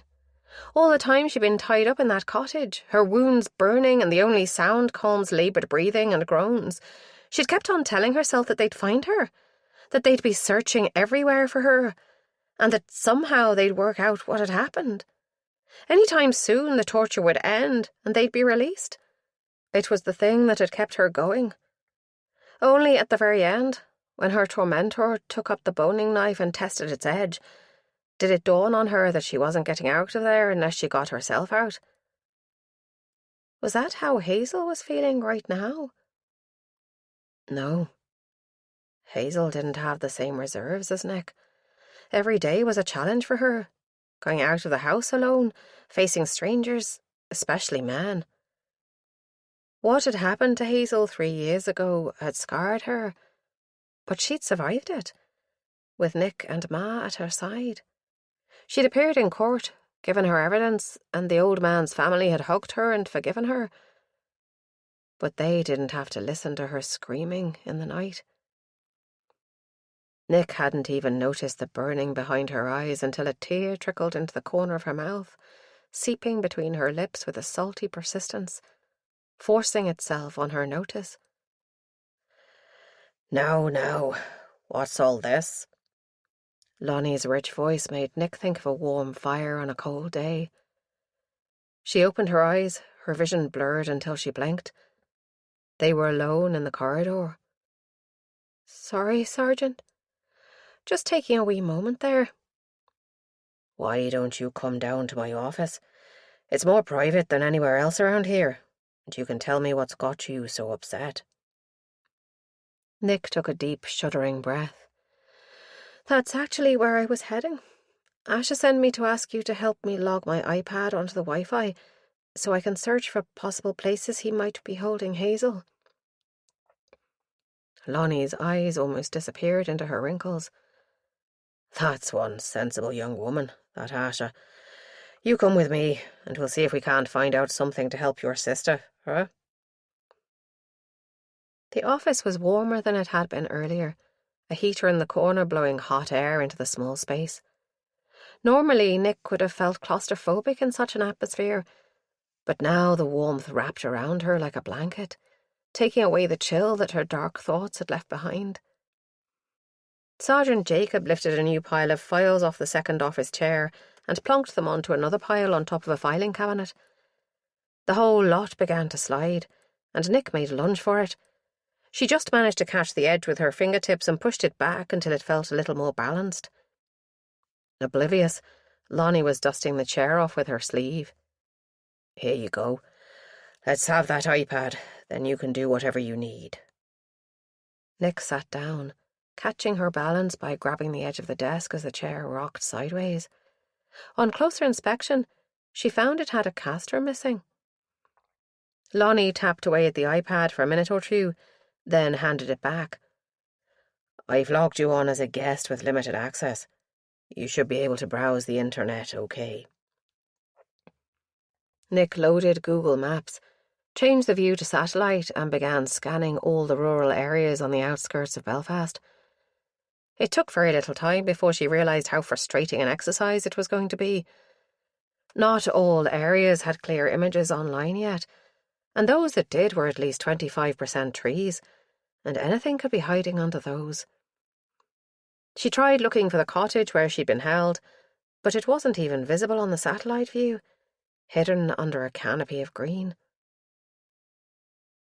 All the time she'd been tied up in that cottage, her wounds burning and the only sound Colm's laboured breathing and groans. She'd kept on telling herself that they'd find her, that they'd be searching everywhere for her, and that somehow they'd work out what had happened. Any time soon the torture would end and they'd be released. It was the thing that had kept her going. Only at the very end, when her tormentor took up the boning knife and tested its edge, did it dawn on her that she wasn't getting out of there unless she got herself out. Was that how Hazel was feeling right now? No. Hazel didn't have the same reserves as Nick. Every day was a challenge for her. Going out of the house alone, facing strangers, especially men. What had happened to Hazel 3 years ago had scarred her, but she'd survived it, with Nick and Ma at her side. She'd appeared in court, given her evidence, and the old man's family had hugged her and forgiven her. But they didn't have to listen to her screaming in the night. Nick hadn't even noticed the burning behind her eyes until a tear trickled into the corner of her mouth, seeping between her lips with a salty persistence, forcing itself on her notice. Now, what's all this? Lonnie's rich voice made Nick think of a warm fire on a cold day. She opened her eyes, her vision blurred until she blinked. They were alone in the corridor. "Sorry, Sergeant. Just taking a wee moment there." "Why don't you come down to my office? It's more private than anywhere else around here, and you can tell me what's got you so upset." Nick took a deep, shuddering breath. "That's actually where I was heading. Asha sent me to ask you to help me log my iPad onto the Wi-Fi so I can search for possible places he might be holding Hazel." Lonnie's eyes almost disappeared into her wrinkles. "That's one sensible young woman, that Asha. You come with me, and we'll see if we can't find out something to help your sister, huh?" The office was warmer than it had been earlier, a heater in the corner blowing hot air into the small space. Normally, Nick would have felt claustrophobic in such an atmosphere, but now the warmth wrapped around her like a blanket, taking away the chill that her dark thoughts had left behind. Sergeant Jacob lifted a new pile of files off the second office chair and plonked them onto another pile on top of a filing cabinet. The whole lot began to slide, and Nick made a lunge for it. She just managed to catch the edge with her fingertips and pushed it back until it felt a little more balanced. Oblivious, Lonnie was dusting the chair off with her sleeve. "Here you go. Let's have that iPad, then you can do whatever you need." Nick sat down, catching her balance by grabbing the edge of the desk as the chair rocked sideways. On closer inspection, she found it had a caster missing. Lonnie tapped away at the iPad for a minute or two, then handed it back. "I've logged you on as a guest with limited access. You should be able to browse the internet okay." Nick loaded Google Maps, changed the view to satellite, and began scanning all the rural areas on the outskirts of Belfast. It took very little time before she realised how frustrating an exercise it was going to be. Not all areas had clear images online yet, and those that did were at least 25% trees, and anything could be hiding under those. She tried looking for the cottage where she'd been held, but it wasn't even visible on the satellite view, hidden under a canopy of green.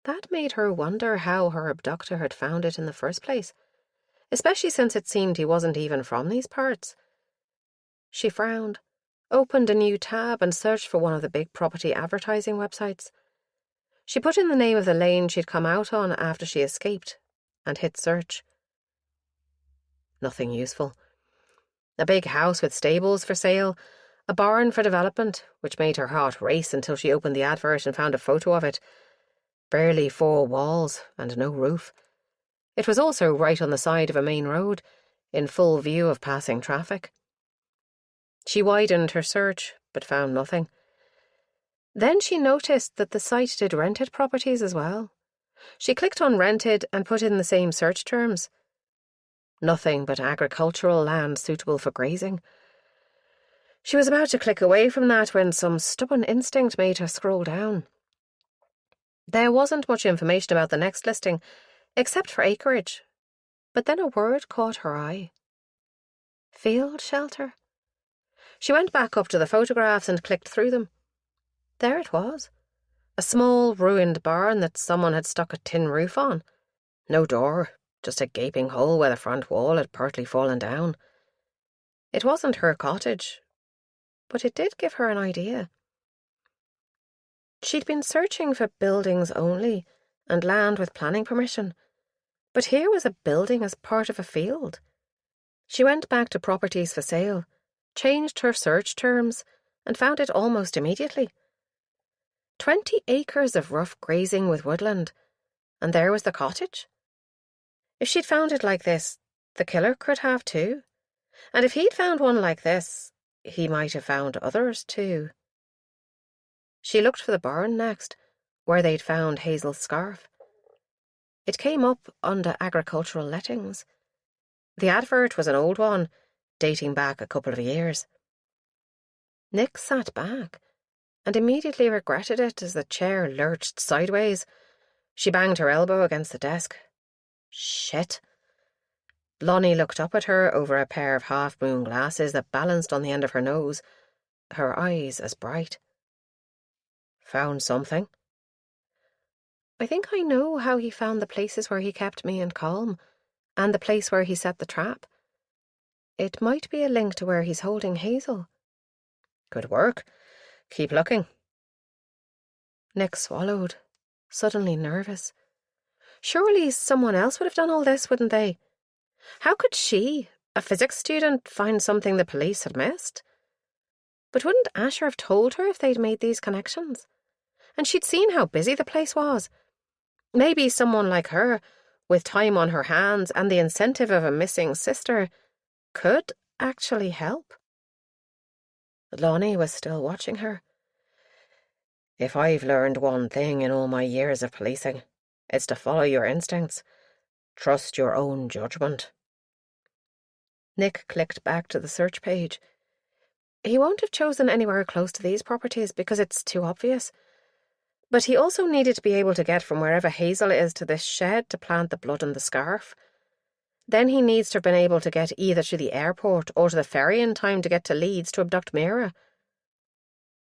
That made her wonder how her abductor had found it in the first place, especially since it seemed he wasn't even from these parts. She frowned, opened a new tab and searched for one of the big property advertising websites. She put in the name of the lane she'd come out on after she escaped and hit search. Nothing useful. A big house with stables for sale, a barn for development, which made her heart race until she opened the advert and found a photo of it. Barely 4 walls and no roof. It was also right on the side of a main road, in full view of passing traffic. She widened her search, but found nothing. Then she noticed that the site did rented properties as well. She clicked on rented and put in the same search terms. Nothing but agricultural land suitable for grazing. She was about to click away from that when some stubborn instinct made her scroll down. There wasn't much information about the next listing, except for acreage. But then a word caught her eye. Field shelter. She went back up to the photographs and clicked through them. There it was. A small, ruined barn that someone had stuck a tin roof on. No door, just a gaping hole where the front wall had partly fallen down. It wasn't her cottage, but it did give her an idea. She'd been searching for buildings only and land with planning permission, but here was a building as part of a field. She went back to properties for sale, changed her search terms, and found it almost immediately. 20 acres of rough grazing with woodland, and there was the cottage. If she'd found it like this, the killer could have too. And if he'd found one like this, he might have found others too. She looked for the barn next, where they'd found Hazel's scarf. It came up under agricultural lettings. The advert was an old one, dating back a couple of years. Nick sat back and immediately regretted it as the chair lurched sideways. She banged her elbow against the desk. Shit. Lonnie looked up at her over a pair of half-moon glasses that balanced on the end of her nose, her eyes as bright. Found something? I think I know how he found the places where he kept me and Colm, and the place where he set the trap. It might be a link to where he's holding Hazel. Good work. Keep looking. Nick swallowed, suddenly nervous. Surely someone else would have done all this, wouldn't they? How could she, a physics student, find something the police had missed? But wouldn't Asher have told her if they'd made these connections? And she'd seen how busy the place was. Maybe someone like her, with time on her hands and the incentive of a missing sister, could actually help. Lonnie was still watching her. If I've learned one thing in all my years of policing, it's to follow your instincts. Trust your own judgment. Nick clicked back to the search page. He won't have chosen anywhere close to these properties because it's too obvious. But he also needed to be able to get from wherever Hazel is to this shed to plant the blood in the scarf. Then he needs to have been able to get either to the airport or to the ferry in time to get to Leeds to abduct Mira.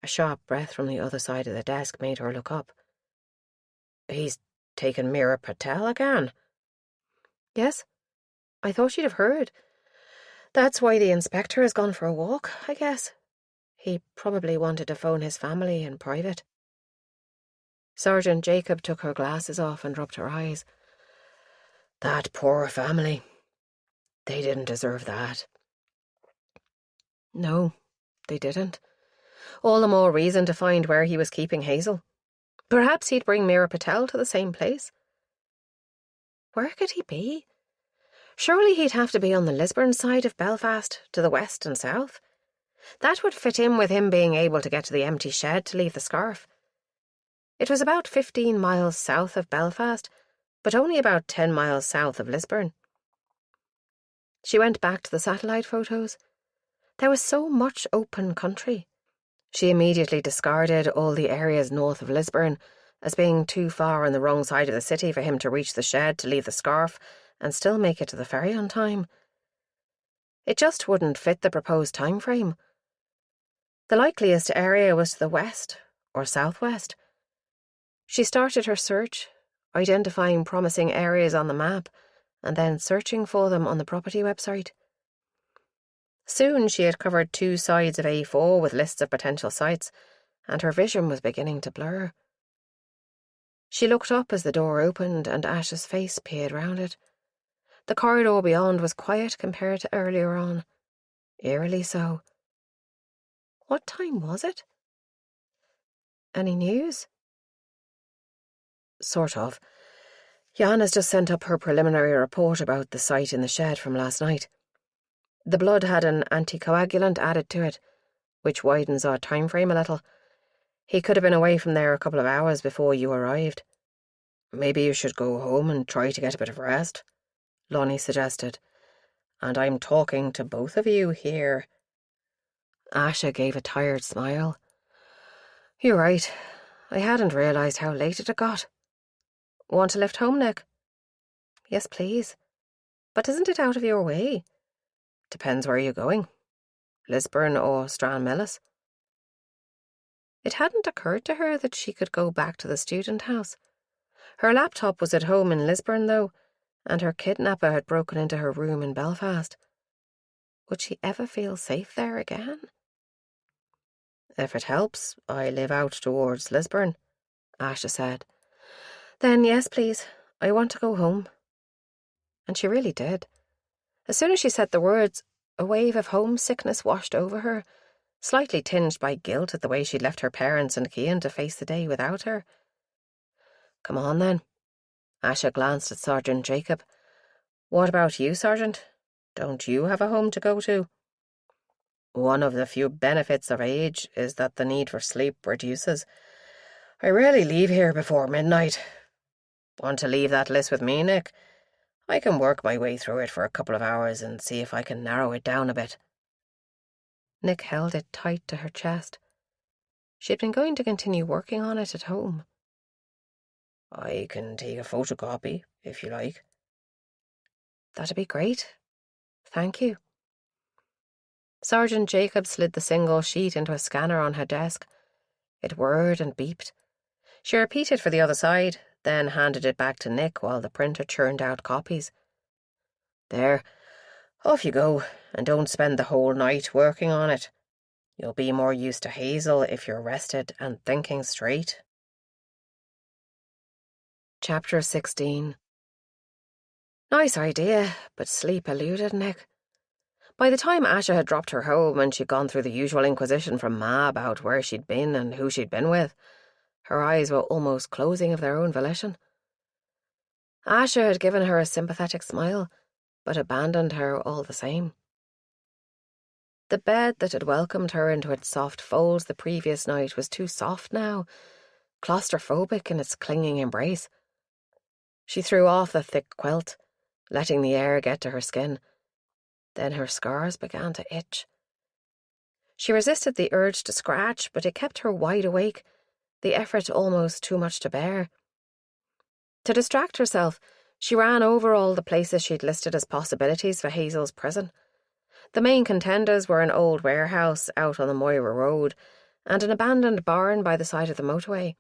A sharp breath from the other side of the desk made her look up. He's taken Mira Patel again? Yes, I thought you'd have heard. That's why the inspector has gone for a walk, I guess. He probably wanted to phone his family in private. Sergeant Jacob took her glasses off and rubbed her eyes. That poor family. They didn't deserve that. No, they didn't. All the more reason to find where he was keeping Hazel. Perhaps he'd bring Mira Patel to the same place. Where could he be? Surely he'd have to be on the Lisburn side of Belfast, to the west and south. That would fit in with him being able to get to the empty shed to leave the scarf. It was about 15 miles south of Belfast, but only about 10 miles south of Lisburn. She went back to the satellite photos. There was so much open country. She immediately discarded all the areas north of Lisburn as being too far on the wrong side of the city for him to reach the shed to leave the scarf and still make it to the ferry on time. It just wouldn't fit the proposed time frame. The likeliest area was to the west or southwest. She started her search, identifying promising areas on the map and then searching for them on the property website. Soon she had covered 2 sides of A4 with lists of potential sites, and her vision was beginning to blur. She looked up as the door opened and Ash's face peered round it. The corridor beyond was quiet compared to earlier on, eerily so. What time was it? Any news? Sort of. Jan has just sent up her preliminary report about the site in the shed from last night. The blood had an anticoagulant added to it, which widens our time frame a little. He could have been away from there a couple of hours before you arrived. Maybe you should go home and try to get a bit of rest, Lonnie suggested. And I'm talking to both of you here. Asha gave a tired smile. You're right. I hadn't realised how late it had got. Want to lift home, Nick? Yes, please. But isn't it out of your way? Depends where you're going. Lisburn or Stranmillis. It hadn't occurred to her that she could go back to the student house. Her laptop was at home in Lisburn, though, and her kidnapper had broken into her room in Belfast. Would she ever feel safe there again? If it helps, I live out towards Lisburn, Asha said. Then yes, please. I want to go home. And she really did. As soon as she said the words, a wave of homesickness washed over her, slightly tinged by guilt at the way she'd left her parents and Cian to face the day without her. "Come on, then." Asha glanced at Sergeant Jacob. "What about you, Sergeant? Don't you have a home to go to?" "One of the few benefits of age is that the need for sleep reduces. I rarely leave here before midnight. Want to leave that list with me, Nick? I can work my way through it for a couple of hours and see if I can narrow it down a bit." Nick held it tight to her chest. She'd been going to continue working on it at home. "I can take a photocopy, if you like." "That'd be great. Thank you." Sergeant Jacob slid the single sheet into a scanner on her desk. It whirred and beeped. She repeated for the other side, then handed it back to Nick while the printer churned out copies. "There, off you go, and don't spend the whole night working on it. You'll be more used to Hazel if you're rested and thinking straight." Chapter 16. Nice idea, but sleep eluded Nick. By the time Asha had dropped her home and she'd gone through the usual inquisition from Ma about where she'd been and who she'd been with, her eyes were almost closing of their own volition. Asha had given her a sympathetic smile, but abandoned her all the same. The bed that had welcomed her into its soft folds the previous night was too soft now, claustrophobic in its clinging embrace. She threw off the thick quilt, letting the air get to her skin. Then her scars began to itch. She resisted the urge to scratch, but it kept her wide awake, the effort almost too much to bear. To distract herself, she ran over all the places she'd listed as possibilities for Hazel's prison. The main contenders were an old warehouse out on the Moira Road and an abandoned barn by the side of the motorway.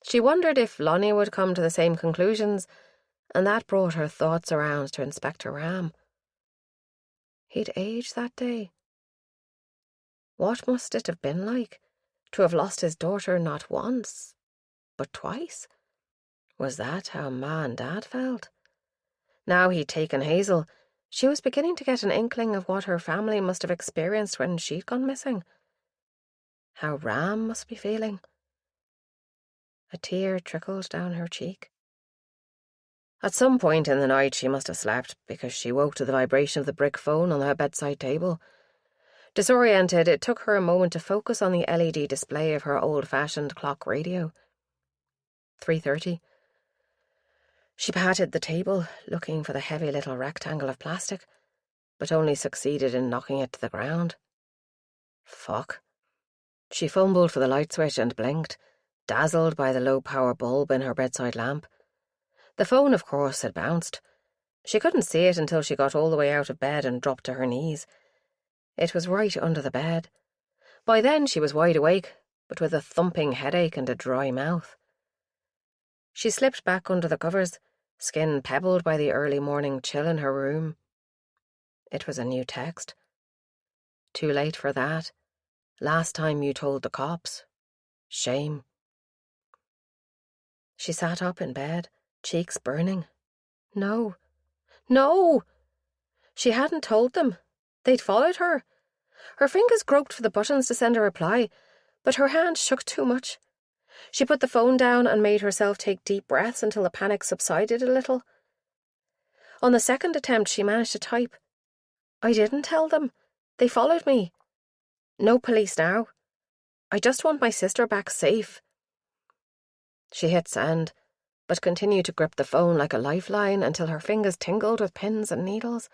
She wondered if Lonnie would come to the same conclusions, and that brought her thoughts around to Inspector Ram. He'd aged that day. What must it have been like to have lost his daughter not once, but twice? Was that how Ma and Dad felt? Now he'd taken Hazel, she was beginning to get an inkling of what her family must have experienced when she'd gone missing. How Ram must be feeling. A tear trickled down her cheek. At some point in the night she must have slept, because she woke to the vibration of the brick phone on her bedside table. Disoriented, it took her a moment to focus on the LED display of her old-fashioned clock radio. 3:30. She patted the table, looking for the heavy little rectangle of plastic, but only succeeded in knocking it to the ground. Fuck. She fumbled for the light switch and blinked, dazzled by the low-power bulb in her bedside lamp. The phone, of course, had bounced. She couldn't see it until she got all the way out of bed and dropped to her knees. It was right under the bed. By then she was wide awake, but with a thumping headache and a dry mouth. She slipped back under the covers, skin pebbled by the early morning chill in her room. It was a new text. "Too late for that. Last time you told the cops. Shame." She sat up in bed, cheeks burning. No. No! She hadn't told them. They'd followed her. Her fingers groped for the buttons to send a reply, but her hand shook too much. She put the phone down and made herself take deep breaths until the panic subsided a little. On the second attempt, she managed to type, "I didn't tell them. They followed me. No police now. I just want my sister back safe." She hit send, but continued to grip the phone like a lifeline until her fingers tingled with pins and needles.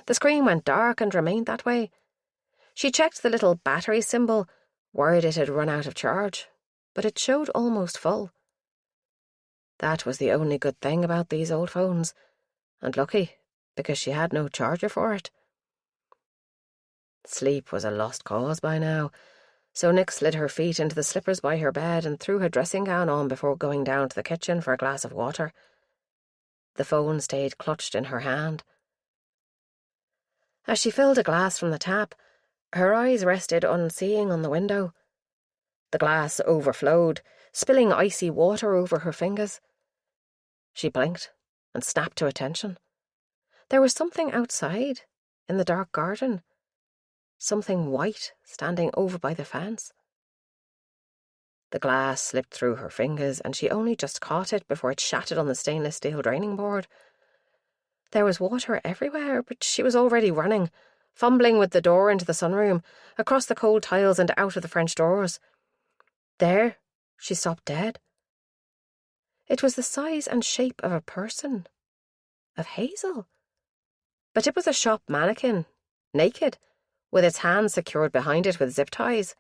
The screen went dark and remained that way. She checked the little battery symbol, worried it had run out of charge, but it showed almost full. That was the only good thing about these old phones, and lucky, because she had no charger for it. Sleep was a lost cause by now, so Nick slid her feet into the slippers by her bed and threw her dressing gown on before going down to the kitchen for a glass of water. The phone stayed clutched in her hand. As she filled a glass from the tap, her eyes rested unseeing on the window. The glass overflowed, spilling icy water over her fingers. She blinked and snapped to attention. There was something outside, in the dark garden. something white standing over by the fence. The glass slipped through her fingers, and she only just caught it before it shattered on the stainless steel draining board. There was water everywhere, but she was already running, fumbling with the door into the sunroom, across the cold tiles and out of the French doors. There, she stopped dead. It was the size and shape of a person, of Hazel. But it was a shop mannequin, naked, with its hands secured behind it with zip ties.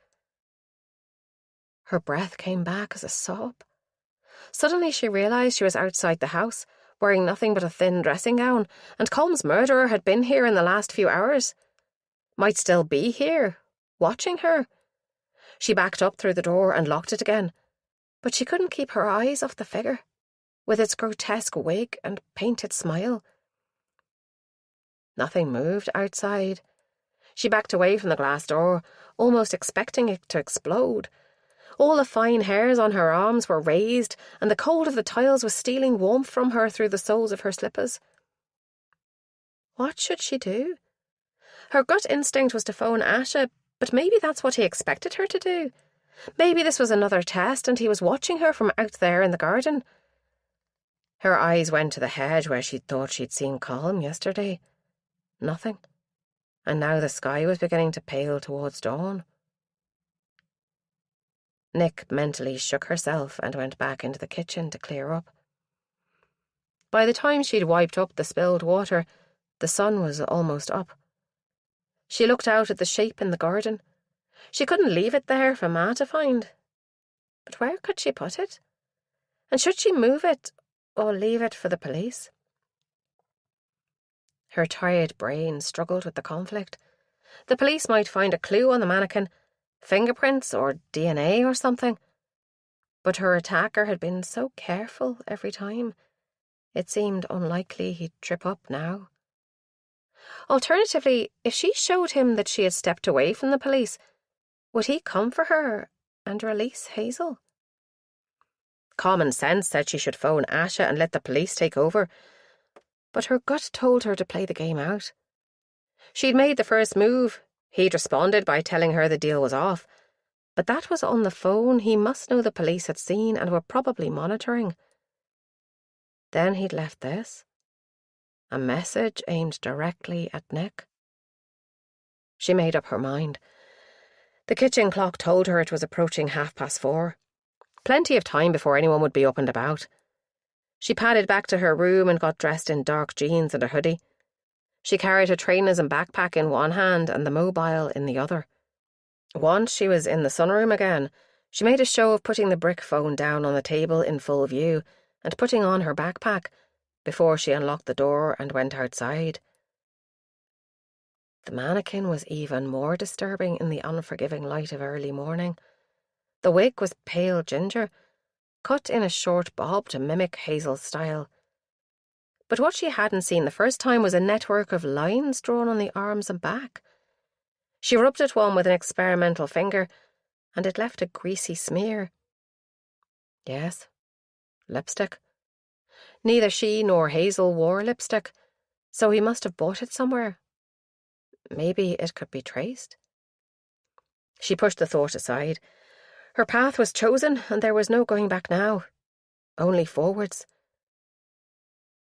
Her breath came back as a sob. Suddenly she realised she was outside the house, wearing nothing but a thin dressing gown, and Colm's murderer had been here in the last few hours. Might still be here, watching her. She backed up through the door and locked it again, but she couldn't keep her eyes off the figure, with its grotesque wig and painted smile. Nothing moved outside. She backed away from the glass door, almost expecting it to explode. All the fine hairs on her arms were raised, and the cold of the tiles was stealing warmth from her through the soles of her slippers. What should she do? Her gut instinct was to phone Asha, but maybe that's what he expected her to do. Maybe this was another test, and he was watching her from out there in the garden. Her eyes went to the hedge where she'd thought she'd seen Colm yesterday. Nothing. And now the sky was beginning to pale towards dawn. Nick mentally shook herself and went back into the kitchen to clear up. By the time she'd wiped up the spilled water, the sun was almost up. She looked out at the shape in the garden. She couldn't leave it there for Ma to find. But where could she put it? And should she move it or leave it for the police? Her tired brain struggled with the conflict. The police might find a clue on the mannequin, fingerprints or DNA or something. But her attacker had been so careful every time. It seemed unlikely he'd trip up now. Alternatively, if she showed him that she had stepped away from the police, would he come for her and release Hazel? Common sense said she should phone Asha and let the police take over, but her gut told her to play the game out. She'd made the first move. He'd responded by telling her the deal was off. But that was on the phone. He must know the police had seen and were probably monitoring. Then he'd left this. A message aimed directly at Nick. She made up her mind. The kitchen clock told her it was approaching 4:30. Plenty of time before anyone would be up and about. She padded back to her room and got dressed in dark jeans and a hoodie. She carried her trainers and backpack in one hand and the mobile in the other. Once she was in the sunroom again, she made a show of putting the brick phone down on the table in full view and putting on her backpack before she unlocked the door and went outside. The mannequin was even more disturbing in the unforgiving light of early morning. The wig was pale ginger, cut in a short bob to mimic Hazel's style. But what she hadn't seen the first time was a network of lines drawn on the arms and back. She rubbed at one with an experimental finger, and it left a greasy smear. Yes, lipstick. Neither she nor Hazel wore lipstick, so he must have bought it somewhere. Maybe it could be traced. She pushed the thought aside. Her path was chosen, and there was no going back now. Only forwards.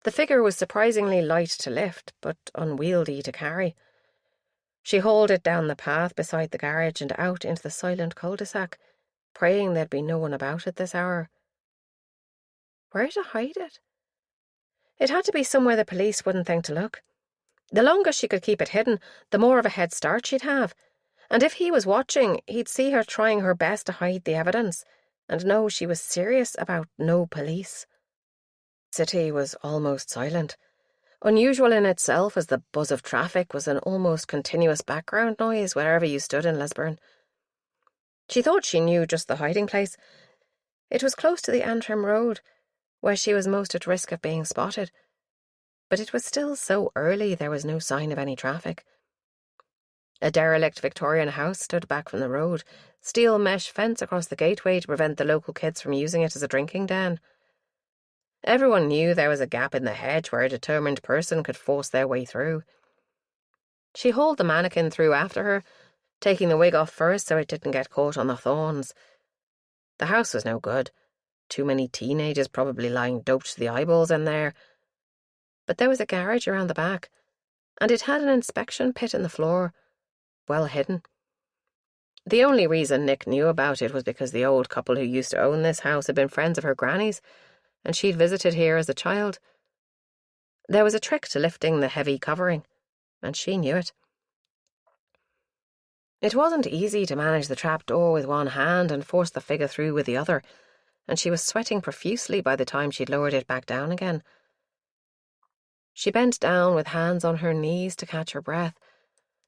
The figure was surprisingly light to lift, but unwieldy to carry. She hauled it down the path beside the garage and out into the silent cul-de-sac, praying there'd be no one about at this hour. Where to hide it? It had to be somewhere the police wouldn't think to look. The longer she could keep it hidden, the more of a head start she'd have. And if he was watching, he'd see her trying her best to hide the evidence, and know she was serious about no police. The city was almost silent, unusual in itself as the buzz of traffic was an almost continuous background noise wherever you stood in Lisburn. She thought she knew just the hiding place. It was close to the Antrim Road, where she was most at risk of being spotted. But it was still so early there was no sign of any traffic. A derelict Victorian house stood back from the road, steel mesh fence across the gateway to prevent the local kids from using it as a drinking den. Everyone knew there was a gap in the hedge where a determined person could force their way through. She hauled the mannequin through after her, taking the wig off first so it didn't get caught on the thorns. The house was no good. Too many teenagers probably lying doped to the eyeballs in there. But there was a garage around the back, and it had an inspection pit in the floor, well hidden. The only reason Nick knew about it was because the old couple who used to own this house had been friends of her granny's, and she'd visited here as a child. There was a trick to lifting the heavy covering, and she knew it. It wasn't easy to manage the trap door with one hand and force the figure through with the other, and she was sweating profusely by the time she'd lowered it back down again. She bent down with hands on her knees to catch her breath,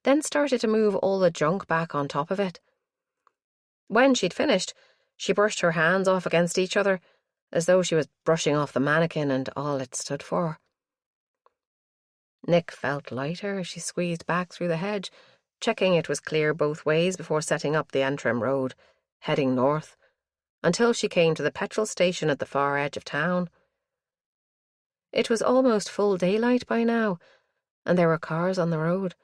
then started to move all the junk back on top of it. When she'd finished, she brushed her hands off against each other, as though she was brushing off the mannequin and all it stood for. Nick felt lighter as she squeezed back through the hedge, checking it was clear both ways before setting up the Antrim road, heading north, until she came to the petrol station at the far edge of town. It was almost full daylight by now, and there were cars on the road.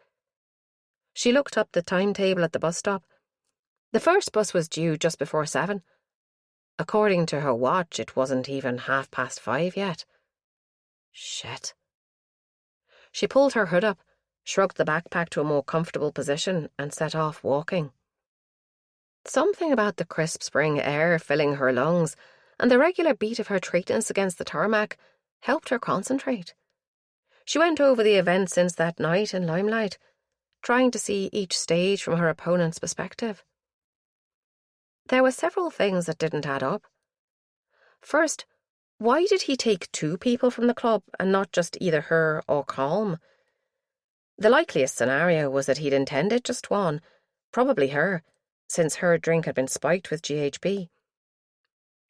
She looked up the timetable at the bus stop. The first bus was due just before 7. According to her watch, it wasn't even 5:30 yet. Shit. She pulled her hood up, shrugged the backpack to a more comfortable position, and set off walking. Something about the crisp spring air filling her lungs and the regular beat of her treatments against the tarmac helped her concentrate. She went over the events since that night in Limelight, trying to see each stage from her opponent's perspective. There were several things that didn't add up. First, why did he take 2 people from the club and not just either her or Colm? The likeliest scenario was that he'd intended just one, probably her, since her drink had been spiked with GHB.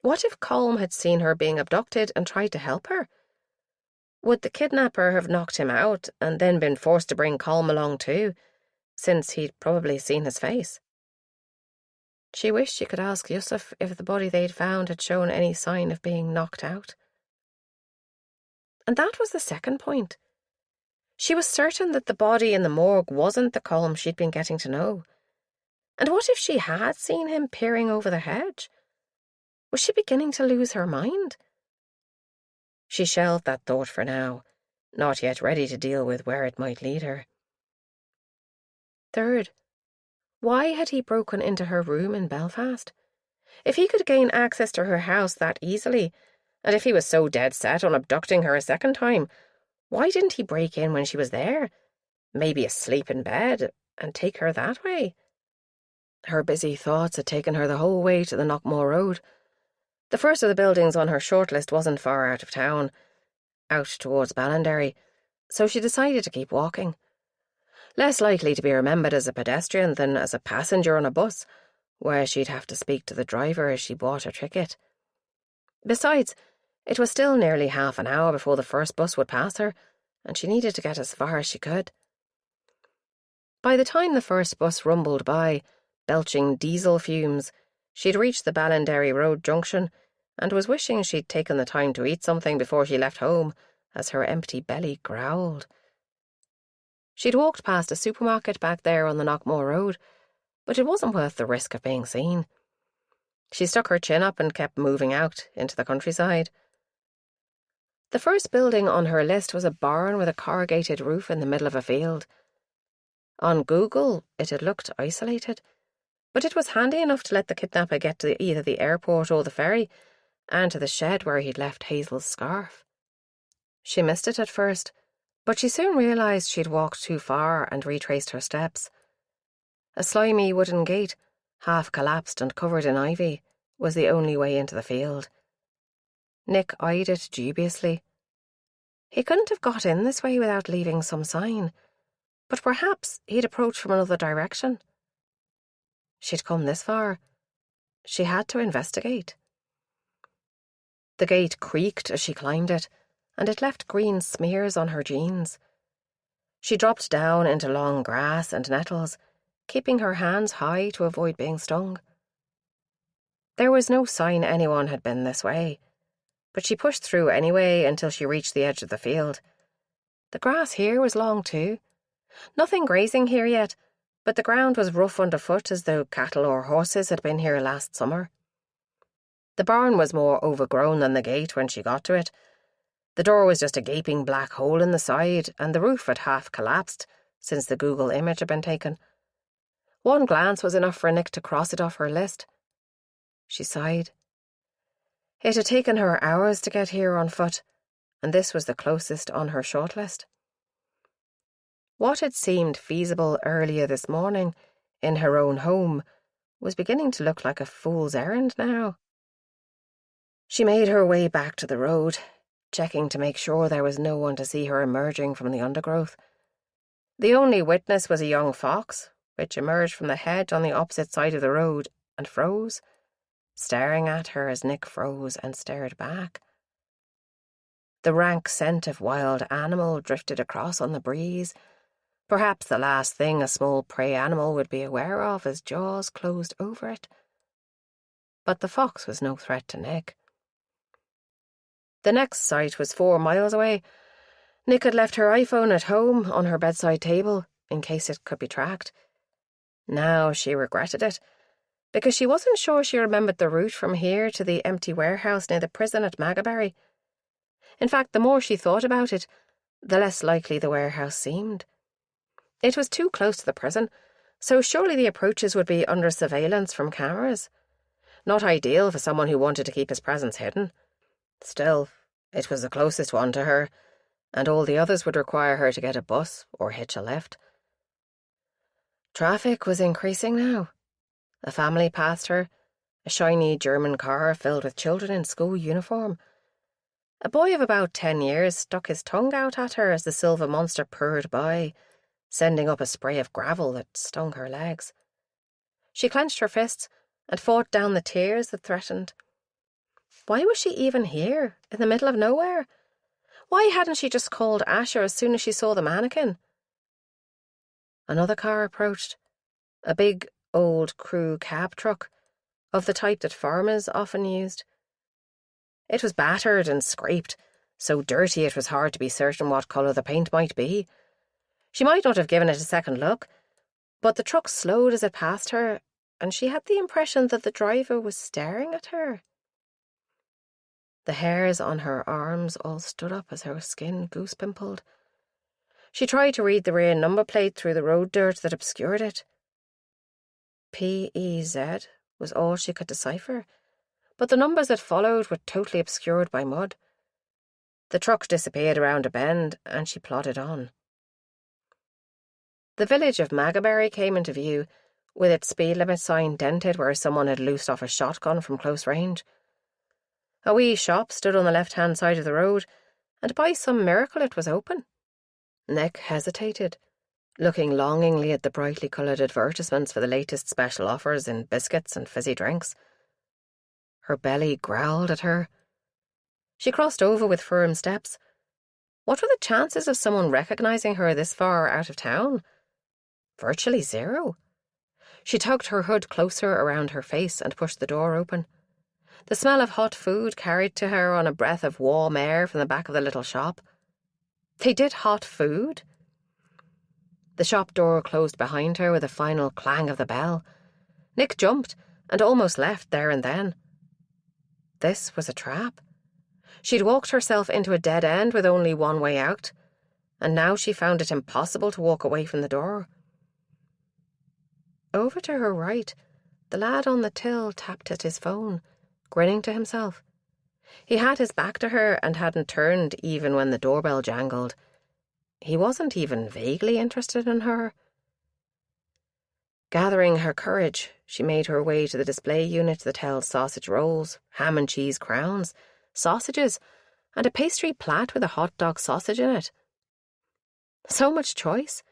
What if Colm had seen her being abducted and tried to help her? Would the kidnapper have knocked him out and then been forced to bring Colm along too, since he'd probably seen his face? She wished she could ask Yusuf if the body they'd found had shown any sign of being knocked out. And that was the second point. She was certain that the body in the morgue wasn't the Colm she'd been getting to know. And what if she had seen him peering over the hedge? Was she beginning to lose her mind? She shelved that thought for now, not yet ready to deal with where it might lead her. Third, why had he broken into her room in Belfast? If he could gain access to her house that easily, and if he was so dead set on abducting her a second time, why didn't he break in when she was there, maybe asleep in bed, and take her that way? Her busy thoughts had taken her the whole way to the Knockmore Road. The first of the buildings on her shortlist wasn't far out of town, out towards Ballinderry, so she decided to keep walking. Less likely to be remembered as a pedestrian than as a passenger on a bus, where she'd have to speak to the driver as she bought her ticket. Besides, it was still nearly half an hour before the first bus would pass her, and she needed to get as far as she could. By the time the first bus rumbled by, belching diesel fumes, she'd reached the Ballinderry Road junction and was wishing she'd taken the time to eat something before she left home, as her empty belly growled. She'd walked past a supermarket back there on the Knockmore Road, but it wasn't worth the risk of being seen. She stuck her chin up and kept moving out into the countryside. The first building on her list was a barn with a corrugated roof in the middle of a field. On Google, it had looked isolated, but it was handy enough to let the kidnapper get to either the airport or the ferry, and to the shed where he'd left Hazel's scarf. She missed it at first, but she soon realised she'd walked too far and retraced her steps. A slimy wooden gate, half collapsed and covered in ivy, was the only way into the field. Nick eyed it dubiously. He couldn't have got in this way without leaving some sign, but perhaps he'd approached from another direction. She'd come this far. She had to investigate. The gate creaked as she climbed it, and it left green smears on her jeans. She dropped down into long grass and nettles, keeping her hands high to avoid being stung. There was no sign anyone had been this way, but she pushed through anyway until she reached the edge of the field. The grass here was long too, Nothing grazing here yet, but the ground was rough underfoot as though cattle or horses had been here last summer. The barn was more overgrown than the gate when she got to it. The door was just a gaping black hole in the side, and the roof had half collapsed since the Google image had been taken. One glance was enough for Nick to cross it off her list. She sighed. It had taken her hours to get here on foot, and this was the closest on her shortlist. What had seemed feasible earlier this morning, in her own home, was beginning to look like a fool's errand now. She made her way back to the road, checking to make sure there was no one to see her emerging from the undergrowth. The only witness was a young fox, which emerged from the hedge on the opposite side of the road and froze, staring at her as Nick froze and stared back. The rank scent of wild animal drifted across on the breeze, perhaps the last thing a small prey animal would be aware of as jaws closed over it. But the fox was no threat to Nick. The next sight was 4 miles away. Nick had left her iPhone at home on her bedside table, in case it could be tracked. Now she regretted it, because she wasn't sure she remembered the route from here to the empty warehouse near the prison at Magaberry. In fact, the more she thought about it, the less likely the warehouse seemed. It was too close to the prison, so surely the approaches would be under surveillance from cameras. Not ideal for someone who wanted to keep his presence hidden. Still, it was the closest one to her, and all the others would require her to get a bus or hitch a lift. Traffic was increasing now. A family passed her, a shiny German car filled with children in school uniform. A boy of about 10 years stuck his tongue out at her as the silver monster purred by, sending up a spray of gravel that stung her legs. She clenched her fists and fought down the tears that threatened. Why was she even here, in the middle of nowhere? Why hadn't she just called Asher as soon as she saw the mannequin? Another car approached, a big, old crew cab truck, of the type that farmers often used. It was battered and scraped, so dirty it was hard to be certain what colour the paint might be. She might not have given it a second look, but the truck slowed as it passed her, and she had the impression that the driver was staring at her. The hairs on her arms all stood up as her skin goose-pimpled. She tried to read the rear number plate through the road dirt that obscured it. PEZ was all she could decipher, but the numbers that followed were totally obscured by mud. The truck disappeared around a bend, and she plodded on. The village of Magaberry came into view, with its speed limit sign dented where someone had loosed off a shotgun from close range. A wee shop stood on the left-hand side of the road, and by some miracle it was open. Nick hesitated, looking longingly at the brightly coloured advertisements for the latest special offers in biscuits and fizzy drinks. Her belly growled at her. She crossed over with firm steps. What were the chances of someone recognising her this far out of town? Virtually zero. She tugged her hood closer around her face and pushed the door open. The smell of hot food carried to her on a breath of warm air from the back of the little shop. They did hot food? The shop door closed behind her with a final clang of the bell. Nick jumped and almost left there and then. This was a trap. She'd walked herself into a dead end with only one way out, and now she found it impossible to walk away from the door. Over to her right, the lad on the till tapped at his phone, grinning to himself. He had his back to her and hadn't turned even when the doorbell jangled. He wasn't even vaguely interested in her. Gathering her courage, she made her way to the display unit that held sausage rolls, ham and cheese crowns, sausages, and a pastry plat with a hot dog sausage in it. So much choice.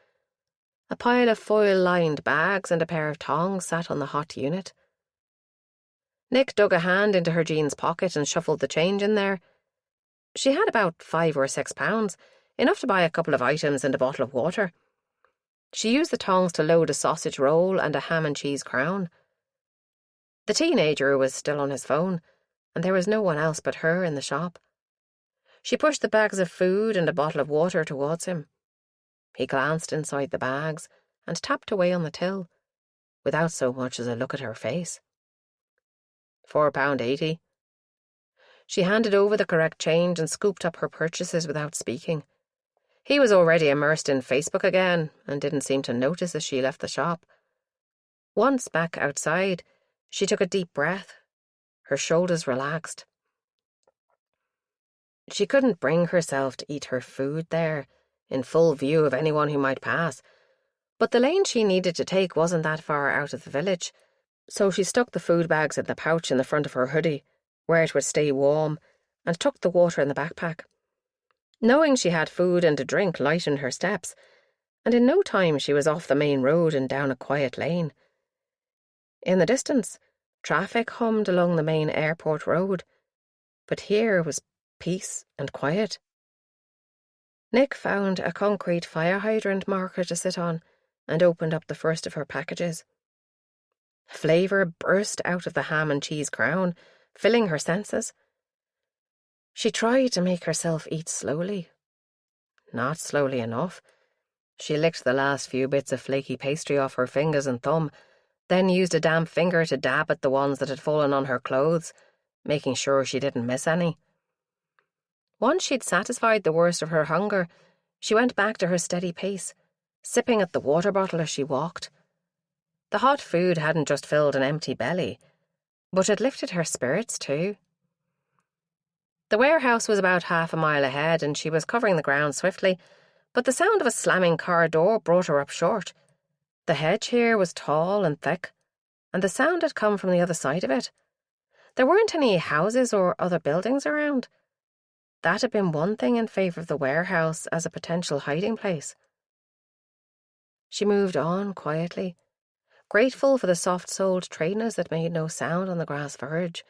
A pile of foil-lined bags and a pair of tongs sat on the hot unit. Nick dug a hand into her jeans pocket and shuffled the change in there. She had about £5 or £6, enough to buy a couple of items and a bottle of water. She used the tongs to load a sausage roll and a ham and cheese crown. The teenager was still on his phone, and there was no one else but her in the shop. She pushed the bags of food and a bottle of water towards him. He glanced inside the bags and tapped away on the till, without so much as a look at her face. £4.80. She handed over the correct change and scooped up her purchases without speaking. He was already immersed in Facebook again and didn't seem to notice as she left the shop. Once back outside, she took a deep breath. Her shoulders relaxed. She couldn't bring herself to eat her food there, in full view of anyone who might pass, but the lane she needed to take wasn't that far out of the village, so she stuck the food bags in the pouch in the front of her hoodie, where it would stay warm, and tucked the water in the backpack. Knowing she had food and a drink lightened her steps, and in no time she was off the main road and down a quiet lane. In the distance, traffic hummed along the main airport road, but here was peace and quiet. Nick found a concrete fire hydrant marker to sit on and opened up the first of her packages. Flavour burst out of the ham and cheese crown, filling her senses. She tried to make herself eat slowly. Not slowly enough. She licked the last few bits of flaky pastry off her fingers and thumb, then used a damp finger to dab at the ones that had fallen on her clothes, making sure she didn't miss any. Once she'd satisfied the worst of her hunger, she went back to her steady pace, sipping at the water bottle as she walked. The hot food hadn't just filled an empty belly, but it lifted her spirits too. The warehouse was about half a mile ahead and she was covering the ground swiftly, but the sound of a slamming car door brought her up short. The hedge here was tall and thick, and the sound had come from the other side of it. There weren't any houses or other buildings around. That had been one thing in favour of the warehouse as a potential hiding place. She moved on quietly, grateful for the soft-soled trainers that made no sound on the grass verge.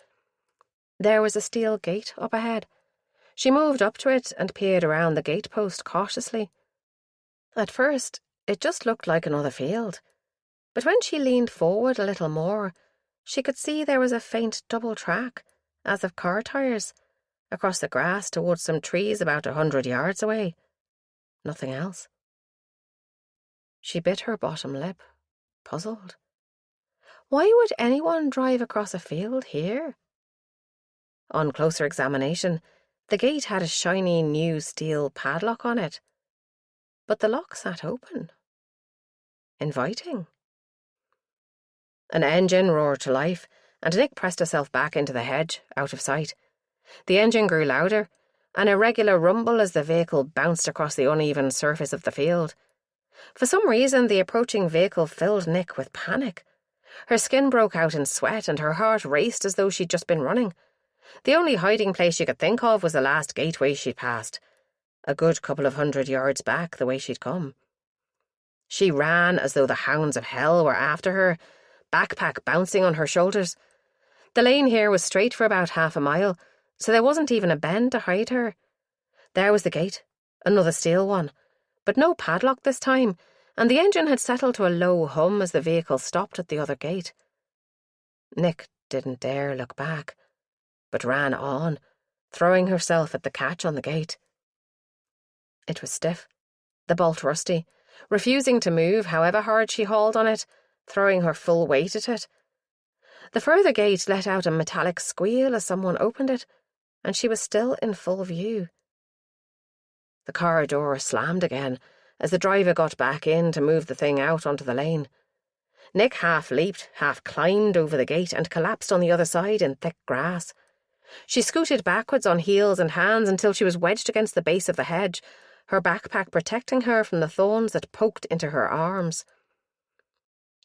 There was a steel gate up ahead. She moved up to it and peered around the gatepost cautiously. At first, it just looked like another field, but when she leaned forward a little more, she could see there was a faint double track, as of car tyres, across the grass towards some trees about 100 yards away. Nothing else. She bit her bottom lip, puzzled. Why would anyone drive across a field here? On closer examination, the gate had a shiny new steel padlock on it, but the lock sat open. Inviting. An engine roared to life, and Nick pressed herself back into the hedge, out of sight. The engine grew louder, an irregular rumble as the vehicle bounced across the uneven surface of the field. For some reason, the approaching vehicle filled Nick with panic. Her skin broke out in sweat and her heart raced as though she'd just been running. The only hiding place she could think of was the last gateway she'd passed, a good couple of 100 yards back the way she'd come. She ran as though the hounds of hell were after her, backpack bouncing on her shoulders. The lane here was straight for about half a mile, so there wasn't even a bend to hide her. There was the gate, another steel one, but no padlock this time, and the engine had settled to a low hum as the vehicle stopped at the other gate. Nick didn't dare look back, but ran on, throwing herself at the catch on the gate. It was stiff, the bolt rusty, refusing to move however hard she hauled on it, throwing her full weight at it. The further gate let out a metallic squeal as someone opened it, and she was still in full view. The car door slammed again as the driver got back in to move the thing out onto the lane. Nick half leaped, half climbed over the gate and collapsed on the other side in thick grass. She scooted backwards on heels and hands until she was wedged against the base of the hedge, her backpack protecting her from the thorns that poked into her arms.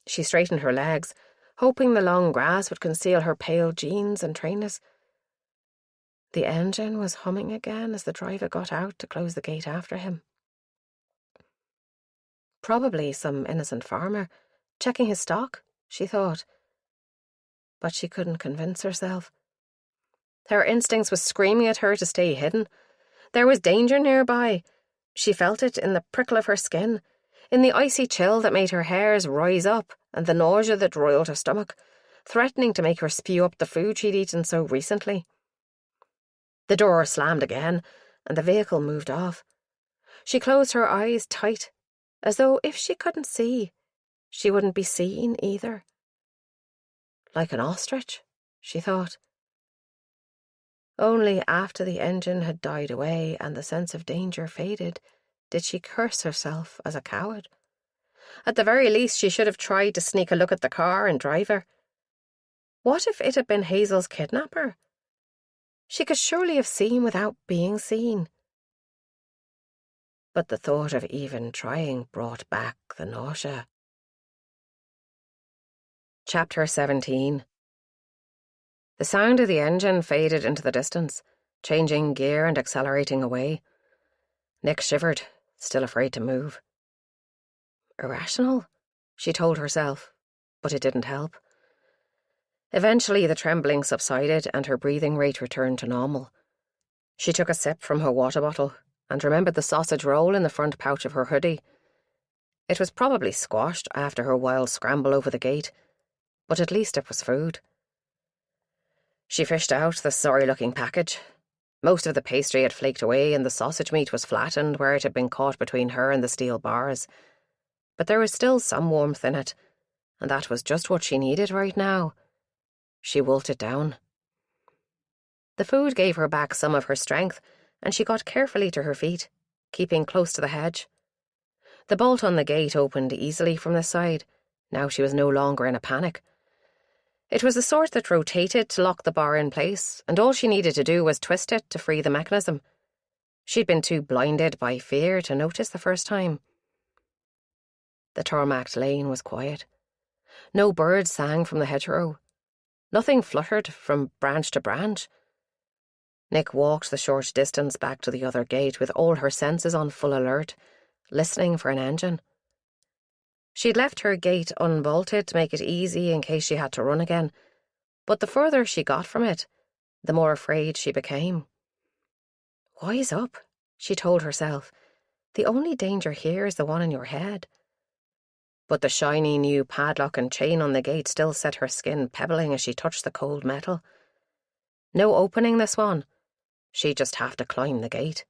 She straightened her legs, hoping the long grass would conceal her pale jeans and trainers. The engine was humming again as the driver got out to close the gate after him. Probably some innocent farmer, checking his stock, she thought. But she couldn't convince herself. Her instincts were screaming at her to stay hidden. There was danger nearby. She felt it in the prickle of her skin, in the icy chill that made her hairs rise up and the nausea that roiled her stomach, threatening to make her spew up the food she'd eaten so recently. The door slammed again, and the vehicle moved off. She closed her eyes tight as though if she couldn't see, she wouldn't be seen either. Like an ostrich, she thought. Only after the engine had died away and the sense of danger faded did she curse herself as a coward. At the very least, she should have tried to sneak a look at the car and driver. What if it had been Hazel's kidnapper? She could surely have seen without being seen. But the thought of even trying brought back the nausea. Chapter 17. The sound of the engine faded into the distance, changing gear and accelerating away. Nick shivered, still afraid to move. Irrational, she told herself, but it didn't help. Eventually the trembling subsided and her breathing rate returned to normal. She took a sip from her water bottle and remembered the sausage roll in the front pouch of her hoodie. It was probably squashed after her wild scramble over the gate, but at least it was food. She fished out the sorry-looking package. Most of the pastry had flaked away and the sausage meat was flattened where it had been caught between her and the steel bars. But there was still some warmth in it, and that was just what she needed right now. She wolfed it down. The food gave her back some of her strength, and she got carefully to her feet, keeping close to the hedge. The bolt on the gate opened easily from this side. Now she was no longer in a panic. It was the sort that rotated to lock the bar in place, and all she needed to do was twist it to free the mechanism. She'd been too blinded by fear to notice the first time. The tarmacked lane was quiet. No birds sang from the hedgerow. Nothing fluttered from branch to branch. Nick walked the short distance back to the other gate with all her senses on full alert, listening for an engine. She'd left her gate unbolted to make it easy in case she had to run again, but the further she got from it, the more afraid she became. Wise up, she told herself. The only danger here is the one in your head. But the shiny new padlock and chain on the gate still set her skin pebbling as she touched the cold metal. No opening this one. She'd just have to climb the gate.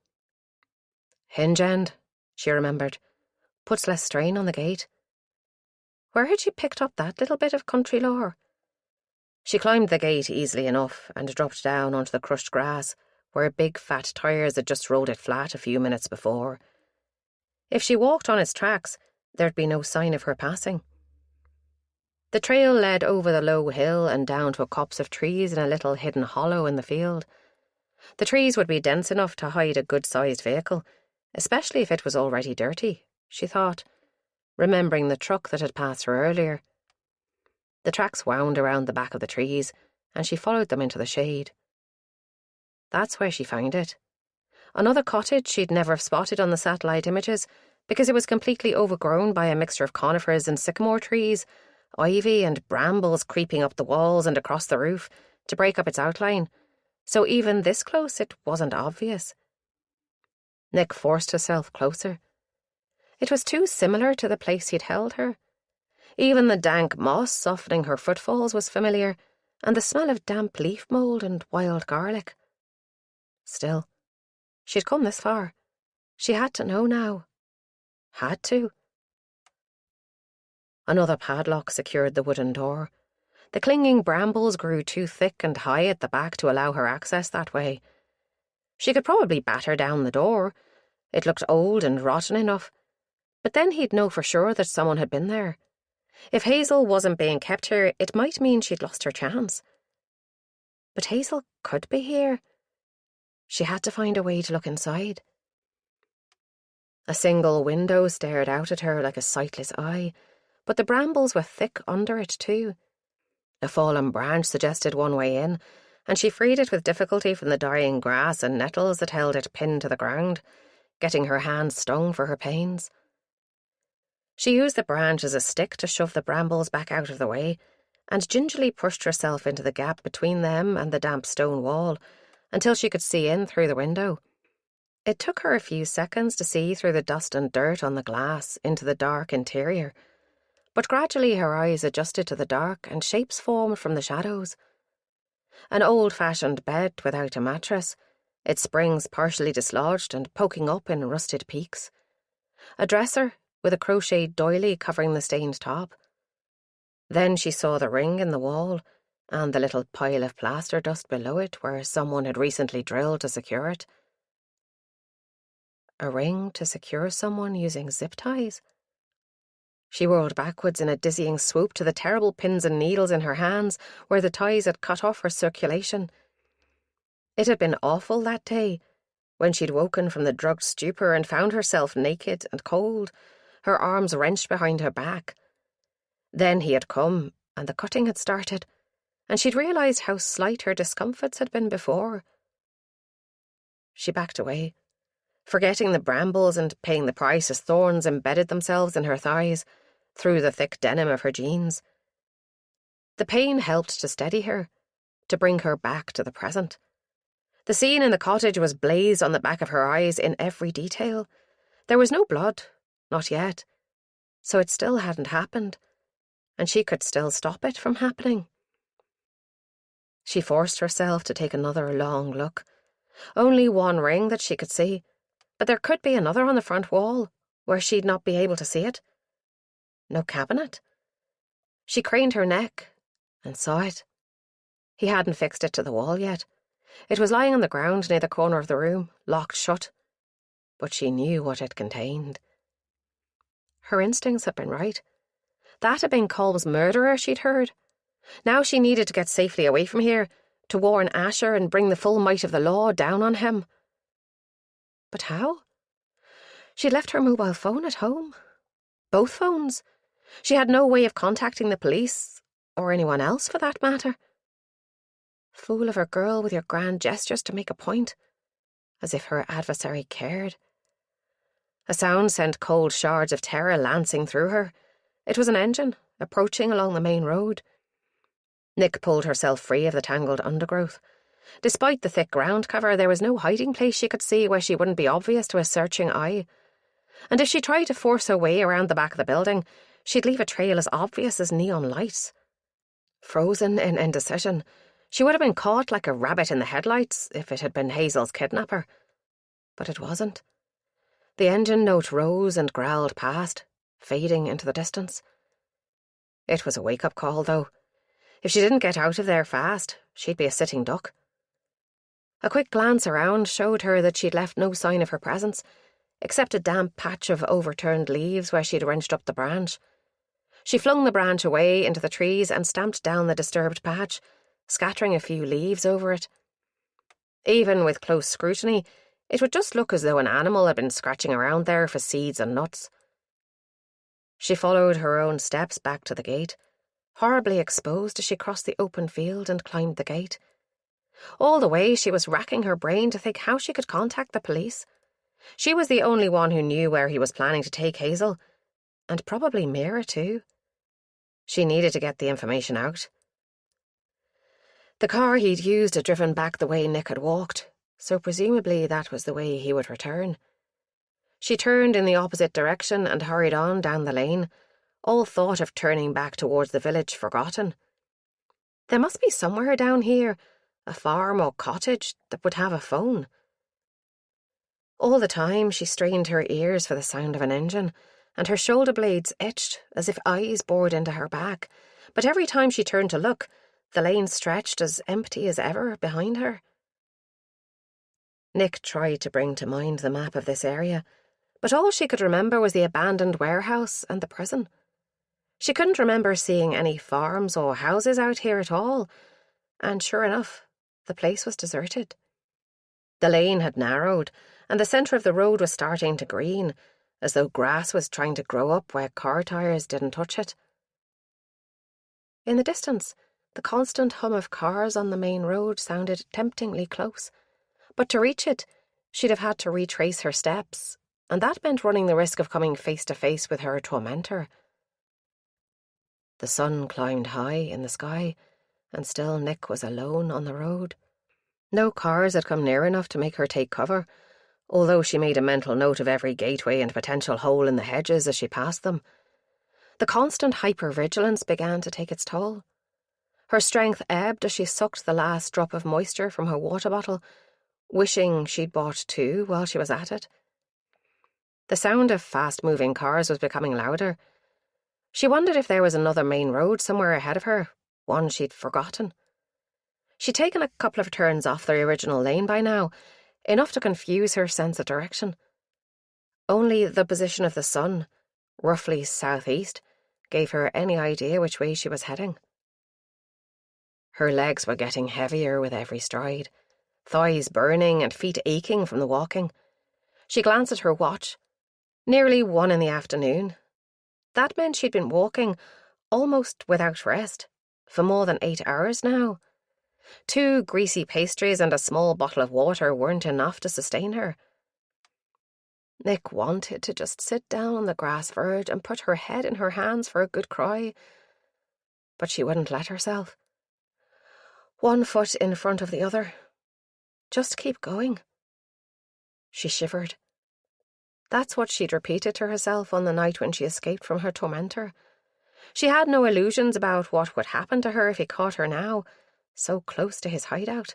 Hinge end, she remembered. Puts less strain on the gate. Where had she picked up that little bit of country lore? She climbed the gate easily enough and dropped down onto the crushed grass, where big fat tyres had just rolled it flat a few minutes before. If she walked on its tracks, there'd be no sign of her passing. The trail led over the low hill and down to a copse of trees in a little hidden hollow in the field. The trees would be dense enough to hide a good-sized vehicle, especially if it was already dirty, she thought, remembering the truck that had passed her earlier. The tracks wound around the back of the trees, and she followed them into the shade. That's where she found it. Another cottage she'd never have spotted on the satellite images, because it was completely overgrown by a mixture of conifers and sycamore trees, ivy and brambles creeping up the walls and across the roof to break up its outline, so even this close it wasn't obvious. Nick forced herself closer. It was too similar to the place he'd held her. Even the dank moss softening her footfalls was familiar, and the smell of damp leaf mould and wild garlic. Still, she'd come this far. She had to know now. Had to. Another padlock secured the wooden door. The clinging brambles grew too thick and high at the back to allow her access that way. She could probably batter down the door. It looked old and rotten enough. But then he'd know for sure that someone had been there. If Hazel wasn't being kept here, it might mean she'd lost her chance. But Hazel could be here. She had to find a way to look inside. A single window stared out at her like a sightless eye, but the brambles were thick under it too. A fallen branch suggested one way in, and she freed it with difficulty from the dying grass and nettles that held it pinned to the ground, getting her hands stung for her pains. She used the branch as a stick to shove the brambles back out of the way, and gingerly pushed herself into the gap between them and the damp stone wall until she could see in through the window. It took her a few seconds to see through the dust and dirt on the glass into the dark interior, but gradually her eyes adjusted to the dark and shapes formed from the shadows. An old-fashioned bed without a mattress, its springs partially dislodged and poking up in rusted peaks. A dresser, with a crocheted doily covering the stained top. Then she saw the ring in the wall and the little pile of plaster dust below it where someone had recently drilled to secure it. A ring to secure someone using zip ties? She whirled backwards in a dizzying swoop to the terrible pins and needles in her hands where the ties had cut off her circulation. It had been awful that day, when she'd woken from the drugged stupor and found herself naked and cold, her arms wrenched behind her back. Then he had come, and the cutting had started, and she'd realised how slight her discomforts had been before. She backed away, forgetting the brambles and paying the price as thorns embedded themselves in her thighs, through the thick denim of her jeans. The pain helped to steady her, to bring her back to the present. The scene in the cottage was blazed on the back of her eyes in every detail. There was no blood, not yet, so it still hadn't happened, and she could still stop it from happening. She forced herself to take another long look. Only one ring that she could see, but there could be another on the front wall, where she'd not be able to see it. No cabinet. She craned her neck and saw it. He hadn't fixed it to the wall yet. It was lying on the ground near the corner of the room, locked shut. But she knew what it contained. Her instincts had been right. That had been Colm's murderer she'd heard. Now she needed to get safely away from here, to warn Asher and bring the full might of the law down on him. But how? She'd left her mobile phone at home. Both phones. She had no way of contacting the police, or anyone else for that matter. Fool of a girl with your grand gestures to make a point, as if her adversary cared. A sound sent cold shards of terror lancing through her. It was an engine, approaching along the main road. Nick pulled herself free of the tangled undergrowth. Despite the thick ground cover, there was no hiding place she could see where she wouldn't be obvious to a searching eye. And if she tried to force her way around the back of the building, she'd leave a trail as obvious as neon lights. Frozen in indecision, she would have been caught like a rabbit in the headlights if it had been Hazel's kidnapper. But it wasn't. The engine note rose and growled past, fading into the distance. It was a wake-up call, though. If she didn't get out of there fast, she'd be a sitting duck. A quick glance around showed her that she'd left no sign of her presence, except a damp patch of overturned leaves where she'd wrenched up the branch. She flung the branch away into the trees and stamped down the disturbed patch, scattering a few leaves over it. Even with close scrutiny, it would just look as though an animal had been scratching around there for seeds and nuts. She followed her own steps back to the gate, horribly exposed as she crossed the open field and climbed the gate. All the way she was racking her brain to think how she could contact the police. She was the only one who knew where he was planning to take Hazel, and probably Mira too. She needed to get the information out. The car he'd used had driven back the way Nick had walked, so presumably that was the way he would return. She turned in the opposite direction and hurried on down the lane, all thought of turning back towards the village forgotten. There must be somewhere down here, a farm or cottage, that would have a phone. All the time she strained her ears for the sound of an engine, and her shoulder blades itched as if eyes bored into her back, but every time she turned to look, the lane stretched as empty as ever behind her. Nick tried to bring to mind the map of this area, but all she could remember was the abandoned warehouse and the prison. She couldn't remember seeing any farms or houses out here at all, and sure enough, the place was deserted. The lane had narrowed, and the centre of the road was starting to green, as though grass was trying to grow up where car tyres didn't touch it. In the distance, the constant hum of cars on the main road sounded temptingly close, but to reach it, she'd have had to retrace her steps, and that meant running the risk of coming face to face with her tormentor. The sun climbed high in the sky, and still Nick was alone on the road. No cars had come near enough to make her take cover, although she made a mental note of every gateway and potential hole in the hedges as she passed them. The constant hypervigilance began to take its toll. Her strength ebbed as she sucked the last drop of moisture from her water bottle, wishing she'd bought two while she was at it. The sound of fast-moving cars was becoming louder. She wondered if there was another main road somewhere ahead of her, one she'd forgotten. She'd taken a couple of turns off the original lane by now, enough to confuse her sense of direction. Only the position of the sun, roughly southeast, gave her any idea which way she was heading. Her legs were getting heavier with every stride, thighs burning and feet aching from the walking. She glanced at her watch. Nearly 1 in the afternoon. That meant she'd been walking, almost without rest, for more than 8 hours now. 2 greasy pastries and a small bottle of water weren't enough to sustain her. Nick wanted to just sit down on the grass verge and put her head in her hands for a good cry, but she wouldn't let herself. 1 foot in front of the other. Just keep going. She shivered. That's what she'd repeated to herself on the night when she escaped from her tormentor. She had no illusions about what would happen to her if he caught her now, so close to his hideout.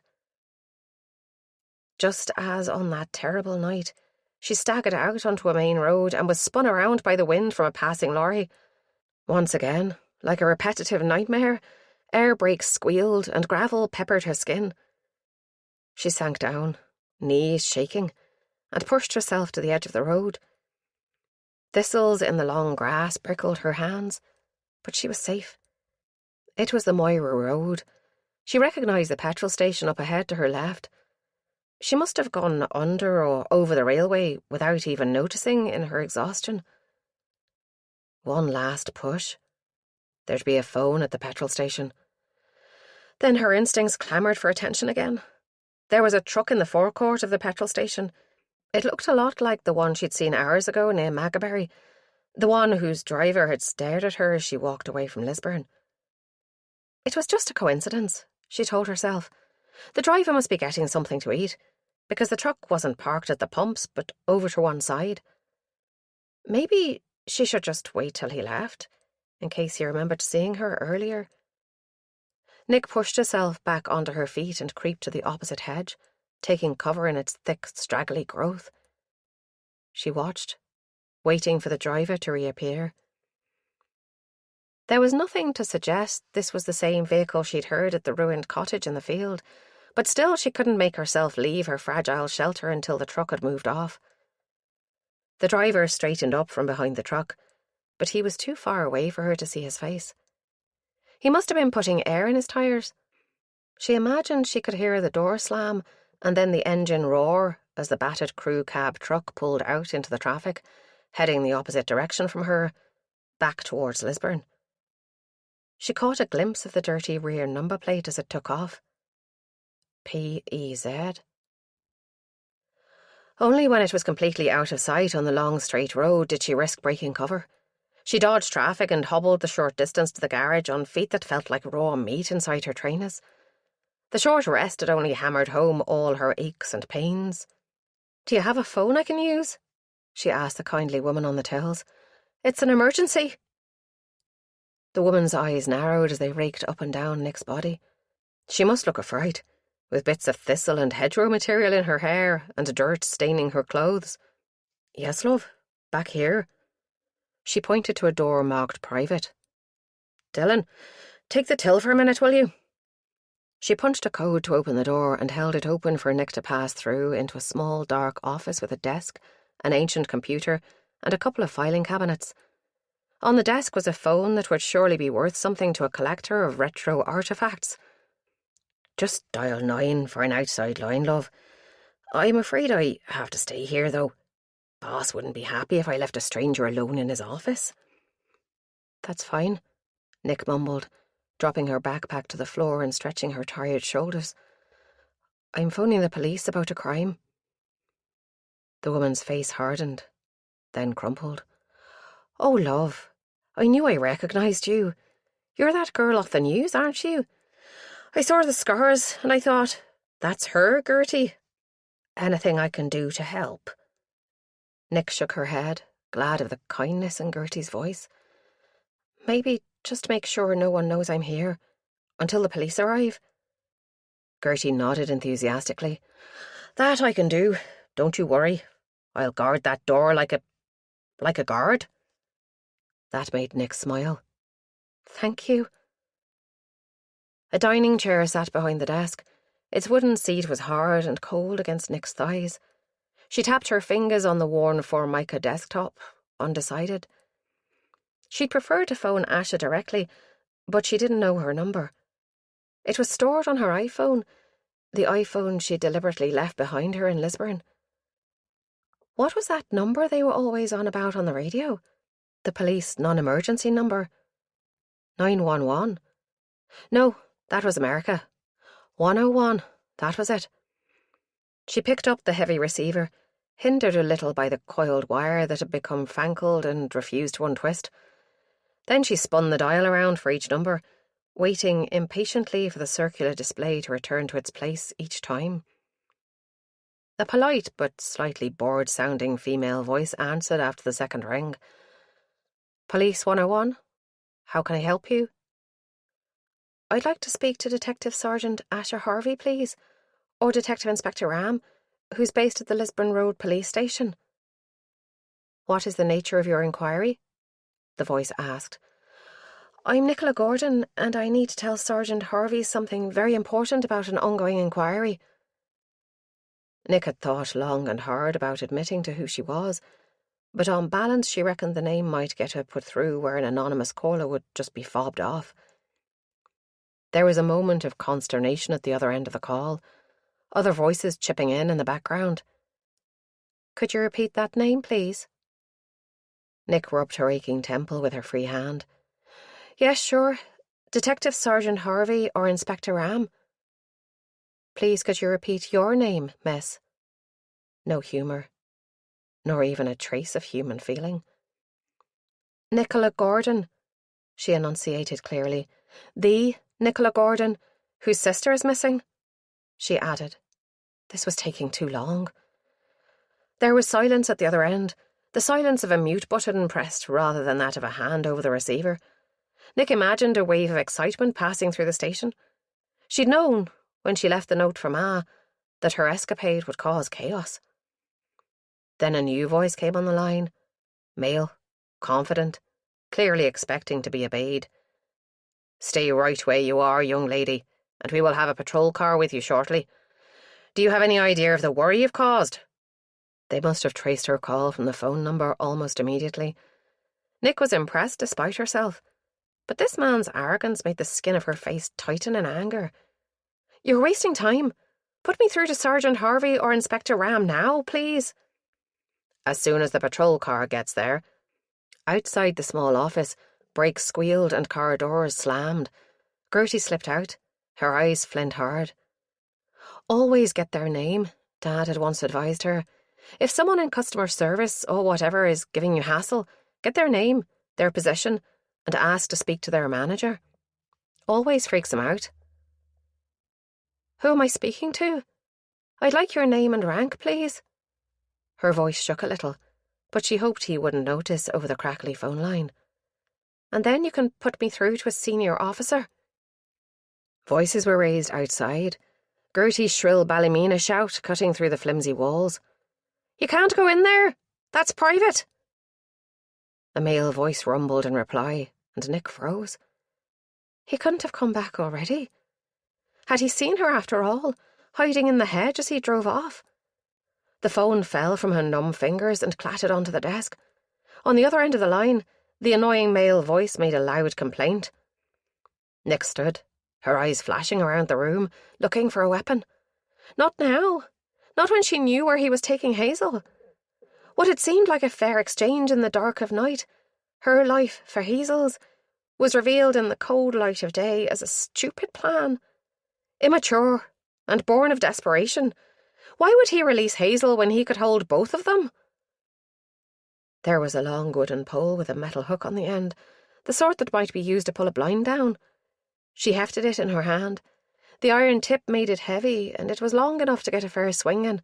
Just as on that terrible night, she staggered out onto a main road and was spun around by the wind from a passing lorry. Once again, like a repetitive nightmare, air brakes squealed and gravel peppered her skin. She sank down, knees shaking, and pushed herself to the edge of the road. Thistles in the long grass prickled her hands, but she was safe. It was the Moira Road. She recognised the petrol station up ahead to her left. She must have gone under or over the railway without even noticing in her exhaustion. One last push. There'd be a phone at the petrol station. Then her instincts clamoured for attention again. There was a truck in the forecourt of the petrol station. It looked a lot like the one she'd seen hours ago near Magaberry, the one whose driver had stared at her as she walked away from Lisburn. It was just a coincidence, she told herself. The driver must be getting something to eat, because the truck wasn't parked at the pumps, but over to one side. Maybe she should just wait till he left, in case he remembered seeing her earlier. Nick pushed herself back onto her feet and creeped to the opposite hedge, taking cover in its thick, straggly growth. She watched, waiting for the driver to reappear. There was nothing to suggest this was the same vehicle she'd heard at the ruined cottage in the field, but still she couldn't make herself leave her fragile shelter until the truck had moved off. The driver straightened up from behind the truck, but he was too far away for her to see his face. He must have been putting air in his tires. She imagined she could hear the door slam and then the engine roar as the battered crew cab truck pulled out into the traffic, heading the opposite direction from her, back towards Lisburn. She caught a glimpse of the dirty rear number plate as it took off. P.E.Z. Only when it was completely out of sight on the long straight road did she risk breaking cover. She dodged traffic and hobbled the short distance to the garage on feet that felt like raw meat inside her trainers. The short rest had only hammered home all her aches and pains. "Do you have a phone I can use?" she asked the kindly woman on the tills. "It's an emergency." The woman's eyes narrowed as they raked up and down Nick's body. She must look a fright, with bits of thistle and hedgerow material in her hair and dirt staining her clothes. "Yes, love, back here." She pointed to a door marked private. "Dylan, take the till for a minute, will you?" She punched a code to open the door and held it open for Nick to pass through into a small dark office with a desk, an ancient computer, and a couple of filing cabinets. On the desk was a phone that would surely be worth something to a collector of retro artefacts. "Just dial 9 for an outside line, love. I'm afraid I have to stay here, though. Boss wouldn't be happy if I left a stranger alone in his office." "That's fine," Nick mumbled, dropping her backpack to the floor and stretching her tired shoulders. "I'm phoning the police about a crime." The woman's face hardened, then crumpled. "Oh, love, I knew I recognised you. You're that girl off the news, aren't you? I saw the scars and I thought, that's her, Gertie. Anything I can do to help?" Nick shook her head, glad of the kindness in Gertie's voice. "Maybe just make sure no one knows I'm here, until the police arrive." Gertie nodded enthusiastically. "That I can do. Don't you worry. I'll guard that door like a..." Like a guard? That made Nick smile. Thank you. A dining chair sat behind the desk. Its wooden seat was hard and cold against Nick's thighs. She tapped her fingers on the worn Formica desktop, undecided. She'd prefer to phone Asha directly, but she didn't know her number. It was stored on her iPhone, the iPhone she'd deliberately left behind her in Lisburn. What was that number they were always on about on the radio? The police non-emergency number? 911? No, that was America. 101, that was it. She picked up the heavy receiver, hindered a little by the coiled wire that had become fangled and refused to untwist. Then she spun the dial around for each number, waiting impatiently for the circular display to return to its place each time. A polite but slightly bored-sounding female voice answered after the second ring. Police 101? How can I help you? I'd like to speak to Detective Sergeant Asher Harvey, please, or Detective Inspector Ram, who's based at the Lisburn Road Police Station. What is the nature of your inquiry? The voice asked. I'm Nicola Gordon, and I need to tell Sergeant Harvey something very important about an ongoing inquiry. Nick had thought long and hard about admitting to who she was, but on balance she reckoned the name might get her put through where an anonymous caller would just be fobbed off. There was a moment of consternation at the other end of the call, other voices chipping in the background. Could you repeat that name, please? Nick rubbed her aching temple with her free hand. Yes, sure. Detective Sergeant Harvey or Inspector Ram. Please, could you repeat your name, miss? No humour, nor even a trace of human feeling. Nicola Gordon, she enunciated clearly. The Nicola Gordon, whose sister is missing, she added. This was taking too long. There was silence at the other end, the silence of a mute button pressed rather than that of a hand over the receiver. Nick imagined a wave of excitement passing through the station. She'd known, when she left the note for Ma, that her escapade would cause chaos. Then a new voice came on the line, male, confident, clearly expecting to be obeyed. Stay right where you are, young lady, and we will have a patrol car with you shortly. Do you have any idea of the worry you've caused? They must have traced her call from the phone number almost immediately. Nick was impressed despite herself, but this man's arrogance made the skin of her face tighten in anger. You're wasting time. Put me through to Sergeant Harvey or Inspector Ram now, please. As soon as the patrol car gets there. Outside the small office, brakes squealed and car doors slammed. Gertie slipped out, her eyes flint hard. Always get their name, Dad had once advised her. If someone in customer service or whatever is giving you hassle, get their name, their position, and ask to speak to their manager. Always freaks them out. Who am I speaking to? I'd like your name and rank, please. Her voice shook a little, but she hoped he wouldn't notice over the crackly phone line. And then you can put me through to a senior officer. Voices were raised outside, Gertie's shrill Ballymena shout cutting through the flimsy walls. You can't go in there! That's private! A male voice rumbled in reply, and Nick froze. He couldn't have come back already. Had he seen her after all, hiding in the hedge as he drove off? The phone fell from her numb fingers and clattered onto the desk. On the other end of the line, the annoying male voice made a loud complaint. Nick stood, her eyes flashing around the room, looking for a weapon. Not now. Not when she knew where he was taking Hazel. What had seemed like a fair exchange in the dark of night, her life for Hazel's, was revealed in the cold light of day as a stupid plan. Immature and born of desperation. Why would he release Hazel when he could hold both of them? There was a long wooden pole with a metal hook on the end, the sort that might be used to pull a blind down. She hefted it in her hand. The iron tip made it heavy, and it was long enough to get a fair swing in.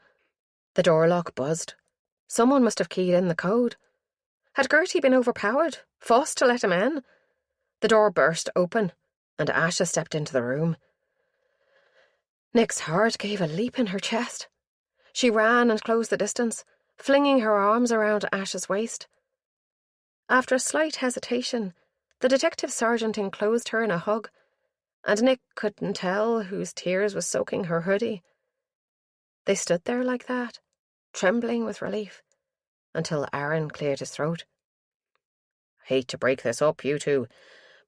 The door lock buzzed. Someone must have keyed in the code. Had Gertie been overpowered, forced to let him in? The door burst open, and Asha stepped into the room. Nick's heart gave a leap in her chest. She ran and closed the distance, flinging her arms around Asha's waist. After a slight hesitation, the detective sergeant enclosed her in a hug, and Nick couldn't tell whose tears was soaking her hoodie. They stood there like that, trembling with relief, until Aaron cleared his throat. "Hate to break this up, you two,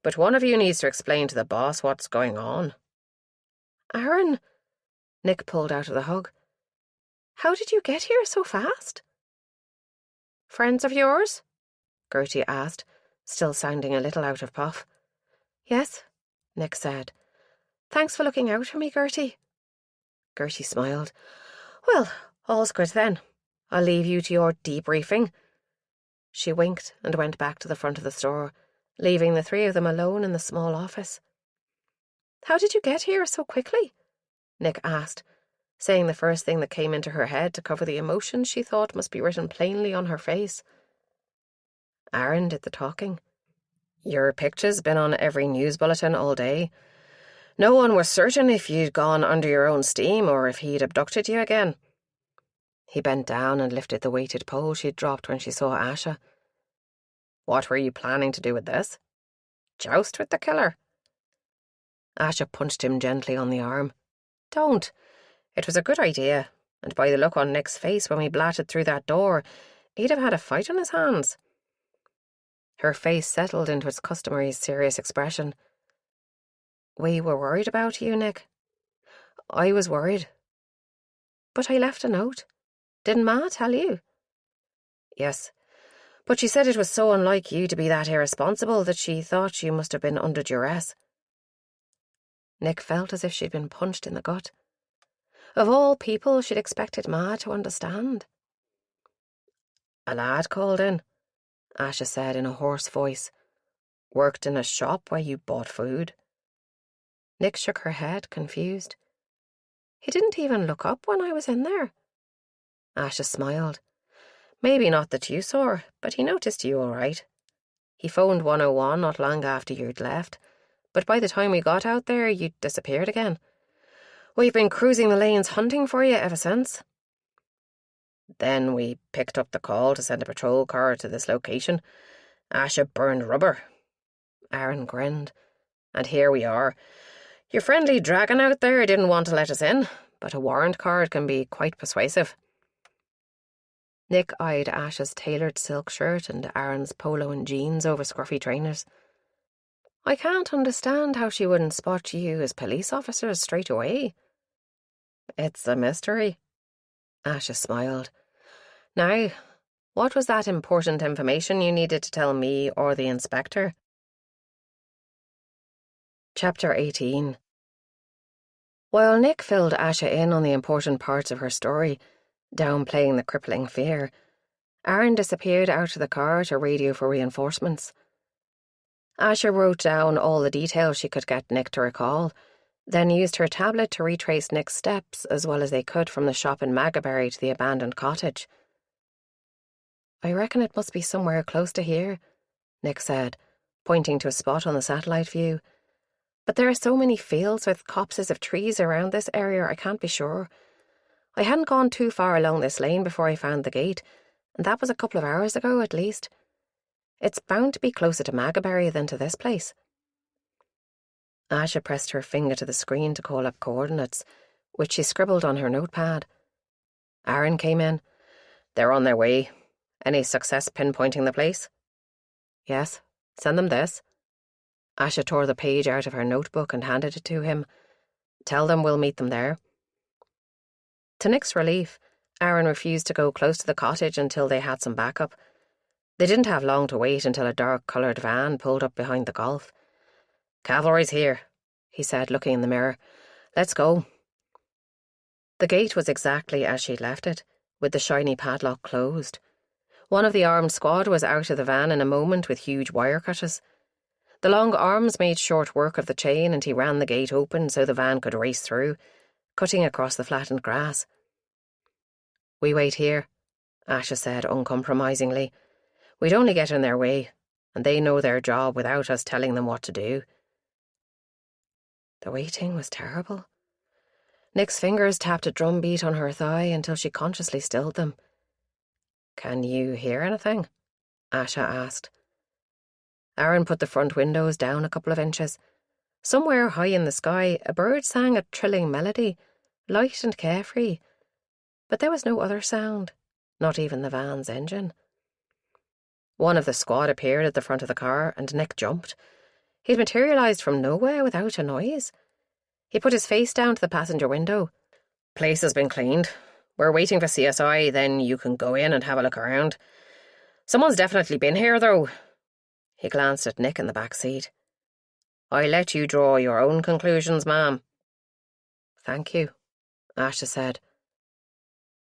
but one of you needs to explain to the boss what's going on." "Aaron," Nick pulled out of the hug. "How did you get here so fast?" "Friends of yours?" Gertie asked, still sounding a little out of puff. "Yes," Nick said. "Thanks for looking out for me, Gertie." Gertie smiled. "Well, all's good then. I'll leave you to your debriefing." She winked and went back to the front of the store, leaving the three of them alone in the small office. "How did you get here so quickly?" Nick asked, saying the first thing that came into her head to cover the emotion she thought must be written plainly on her face. Aaron did the talking. "Your picture's been on every news bulletin all day. No one was certain if you'd gone under your own steam or if he'd abducted you again." He bent down and lifted the weighted pole she'd dropped when she saw Asha. "What were you planning to do with this? Joust with the killer?" Asha punched him gently on the arm. "Don't. It was a good idea, and by the look on Nick's face when we blatted through that door, he'd have had a fight on his hands." Her face settled into its customary serious expression. "We were worried about you, Nick." "I was worried." "But I left a note. Didn't Ma tell you?" "Yes, but she said it was so unlike you to be that irresponsible that she thought you must have been under duress." Nick felt as if she'd been punched in the gut. Of all people, she'd expected Ma to understand. "A lad called in," Asha said in a hoarse voice. "Worked in a shop where you bought food." Nick shook her head, confused. "He didn't even look up when I was in there." Asha smiled. "Maybe not that you saw, but he noticed you all right. He phoned 101 not long after you'd left, but by the time we got out there, you'd disappeared again. We've been cruising the lanes hunting for you ever since." Then we picked up the call to send a patrol car to this location. Asha burned rubber. Aaron grinned. "And here we are. Your friendly dragon out there didn't want to let us in, but a warrant card can be quite persuasive." Nick eyed Asha's tailored silk shirt and Aaron's polo and jeans over scruffy trainers. "I can't understand how she wouldn't spot you as police officers straight away." "It's a mystery." Asha smiled. "Now, what was that important information you needed to tell me or the inspector?" Chapter 18. While Nick filled Asha in on the important parts of her story, downplaying the crippling fear, Aaron disappeared out of the car to radio for reinforcements. Asha wrote down all the details she could get Nick to recall, then used her tablet to retrace Nick's steps as well as they could from the shop in Magaberry to the abandoned cottage. "I reckon it must be somewhere close to here," Nick said, pointing to a spot on the satellite view. "But there are so many fields with copses of trees around this area I can't be sure. I hadn't gone too far along this lane before I found the gate, and that was a couple of hours ago at least. It's bound to be closer to Magaberry than to this place." Asha pressed her finger to the screen to call up coordinates, which she scribbled on her notepad. Aaron came in. "They're on their way. Any success pinpointing the place?" "Yes. Send them this." Asha tore the page out of her notebook and handed it to him. "Tell them we'll meet them there." To Nick's relief, Aaron refused to go close to the cottage until they had some backup. They didn't have long to wait until a dark-coloured van pulled up behind the golf. "Cavalry's here," he said, looking in the mirror. "Let's go." The gate was exactly as she'd left it, with the shiny padlock closed. One of the armed squad was out of the van in a moment with huge wire cutters. The long arms made short work of the chain and he ran the gate open so the van could race through, cutting across the flattened grass. "We wait here," Asha said uncompromisingly. "We'd only get in their way, and they know their job without us telling them what to do." The waiting was terrible. Nick's fingers tapped a drumbeat on her thigh until she consciously stilled them. "Can you hear anything?" Asha asked. Aaron put the front windows down a couple of inches. Somewhere high in the sky, a bird sang a trilling melody, light and carefree. But there was no other sound, not even the van's engine. One of the squad appeared at the front of the car, and Nick jumped. He'd materialised from nowhere without a noise. He put his face down to the passenger window. "Place has been cleaned. We're waiting for CSI, then you can go in and have a look around. Someone's definitely been here, though." He glanced at Nick in the back seat. "I let you draw your own conclusions, ma'am." "Thank you," Asha said.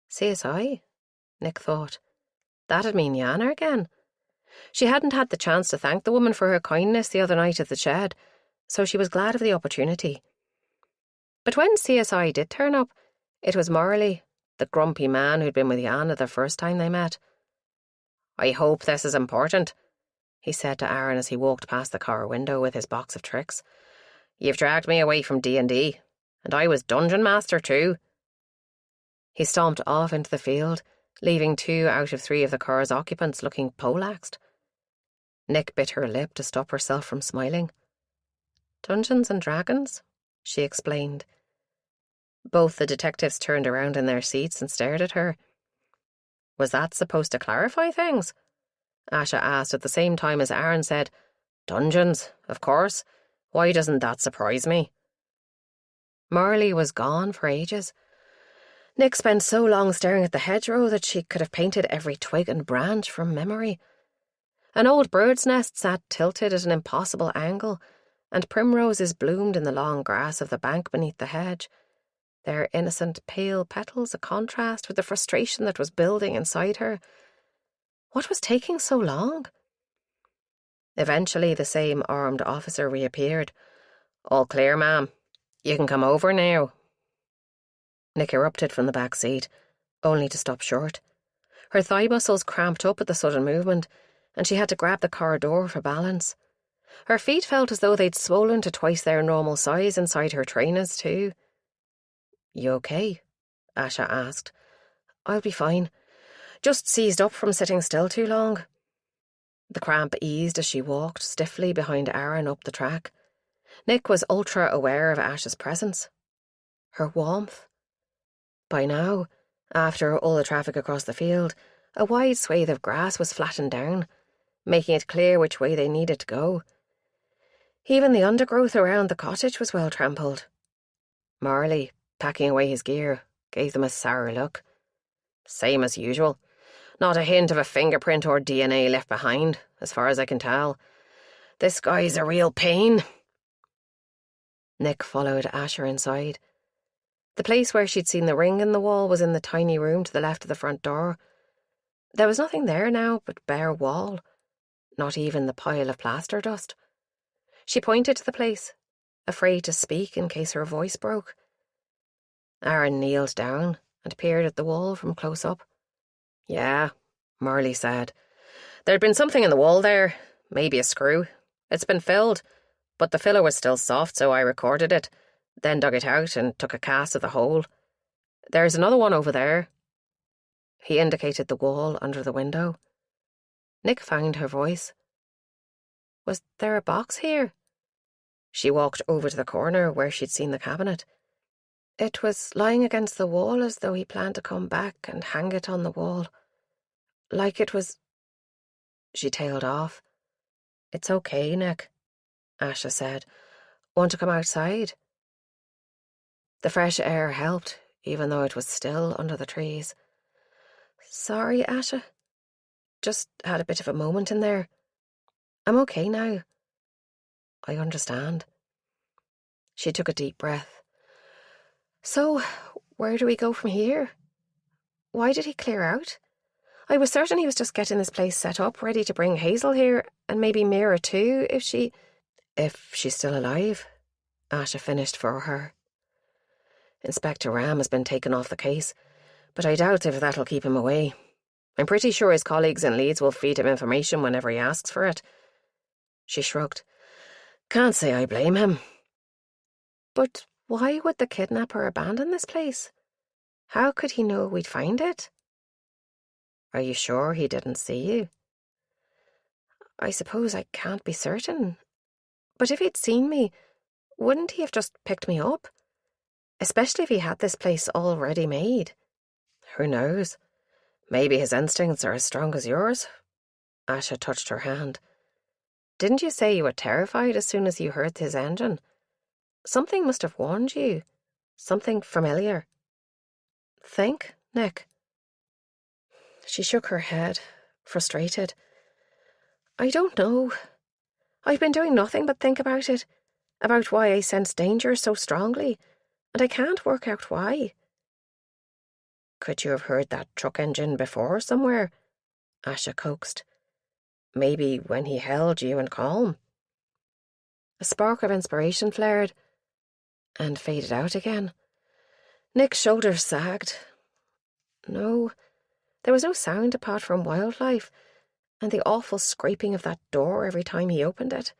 CSI? Nick thought. That'd mean Yana again. She hadn't had the chance to thank the woman for her kindness the other night at the shed, so she was glad of the opportunity. But when CSI did turn up, it was Morley, the grumpy man who'd been with Yana the first time they met. "I hope this is important," he said to Aaron as he walked past the car window with his box of tricks. "You've dragged me away from D&D, and I was dungeon master too." He stomped off into the field, leaving 2 out of 3 of the car's occupants looking poleaxed. Nick bit her lip to stop herself from smiling. "Dungeons and Dragons?" she explained. Both the detectives turned around in their seats and stared at her. "Was that supposed to clarify things?" Asha asked at the same time as Aaron said, "Dungeons, of course. Why doesn't that surprise me?" Marley was gone for ages. Nick spent so long staring at the hedgerow that she could have painted every twig and branch from memory. An old bird's nest sat tilted at an impossible angle, and primroses bloomed in the long grass of the bank beneath the hedge, their innocent pale petals a contrast with the frustration that was building inside her. What was taking so long? Eventually the same armed officer reappeared. "All clear, ma'am. You can come over now." Nick erupted from the back seat, only to stop short. Her thigh muscles cramped up at the sudden movement, and she had to grab the car door for balance. Her feet felt as though they'd swollen to twice their normal size inside her trainers too. "You okay?" Asha asked. "I'll be fine. Just seized up from sitting still too long." The cramp eased as she walked stiffly behind Aaron up the track. Nick was ultra-aware of Asha's presence. Her warmth. By now, after all the traffic across the field, a wide swathe of grass was flattened down, making it clear which way they needed to go. Even the undergrowth around the cottage was well trampled. Marley, packing away his gear, gave them a sour look. "Same as usual. Not a hint of a fingerprint or DNA left behind, as far as I can tell. This guy's a real pain." Nick followed Asher inside. The place where she'd seen the ring in the wall was in the tiny room to the left of the front door. There was nothing there now but bare wall, not even the pile of plaster dust. She pointed to the place, afraid to speak in case her voice broke. Aaron kneeled down and peered at the wall from close up. "Yeah," Marley said. "There'd been something in the wall there, maybe a screw. It's been filled, but the filler was still soft, so I recorded it, then dug it out and took a cast of the hole. There's another one over there." He indicated the wall under the window. Nick found her voice. "Was there a box here?" She walked over to the corner where she'd seen the cabinet. It was lying against the wall as though he planned to come back and hang it on the wall. Like it was... She tailed off. "It's okay, Nick," Asha said. "Want to come outside?" The fresh air helped, even though it was still under the trees. "Sorry, Asha. Just had a bit of a moment in there. I'm okay now." "I understand." She took a deep breath. "So, where do we go from here? Why did he clear out? I was certain he was just getting this place set up, ready to bring Hazel here, and maybe Mira too, if she's still alive," Asha finished for her. "Inspector Ram has been taken off the case, but I doubt if that'll keep him away. I'm pretty sure his colleagues in Leeds will feed him information whenever he asks for it." She shrugged. "Can't say I blame him." "But why would the kidnapper abandon this place? How could he know we'd find it?" "Are you sure he didn't see you?" I suppose I can't be certain. But if he'd seen me, wouldn't he have just picked me up? Especially if he had this place all ready-made. Who knows? Maybe his instincts are as strong as yours. Asha touched her hand. Didn't you say you were terrified as soon as you heard his engine? Something must have warned you. Something familiar. Think, Nick. She shook her head, frustrated. I don't know. I've been doing nothing but think about it, about why I sense danger so strongly, and I can't work out why. Could you have heard that truck engine before somewhere? Asha coaxed. Maybe when he held you in calm. A spark of inspiration flared and faded out again. Nick's shoulders sagged. No, there was no sound apart from wildlife and the awful scraping of that door every time he opened it.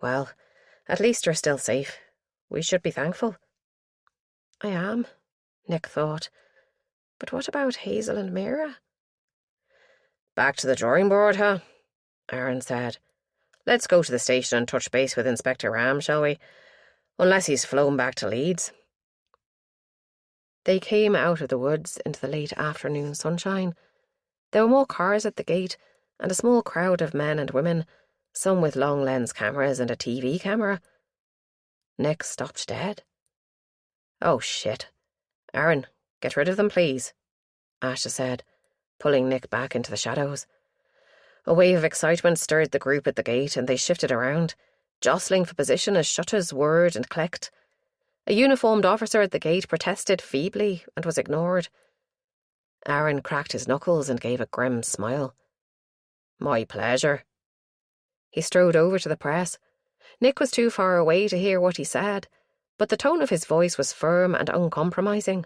Well, at least you're still safe. We should be thankful. I am, Nick thought. But what about Hazel and Mira? Back to the drawing board, huh? Aaron said. Let's go to the station and touch base with Inspector Ram, shall we? Unless he's flown back to Leeds. They came out of the woods into the late afternoon sunshine. There were more cars at the gate, and a small crowd of men and women, some with long lens cameras and a TV camera. Nick stopped dead. Oh, shit. Aaron, get rid of them, please, Asha said, pulling Nick back into the shadows. A wave of excitement stirred the group at the gate, and they shifted around, jostling for position as shutters whirred and clicked. A uniformed officer at the gate protested feebly and was ignored. Aaron cracked his knuckles and gave a grim smile. My pleasure. He strode over to the press. Nick was too far away to hear what he said, but the tone of his voice was firm and uncompromising.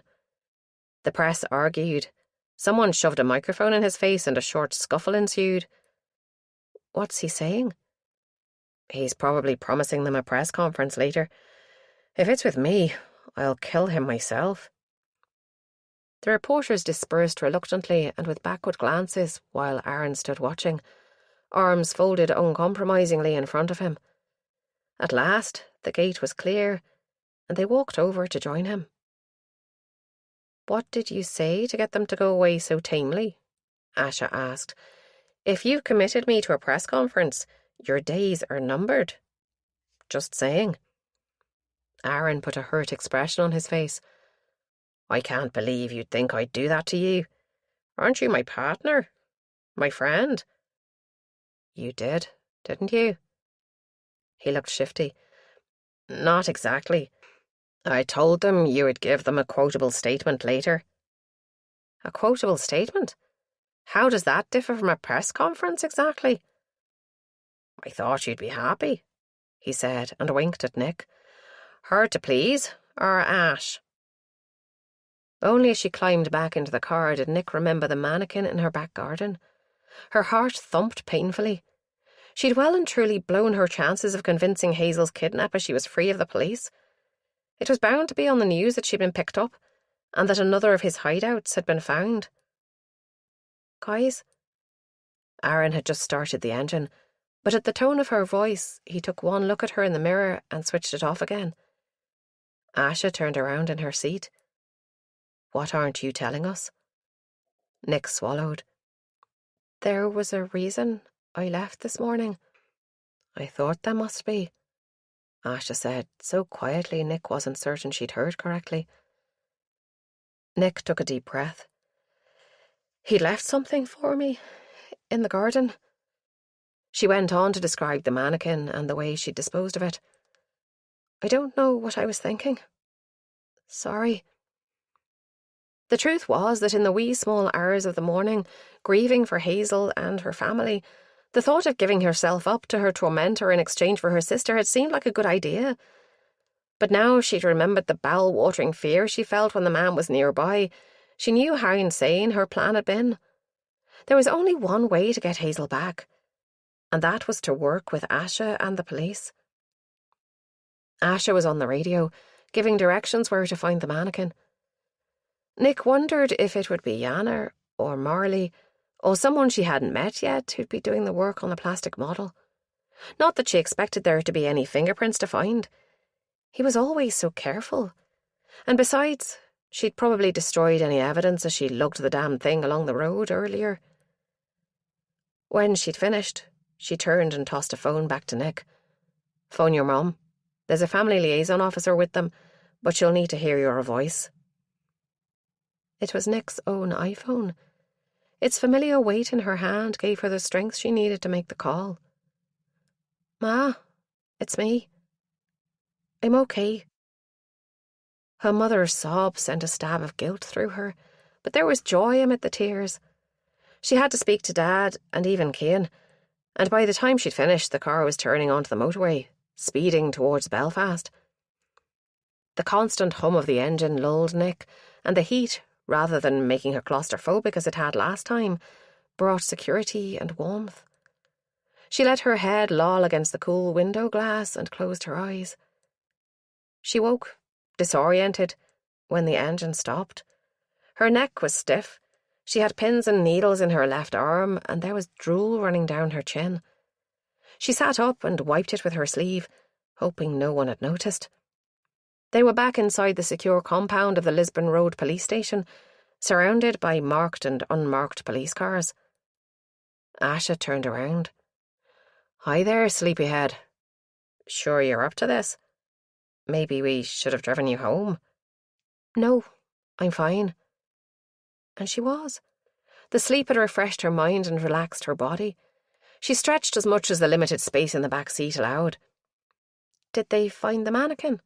The press argued. Someone shoved a microphone in his face and a short scuffle ensued. What's he saying? He's probably promising them a press conference later. If it's with me, I'll kill him myself. The reporters dispersed reluctantly and with backward glances while Aaron stood watching, arms folded uncompromisingly in front of him. At last, the gate was clear, and they walked over to join him. What did you say to get them to go away so tamely? Asha asked. If you've committed me to a press conference, your days are numbered. Just saying. Aaron put a hurt expression on his face. I can't believe you'd think I'd do that to you. Aren't you my partner? My friend? You did, didn't you? He looked shifty. Not exactly. I told them you would give them a quotable statement later. A quotable statement? How does that differ from a press conference exactly? I thought you'd be happy, he said, and winked at Nick. Hard to please, or Ash? Only as she climbed back into the car did Nick remember the mannequin in her back garden. Her heart thumped painfully. She'd well and truly blown her chances of convincing Hazel's kidnapper she was free of the police. It was bound to be on the news that she'd been picked up, and that another of his hideouts had been found. Guys? Aaron had just started the engine, but at the tone of her voice, he took one look at her in the mirror and switched it off again. Asha turned around in her seat. What aren't you telling us? Nick swallowed. There was a reason I left this morning. I thought there must be, Asha said, so quietly Nick wasn't certain she'd heard correctly. Nick took a deep breath. He left something for me in the garden. She went on to describe the mannequin and the way she'd disposed of it. I don't know what I was thinking. Sorry. The truth was that in the wee small hours of the morning, grieving for Hazel and her family, the thought of giving herself up to her tormentor in exchange for her sister had seemed like a good idea. But now she'd remembered the bowel-watering fear she felt when the man was nearby. She knew how insane her plan had been. There was only one way to get Hazel back, and that was to work with Asha and the police. Asha was on the radio, giving directions where to find the mannequin. Nick wondered if it would be Yana or Marley or someone she hadn't met yet who'd be doing the work on the plastic model. Not that she expected there to be any fingerprints to find. He was always so careful. And besides, she'd probably destroyed any evidence as she lugged the damn thing along the road earlier. When she'd finished, she turned and tossed a phone back to Nick. "Phone your mum. There's a family liaison officer with them, but she'll need to hear your voice." It was Nick's own iPhone. Its familiar weight in her hand gave her the strength she needed to make the call. "Ma, it's me. I'm okay." Her mother's sob sent a stab of guilt through her, but there was joy amid the tears. She had to speak to Dad and even Cian, and by the time she'd finished, the car was turning onto the motorway, speeding towards Belfast. The constant hum of the engine lulled Nick, and the heat, rather than making her claustrophobic as it had last time, brought security and warmth. She let her head loll against the cool window glass and closed her eyes. She woke, disoriented, when the engine stopped. Her neck was stiff. She had pins and needles in her left arm, and there was drool running down her chin. She sat up and wiped it with her sleeve, hoping no one had noticed. They were back inside the secure compound of the Lisbon Road police station, surrounded by marked and unmarked police cars. Asha turned around. "Hi there, sleepyhead. Sure you're up to this? Maybe we should have driven you home." "No, I'm fine." And she was. The sleep had refreshed her mind and relaxed her body. She stretched as much as the limited space in the back seat allowed. "Did they find the mannequin?"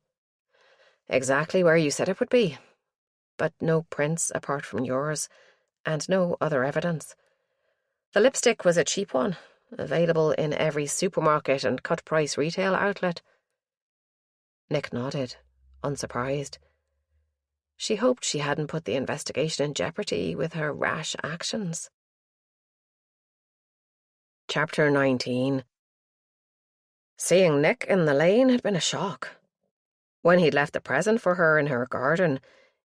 "Exactly where you said it would be. But no prints apart from yours, and no other evidence. The lipstick was a cheap one, available in every supermarket and cut-price retail outlet." Nick nodded, unsurprised. She hoped she hadn't put the investigation in jeopardy with her rash actions. Chapter 19. Seeing Nick in the lane had been a shock. When he'd left the present for her in her garden,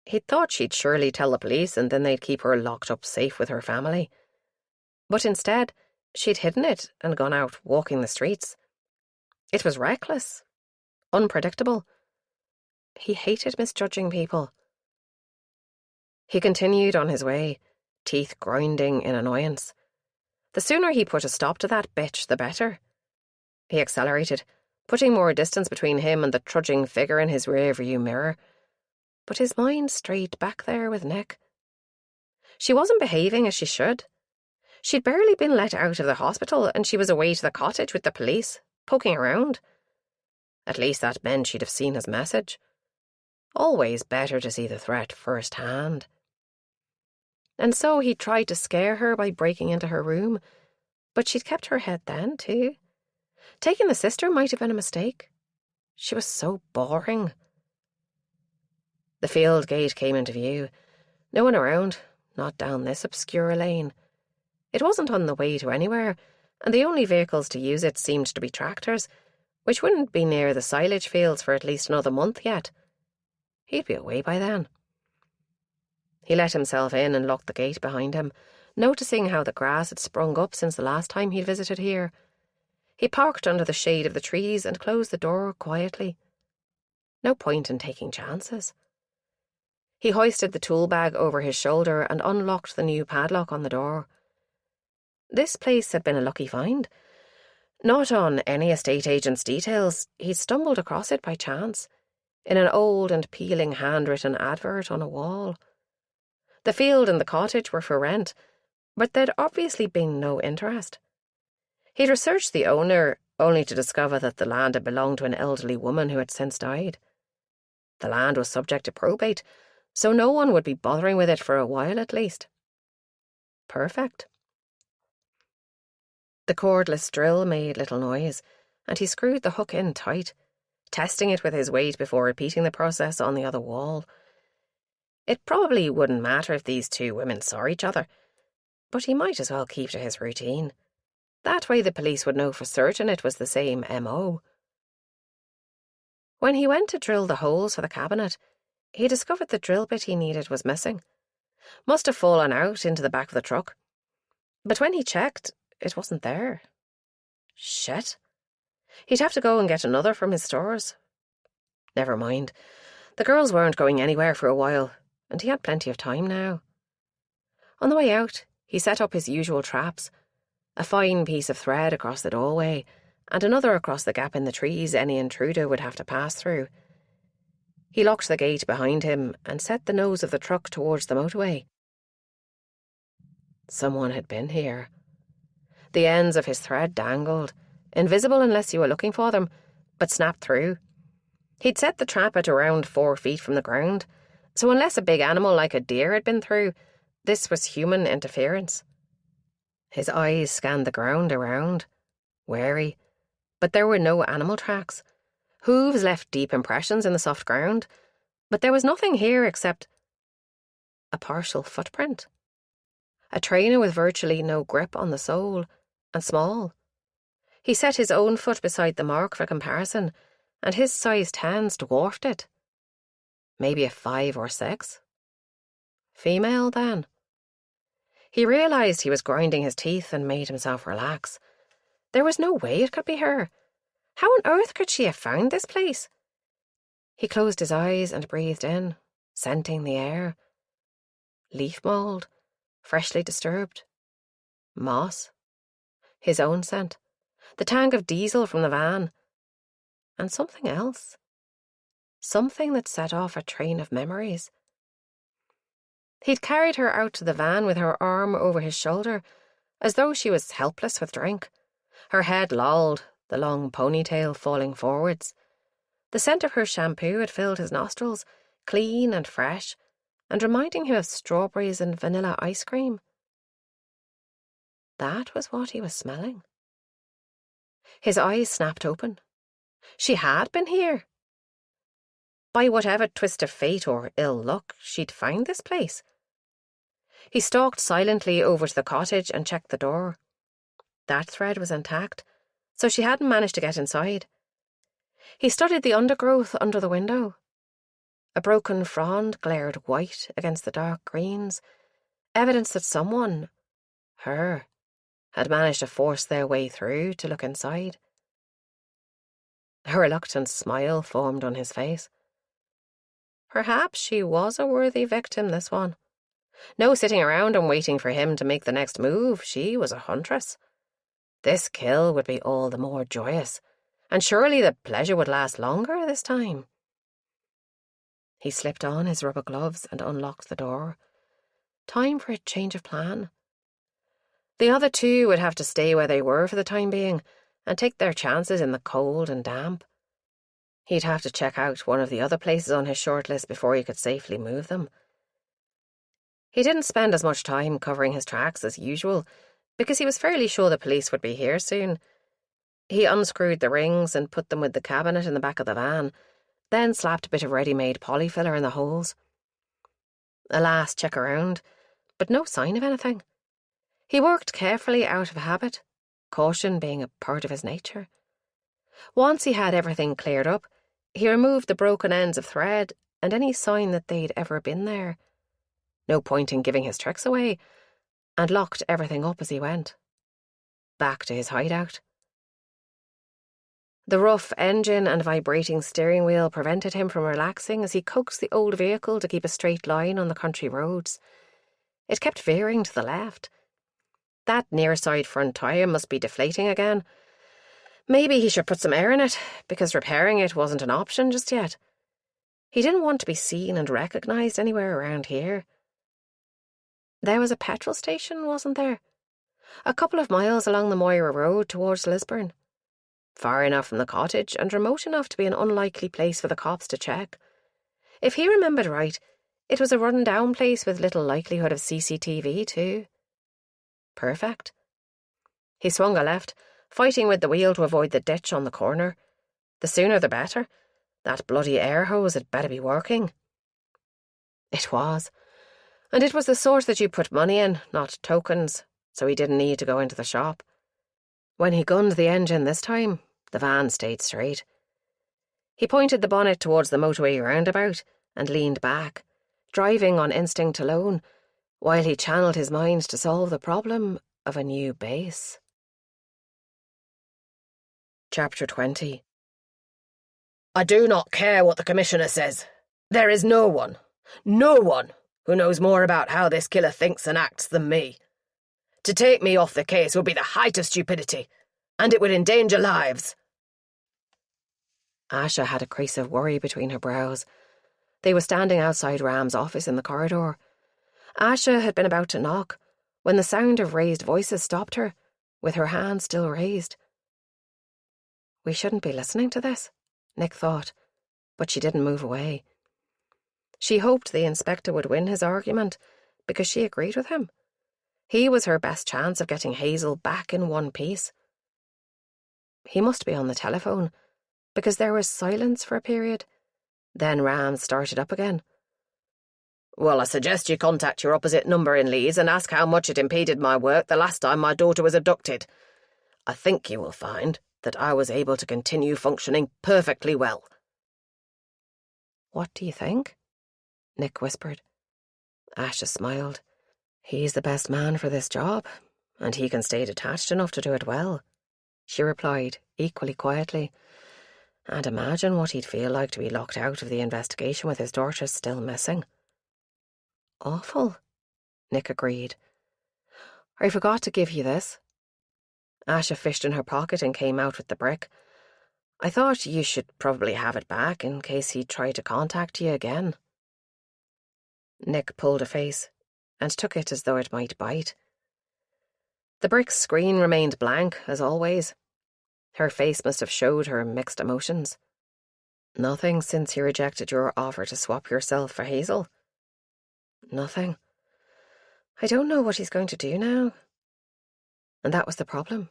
he'd thought she'd surely tell the police and then they'd keep her locked up safe with her family. But instead, she'd hidden it and gone out walking the streets. It was reckless, unpredictable. He hated misjudging people. He continued on his way, teeth grinding in annoyance. The sooner he put a stop to that bitch, the better. He accelerated, putting more distance between him and the trudging figure in his rearview mirror. But his mind strayed back there with Nick. She wasn't behaving as she should. She'd barely been let out of the hospital, and she was away to the cottage with the police, poking around. At least that meant she'd have seen his message. Always better to see the threat firsthand. And so he tried to scare her by breaking into her room, but she'd kept her head then, too. Taking the sister might have been a mistake. She was so boring. The field gate came into view. No one around, not down this obscure lane. It wasn't on the way to anywhere, and the only vehicles to use it seemed to be tractors, which wouldn't be near the silage fields for at least another month yet. He'd be away by then. He let himself in and locked the gate behind him, noticing how the grass had sprung up since the last time he'd visited here. He parked under the shade of the trees and closed the door quietly. No point in taking chances. He hoisted the tool bag over his shoulder and unlocked the new padlock on the door. This place had been a lucky find. Not on any estate agent's details. He'd stumbled across it by chance, in an old and peeling handwritten advert on a wall. The field and the cottage were for rent, but there'd obviously been no interest. He'd researched the owner, only to discover that the land had belonged to an elderly woman who had since died. The land was subject to probate, so no one would be bothering with it for a while at least. Perfect. The cordless drill made little noise, and he screwed the hook in tight, testing it with his weight before repeating the process on the other wall. It probably wouldn't matter if these two women saw each other, but he might as well keep to his routine. That way the police would know for certain it was the same M.O. When he went to drill the holes for the cabinet, he discovered the drill bit he needed was missing. Must have fallen out into the back of the truck. But when he checked, it wasn't there. Shit. He'd have to go and get another from his stores. Never mind. The girls weren't going anywhere for a while, and he had plenty of time now. On the way out, he set up his usual traps, a fine piece of thread across the doorway, and another across the gap in the trees any intruder would have to pass through. He locked the gate behind him and set the nose of the truck towards the motorway. Someone had been here. The ends of his thread dangled, invisible unless you were looking for them, but snapped through. He'd set the trap at around 4 feet from the ground, so unless a big animal like a deer had been through, this was human interference. His eyes scanned the ground around, wary, but there were no animal tracks. Hooves left deep impressions in the soft ground, but there was nothing here except a partial footprint. A trainer with virtually no grip on the sole, and small. He set his own foot beside the mark for comparison, and his sized hands dwarfed it. Maybe a 5 or 6. Female, then. He realised he was grinding his teeth and made himself relax. There was no way it could be her. How on earth could she have found this place? He closed his eyes and breathed in, scenting the air. Leaf mould, freshly disturbed. Moss. His own scent. The tank of diesel from the van. And something else. Something that set off a train of memories. He'd carried her out to the van with her arm over his shoulder, as though she was helpless with drink. Her head lolled, the long ponytail falling forwards. The scent of her shampoo had filled his nostrils, clean and fresh, and reminding him of strawberries and vanilla ice cream. That was what he was smelling. His eyes snapped open. She had been here. By whatever twist of fate or ill luck, she'd found this place. He stalked silently over to the cottage and checked the door. That thread was intact, so she hadn't managed to get inside. He studied the undergrowth under the window. A broken frond glared white against the dark greens, evidence that someone, her, had managed to force their way through to look inside. A reluctant smile formed on his face. Perhaps she was a worthy victim, this one. No sitting around and waiting for him to make the next move. She was a huntress. This kill would be all the more joyous, and surely the pleasure would last longer this time. He slipped on his rubber gloves and unlocked the door. Time for a change of plan. The other two would have to stay where they were for the time being and take their chances in the cold and damp. He'd have to check out one of the other places on his shortlist before he could safely move them. He didn't spend as much time covering his tracks as usual, because he was fairly sure the police would be here soon. He unscrewed the rings and put them with the cabinet in the back of the van, then slapped a bit of ready-made polyfiller in the holes. A last check around, but no sign of anything. He worked carefully out of habit, caution being a part of his nature. Once he had everything cleared up, he removed the broken ends of thread and any sign that they'd ever been there. No point in giving his tricks away, and locked everything up as he went. Back to his hideout. The rough engine and vibrating steering wheel prevented him from relaxing as he coaxed the old vehicle to keep a straight line on the country roads. It kept veering to the left. That near side front tyre must be deflating again. Maybe he should put some air in it, because repairing it wasn't an option just yet. He didn't want to be seen and recognised anywhere around here. There was a petrol station, wasn't there? A couple of miles along the Moira Road towards Lisburn. Far enough from the cottage and remote enough to be an unlikely place for the cops to check. If he remembered right, it was a run-down place with little likelihood of CCTV too. Perfect. He swung a left, fighting with the wheel to avoid the ditch on the corner. The sooner the better. That bloody air hose had better be working. It was. And it was the sort that you put money in, not tokens, so he didn't need to go into the shop. When he gunned the engine this time, the van stayed straight. He pointed the bonnet towards the motorway roundabout and leaned back, driving on instinct alone, while he channeled his mind to solve the problem of a new base. Chapter 20. I do not care what the Commissioner says. There is no one who knows more about how this killer thinks and acts than me. To take me off the case would be the height of stupidity, and it would endanger lives. Asha had a crease of worry between her brows. They were standing outside Ram's office in the corridor. Asha had been about to knock when the sound of raised voices stopped her, with her hand still raised. We shouldn't be listening to this, Nick thought, but she didn't move away. She hoped the inspector would win his argument, because she agreed with him. He was her best chance of getting Hazel back in one piece. He must be on the telephone, because there was silence for a period. Then Ram started up again. Well, I suggest you contact your opposite number in Leeds and ask how much it impeded my work the last time my daughter was abducted. I think you will find that I was able to continue functioning perfectly well. What do you think? Nick whispered. Asha smiled. He's the best man for this job, and he can stay detached enough to do it well, she replied, equally quietly. And imagine what he'd feel like to be locked out of the investigation with his daughter still missing. Awful, Nick agreed. I forgot to give you this. Asha fished in her pocket and came out with the brick. I thought you should probably have it back in case he tried to contact you again. Nick pulled a face and took it as though it might bite. The brick's screen remained blank, as always. Her face must have showed her mixed emotions. Nothing since he rejected your offer to swap yourself for Hazel? Nothing. I don't know what he's going to do now. And that was the problem.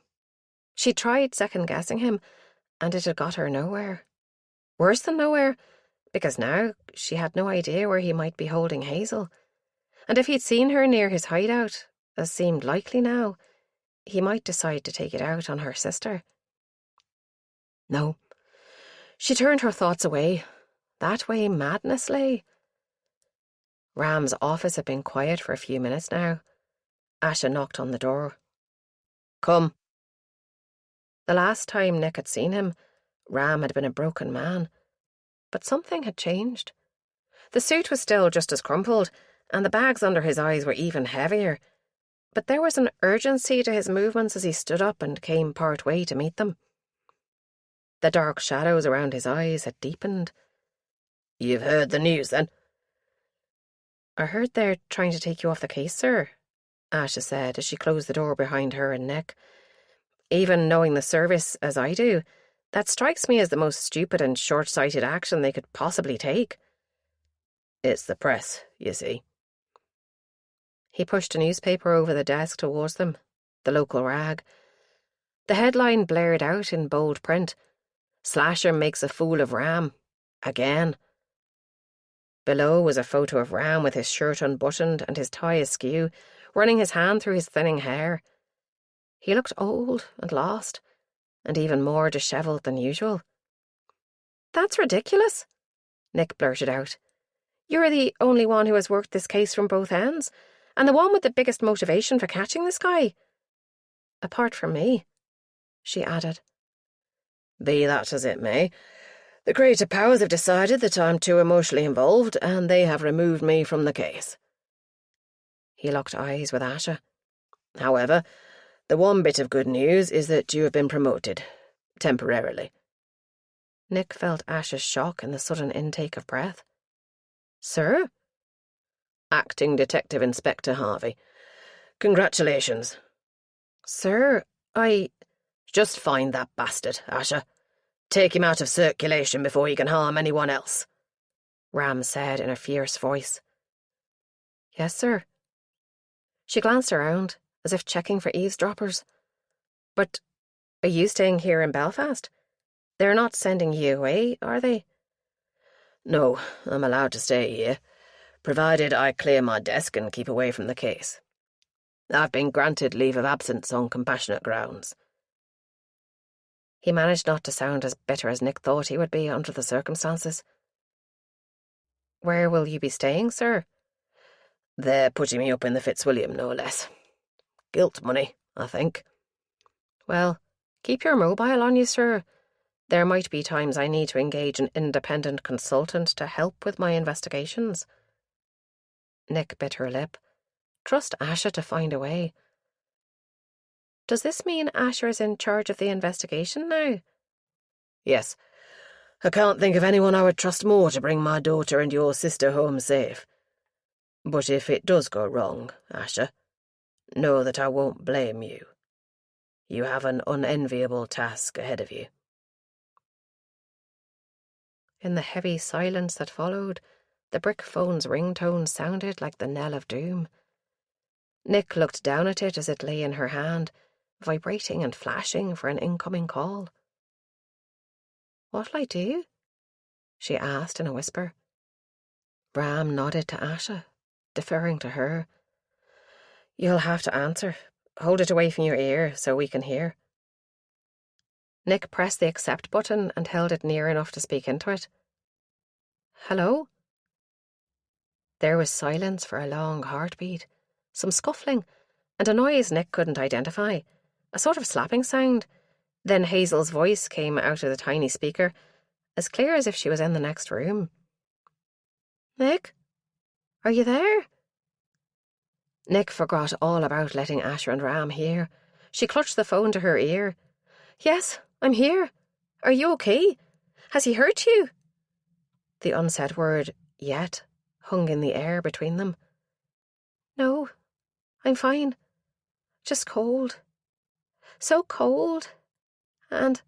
She tried second-guessing him, and it had got her nowhere. Worse than nowhere, because now she had no idea where he might be holding Hazel. And if he'd seen her near his hideout, as seemed likely now, he might decide to take it out on her sister. No. She turned her thoughts away. That way madness lay. Ram's office had been quiet for a few minutes now. Asha knocked on the door. Come. The last time Nick had seen him, Ram had been a broken man. But something had changed. The suit was still just as crumpled, and the bags under his eyes were even heavier. But there was an urgency to his movements as he stood up and came part way to meet them. The dark shadows around his eyes had deepened. You've heard the news, then? I heard they're trying to take you off the case, sir, Asha said as she closed the door behind her and Nick. Even knowing the service as I do, that strikes me as the most stupid and short-sighted action they could possibly take. It's the press, you see. He pushed a newspaper over the desk towards them, the local rag. The headline blared out in bold print. Slasher makes a fool of Ram. Again. Below was a photo of Ram with his shirt unbuttoned and his tie askew, running his hand through his thinning hair. He looked old and lost, and even more dishevelled than usual. That's ridiculous, Nick blurted out. You're the only one who has worked this case from both ends, and the one with the biggest motivation for catching this guy. Apart from me, she added. Be that as it may, the greater powers have decided that I'm too emotionally involved, and they have removed me from the case. He locked eyes with Asha. However, the one bit of good news is that you have been promoted, temporarily. Nick felt Asha's shock in the sudden intake of breath. Sir? Acting Detective Inspector Harvey. Congratulations. Sir, Just find that bastard, Asha. Take him out of circulation before he can harm anyone else, Ram said in a fierce voice. Yes, sir. She glanced around, as if checking for eavesdroppers. But are you staying here in Belfast? They're not sending you away, are they? No, I'm allowed to stay here, provided I clear my desk and keep away from the case. I've been granted leave of absence on compassionate grounds. He managed not to sound as bitter as Nick thought he would be under the circumstances. Where will you be staying, sir? They're putting me up in the Fitzwilliam, no less. Guilt money, I think. Well, keep your mobile on you, sir. There might be times I need to engage an independent consultant to help with my investigations. Nick bit her lip. Trust Asha to find a way. Does this mean Asher is in charge of the investigation now? Yes. I can't think of anyone I would trust more to bring my daughter and your sister home safe. But if it does go wrong, Asha, know that I won't blame you. You have an unenviable task ahead of you. In the heavy silence that followed, the brick phone's ringtone sounded like the knell of doom. Nick looked down at it as it lay in her hand, vibrating and flashing for an incoming call. What'll I do? She asked in a whisper. Ram nodded to Asha, deferring to her. You'll have to answer. Hold it away from your ear so we can hear. Nick pressed the accept button and held it near enough to speak into it. Hello? There was silence for a long heartbeat, some scuffling, and a noise Nick couldn't identify, a sort of slapping sound. Then Hazel's voice came out of the tiny speaker, as clear as if she was in the next room. Nick? Are you there? Nick forgot all about letting Asher and Ram hear. She clutched the phone to her ear. Yes, I'm here. Are you okay? Has he hurt you? The unsaid word, yet, hung in the air between them. No, I'm fine. Just cold. So cold. And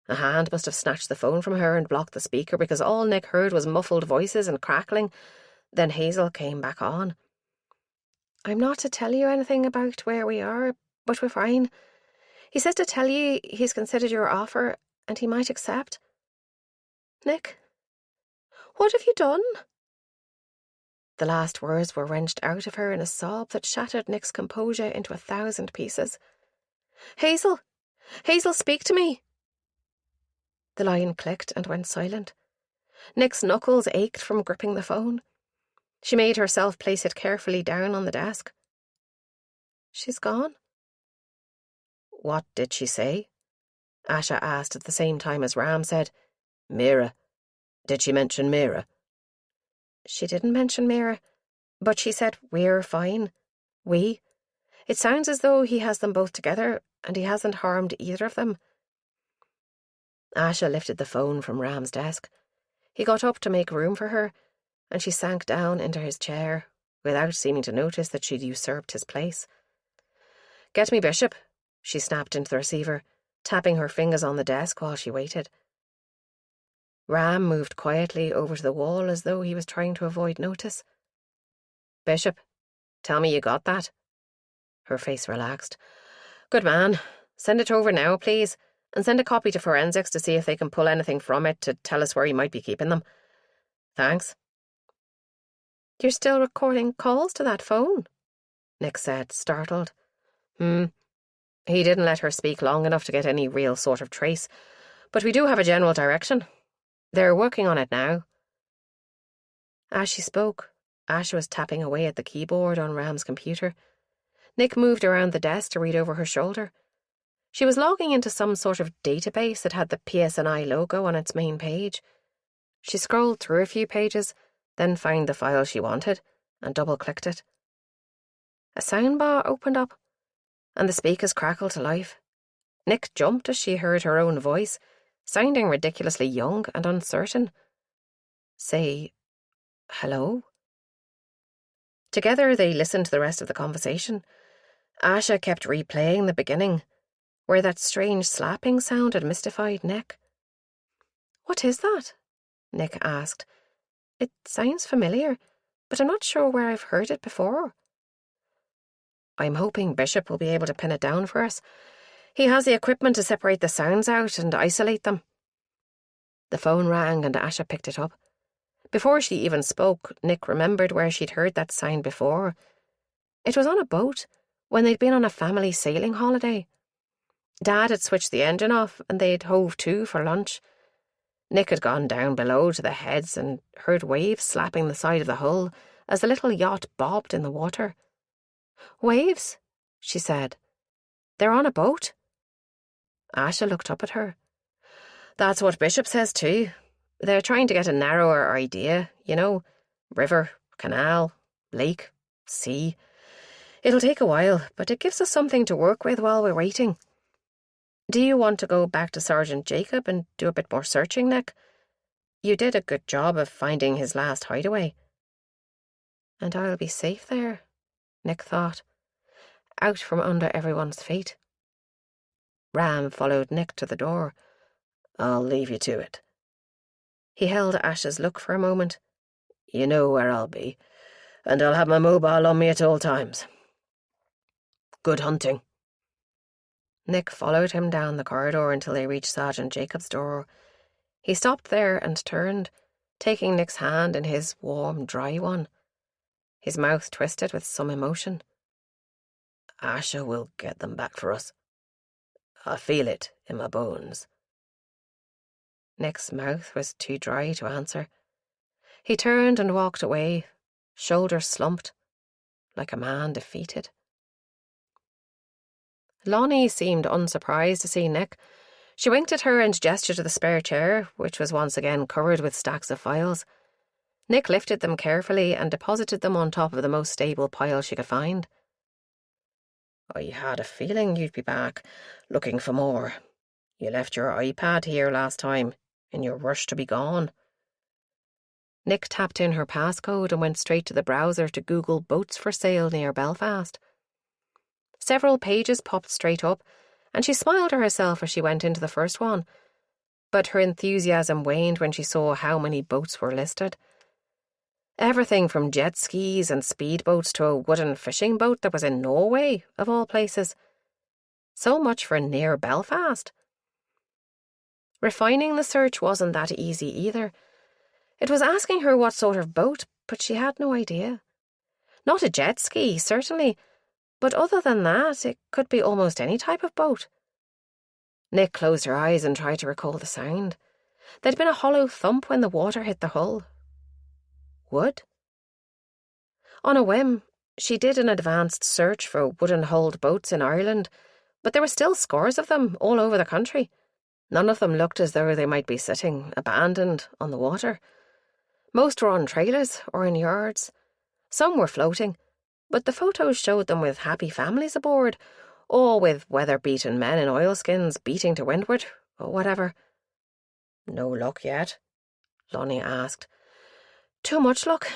a hand must have snatched the phone from her and blocked the speaker because all Nick heard was muffled voices and crackling. Then Hazel came back on. I'm not to tell you anything about where we are, but we're fine. He says to tell you he's considered your offer and he might accept. Nick, what have you done? The last words were wrenched out of her in a sob that shattered Nick's composure into 1,000 pieces. Hazel! Hazel, speak to me! The line clicked and went silent. Nick's knuckles ached from gripping the phone. She made herself place it carefully down on the desk. She's gone. What did she say? Asha asked at the same time as Ram said, Mira. Did she mention Mira? She didn't mention Mira, but she said we're fine. We. It sounds as though he has them both together and he hasn't harmed either of them. Asha lifted the phone from Ram's desk. He got up to make room for her, and she sank down into his chair, without seeming to notice that she'd usurped his place. Get me Bishop, she snapped into the receiver, tapping her fingers on the desk while she waited. Ram moved quietly over to the wall as though he was trying to avoid notice. Bishop, tell me you got that. Her face relaxed. Good man. Send it over now, please, and send a copy to forensics to see if they can pull anything from it to tell us where he might be keeping them. Thanks. You're still recording calls to that phone? Nick said, startled. He didn't let her speak long enough to get any real sort of trace, but we do have a general direction. They're working on it now. As she spoke, Asha was tapping away at the keyboard on Ram's computer. Nick moved around the desk to read over her shoulder. She was logging into some sort of database that had the PSNI logo on its main page. She scrolled through a few pages, then found the file she wanted and double-clicked it. A soundbar opened up, and the speakers crackled to life. Nick jumped as she heard her own voice, sounding ridiculously young and uncertain. Say, hello? Together they listened to the rest of the conversation. Asha kept replaying the beginning, where that strange slapping sound had mystified Nick. What is that? Nick asked. It sounds familiar, but I'm not sure where I've heard it before. I'm hoping Bishop will be able to pin it down for us. He has the equipment to separate the sounds out and isolate them. The phone rang and Asha picked it up. Before she even spoke, Nick remembered where she'd heard that sound before. It was on a boat, when they'd been on a family sailing holiday. Dad had switched the engine off and they'd hove to for lunch. Nick had gone down below to the heads and heard waves slapping the side of the hull as the little yacht bobbed in the water. Waves? She said. They're on a boat. Asha looked up at her. That's what Bishop says too. They're trying to get a narrower idea, you know. River, canal, lake, sea. It'll take a while, but it gives us something to work with while we're waiting. Do you want to go back to Sergeant Jacob and do a bit more searching, Nick? You did a good job of finding his last hideaway. And I'll be safe there, Nick thought, out from under everyone's feet. Ram followed Nick to the door. I'll leave you to it. He held Ash's look for a moment. You know where I'll be, and I'll have my mobile on me at all times. Good hunting. Nick followed him down the corridor until they reached Sergeant Jacob's door. He stopped there and turned, taking Nick's hand in his warm, dry one. His mouth twisted with some emotion. Asha will get them back for us. I feel it in my bones. Nick's mouth was too dry to answer. He turned and walked away, shoulders slumped, like a man defeated. Lonnie seemed unsurprised to see Nick. She winked at her and gestured to the spare chair, which was once again covered with stacks of files. Nick lifted them carefully and deposited them on top of the most stable pile she could find. I had a feeling you'd be back, looking for more. You left your iPad here last time, in your rush to be gone. Nick tapped in her passcode and went straight to the browser to Google boats for sale near Belfast. Several pages popped straight up, and she smiled to herself as she went into the first one. But her enthusiasm waned when she saw how many boats were listed. Everything from jet skis and speedboats to a wooden fishing boat that was in Norway, of all places. So much for near Belfast. Refining the search wasn't that easy either. It was asking her what sort of boat, but she had no idea. Not a jet ski, certainly, but other than that, it could be almost any type of boat. Nick closed her eyes and tried to recall the sound. There'd been a hollow thump when the water hit the hull. Wood? On a whim, she did an advanced search for wooden-hulled boats in Ireland, but there were still scores of them all over the country. None of them looked as though they might be sitting, abandoned, on the water. Most were on trailers or in yards. Some were floating, but the photos showed them with happy families aboard, all with weather-beaten men in oilskins beating to windward, or whatever. No luck yet? Lonnie asked. Too much luck.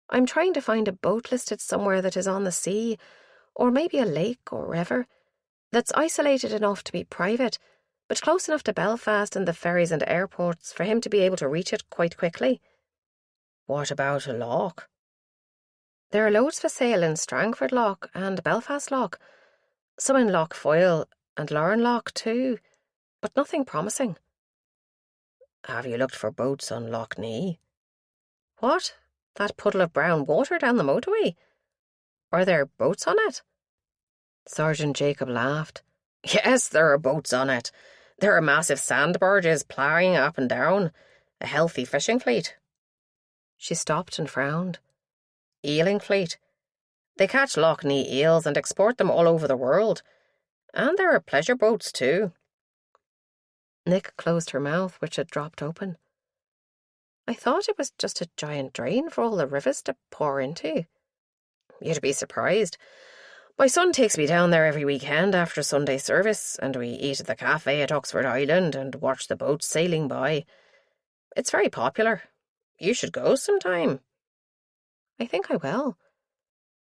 I'm trying to find a boat listed somewhere that is on the sea, or maybe a lake or river, that's isolated enough to be private, but close enough to Belfast and the ferries and airports for him to be able to reach it quite quickly. What about a loch? There are loads for sale in Strangford Loch and Belfast Loch, some in Loch Foyle and Lauren Loch too, but nothing promising. Have you looked for boats on Loch Nee? What? That puddle of brown water down the motorway? Are there boats on it? Sergeant Jacob laughed. Yes, there are boats on it. There are massive sand barges ploughing up and down. A healthy fishing fleet. She stopped and frowned. Eeling fleet. They catch Loch Nee eels and export them all over the world. And there are pleasure boats too. Nick closed her mouth, which had dropped open. I thought it was just a giant drain for all the rivers to pour into. You'd be surprised. My son takes me down there every weekend after Sunday service, and we eat at the cafe at Oxford Island and watch the boats sailing by. It's very popular. You should go sometime. I think I will.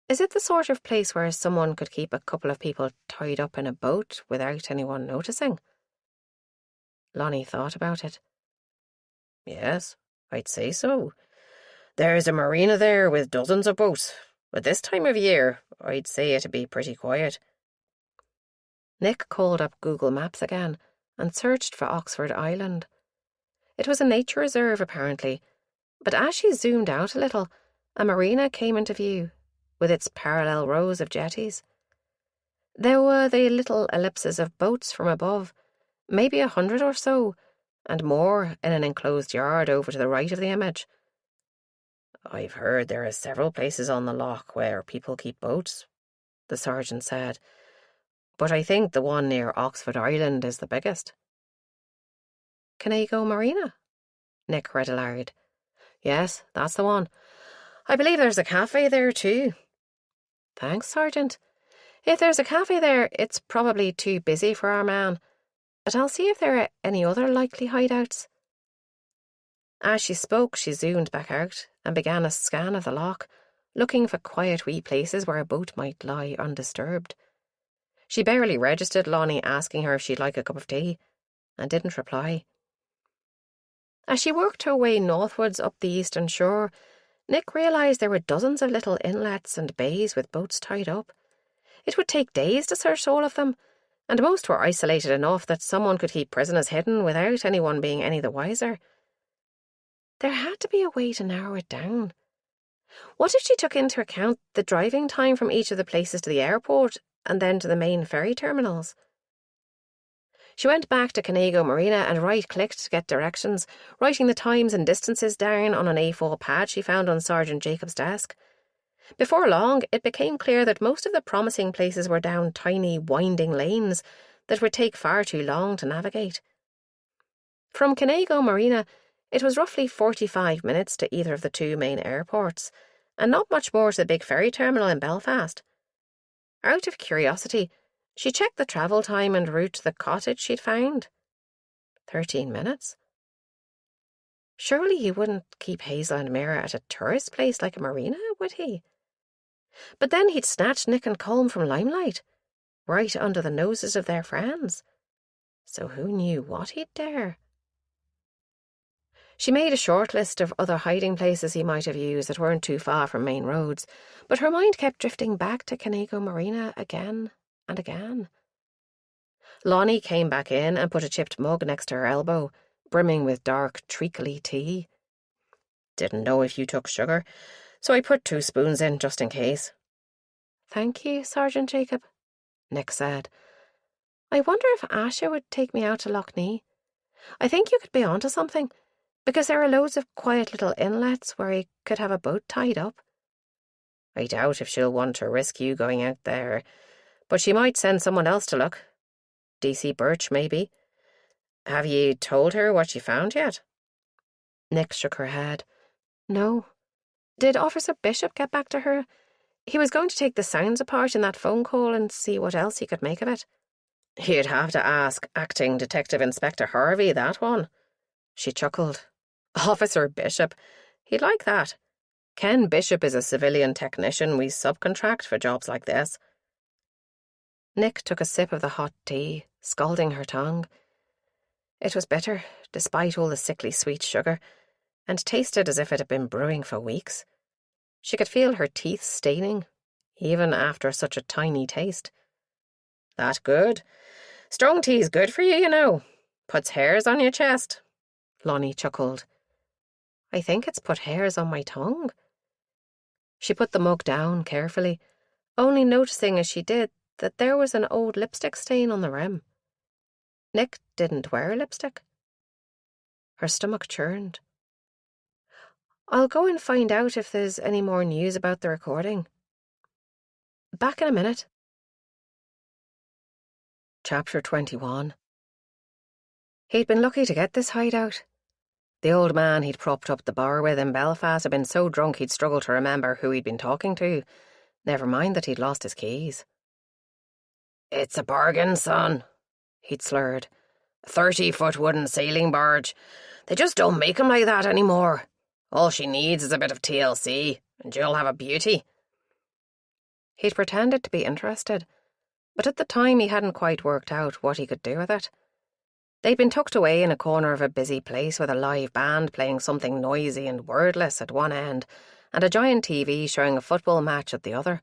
Is it the sort of place where someone could keep a couple of people tied up in a boat without anyone noticing? Lonnie thought about it. Yes, I'd say so. There's a marina there with dozens of boats. But this time of year, I'd say it'd be pretty quiet. Nick called up Google Maps again and searched for Oxford Island. It was a nature reserve, apparently, but as she zoomed out a little, a marina came into view, with its parallel rows of jetties. There were the little ellipses of boats from above, maybe 100 or so, and more in an enclosed yard over to the right of the image. I've heard there are several places on the loch where people keep boats, the sergeant said. but I think the one near Oxford Island is the biggest. Conago Marina? Nick read aloud. Yes, that's the one. I believe there's a cafe there too. Thanks, Sergeant. If there's a cafe there, it's probably too busy for our man. But I'll see if there are any other likely hideouts. As she spoke, she zoomed back out and began a scan of the loch, looking for quiet wee places where a boat might lie undisturbed. She barely registered Lonnie asking her if she'd like a cup of tea, and didn't reply. As she worked her way northwards up the eastern shore, Nick realised there were dozens of little inlets and bays with boats tied up. It would take days to search all of them, and most were isolated enough that someone could keep prisoners hidden without anyone being any the wiser. There had to be a way to narrow it down. What if she took into account the driving time from each of the places to the airport and then to the main ferry terminals? She went back to Conago Marina and right-clicked to get directions, writing the times and distances down on an A4 pad she found on Sergeant Jacob's desk. Before long, it became clear that most of the promising places were down tiny, winding lanes that would take far too long to navigate. From Conago Marina, it was roughly 45 minutes to either of the two main airports, and not much more to the big ferry terminal in Belfast. Out of curiosity, she checked the travel time and route to the cottage she'd found. 13 minutes. Surely he wouldn't keep Hazel and Mira at a tourist place like a marina, would he? But then he'd snatched Nick and Colm from limelight, right under the noses of their friends. So who knew what he'd dare? She made a short list of other hiding places he might have used that weren't too far from main roads, but her mind kept drifting back to Conago Marina again and again. Lonnie came back in and put a chipped mug next to her elbow, brimming with dark, treacly tea. Didn't know if you took sugar, so I put 2 spoons in just in case. Thank you, Sergeant Jacob, Nick said. I wonder if Asha would take me out to Lough Neagh. I think you could be onto something, because there are loads of quiet little inlets where you could have a boat tied up. I doubt if she'll want to risk you going out there, but she might send someone else to look. DC Birch, maybe. Have you told her what you found yet? Nick shook her head. No. Did Officer Bishop get back to her? He was going to take the sounds apart in that phone call and see what else he could make of it. You'd have to ask Acting Detective Inspector Harvey, that one. She chuckled. Officer Bishop. He'd like that. Ken Bishop is a civilian technician we subcontract for jobs like this. Nick took a sip of the hot tea, scalding her tongue. It was bitter, despite all the sickly sweet sugar, and tasted as if it had been brewing for weeks. She could feel her teeth staining, even after such a tiny taste. That good? Strong tea's good for you, you know. Puts hairs on your chest. Lonnie chuckled. I think it's put hairs on my tongue. She put the mug down carefully, only noticing as she did that there was an old lipstick stain on the rim. Nick didn't wear lipstick. Her stomach churned. I'll go and find out if there's any more news about the recording. Back in a minute. Chapter 21. He'd been lucky to get this hideout. The old man he'd propped up the bar with in Belfast had been so drunk he'd struggled to remember who he'd been talking to, never mind that he'd lost his keys. It's a bargain, son, he'd slurred. A 30-foot wooden sailing barge. They just don't make 'em like that anymore. All she needs is a bit of TLC, and you'll have a beauty. He'd pretended to be interested, but at the time he hadn't quite worked out what he could do with it. They'd been tucked away in a corner of a busy place with a live band playing something noisy and wordless at one end, and a giant TV showing a football match at the other.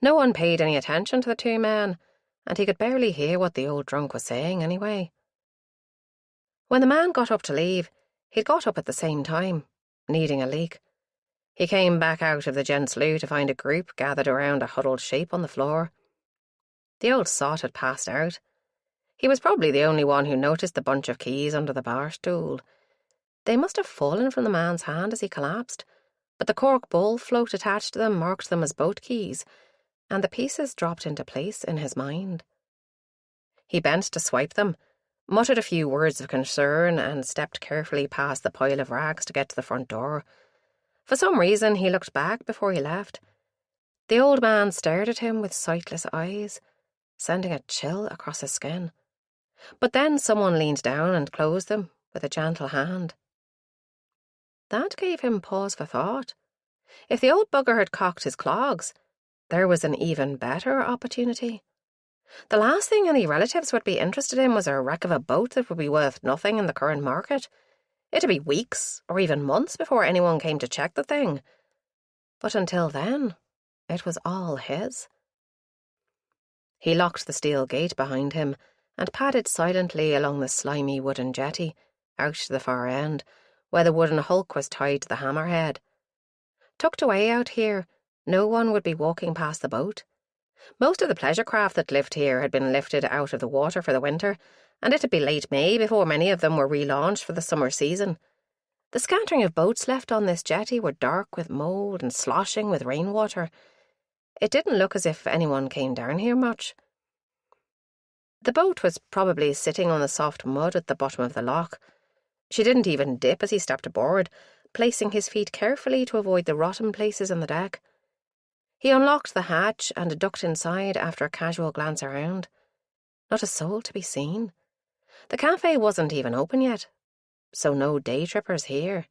No one paid any attention to the two men, and he could barely hear what the old drunk was saying anyway. When the man got up to leave, he'd got up at the same time, needing a leak. He came back out of the gents' loo to find a group gathered around a huddled shape on the floor. The old sot had passed out. He was probably the only one who noticed the bunch of keys under the bar stool. They must have fallen from the man's hand as he collapsed, but the cork bowl float attached to them marked them as boat keys, and the pieces dropped into place in his mind. He bent to swipe them, muttered a few words of concern, and stepped carefully past the pile of rags to get to the front door. For some reason, he looked back before he left. The old man stared at him with sightless eyes, sending a chill across his skin. But then someone leaned down and closed them with a gentle hand. That gave him pause for thought. If the old bugger had cocked his clogs, there was an even better opportunity. The last thing any relatives would be interested in was a wreck of a boat that would be worth nothing in the current market. It'd be weeks or even months before anyone came to check the thing. But until then, it was all his. He locked the steel gate behind him and padded silently along the slimy wooden jetty, out to the far end, where the wooden hulk was tied to the hammerhead. Tucked away out here, no one would be walking past the boat. Most of the pleasure craft that lived here had been lifted out of the water for the winter, and it'd be late May before many of them were relaunched for the summer season. The scattering of boats left on this jetty were dark with mould and sloshing with rainwater. It didn't look as if anyone came down here much. The boat was probably sitting on the soft mud at the bottom of the loch. She didn't even dip as he stepped aboard, placing his feet carefully to avoid the rotten places on the deck. He unlocked the hatch and ducked inside after a casual glance around. Not a soul to be seen. The cafe wasn't even open yet, so no day trippers here.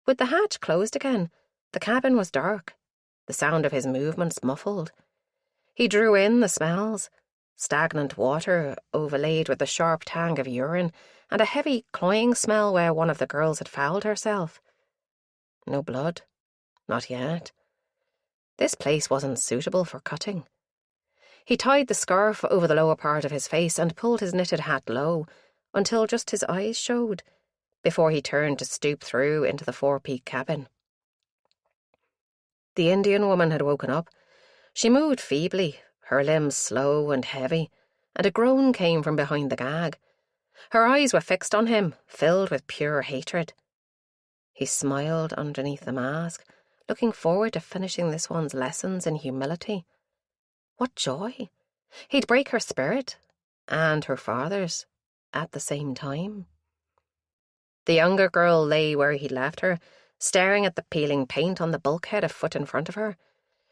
With the hatch closed again, the cabin was dark, the sound of his movements muffled. He drew in the smells, stagnant water overlaid with the sharp tang of urine and a heavy cloying smell where one of the girls had fouled herself. No blood, not yet. This place wasn't suitable for cutting. He tied the scarf over the lower part of his face and pulled his knitted hat low until just his eyes showed, before he turned to stoop through into the four-peak cabin. The Indian woman had woken up. She moved feebly, her limbs slow and heavy, and a groan came from behind the gag. Her eyes were fixed on him, filled with pure hatred. He smiled underneath the mask, looking forward to finishing this one's lessons in humility. What joy! He'd break her spirit, and her father's, at the same time. The younger girl lay where he'd left her, staring at the peeling paint on the bulkhead a foot in front of her.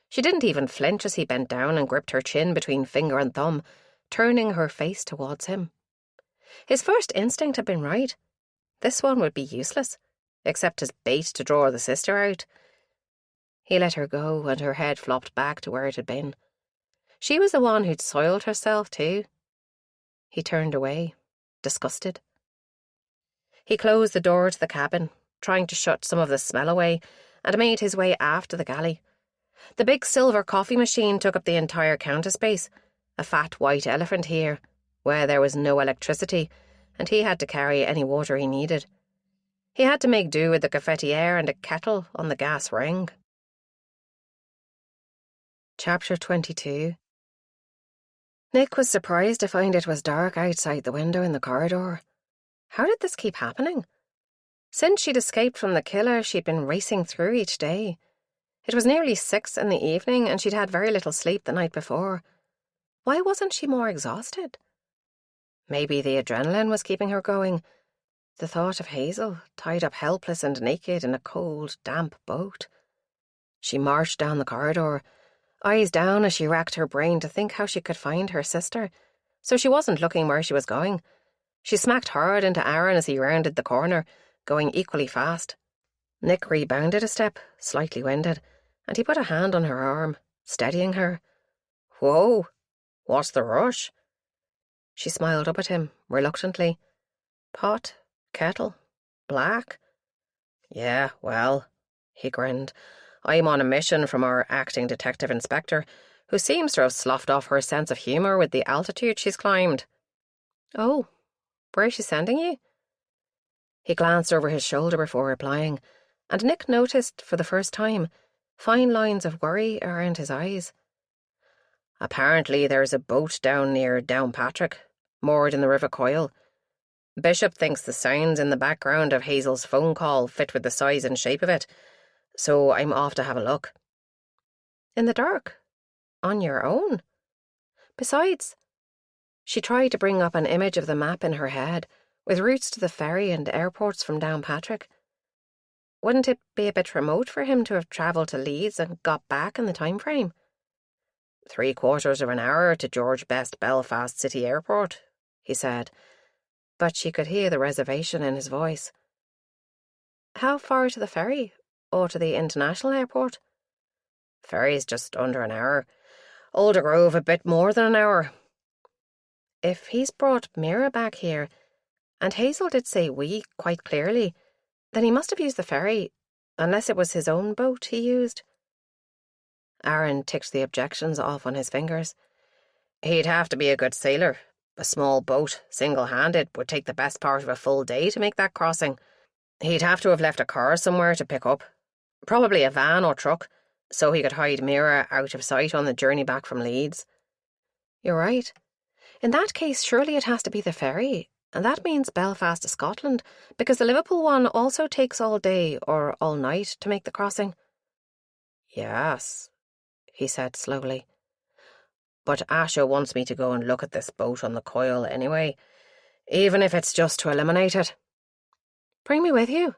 She didn't even flinch as he bent down and gripped her chin between finger and thumb, turning her face towards him. His first instinct had been right. This one would be useless, except as bait to draw the sister out. He let her go, and her head flopped back to where it had been. She was the one who'd soiled herself too. He turned away, disgusted. He closed the door to the cabin, trying to shut some of the smell away, and made his way aft to the galley. The big silver coffee machine took up the entire counter space, a fat white elephant here, where there was no electricity, and he had to carry any water he needed. He had to make do with the cafetiere and a kettle on the gas ring. Chapter 22. Nick was surprised to find it was dark outside the window in the corridor. How did this keep happening? Since she'd escaped from the killer, she'd been racing through each day. It was nearly 6 in the evening, and she'd had very little sleep the night before. Why wasn't she more exhausted? Maybe the adrenaline was keeping her going. The thought of Hazel, tied up helpless and naked in a cold, damp boat. She marched down the corridor, eyes down as she racked her brain to think how she could find her sister, so she wasn't looking where she was going. She smacked hard into Aaron as he rounded the corner, going equally fast. Nick rebounded a step, slightly winded, and he put a hand on her arm, steadying her. "Whoa, what's the rush?" She smiled up at him, reluctantly. "Pot, kettle, black?" "Yeah, well," he grinned. "I'm on a mission from our acting detective inspector, who seems to have sloughed off her sense of humour with the altitude she's climbed." "Oh, where is she sending you?" He glanced over his shoulder before replying, and Nick noticed, for the first time, fine lines of worry around his eyes. "Apparently there's a boat down near Downpatrick, moored in the River Coyle. Bishop thinks the sounds in the background of Hazel's phone call fit with the size and shape of it, so I'm off to have a look." "In the dark? On your own? Besides, She tried to bring up an image of the map in her head, with routes to the ferry and airports from Downpatrick. Wouldn't it be a bit remote for him to have travelled to Leeds and got back in the time frame? 3/4 of an hour to George Best Belfast City Airport, he said, but she could hear the reservation in his voice. How far to the ferry, or to the international airport? Ferry's just under an hour. Aldergrove a bit more than an hour. If he's brought Mira back here, and Hazel did say we quite clearly, then he must have used the ferry, unless it was his own boat he used. Aaron ticked the objections off on his fingers. He'd have to be a good sailor. A small boat, single-handed, would take the best part of a full day to make that crossing. He'd have to have left a car somewhere to pick up. Probably a van or truck, so he could hide Mira out of sight on the journey back from Leeds. You're right. In that case, surely it has to be the ferry, and that means Belfast to Scotland, because the Liverpool one also takes all day or all night to make the crossing. Yes, he said slowly. But Asha wants me to go and look at this boat on the coil anyway, even if it's just to eliminate it. Bring me with you,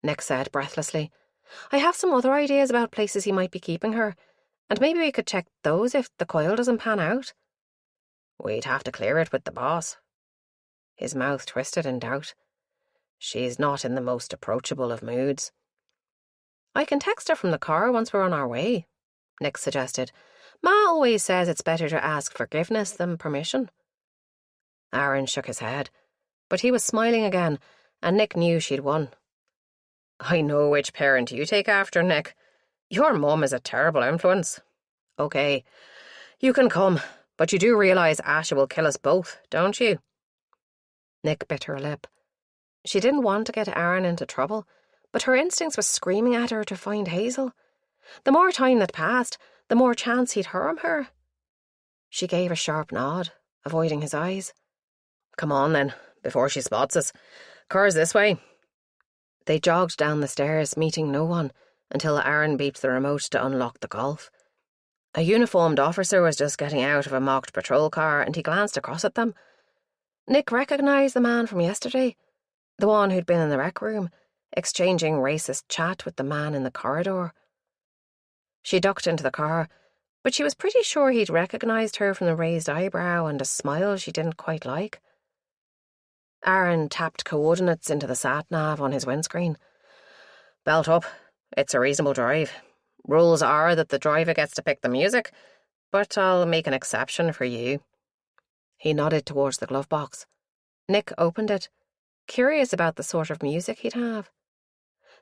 Nick said breathlessly. I have some other ideas about places he might be keeping her, and maybe we could check those if the coil doesn't pan out. We'd have to clear it with the boss. His mouth twisted in doubt. She's not in the most approachable of moods. I can text her from the car once we're on our way, Nick suggested. Ma always says it's better to ask forgiveness than permission. Aaron shook his head, but he was smiling again, and Nick knew she'd won. I know which parent you take after, Nick. Your mum is a terrible influence. OK, you can come, but you do realise Asha will kill us both, don't you? Nick bit her lip. She didn't want to get Aaron into trouble, but her instincts were screaming at her to find Hazel. The more time that passed, the more chance he'd harm her. She gave a sharp nod, avoiding his eyes. Come on then, before she spots us. Car's this way. They jogged down the stairs, meeting no one, until Aaron beeped the remote to unlock the Golf. A uniformed officer was just getting out of a mocked patrol car, and he glanced across at them. Nick recognised the man from yesterday, the one who'd been in the rec room, exchanging racist chat with the man in the corridor. She ducked into the car, but she was pretty sure he'd recognised her from the raised eyebrow and a smile she didn't quite like. Aaron tapped coordinates into the sat-nav on his windscreen. Belt up. It's a reasonable drive. Rules are that the driver gets to pick the music, but I'll make an exception for you. He nodded towards the glove box. Nick opened it, curious about the sort of music he'd have.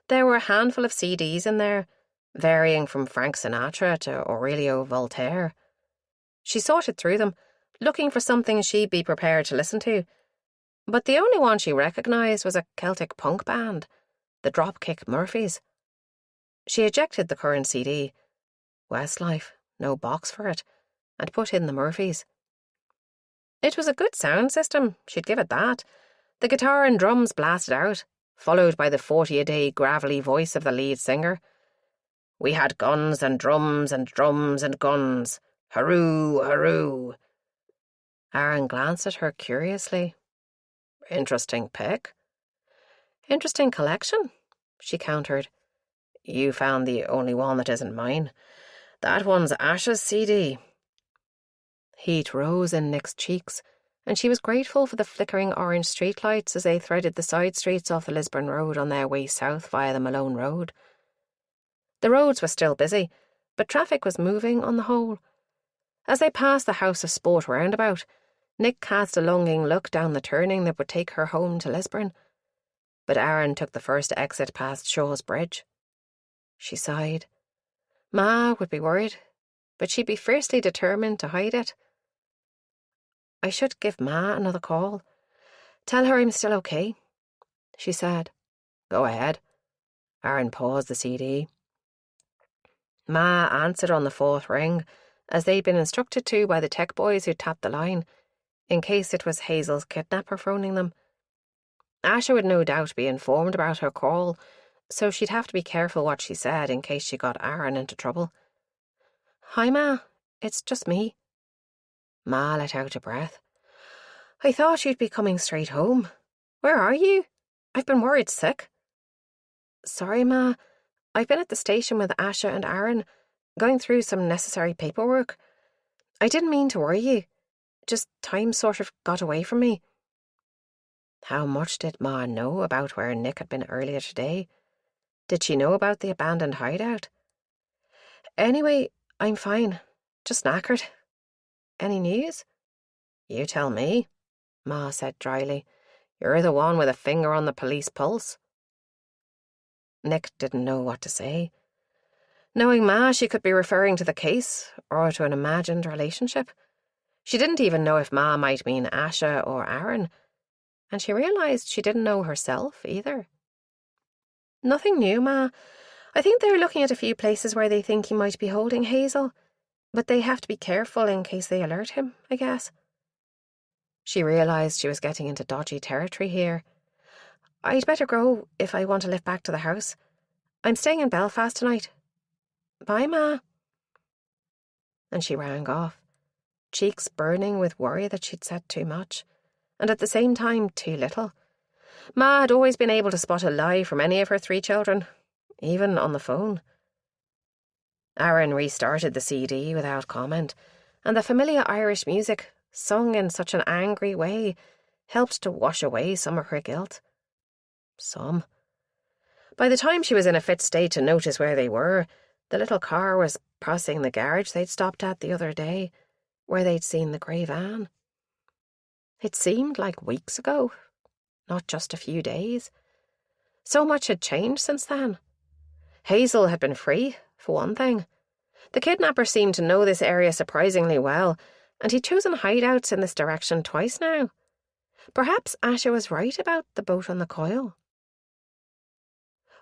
There were a handful of CDs in there, varying from Frank Sinatra to Aurelio Voltaire. She sorted through them, looking for something she'd be prepared to listen to, but the only one she recognised was a Celtic punk band, the Dropkick Murphys. She ejected the current CD, Westlife, no box for it, and put in the Murphys. It was a good sound system, she'd give it that. The guitar and drums blasted out, followed by the 40-a-day gravelly voice of the lead singer. We had guns and drums and drums and guns. Hurroo, hurroo. Aaron glanced at her curiously. Interesting pick. Interesting collection, she countered. You found the only one that isn't mine. That one's Asha's CD. Heat rose in Nick's cheeks, and she was grateful for the flickering orange streetlights as they threaded the side streets off the Lisburn Road on their way south via the Malone Road. The roads were still busy, but traffic was moving on the whole. As they passed the House of Sport roundabout, Nick cast a longing look down the turning that would take her home to Lisburn. But Aaron took the first exit past Shaw's Bridge. She sighed. Ma would be worried, but she'd be fiercely determined to hide it. I should give Ma another call. Tell her I'm still okay, she said. Go ahead. Aaron paused the CD. Ma answered on the 4th ring, as they'd been instructed to by the tech boys who tapped the line, in case it was Hazel's kidnapper phoning them. Asha would no doubt be informed about her call, so she'd have to be careful what she said in case she got Aaron into trouble. Hi, Ma. It's just me. Ma let out a breath. I thought you'd be coming straight home. Where are you? I've been worried sick. Sorry, Ma. I've been at the station with Asha and Aaron, going through some necessary paperwork. I didn't mean to worry you. Just time sort of got away from me. How much did Ma know about where Nick had been earlier today? Did she know about the abandoned hideout? Anyway, I'm fine. Just knackered. Any news? You tell me, Ma said dryly. You're the one with a finger on the police pulse. Nick didn't know what to say. Knowing Ma, she could be referring to the case or to an imagined relationship. She didn't even know if Ma might mean Asha or Aaron, and she realised she didn't know herself either. Nothing new, Ma. I think they're looking at a few places where they think he might be holding Hazel, but they have to be careful in case they alert him, I guess. She realised she was getting into dodgy territory here. I'd better go if I want to lift back to the house. I'm staying in Belfast tonight. Bye, Ma. And she rang off, cheeks burning with worry that she'd said too much, and at the same time too little. Ma had always been able to spot a lie from any of her 3 children, even on the phone. Aaron restarted the CD without comment, and the familiar Irish music, sung in such an angry way, helped to wash away some of her guilt. Some. By the time she was in a fit state to notice where they were, the little car was passing the garage they'd stopped at the other day, where they'd seen the grey van. It seemed like weeks ago, not just a few days. So much had changed since then. Hazel had been free, for one thing. The kidnapper seemed to know this area surprisingly well, and he'd chosen hideouts in this direction twice now. Perhaps Asha was right about the boat on the coil.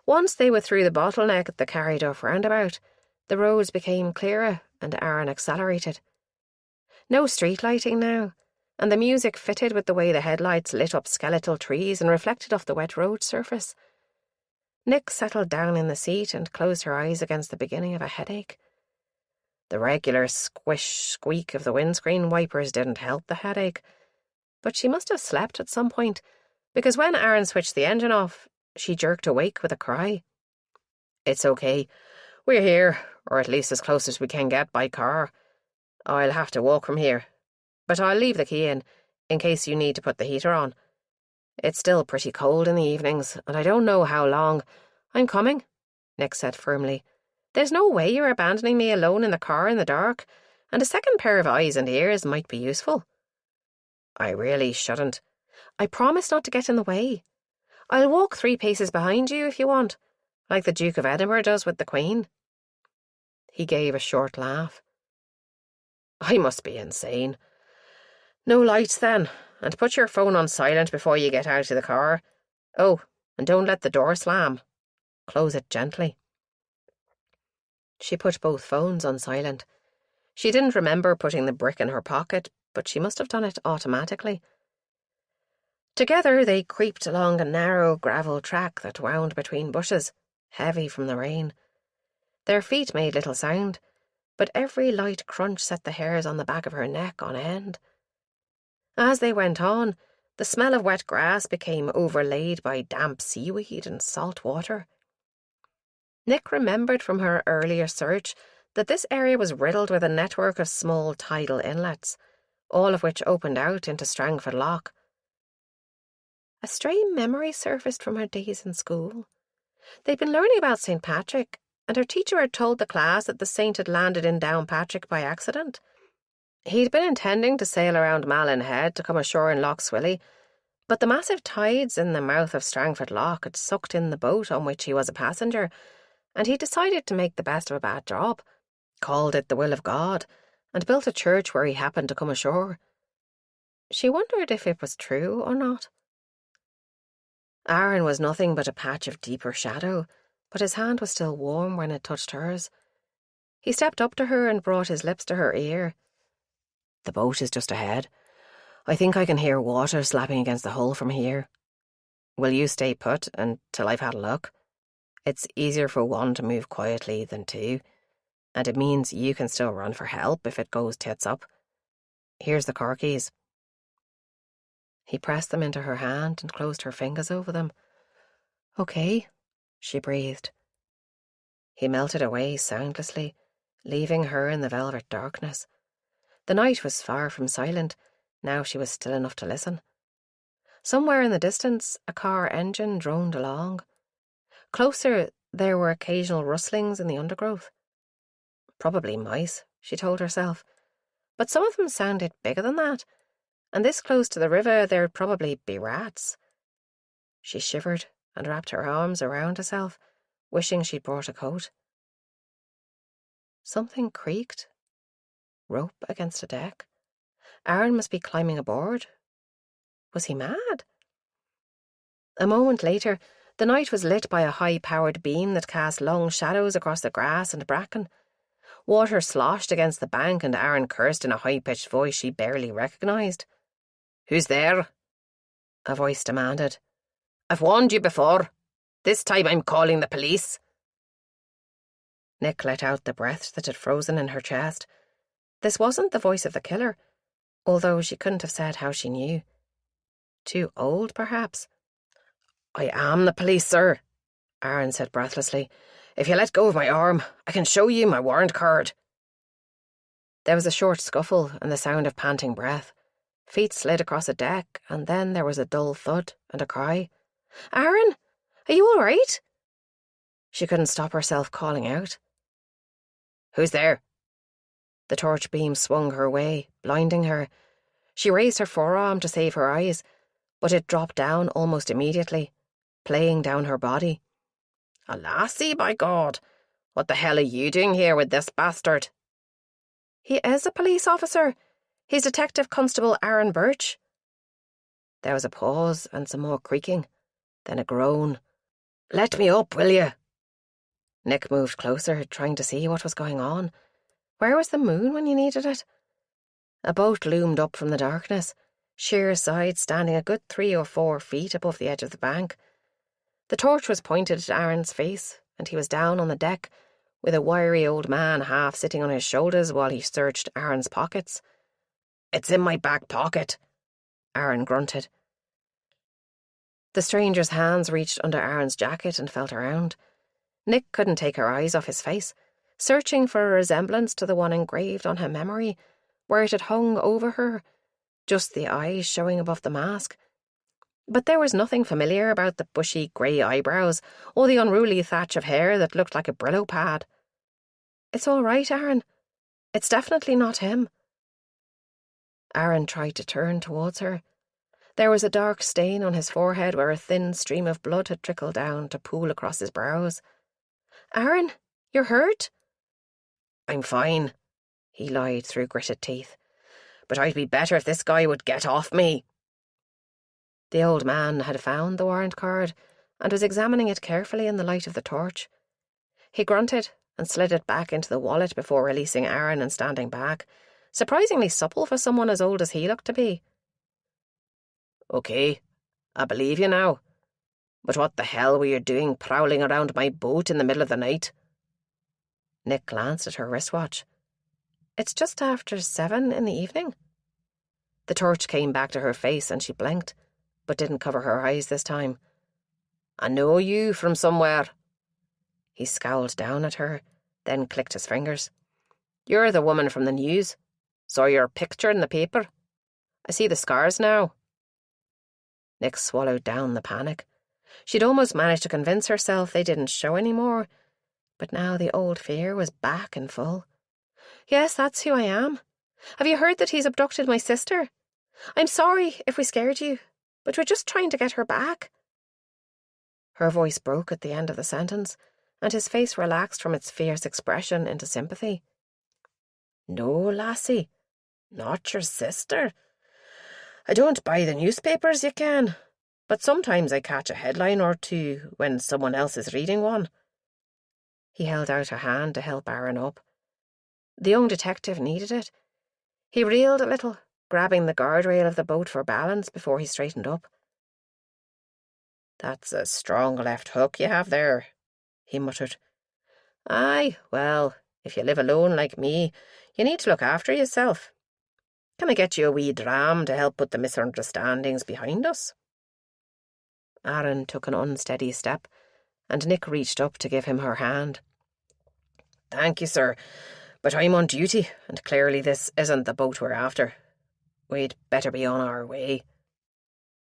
Once they were through the bottleneck at the Carryduff roundabout, the roads became clearer and Aaron accelerated. No street lighting now, and the music fitted with the way the headlights lit up skeletal trees and reflected off the wet road surface. Nick settled down in the seat and closed her eyes against the beginning of a headache. The regular squish-squeak of the windscreen wipers didn't help the headache, but she must have slept at some point, because when Aaron switched the engine off, she jerked awake with a cry. "It's okay. We're here, or at least as close as we can get by car. I'll have to walk from here, but I'll leave the key in case you need to put the heater on. It's still pretty cold in the evenings, and I don't know how long." "I'm coming," Nick said firmly. "There's no way you're abandoning me alone in the car in the dark, and a second pair of eyes and ears might be useful." "I really shouldn't." "I promise not to get in the way. I'll walk 3 paces behind you if you want, like the Duke of Edinburgh does with the Queen." He gave a short laugh. "I must be insane. No lights then, and put your phone on silent before you get out of the car. Oh, and don't let the door slam. Close it gently." She put both phones on silent. She didn't remember putting the brick in her pocket, but she must have done it automatically. Together they creeped along a narrow gravel track that wound between bushes, heavy from the rain. Their feet made little sound, but every light crunch set the hairs on the back of her neck on end. As they went on, the smell of wet grass became overlaid by damp seaweed and salt water. Nick remembered from her earlier search that this area was riddled with a network of small tidal inlets, all of which opened out into Strangford Lough. A stray memory surfaced from her days in school. They'd been learning about St. Patrick, and her teacher had told the class that the saint had landed in Downpatrick by accident. He'd been intending to sail around Malin Head to come ashore in Lough Swilly, but the massive tides in the mouth of Strangford Lough had sucked in the boat on which he was a passenger, and he decided to make the best of a bad job, called it the will of God, and built a church where he happened to come ashore. She wondered if it was true or not. Aaron was nothing but a patch of deeper shadow, but his hand was still warm when it touched hers. He stepped up to her and brought his lips to her ear. "The boat is just ahead. I think I can hear water slapping against the hull from here. Will you stay put until I've had a look? It's easier for one to move quietly than 2, and it means you can still run for help if it goes tits up. Here's the car keys." He pressed them into her hand and closed her fingers over them. "Okay," she breathed. He melted away soundlessly, leaving her in the velvet darkness. The night was far from silent. Now she was still enough to listen. Somewhere in the distance, a car engine droned along. Closer, there were occasional rustlings in the undergrowth. Probably mice, she told herself. But some of them sounded bigger than that, and this close to the river there'd probably be rats. She shivered and wrapped her arms around herself, wishing she'd brought a coat. Something creaked. Rope against a deck. Aaron must be climbing aboard. Was he mad? A moment later, the night was lit by a high-powered beam that cast long shadows across the grass and bracken. Water sloshed against the bank and Aaron cursed in a high-pitched voice she barely recognised. "Who's there?" a voice demanded. "I've warned you before. This time I'm calling the police." Nick let out the breath that had frozen in her chest. This wasn't the voice of the killer, although she couldn't have said how she knew. Too old, perhaps? "I am the police, sir," Aaron said breathlessly. "If you let go of my arm, I can show you my warrant card." There was a short scuffle and the sound of panting breath. Feet slid across a deck, and then there was a dull thud and a cry. "Aaron, are you all right?" She couldn't stop herself calling out. "Who's there?" The torch beam swung her way, blinding her. She raised her forearm to save her eyes, but it dropped down almost immediately, playing down her body. "A lassie, by God! What the hell are you doing here with this bastard?" "He is a police officer. He's Detective Constable Aaron Birch." There was a pause and some more creaking, then a groan. "Let me up, will you?" Nick moved closer, trying to see what was going on. Where was the moon when you needed it? A boat loomed up from the darkness, sheer side standing a good 3 or 4 feet above the edge of the bank. The torch was pointed at Aaron's face, and he was down on the deck, with a wiry old man half sitting on his shoulders while he searched Aaron's pockets. "It's in my back pocket," Aaron grunted. The stranger's hands reached under Aaron's jacket and felt around. Nick couldn't take her eyes off his face, searching for a resemblance to the one engraved on her memory, where it had hung over her, just the eyes showing above the mask. But there was nothing familiar about the bushy grey eyebrows or the unruly thatch of hair that looked like a Brillo pad. "It's all right, Aaron. It's definitely not him." Aaron tried to turn towards her. There was a dark stain on his forehead where a thin stream of blood had trickled down to pool across his brows. "Aaron, you're hurt?" "I'm fine," he lied through gritted teeth. "But I'd be better if this guy would get off me." The old man had found the warrant card and was examining it carefully in the light of the torch. He grunted and slid it back into the wallet before releasing Aaron and standing back, surprisingly supple for someone as old as he looked to be. "Okay, I believe you now. But what the hell were you doing prowling around my boat in the middle of the night?" Nick glanced at her wristwatch. "It's just after 7 in the evening." The torch came back to her face and she blinked, but didn't cover her eyes this time. "I know you from somewhere." He scowled down at her, then clicked his fingers. "You're the woman from the news. Saw your picture in the paper. I see the scars now." Nick swallowed down the panic. She'd almost managed to convince herself they didn't show any more, but now the old fear was back in full. "Yes, that's who I am. Have you heard that he's abducted my sister? I'm sorry if we scared you, but we're just trying to get her back." Her voice broke at the end of the sentence, and his face relaxed from its fierce expression into sympathy. "No, lassie, not your sister. I don't buy the newspapers, you can, but sometimes I catch a headline or two when someone else is reading one." He held out a hand to help Aaron up. The young detective needed it. He reeled a little, grabbing the guardrail of the boat for balance before he straightened up. "That's a strong left hook you have there," he muttered. "Aye, well, if you live alone like me, you need to look after yourself." Can I get you a wee dram to help put the misunderstandings behind us?" Aaron took an unsteady step, and Nick reached up to give him her hand. "Thank you, sir, but I'm on duty, and clearly this isn't the boat we're after. We'd better be on our way."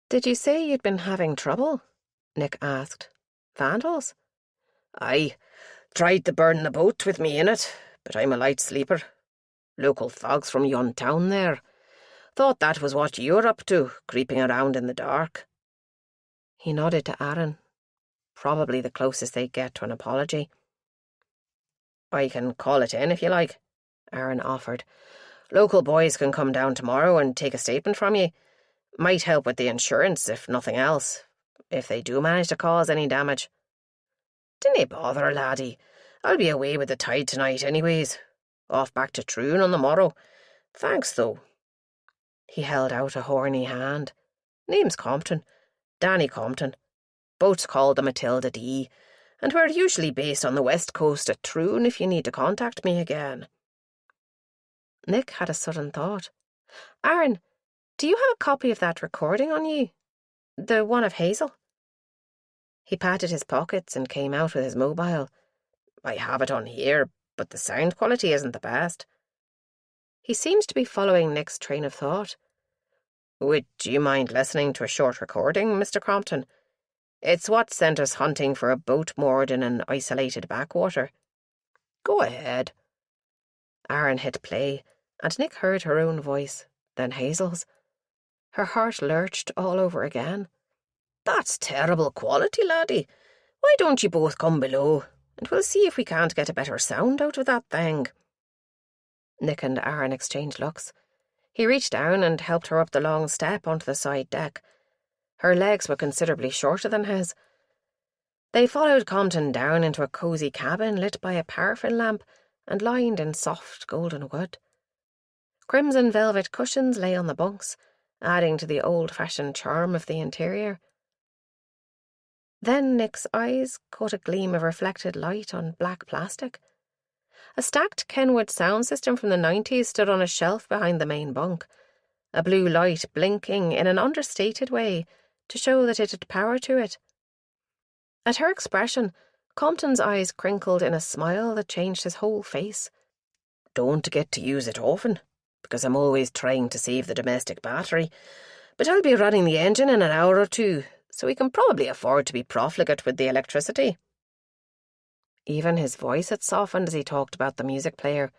"Did you say you'd been having trouble?" Nick asked. "Vandals?" "Aye, tried to burn the boat with me in it, but I'm a light sleeper. Local thugs from yon town there. Thought that was what you were up to, creeping around in the dark." He nodded to Aaron. Probably the closest they'd get to an apology. "I can call it in if you like," Aaron offered. "Local boys can come down tomorrow and take a statement from you. Might help with the insurance, if nothing else, if they do manage to cause any damage." "Dinna bother, laddie. I'll be away with the tide tonight anyways. Off back to Troon on the morrow. Thanks, though." He held out a horny hand. "Name's Compton. Danny Compton. Boat's called the Matilda D, and we're usually based on the west coast at Troon if you need to contact me again." Nick had a sudden thought. "Aaron, do you have a copy of that recording on you? The one of Hazel?" He patted his pockets and came out with his mobile. "I have it on here, but the sound quality isn't the best." He seemed to be following Nick's train of thought. "Would you mind listening to a short recording, Mr. Compton? It's what sent us hunting for a boat moored in an isolated backwater." "Go ahead." Aaron hit play, and Nick heard her own voice, then Hazel's. Her heart lurched all over again. "That's terrible quality, laddie. Why don't you both come below, and we'll see if we can't get a better sound out of that thing." Nick and Aaron exchanged looks. He reached down and helped her up the long step onto the side deck. Her legs were considerably shorter than his. They followed Compton down into a cosy cabin lit by a paraffin lamp and lined in soft golden wood. Crimson velvet cushions lay on the bunks, adding to the old-fashioned charm of the interior. Then Nick's eyes caught a gleam of reflected light on black plastic. A stacked Kenwood sound system from the 90s stood on a shelf behind the main bunk, a blue light blinking in an understated way to show that it had power to it. At her expression, Compton's eyes crinkled in a smile that changed his whole face. "Don't get to use it often, because I'm always trying to save the domestic battery, but I'll be running the engine in an hour or two, so we can probably afford to be profligate with the electricity." Even his voice had softened as he talked about the music player,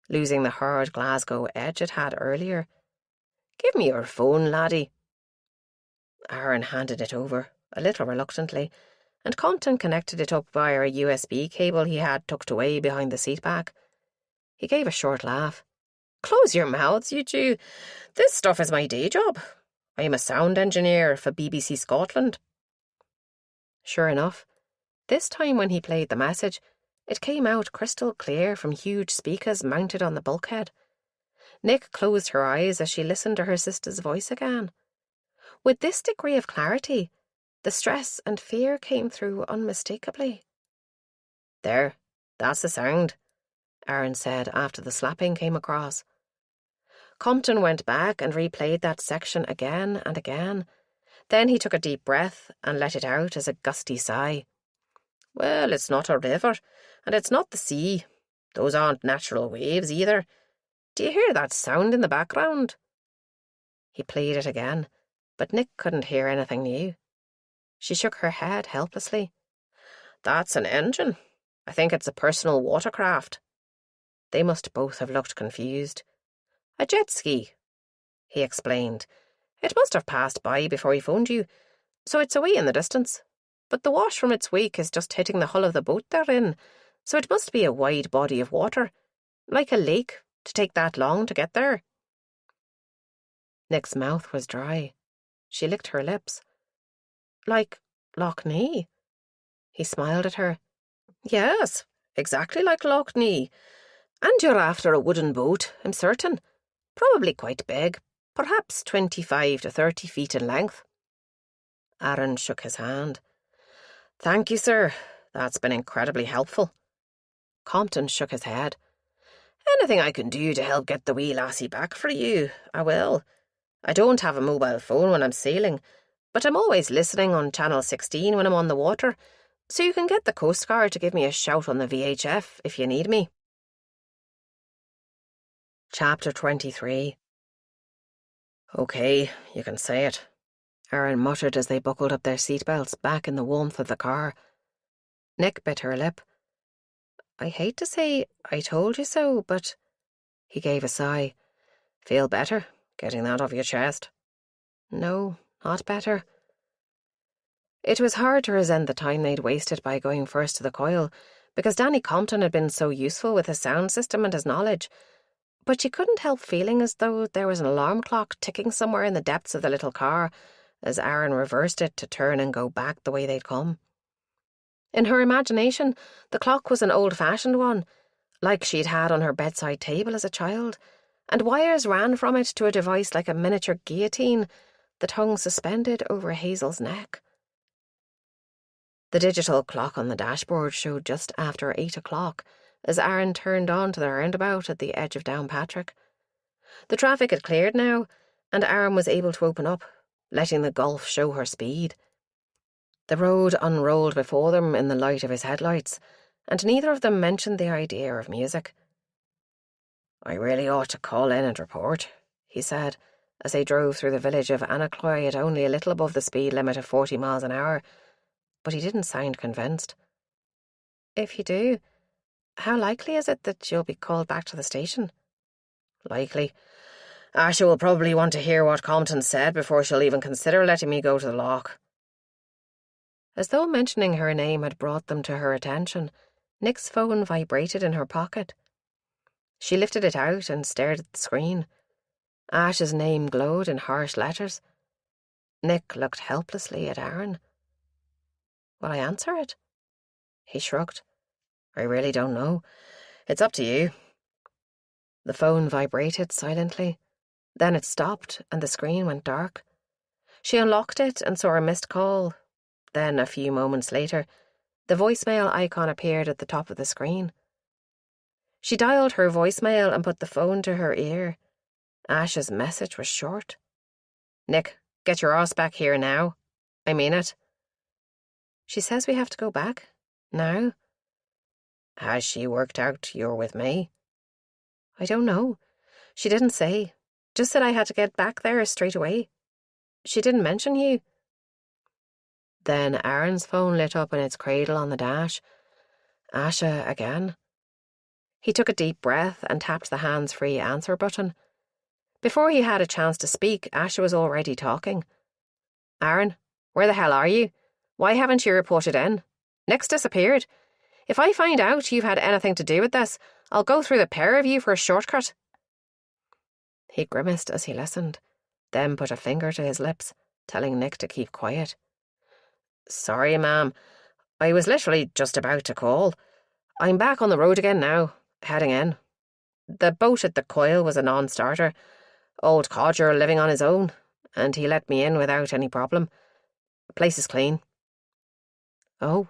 losing the hard Glasgow edge it had earlier. "Give me your phone, laddie." Aaron handed it over, a little reluctantly, and Compton connected it up via a USB cable he had tucked away behind the seat back. He gave a short laugh. "Close your mouths, you two. This stuff is my day job. I'm a sound engineer for BBC Scotland." Sure enough, this time when he played the message, it came out crystal clear from huge speakers mounted on the bulkhead. Nick closed her eyes as she listened to her sister's voice again. With this degree of clarity, the stress and fear came through unmistakably. "There, that's the sound," Aaron said after the slapping came across. Compton went back and replayed that section again and again. Then he took a deep breath and let it out as a gusty sigh. "Well, it's not a river, and it's not the sea. Those aren't natural waves either. Do you hear that sound in the background?" He played it again, but Nick couldn't hear anything new. She shook her head helplessly. "That's an engine. I think it's a personal watercraft." They must both have looked confused. "A jet ski," he explained. "It must have passed by before he phoned you, so it's away in the distance. But the wash from its wake is just hitting the hull of the boat they're in, so it must be a wide body of water, like a lake, to take that long to get there." Nick's mouth was dry. She licked her lips. "Like Loch Ness?" He smiled at her. "Yes, exactly like Loch Ness. And you're after a wooden boat, I'm certain. Probably quite big, perhaps 25 to 30 feet in length." Aaron shook his hand. "Thank you, sir. That's been incredibly helpful." Compton shook his head. Anything I can do to help get the wee lassie back for you, I will. I don't have a mobile phone when I'm sailing, but I'm always listening on Channel 16 when I'm on the water, so you can get the Coast Guard to give me a shout on the VHF if you need me. Chapter 23. Okay, you can say it, Aaron muttered as they buckled up their seatbelts back in the warmth of the car. Nick bit her lip. I hate to say I told you so, but... He gave a sigh. Feel better, getting that off your chest? No, not better. It was hard to resent the time they'd wasted by going first to the coil, because Danny Compton had been so useful with his sound system and his knowledge, but she couldn't help feeling as though there was an alarm clock ticking somewhere in the depths of the little car as Aaron reversed it to turn and go back the way they'd come. In her imagination, the clock was an old-fashioned one, like she'd had on her bedside table as a child, and wires ran from it to a device like a miniature guillotine that hung suspended over Hazel's neck. The digital clock on the dashboard showed just after 8 o'clock as Aaron turned onto the roundabout at the edge of Downpatrick. The traffic had cleared now, and Aaron was able to open up, letting the Gulf show her speed. The road unrolled before them in the light of his headlights, and neither of them mentioned the idea of music. I really ought to call in and report, he said, as they drove through the village of Annacloy at only a little above the speed limit of 40 miles an hour, but he didn't sound convinced. If you do, how likely is it that you'll be called back to the station? Likely. Asha will probably want to hear what Compton said before she'll even consider letting me go to the loch. As though mentioning her name had brought them to her attention, Nick's phone vibrated in her pocket. She lifted it out and stared at the screen. Ash's name glowed in harsh letters. Nick looked helplessly at Aaron. Will I answer it? He shrugged. I really don't know. It's up to you. The phone vibrated silently. Then it stopped and the screen went dark. She unlocked it and saw a missed call. Then, a few moments later, the voicemail icon appeared at the top of the screen. She dialed her voicemail and put the phone to her ear. Ash's message was short. Nick, get your ass back here now. I mean it. She says we have to go back. Now? Has she worked out you're with me? I don't know. She didn't say. Just said I had to get back there straight away. She didn't mention you. Then Aaron's phone lit up in its cradle on the dash. Asha again. He took a deep breath and tapped the hands-free answer button. Before he had a chance to speak, Asha was already talking. Aaron, where the hell are you? Why haven't you reported in? Nick's disappeared. If I find out you've had anything to do with this, I'll go through the pair of you for a shortcut. He grimaced as he listened, then put a finger to his lips, telling Nick to keep quiet. Sorry, ma'am. I was literally just about to call. I'm back on the road again now, heading in. The boat at the coil was a non-starter. Old codger living on his own, and he let me in without any problem. Place is clean. Oh.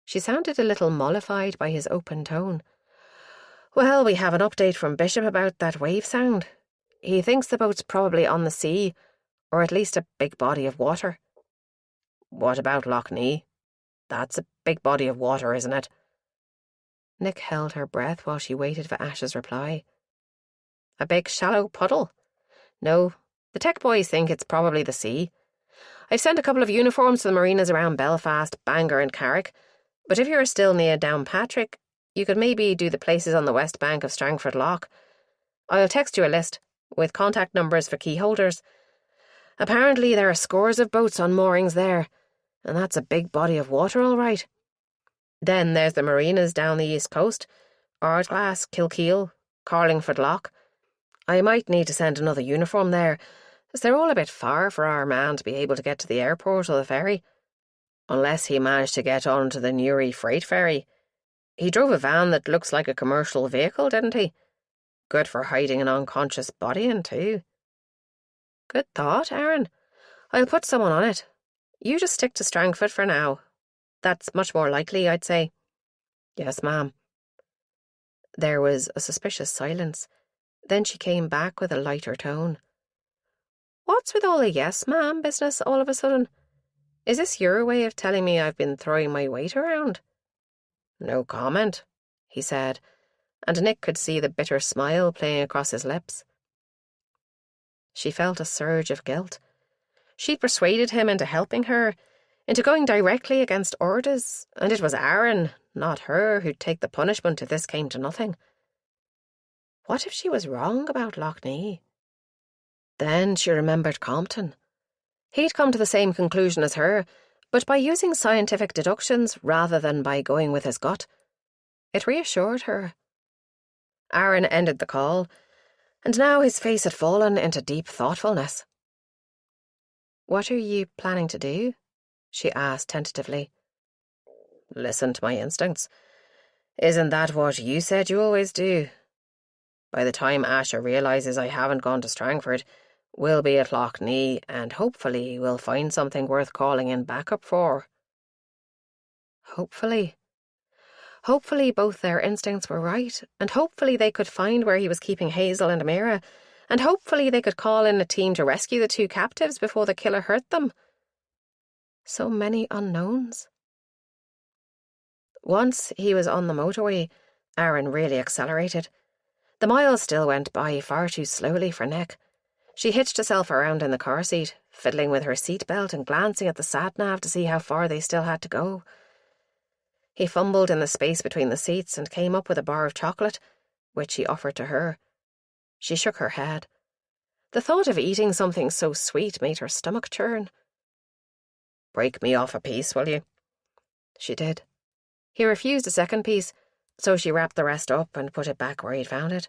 She sounded a little mollified by his open tone. Well, we have an update from Bishop about that wave sound. He thinks the boat's probably on the sea, or at least a big body of water. What about Loch Nee? That's a big body of water, isn't it? Nick held her breath while she waited for Ash's reply. A big shallow puddle? No, the tech boys think it's probably the sea. I've sent a couple of uniforms to the marinas around Belfast, Bangor and Carrick, but if you're still near Downpatrick, you could maybe do the places on the west bank of Strangford Loch. I'll text you a list, with contact numbers for key holders. Apparently there are scores of boats on moorings there, and that's a big body of water all right. Then there's the marinas down the east coast, Ardglass, Kilkeel, Carlingford Loch. I might need to send another uniform there, as they're all a bit far for our man to be able to get to the airport or the ferry. Unless he managed to get onto the Newry freight ferry. He drove a van that looks like a commercial vehicle, didn't he? Good for hiding an unconscious body in, too. Good thought, Aaron. I'll put someone on it. You just stick to Strangford for now. That's much more likely, I'd say. Yes, ma'am. There was a suspicious silence. Then she came back with a lighter tone. "What's with all the yes, ma'am business all of a sudden? Is this your way of telling me I've been throwing my weight around?" "No comment," he said, and Nick could see the bitter smile playing across his lips. She felt a surge of guilt. She'd persuaded him into helping her, into going directly against orders, and it was Aaron, not her, who'd take the punishment if this came to nothing. What if she was wrong about Lough Neagh? Then she remembered Compton. He'd come to the same conclusion as her, but by using scientific deductions rather than by going with his gut. It reassured her. Aaron ended the call, and now his face had fallen into deep thoughtfulness. "What are you planning to do?" she asked tentatively. "Listen to my instincts. Isn't that what you said you always do? By the time Asher realises I haven't gone to Strangford, we'll be at Lough Neagh, and hopefully we'll find something worth calling in backup for." Hopefully. Hopefully both their instincts were right, and hopefully they could find where he was keeping Hazel and Amira, and hopefully they could call in a team to rescue the two captives before the killer hurt them. So many unknowns. Once he was on the motorway, Aaron really accelerated. The miles still went by far too slowly for Nick. She hitched herself around in the car seat, fiddling with her seatbelt and glancing at the sat-nav to see how far they still had to go. He fumbled in the space between the seats and came up with a bar of chocolate, which he offered to her. She shook her head. The thought of eating something so sweet made her stomach churn. "Break me off a piece, will you?" She did. He refused a second piece, so she wrapped the rest up and put it back where he'd found it.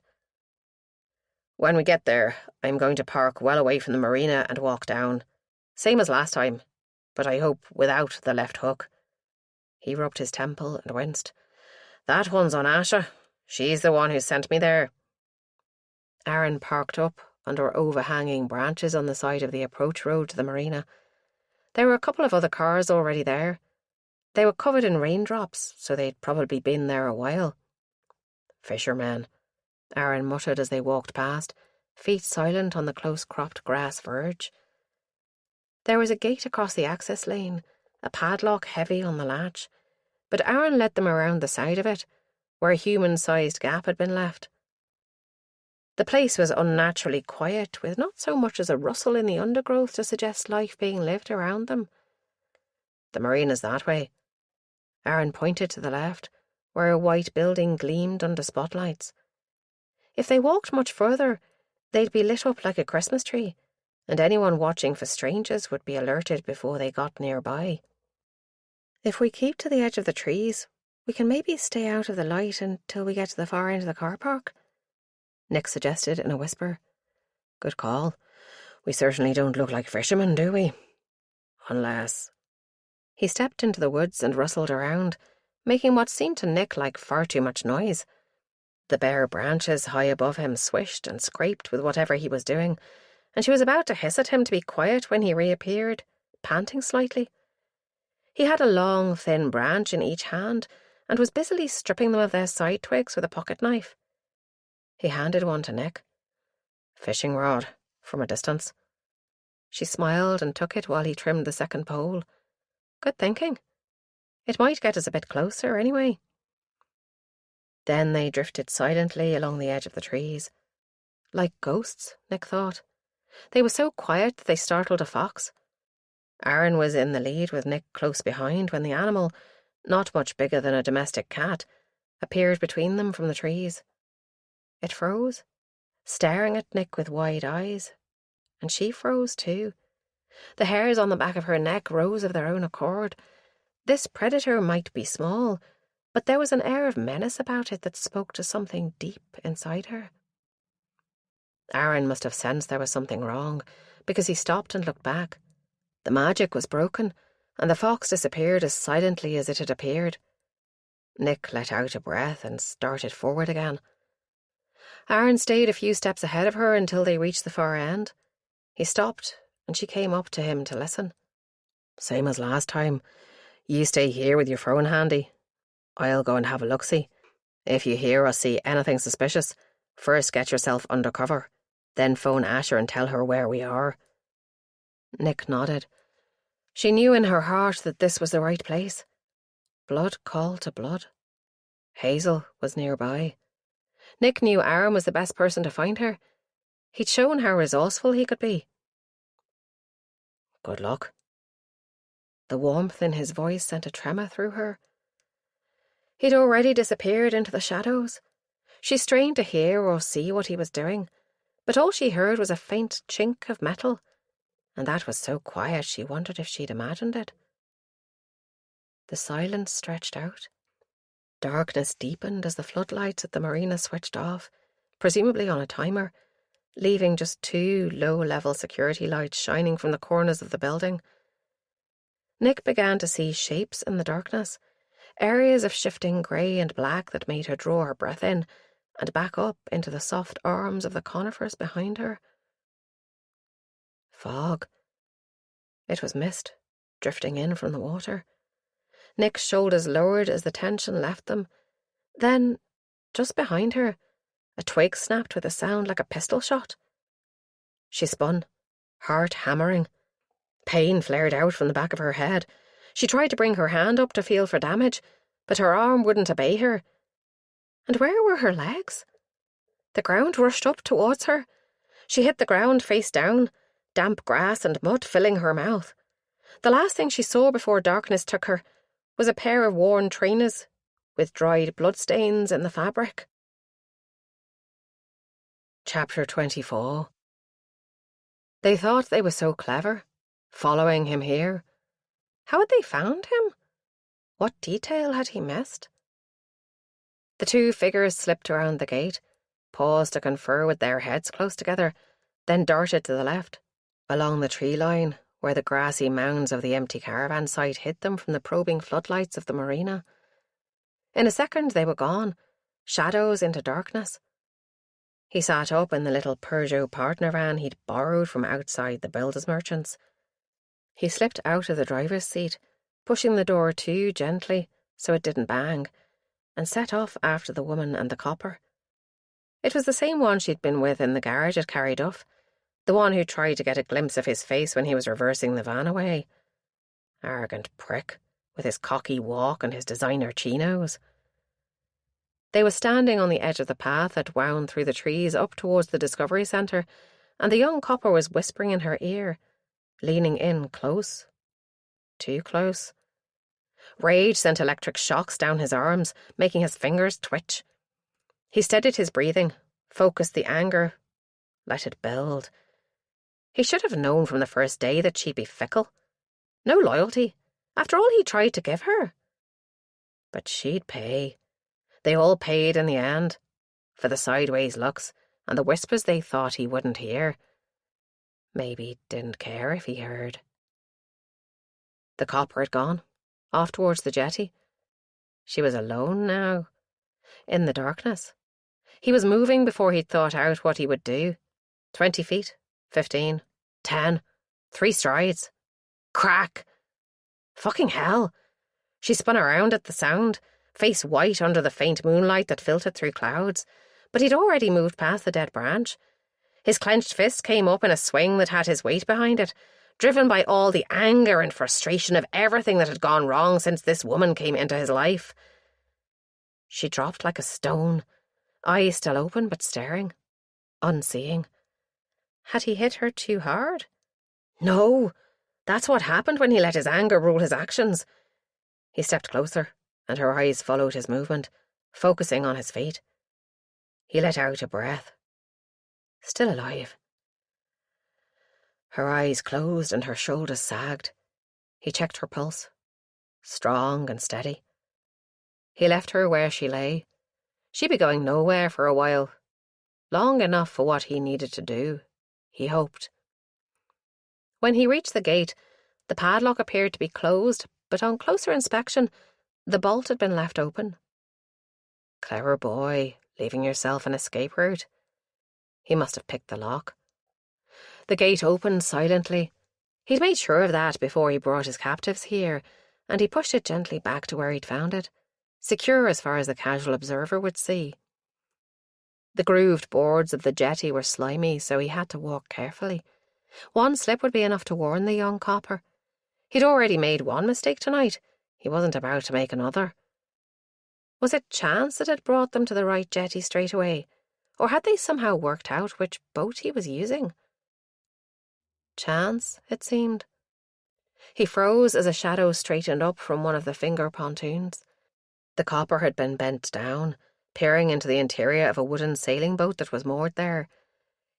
"When we get there, I'm going to park well away from the marina and walk down. Same as last time, but I hope without the left hook." He rubbed his temple and winced. "That one's on Asha. She's the one who sent me there." Aaron parked up under overhanging branches on the side of the approach road to the marina. There were a couple of other cars already there. They were covered in raindrops, so they'd probably been there a while. "Fishermen," Aaron muttered as they walked past, feet silent on the close-cropped grass verge. There was a gate across the access lane, a padlock heavy on the latch, but Aaron led them around the side of it, where a human-sized gap had been left. The place was unnaturally quiet, with not so much as a rustle in the undergrowth to suggest life being lived around them. "The marina's that way." Aaron pointed to the left, where a white building gleamed under spotlights. If they walked much further, they'd be lit up like a Christmas tree, and anyone watching for strangers would be alerted before they got nearby. "If we keep to the edge of the trees, we can maybe stay out of the light until we get to the far end of the car park," Nick suggested in a whisper. "Good call. We certainly don't look like fishermen, do we? Unless..." He stepped into the woods and rustled around, making what seemed to Nick like far too much noise. The bare branches high above him swished and scraped with whatever he was doing, and she was about to hiss at him to be quiet when he reappeared, panting slightly. He had a long, thin branch in each hand and was busily stripping them of their side twigs with a pocket knife. He handed one to Nick. "Fishing rod, from a distance." She smiled and took it while he trimmed the second pole. "Good thinking. It might get us a bit closer, anyway." Then they drifted silently along the edge of the trees. Like ghosts, Nick thought. They were so quiet that they startled a fox. Aaron was in the lead with Nick close behind when the animal, not much bigger than a domestic cat, appeared between them from the trees. It froze, staring at Nick with wide eyes, and she froze too. The hairs on the back of her neck rose of their own accord. This predator might be small, but there was an air of menace about it that spoke to something deep inside her. Aaron must have sensed there was something wrong, because he stopped and looked back. The magic was broken, and the fox disappeared as silently as it had appeared. Nick let out a breath and started forward again. Aaron stayed a few steps ahead of her until they reached the far end. He stopped, and she came up to him to listen. "Same as last time. You stay here with your phone handy. I'll go and have a look-see. If you hear or see anything suspicious, first get yourself under cover, then phone Asher and tell her where we are." Nick nodded. She knew in her heart that this was the right place. Blood called to blood. Hazel was nearby. Nick knew Aaron was the best person to find her. He'd shown how resourceful he could be. "Good luck." The warmth in his voice sent a tremor through her. He'd already disappeared into the shadows. She strained to hear or see what he was doing, but all she heard was a faint chink of metal, and that was so quiet she wondered if she'd imagined it. The silence stretched out. Darkness deepened as the floodlights at the marina switched off, presumably on a timer, leaving just 2 low-level security lights shining from the corners of the building. Nick began to see shapes in the darkness, areas of shifting grey and black that made her draw her breath in and back up into the soft arms of the conifers behind her. Fog. It was mist, drifting in from the water. Nick's shoulders lowered as the tension left them. Then, just behind her, a twig snapped with a sound like a pistol shot. She spun, heart hammering. Pain flared out from the back of her head. She tried to bring her hand up to feel for damage, but her arm wouldn't obey her. And where were her legs? The ground rushed up towards her. She hit the ground face down, damp grass and mud filling her mouth. The last thing she saw before darkness took her was a pair of worn trainers with dried bloodstains in the fabric. Chapter 24. They thought they were so clever, following him here. How had they found him? What detail had he missed? The 2 figures slipped around the gate, paused to confer with their heads close together, then darted to the left, along the tree line, where the grassy mounds of the empty caravan site hid them from the probing floodlights of the marina. In a second they were gone, shadows into darkness. He sat up in the little Peugeot partner van he'd borrowed from outside the builders merchants. He slipped out of the driver's seat, pushing the door to gently so it didn't bang, and set off after the woman and the copper. It was the same one she'd been with in the garage at Kerry, the one who tried to get a glimpse of his face when he was reversing the van away. Arrogant prick, with his cocky walk and his designer chinos. They were standing on the edge of the path that wound through the trees up towards the Discovery Centre, and the young copper was whispering in her ear, leaning in close. Too close. Rage sent electric shocks down his arms, making his fingers twitch. He steadied his breathing, focused the anger, let it build. He should have known from the first day that she'd be fickle. No loyalty, after all he tried to give her. But she'd pay. They all paid in the end, for the sideways looks and the whispers they thought he wouldn't hear. Maybe didn't care if he heard. The copper had gone, off towards the jetty. She was alone now, in the darkness. He was moving before he'd thought out what he would do. 20 feet, 15, 10, 3 strides. Crack! Fucking hell! She spun around at the sound, face white under the faint moonlight that filtered through clouds, but he'd already moved past the dead branch. His clenched fist came up in a swing that had his weight behind it, driven by all the anger and frustration of everything that had gone wrong since this woman came into his life. She dropped like a stone, eyes still open but staring, unseeing. Had he hit her too hard? No, that's what happened when he let his anger rule his actions. He stepped closer, and her eyes followed his movement, focusing on his feet. He let out a breath. Still alive. Her eyes closed and her shoulders sagged. He checked her pulse, strong and steady. He left her where she lay. She'd be going nowhere for a while, long enough for what he needed to do, he hoped. When he reached the gate, the padlock appeared to be closed, but on closer inspection, the bolt had been left open. Clever boy, leaving yourself an escape route. He must have picked the lock. The gate opened silently. He'd made sure of that before he brought his captives here, and he pushed it gently back to where he'd found it, secure as far as the casual observer would see. The grooved boards of the jetty were slimy, so he had to walk carefully. One slip would be enough to warn the young copper. He'd already made one mistake tonight. He wasn't about to make another. Was it chance that had brought them to the right jetty straight away, or had they somehow worked out which boat he was using? Chance, it seemed. He froze as a shadow straightened up from one of the finger pontoons. The copper had been bent down, peering into the interior of a wooden sailing boat that was moored there.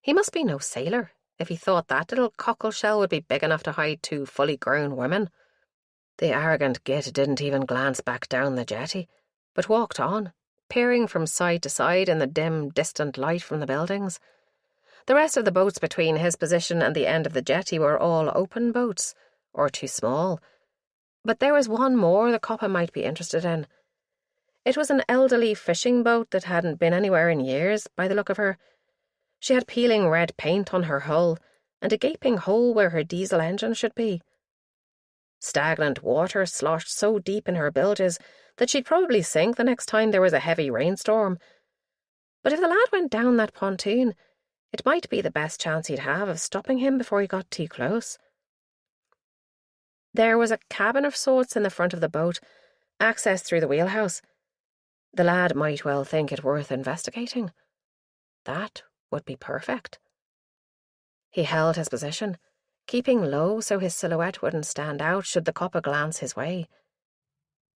He must be no sailor, if he thought that little cockle shell would be big enough to hide two fully grown women. The arrogant git didn't even glance back down the jetty, but walked on, peering from side to side in the dim, distant light from the buildings. The rest of the boats between his position and the end of the jetty were all open boats, or too small. But there was one more the copper might be interested in. It was an elderly fishing boat that hadn't been anywhere in years, by the look of her. She had peeling red paint on her hull, and a gaping hole where her diesel engine should be. Stagnant water sloshed so deep in her bilges that she'd probably sink the next time there was a heavy rainstorm. But if the lad went down that pontoon, it might be the best chance he'd have of stopping him before he got too close. There was a cabin of sorts in the front of the boat, access through the wheelhouse. The lad might well think it worth investigating. That would be perfect. He held his position, keeping low so his silhouette wouldn't stand out should the copper glance his way.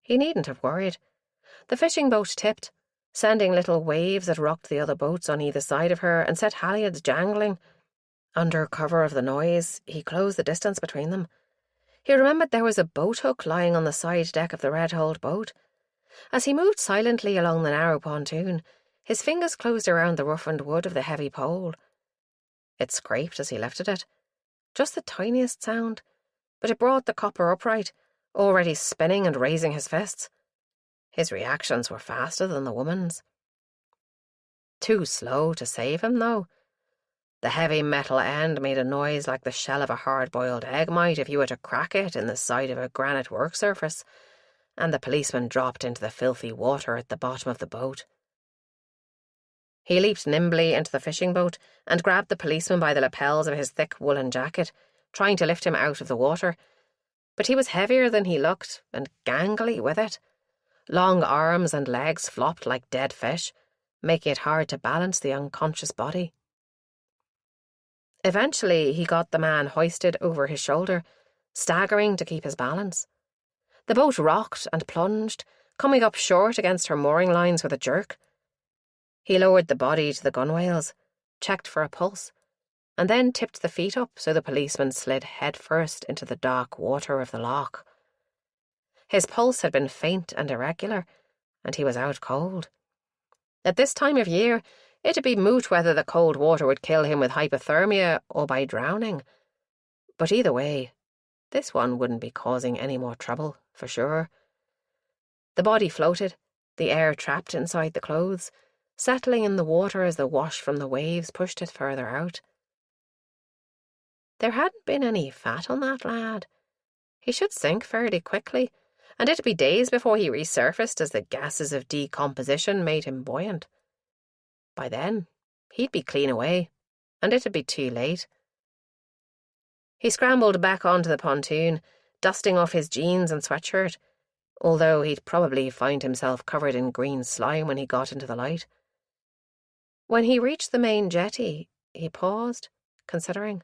He needn't have worried. The fishing boat tipped, sending little waves that rocked the other boats on either side of her and set halyards jangling. Under cover of the noise, he closed the distance between them. He remembered there was a boat hook lying on the side deck of the red-hulled boat. As he moved silently along the narrow pontoon, his fingers closed around the roughened wood of the heavy pole. It scraped as he lifted it. Just the tiniest sound, but it brought the copper upright, already spinning and raising his fists. His reactions were faster than the woman's. Too slow to save him, though. The heavy metal end made a noise like the shell of a hard-boiled egg might if you were to crack it in the side of a granite work surface, and the policeman dropped into the filthy water at the bottom of the boat. He leaped nimbly into the fishing boat and grabbed the policeman by the lapels of his thick woolen jacket, trying to lift him out of the water. But he was heavier than he looked, and gangly with it. Long arms and legs flopped like dead fish, making it hard to balance the unconscious body. Eventually, he got the man hoisted over his shoulder, staggering to keep his balance. The boat rocked and plunged, coming up short against her mooring lines with a jerk. He lowered the body to the gunwales, checked for a pulse, and then tipped the feet up so the policeman slid headfirst into the dark water of the loch. His pulse had been faint and irregular, and he was out cold. At this time of year, it'd be moot whether the cold water would kill him with hypothermia or by drowning. But either way, this one wouldn't be causing any more trouble, for sure. The body floated, the air trapped inside the clothes, settling in the water as the wash from the waves pushed it further out. There hadn't been any fat on that lad. He should sink fairly quickly, and it'd be days before he resurfaced as the gases of decomposition made him buoyant. By then, he'd be clean away, and it'd be too late. He scrambled back onto the pontoon, dusting off his jeans and sweatshirt, although he'd probably find himself covered in green slime when he got into the light. When he reached the main jetty, he paused, considering.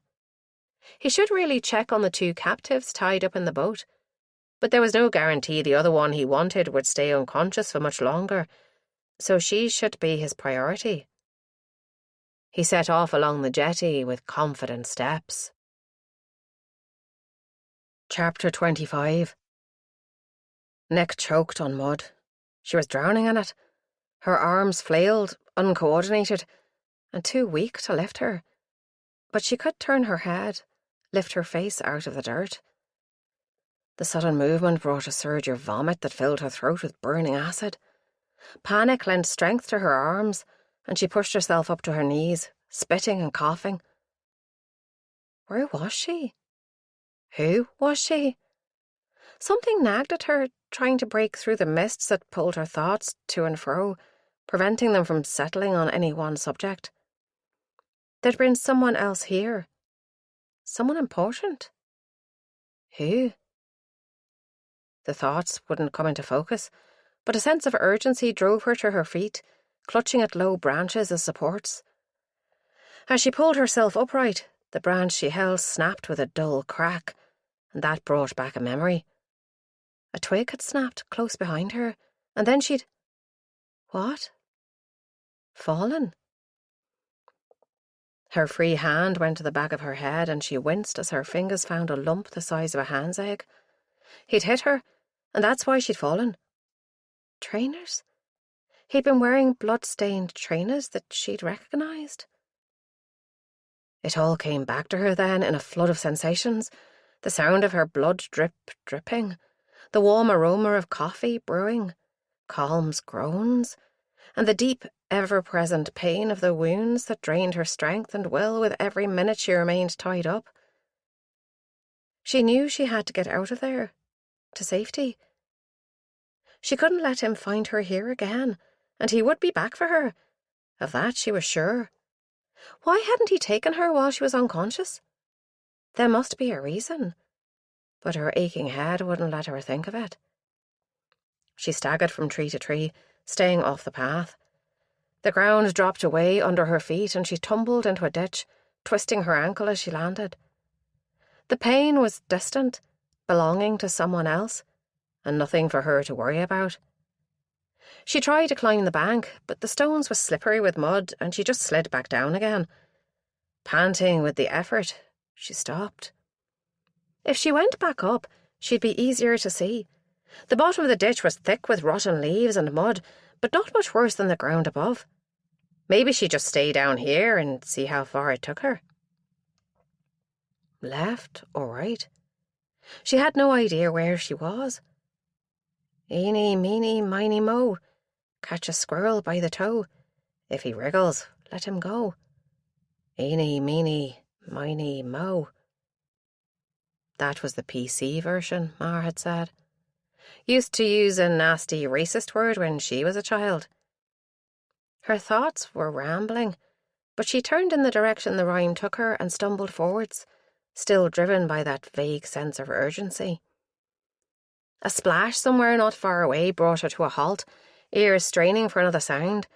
He should really check on the two captives tied up in the boat, but there was no guarantee the other one he wanted would stay unconscious for much longer, so she should be his priority. He set off along the jetty with confident steps. Chapter 25. Nick choked on mud. She was drowning in it. Her arms flailed, uncoordinated, and too weak to lift her. But she could turn her head, lift her face out of the dirt. The sudden movement brought a surge of vomit that filled her throat with burning acid. Panic lent strength to her arms, and she pushed herself up to her knees, spitting and coughing. Where was she? Who was she? Something nagged at her, trying to break through the mists that pulled her thoughts to and fro, preventing them from settling on any one subject. There'd been someone else here. Someone important. Who? The thoughts wouldn't come into focus, but a sense of urgency drove her to her feet, clutching at low branches as supports. As she pulled herself upright, the branch she held snapped with a dull crack, and that brought back a memory. A twig had snapped close behind her, and then she'd... What? Fallen? Her free hand went to the back of her head, and she winced as her fingers found a lump the size of a hand's egg. He'd hit her, and that's why she'd fallen. Trainers? He'd been wearing blood-stained trainers that she'd recognised. It all came back to her then in a flood of sensations. The sound of her blood dripping, the warm aroma of coffee brewing, Calm's groans, and the deep, ever-present pain of the wounds that drained her strength and will with every minute she remained tied up. She knew she had to get out of there, to safety. She couldn't let him find her here again, and he would be back for her. Of that she was sure. Why hadn't he taken her while she was unconscious? There must be a reason, but her aching head wouldn't let her think of it. She staggered from tree to tree, staying off the path. The ground dropped away under her feet and she tumbled into a ditch, twisting her ankle as she landed. The pain was distant, belonging to someone else, and nothing for her to worry about. She tried to climb the bank, but the stones were slippery with mud and she just slid back down again. Panting with the effort, she stopped. If she went back up, she'd be easier to see. The bottom of the ditch was thick with rotten leaves and mud, but not much worse than the ground above. Maybe she'd just stay down here and see how far it took her. Left or right? She had no idea where she was. Eeny, meeny, miny, mo. Catch a squirrel by the toe. If he wriggles, let him go. Eeny, meeny, miny, mo. That was the PC version, Mar had said. Used to use a nasty racist word when she was a child. Her thoughts were rambling, but she turned in the direction the rhyme took her and stumbled forwards, still driven by that vague sense of urgency. A splash somewhere not far away brought her to a halt, ears straining for another sound,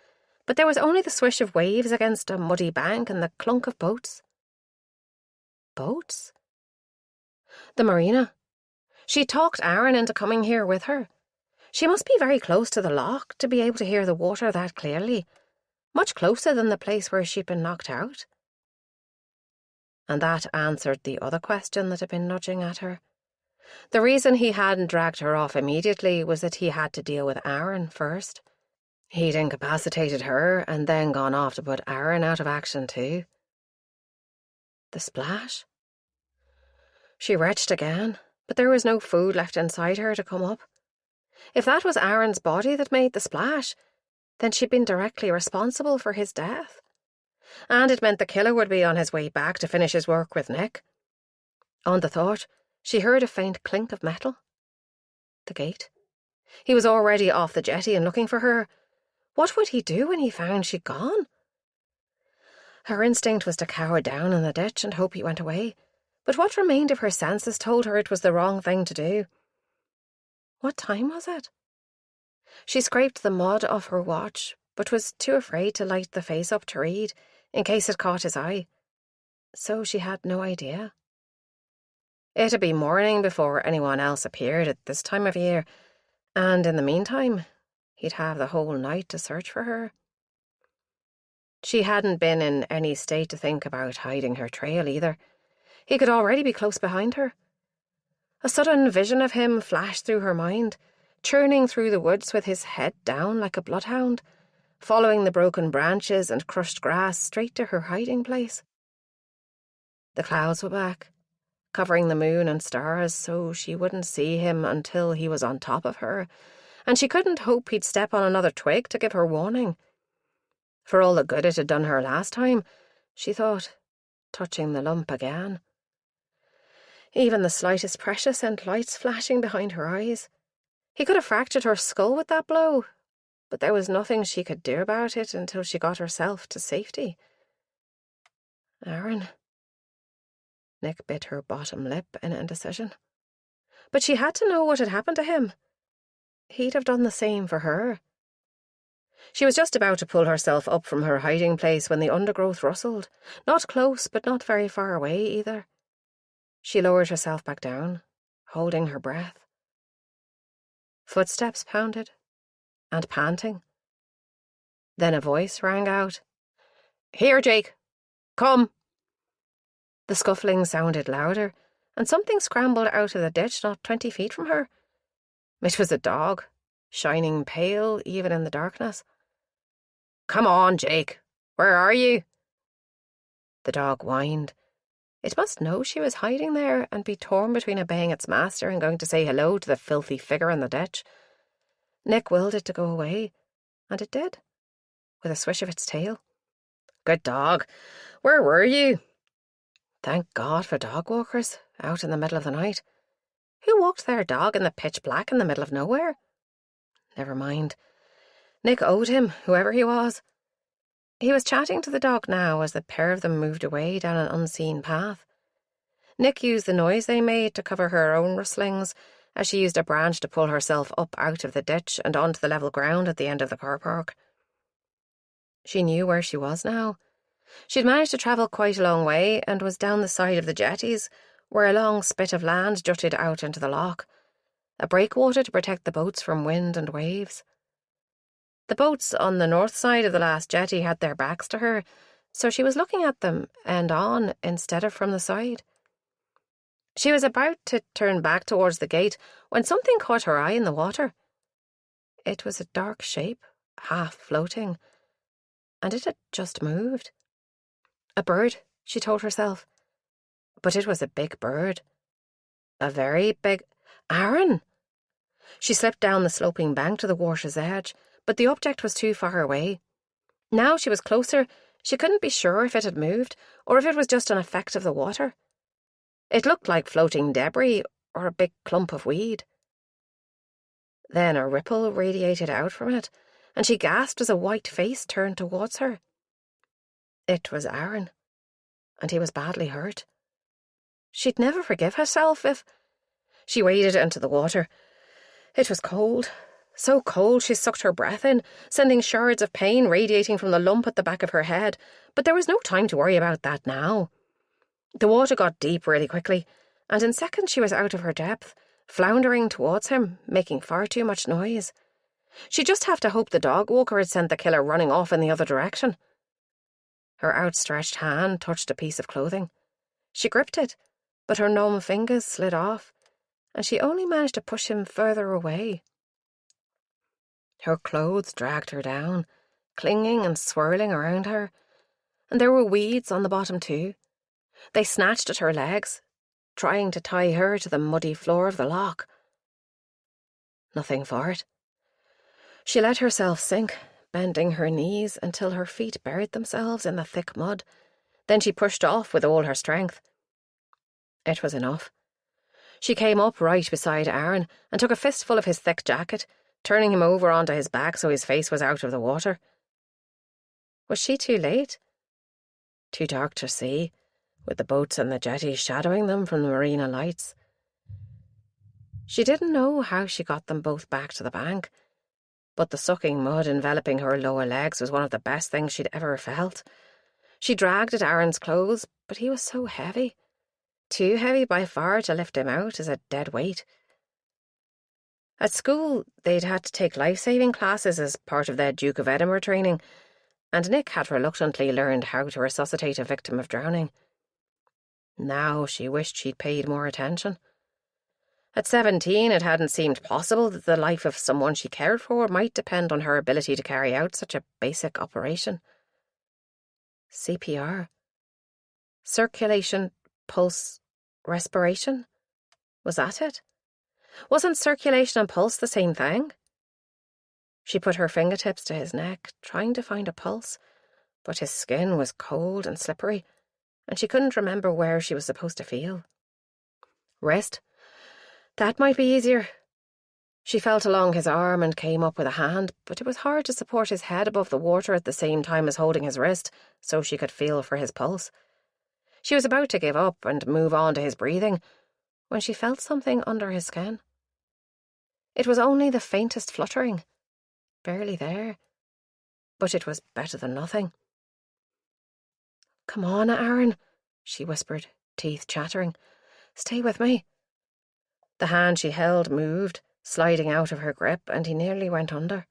but there was only the swish of waves against a muddy bank and the clunk of boats. Boats? The marina. She talked Aaron into coming here with her. She must be very close to the loch to be able to hear the water that clearly, much closer than the place where she'd been knocked out. And that answered the other question that had been nudging at her. The reason he hadn't dragged her off immediately was that he had to deal with Aaron first. He'd incapacitated her and then gone off to put Aaron out of action too. The splash? She retched again, but there was no food left inside her to come up. If that was Aaron's body that made the splash, then she'd been directly responsible for his death. And it meant the killer would be on his way back to finish his work with Nick. On the thought, she heard a faint clink of metal. The gate. He was already off the jetty and looking for her. What would he do when he found she'd gone? Her instinct was to cower down in the ditch and hope he went away, but what remained of her senses told her it was the wrong thing to do. What time was it? She scraped the mud off her watch, but was too afraid to light the face up to read, in case it caught his eye. So she had no idea. It'd be morning before anyone else appeared at this time of year, and in the meantime, he'd have the whole night to search for her. She hadn't been in any state to think about hiding her trail either. He could already be close behind her. A sudden vision of him flashed through her mind, churning through the woods with his head down like a bloodhound, following the broken branches and crushed grass straight to her hiding place. The clouds were back, covering the moon and stars so she wouldn't see him until he was on top of her, and she couldn't hope he'd step on another twig to give her warning. For all the good it had done her last time, she thought, touching the lump again. Even the slightest pressure sent lights flashing behind her eyes. He could have fractured her skull with that blow, but there was nothing she could do about it until she got herself to safety. Aaron. Nick bit her bottom lip in indecision. But she had to know what had happened to him. He'd have done the same for her. She was just about to pull herself up from her hiding place when the undergrowth rustled. Not close, but not very far away either. She lowered herself back down, holding her breath. Footsteps pounded, and panting. Then a voice rang out. "Here, Jake! Come!" The scuffling sounded louder, and something scrambled out of the ditch not 20 feet from her. It was a dog, shining pale even in the darkness. "Come on, Jake! Where are you?" The dog whined. It must know she was hiding there and be torn between obeying its master and going to say hello to the filthy figure in the ditch. Nick willed it to go away, and it did, with a swish of its tail. "Good dog. Where were you?" Thank God for dog walkers, out in the middle of the night. Who walked their dog in the pitch black in the middle of nowhere? Never mind. Nick owed him, whoever he was. He was chatting to the dog now as the pair of them moved away down an unseen path. Nick used the noise they made to cover her own rustlings, as she used a branch to pull herself up out of the ditch and onto the level ground at the end of the car park. She knew where she was now. She'd managed to travel quite a long way and was down the side of the jetties, where a long spit of land jutted out into the loch, a breakwater to protect the boats from wind and waves. The boats on the north side of the last jetty had their backs to her, so she was looking at them end on instead of from the side. She was about to turn back towards the gate when something caught her eye in the water. It was a dark shape, half floating, and it had just moved. A bird, she told herself. But it was a big bird. A very big... Aaron! She slipped down the sloping bank to the water's edge, but the object was too far away. Now she was closer, she couldn't be sure if it had moved, or if it was just an effect of the water. It looked like floating debris, or a big clump of weed. Then a ripple radiated out from it, and she gasped as a white face turned towards her. It was Aaron, and he was badly hurt. She'd never forgive herself if... She waded into the water. It was cold, so cold she sucked her breath in, sending shards of pain radiating from the lump at the back of her head, but there was no time to worry about that now. The water got deep really quickly, and in seconds she was out of her depth, floundering towards him, making far too much noise. She'd just have to hope the dog walker had sent the killer running off in the other direction. Her outstretched hand touched a piece of clothing. She gripped it, but her numb fingers slid off, and she only managed to push him further away. Her clothes dragged her down, clinging and swirling around her, and there were weeds on the bottom too. They snatched at her legs, trying to tie her to the muddy floor of the loch. Nothing for it. She let herself sink, bending her knees until her feet buried themselves in the thick mud. Then she pushed off with all her strength. It was enough. She came up right beside Aaron and took a fistful of his thick jacket, turning him over onto his back so his face was out of the water. Was she too late? Too dark to see, with the boats and the jetties shadowing them from the marina lights. She didn't know how she got them both back to the bank, but the sucking mud enveloping her lower legs was one of the best things she'd ever felt. She dragged at Aaron's clothes, but he was so heavy. Too heavy by far to lift him out as a dead weight. At school, they'd had to take life-saving classes as part of their Duke of Edinburgh training, and Nick had reluctantly learned how to resuscitate a victim of drowning. Now she wished she'd paid more attention. At 17, it hadn't seemed possible that the life of someone she cared for might depend on her ability to carry out such a basic operation. CPR. Circulation, pulse, respiration? Was that it? Wasn't circulation and pulse the same thing? She put her fingertips to his neck, trying to find a pulse, but his skin was cold and slippery, and she couldn't remember where she was supposed to feel. Wrist? That might be easier. She felt along his arm and came up with a hand, but it was hard to support his head above the water at the same time as holding his wrist so she could feel for his pulse. She was about to give up and move on to his breathing when she felt something under his skin. It was only the faintest fluttering, barely there, but it was better than nothing. "Come on, Aaron," she whispered, teeth chattering. "Stay with me." The hand she held moved, sliding out of her grip, and he nearly went under.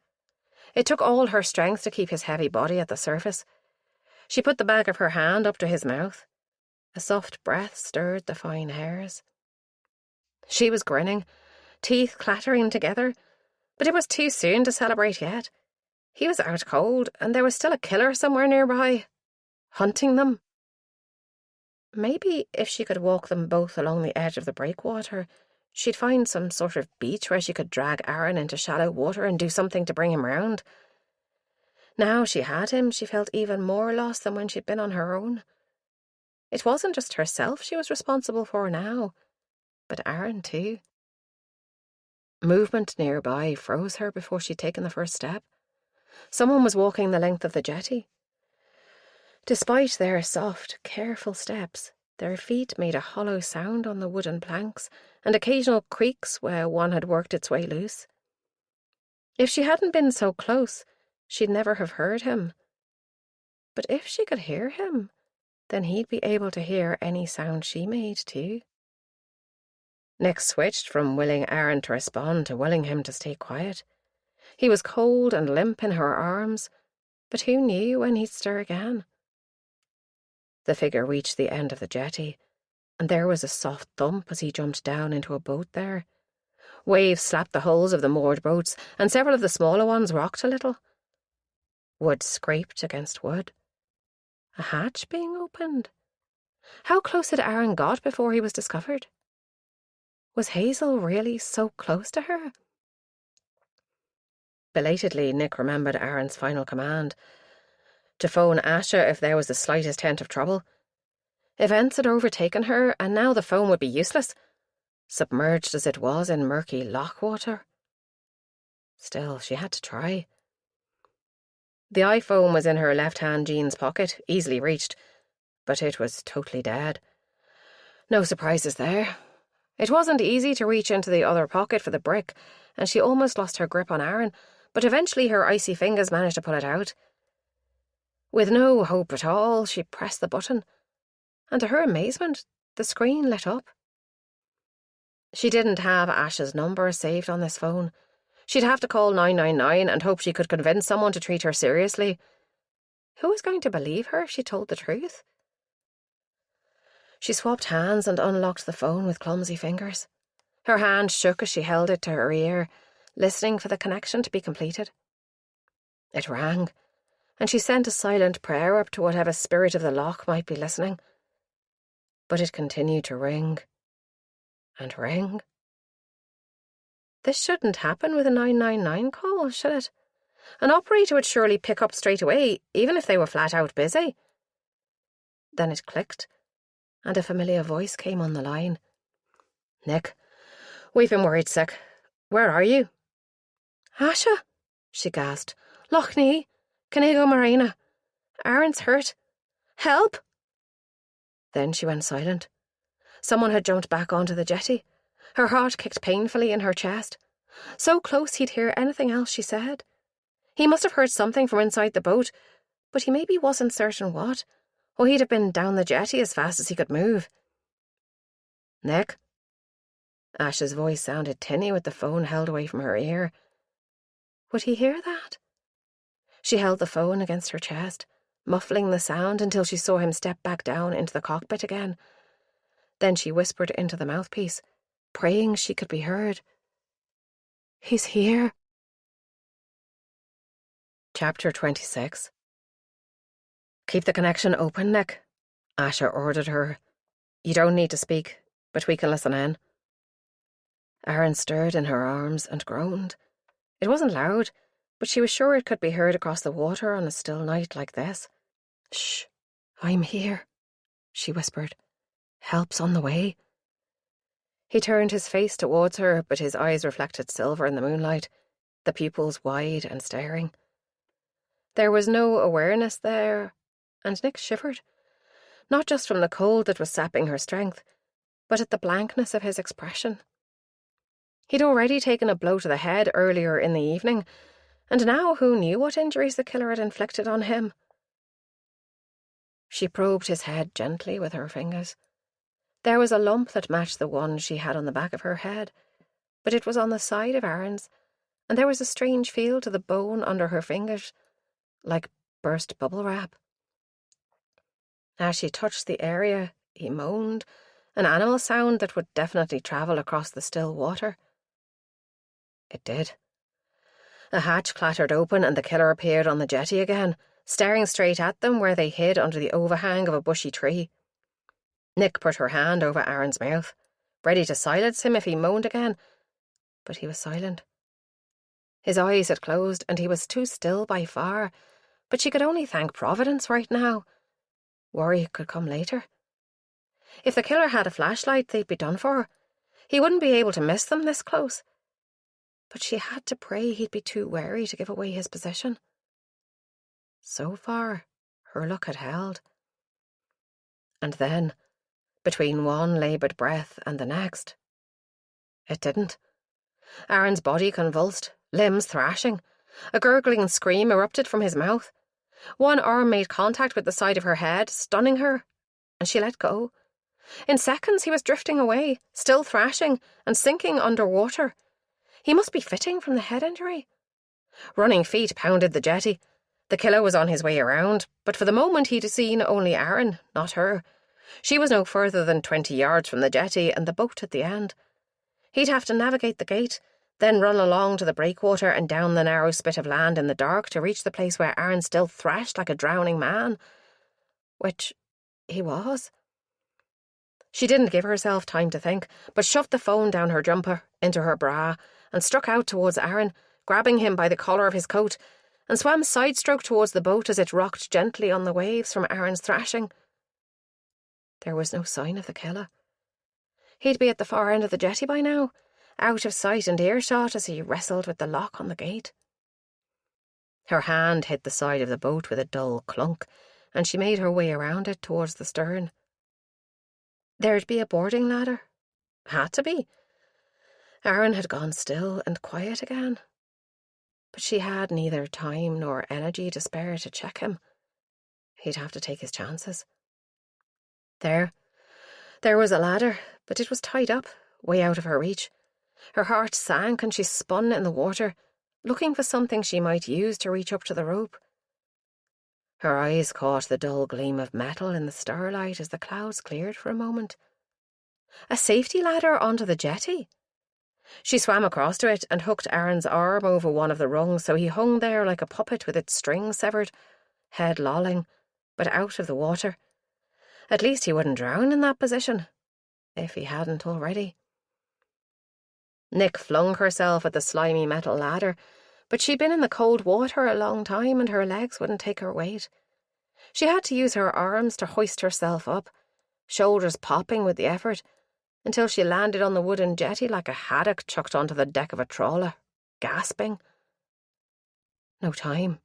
It took all her strength to keep his heavy body at the surface. She put the back of her hand up to his mouth. A soft breath stirred the fine hairs. She was grinning, teeth clattering together, but it was too soon to celebrate yet. He was out cold, and there was still a killer somewhere nearby, hunting them. Maybe if she could walk them both along the edge of the breakwater, she'd find some sort of beach where she could drag Aaron into shallow water and do something to bring him round. Now she had him, she felt even more lost than when she'd been on her own. It wasn't just herself she was responsible for now, but Aaron too. Movement nearby froze her before she'd taken the first step. Someone was walking the length of the jetty. Despite their soft, careful steps, their feet made a hollow sound on the wooden planks and occasional creaks where one had worked its way loose. If she hadn't been so close, she'd never have heard him. But if she could hear him, then he'd be able to hear any sound she made too. Nick switched from willing Aaron to respond to willing him to stay quiet. He was cold and limp in her arms, but who knew when he'd stir again? The figure reached the end of the jetty, and there was a soft thump as he jumped down into a boat there. Waves slapped the hulls of the moored boats, and several of the smaller ones rocked a little. Wood scraped against wood. A hatch being opened. How close had Aaron got before he was discovered? Was Hazel really so close to her? Belatedly, Nick remembered Aaron's final command: to phone Asha if there was the slightest hint of trouble. Events had overtaken her, and now the phone would be useless, submerged as it was in murky loch water. Still, she had to try. The iPhone was in her left-hand jeans pocket, easily reached, but it was totally dead. No surprises there. It wasn't easy to reach into the other pocket for the brick, and she almost lost her grip on Aaron, but eventually her icy fingers managed to pull it out. With no hope at all, she pressed the button, and to her amazement, the screen lit up. She didn't have Ash's number saved on this phone. She'd have to call 999 and hope she could convince someone to treat her seriously. Who was going to believe her if she told the truth? She swapped hands and unlocked the phone with clumsy fingers. Her hand shook as she held it to her ear, listening for the connection to be completed. It rang, and she sent a silent prayer up to whatever spirit of the loch might be listening. But it continued to ring and ring. This shouldn't happen with a 999 call, should it? An operator would surely pick up straight away, even if they were flat out busy. Then it clicked, and a familiar voice came on the line. "Nick, we've been worried sick. Where are you?" "Asha," she gasped. "Loch Nee, Canigo Marina. Aaron's hurt. Help!" Then she went silent. Someone had jumped back onto the jetty. Her heart kicked painfully in her chest. So close he'd hear anything else she said. He must have heard something from inside the boat, but he maybe wasn't certain what, or he'd have been down the jetty as fast as he could move. "Nick?" Ash's voice sounded tinny with the phone held away from her ear. Would he hear that? She held the phone against her chest, muffling the sound until she saw him step back down into the cockpit again. Then she whispered into the mouthpiece, praying she could be heard. "He's here." Chapter 26. "Keep the connection open, Nick," Asha ordered her. "You don't need to speak, but we can listen in." Aaron stirred in her arms and groaned. It wasn't loud, but she was sure it could be heard across the water on a still night like this. "Shh, I'm here," she whispered. "Help's on the way." He turned his face towards her, but his eyes reflected silver in the moonlight, the pupils wide and staring. There was no awareness there, and Nick shivered, not just from the cold that was sapping her strength, but at the blankness of his expression. He'd already taken a blow to the head earlier in the evening, and now who knew what injuries the killer had inflicted on him? She probed his head gently with her fingers. There was a lump that matched the one she had on the back of her head, but it was on the side of Aaron's, and there was a strange feel to the bone under her fingers, like burst bubble wrap. As she touched the area, he moaned, an animal sound that would definitely travel across the still water. It did. A hatch clattered open and the killer appeared on the jetty again, staring straight at them where they hid under the overhang of a bushy tree. Nick put her hand over Aaron's mouth, ready to silence him if he moaned again, but he was silent. His eyes had closed and he was too still by far, but she could only thank Providence right now. Worry could come later. If the killer had a flashlight, they'd be done for. He wouldn't be able to miss them this close. But she had to pray he'd be too wary to give away his position. So far, her luck had held. And then, between one laboured breath and the next, it didn't. Aaron's body convulsed, limbs thrashing. A gurgling scream erupted from his mouth. One arm made contact with the side of her head, stunning her, and she let go. In seconds he was drifting away, still thrashing and sinking underwater. He must be fitting from the head injury. Running feet pounded the jetty. The killer was on his way around, but for the moment he'd seen only Aaron, not her. She was no further than 20 yards from the jetty and the boat at the end. He'd have to navigate the gate, then run along to the breakwater and down the narrow spit of land in the dark to reach the place where Aaron still thrashed like a drowning man. Which he was. She didn't give herself time to think, but shoved the phone down her jumper, into her bra, and struck out towards Aaron, grabbing him by the collar of his coat, and swam side-stroke towards the boat as it rocked gently on the waves from Aaron's thrashing. There was no sign of the killer. He'd be at the far end of the jetty by now, out of sight and earshot as he wrestled with the lock on the gate. Her hand hit the side of the boat with a dull clunk, and she made her way around it towards the stern. There'd be a boarding ladder. Had to be. Aaron had gone still and quiet again. But she had neither time nor energy to spare to check him. He'd have to take his chances. There was a ladder, but it was tied up, way out of her reach. Her heart sank and she spun in the water, looking for something she might use to reach up to the rope. Her eyes caught the dull gleam of metal in the starlight as the clouds cleared for a moment. A safety ladder onto the jetty? She swam across to it and hooked Aaron's arm over one of the rungs so he hung there like a puppet with its string severed, head lolling, but out of the water. At least he wouldn't drown in that position, if he hadn't already. Nick flung herself at the slimy metal ladder, but she'd been in the cold water a long time and her legs wouldn't take her weight. She had to use her arms to hoist herself up, shoulders popping with the effort, until she landed on the wooden jetty like a haddock chucked onto the deck of a trawler, gasping. No time.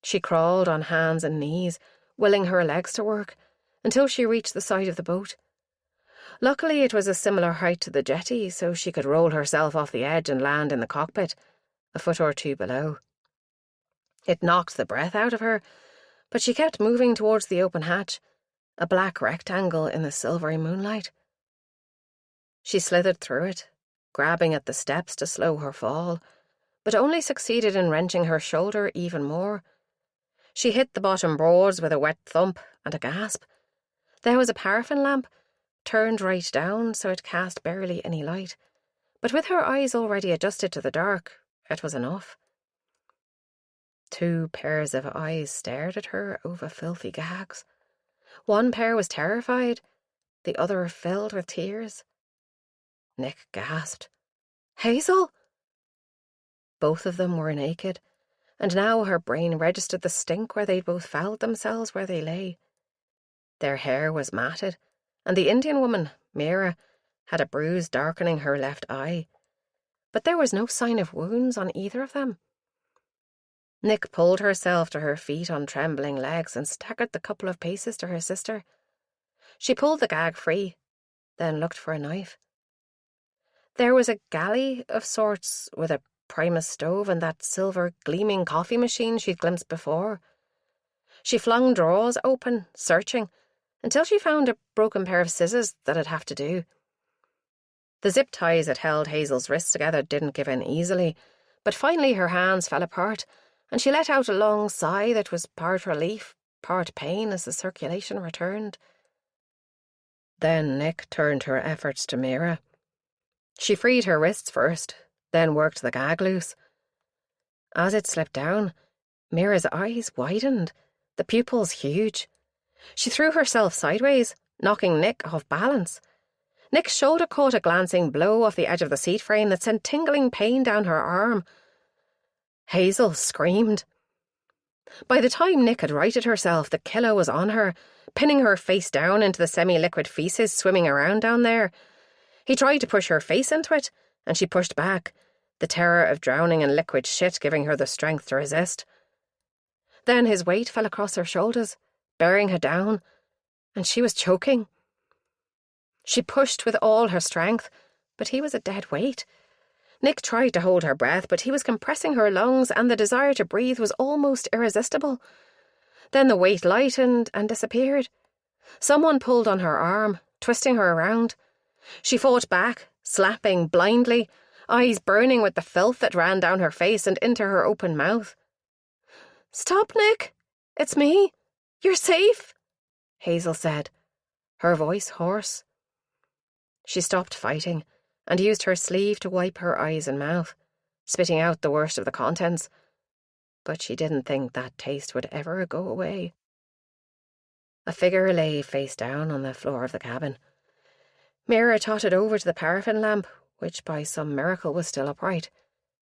She crawled on hands and knees, willing her legs to work, until she reached the side of the boat. Luckily it was a similar height to the jetty, so she could roll herself off the edge and land in the cockpit, a foot or two below. It knocked the breath out of her, but she kept moving towards the open hatch, a black rectangle in the silvery moonlight. She slithered through it, grabbing at the steps to slow her fall, but only succeeded in wrenching her shoulder even more. She hit the bottom boards with a wet thump and a gasp. There was a paraffin lamp, turned right down so it cast barely any light, but with her eyes already adjusted to the dark, it was enough. 2 pairs of eyes stared at her over filthy gags. One pair was terrified, the other filled with tears. Nick gasped. Hazel? Both of them were naked, and now her brain registered the stink where they'd both fouled themselves where they lay. Their hair was matted, and the Indian woman, Mira, had a bruise darkening her left eye, but there was no sign of wounds on either of them. Nick pulled herself to her feet on trembling legs and staggered the couple of paces to her sister. She pulled the gag free, then looked for a knife. There was a galley of sorts with a Primus stove and that silver gleaming coffee machine she'd glimpsed before. She flung drawers open, searching, until she found a broken pair of scissors that'd have to do. The zip ties that held Hazel's wrists together didn't give in easily, but finally her hands fell apart, and she let out a long sigh that was part relief, part pain as the circulation returned. Then Nick turned her efforts to Mira. She freed her wrists first, then worked the gag loose. As it slipped down, Mira's eyes widened, the pupils huge. She threw herself sideways, knocking Nick off balance. Nick's shoulder caught a glancing blow off the edge of the seat frame that sent tingling pain down her arm. Hazel screamed. By the time Nick had righted herself, the killer was on her, pinning her face down into the semi-liquid feces swimming around down there. He tried to push her face into it, and she pushed back, the terror of drowning in liquid shit giving her the strength to resist. Then his weight fell across her shoulders, bearing her down, and she was choking. She pushed with all her strength, but he was a dead weight. Nick tried to hold her breath, but he was compressing her lungs, and the desire to breathe was almost irresistible. Then the weight lightened and disappeared. Someone pulled on her arm, twisting her around. She fought back, slapping blindly, eyes burning with the filth that ran down her face and into her open mouth. "Stop, Nick! It's me! You're safe!" Hazel said, her voice hoarse. She stopped fighting and used her sleeve to wipe her eyes and mouth, spitting out the worst of the contents. But she didn't think that taste would ever go away. A figure lay face down on the floor of the cabin. Mira totted over to the paraffin lamp, which by some miracle was still upright,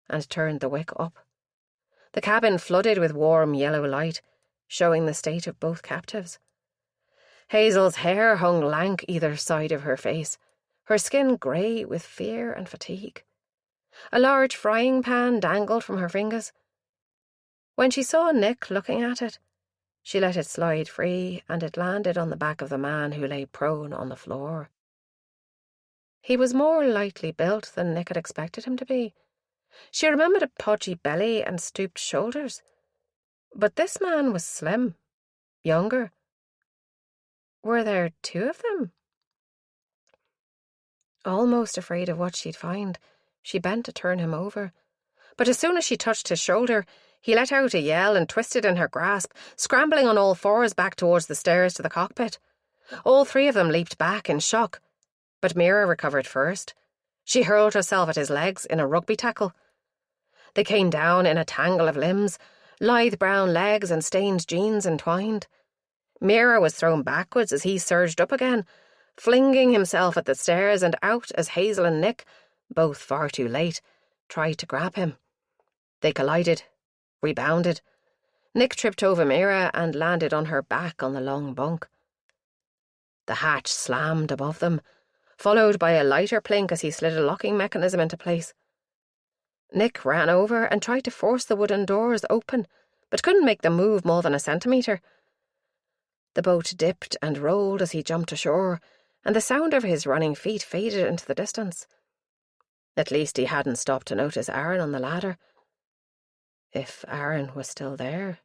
and turned the wick up. The cabin flooded with warm yellow light, showing the state of both captives. Hazel's hair hung lank either side of her face, her skin grey with fear and fatigue. A large frying pan dangled from her fingers. When she saw Nick looking at it, she let it slide free, and it landed on the back of the man who lay prone on the floor. He was more lightly built than Nick had expected him to be. She remembered a podgy belly and stooped shoulders. But this man was slim, younger. Were there two of them? Almost afraid of what she'd find, she bent to turn him over. But as soon as she touched his shoulder, he let out a yell and twisted in her grasp, scrambling on all fours back towards the stairs to the cockpit. All three of them leaped back in shock, but Mira recovered first. She hurled herself at his legs in a rugby tackle. They came down in a tangle of limbs, lithe brown legs and stained jeans entwined. Mira was thrown backwards as he surged up again, flinging himself at the stairs and out as Hazel and Nick, both far too late, tried to grab him. They collided, rebounded. Nick tripped over Mira and landed on her back on the long bunk. The hatch slammed above them, followed by a lighter plink as he slid a locking mechanism into place. Nick ran over and tried to force the wooden doors open, but couldn't make them move more than a centimetre. The boat dipped and rolled as he jumped ashore, and the sound of his running feet faded into the distance. At least he hadn't stopped to notice Aaron on the ladder. If Aaron was still there,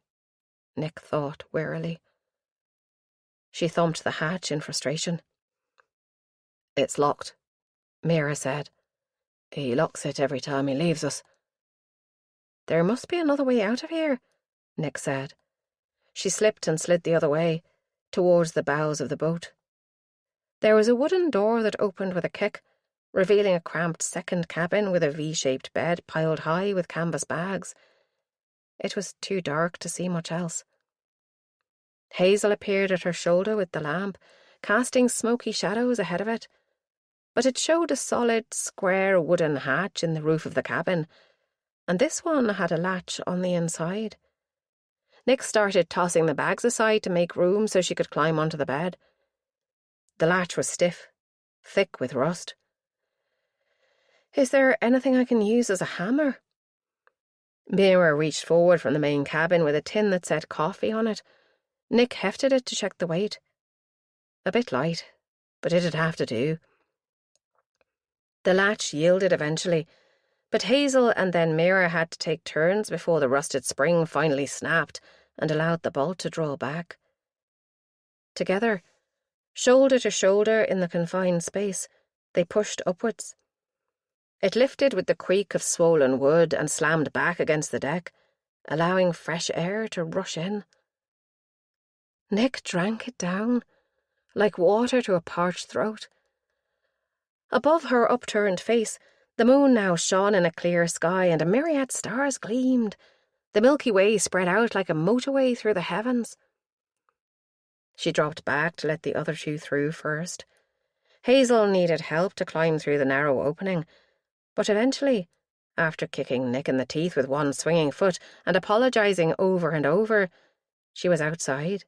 Nick thought wearily. She thumped the hatch in frustration. "It's locked," Mira said. "He locks it every time he leaves us." "There must be another way out of here," Nick said. She slipped and slid the other way, towards the bows of the boat. There was a wooden door that opened with a kick, revealing a cramped second cabin with a V-shaped bed piled high with canvas bags. It was too dark to see much else. Hazel appeared at her shoulder with the lamp, casting smoky shadows ahead of it, but it showed a solid, square wooden hatch in the roof of the cabin, and this one had a latch on the inside. Nick started tossing the bags aside to make room so she could climb onto the bed. The latch was stiff, thick with rust. Is there anything I can use as a hammer? Mira reached forward from the main cabin with a tin that said coffee on it. Nick hefted it to check the weight. A bit light, but it'd have to do. The latch yielded eventually, but Hazel and then Mira had to take turns before the rusted spring finally snapped and allowed the bolt to draw back. Together, shoulder to shoulder in the confined space, they pushed upwards. It lifted with the creak of swollen wood and slammed back against the deck, allowing fresh air to rush in. Nick drank it down, like water to a parched throat. Above her upturned face, the moon now shone in a clear sky and a myriad stars gleamed. The Milky Way spread out like a motorway through the heavens. She dropped back to let the other two through first. Hazel needed help to climb through the narrow opening, but eventually, after kicking Nick in the teeth with one swinging foot and apologising over and over, she was outside.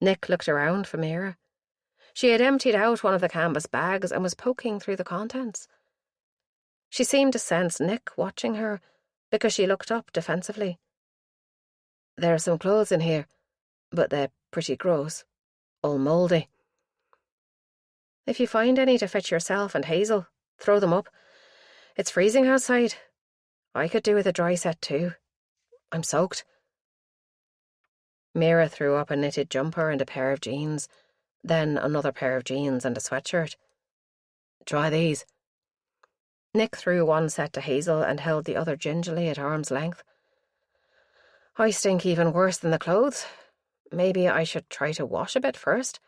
Nick looked around for Mira. She had emptied out one of the canvas bags and was poking through the contents. She seemed to sense Nick watching her because she looked up defensively. There are some clothes in here, but they're pretty gross, all mouldy. If you find any to fit yourself and Hazel, throw them up. It's freezing outside. I could do with a dry set too. I'm soaked. Mira threw up a knitted jumper and a pair of jeans, then another pair of jeans and a sweatshirt. Try these. Nick threw one set to Hazel and held the other gingerly at arm's length. I stink even worse than the clothes. Maybe I should try to wash a bit first.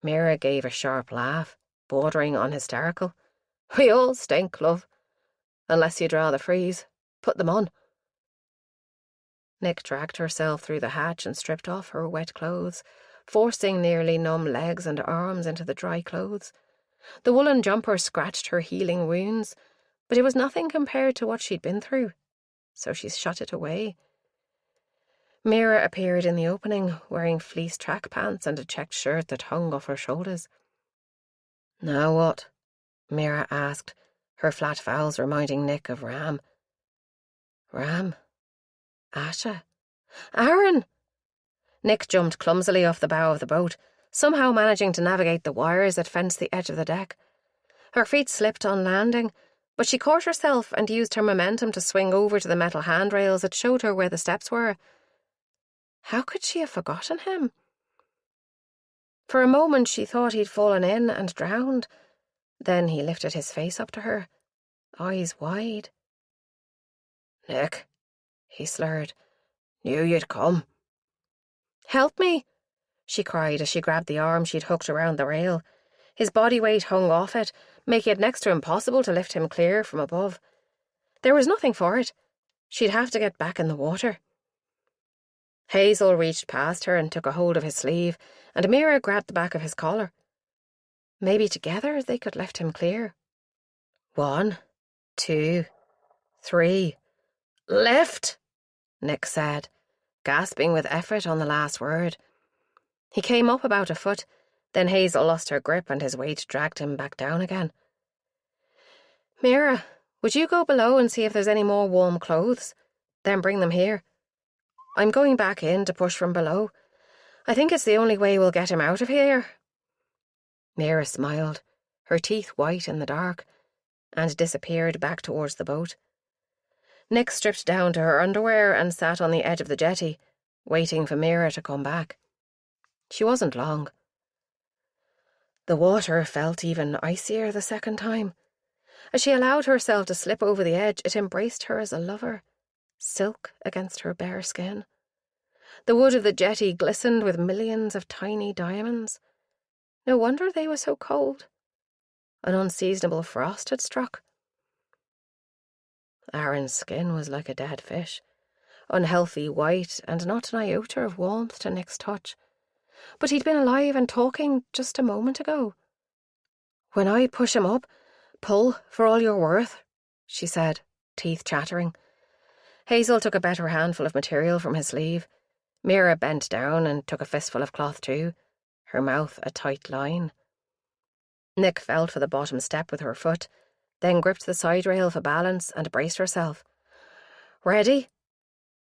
Mira gave a sharp laugh, bordering on hysterical. We all stink, love. Unless you'd rather freeze. Put them on. Nick dragged herself through the hatch and stripped off her wet clothes, forcing nearly numb legs and arms into the dry clothes. The woolen jumper scratched her healing wounds, but it was nothing compared to what she'd been through, so she shut it away. Mira appeared in the opening, wearing fleece track pants and a checked shirt that hung off her shoulders. Now what? Mira asked, her flat vowels reminding Nick of Ram. Ram? Asha? Aaron! Nick jumped clumsily off the bow of the boat, somehow managing to navigate the wires that fenced the edge of the deck. Her feet slipped on landing, but she caught herself and used her momentum to swing over to the metal handrails that showed her where the steps were. How could she have forgotten him? For a moment she thought he'd fallen in and drowned. Then he lifted his face up to her, eyes wide. Nick, he slurred. Knew you'd come. Help me, she cried as she grabbed the arm she'd hooked around the rail. His body weight hung off it, making it next to impossible to lift him clear from above. There was nothing for it. She'd have to get back in the water. Hazel reached past her and took a hold of his sleeve, and Mira grabbed the back of his collar. Maybe together they could lift him clear. 1, 2, 3. Lift! Nick said, gasping with effort on the last word. He came up about a foot, then Hazel lost her grip and his weight dragged him back down again. Mira, would you go below and see if there's any more warm clothes? Then bring them here. I'm going back in to push from below. I think it's the only way we'll get him out of here. Mira smiled, her teeth white in the dark, and disappeared back towards the boat. Nick stripped down to her underwear and sat on the edge of the jetty, waiting for Mira to come back. She wasn't long. The water felt even icier the second time. As she allowed herself to slip over the edge, it embraced her as a lover, silk against her bare skin. The wood of the jetty glistened with millions of tiny diamonds. No wonder they were so cold. An unseasonable frost had struck. Aaron's skin was like a dead fish, unhealthy white and not an iota of warmth to Nick's touch. But he'd been alive and talking just a moment ago. When I push him up, pull for all you're worth, she said, teeth chattering. Hazel took a better handful of material from his sleeve. Mira bent down and took a fistful of cloth too, her mouth a tight line. Nick felt for the bottom step with her foot, then gripped the side rail for balance and braced herself. Ready?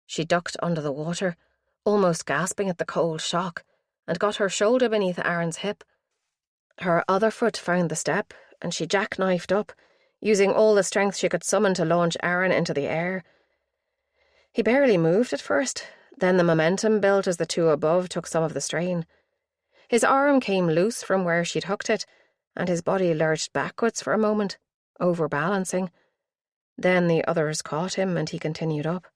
She ducked under the water, almost gasping at the cold shock, and got her shoulder beneath Aaron's hip. Her other foot found the step, and she jackknifed up, using all the strength she could summon to launch Aaron into the air. He barely moved at first, then the momentum built as the two above took some of the strain. His arm came loose from where she'd hooked it, and his body lurched backwards for a moment, overbalancing. Then the others caught him, and he continued up.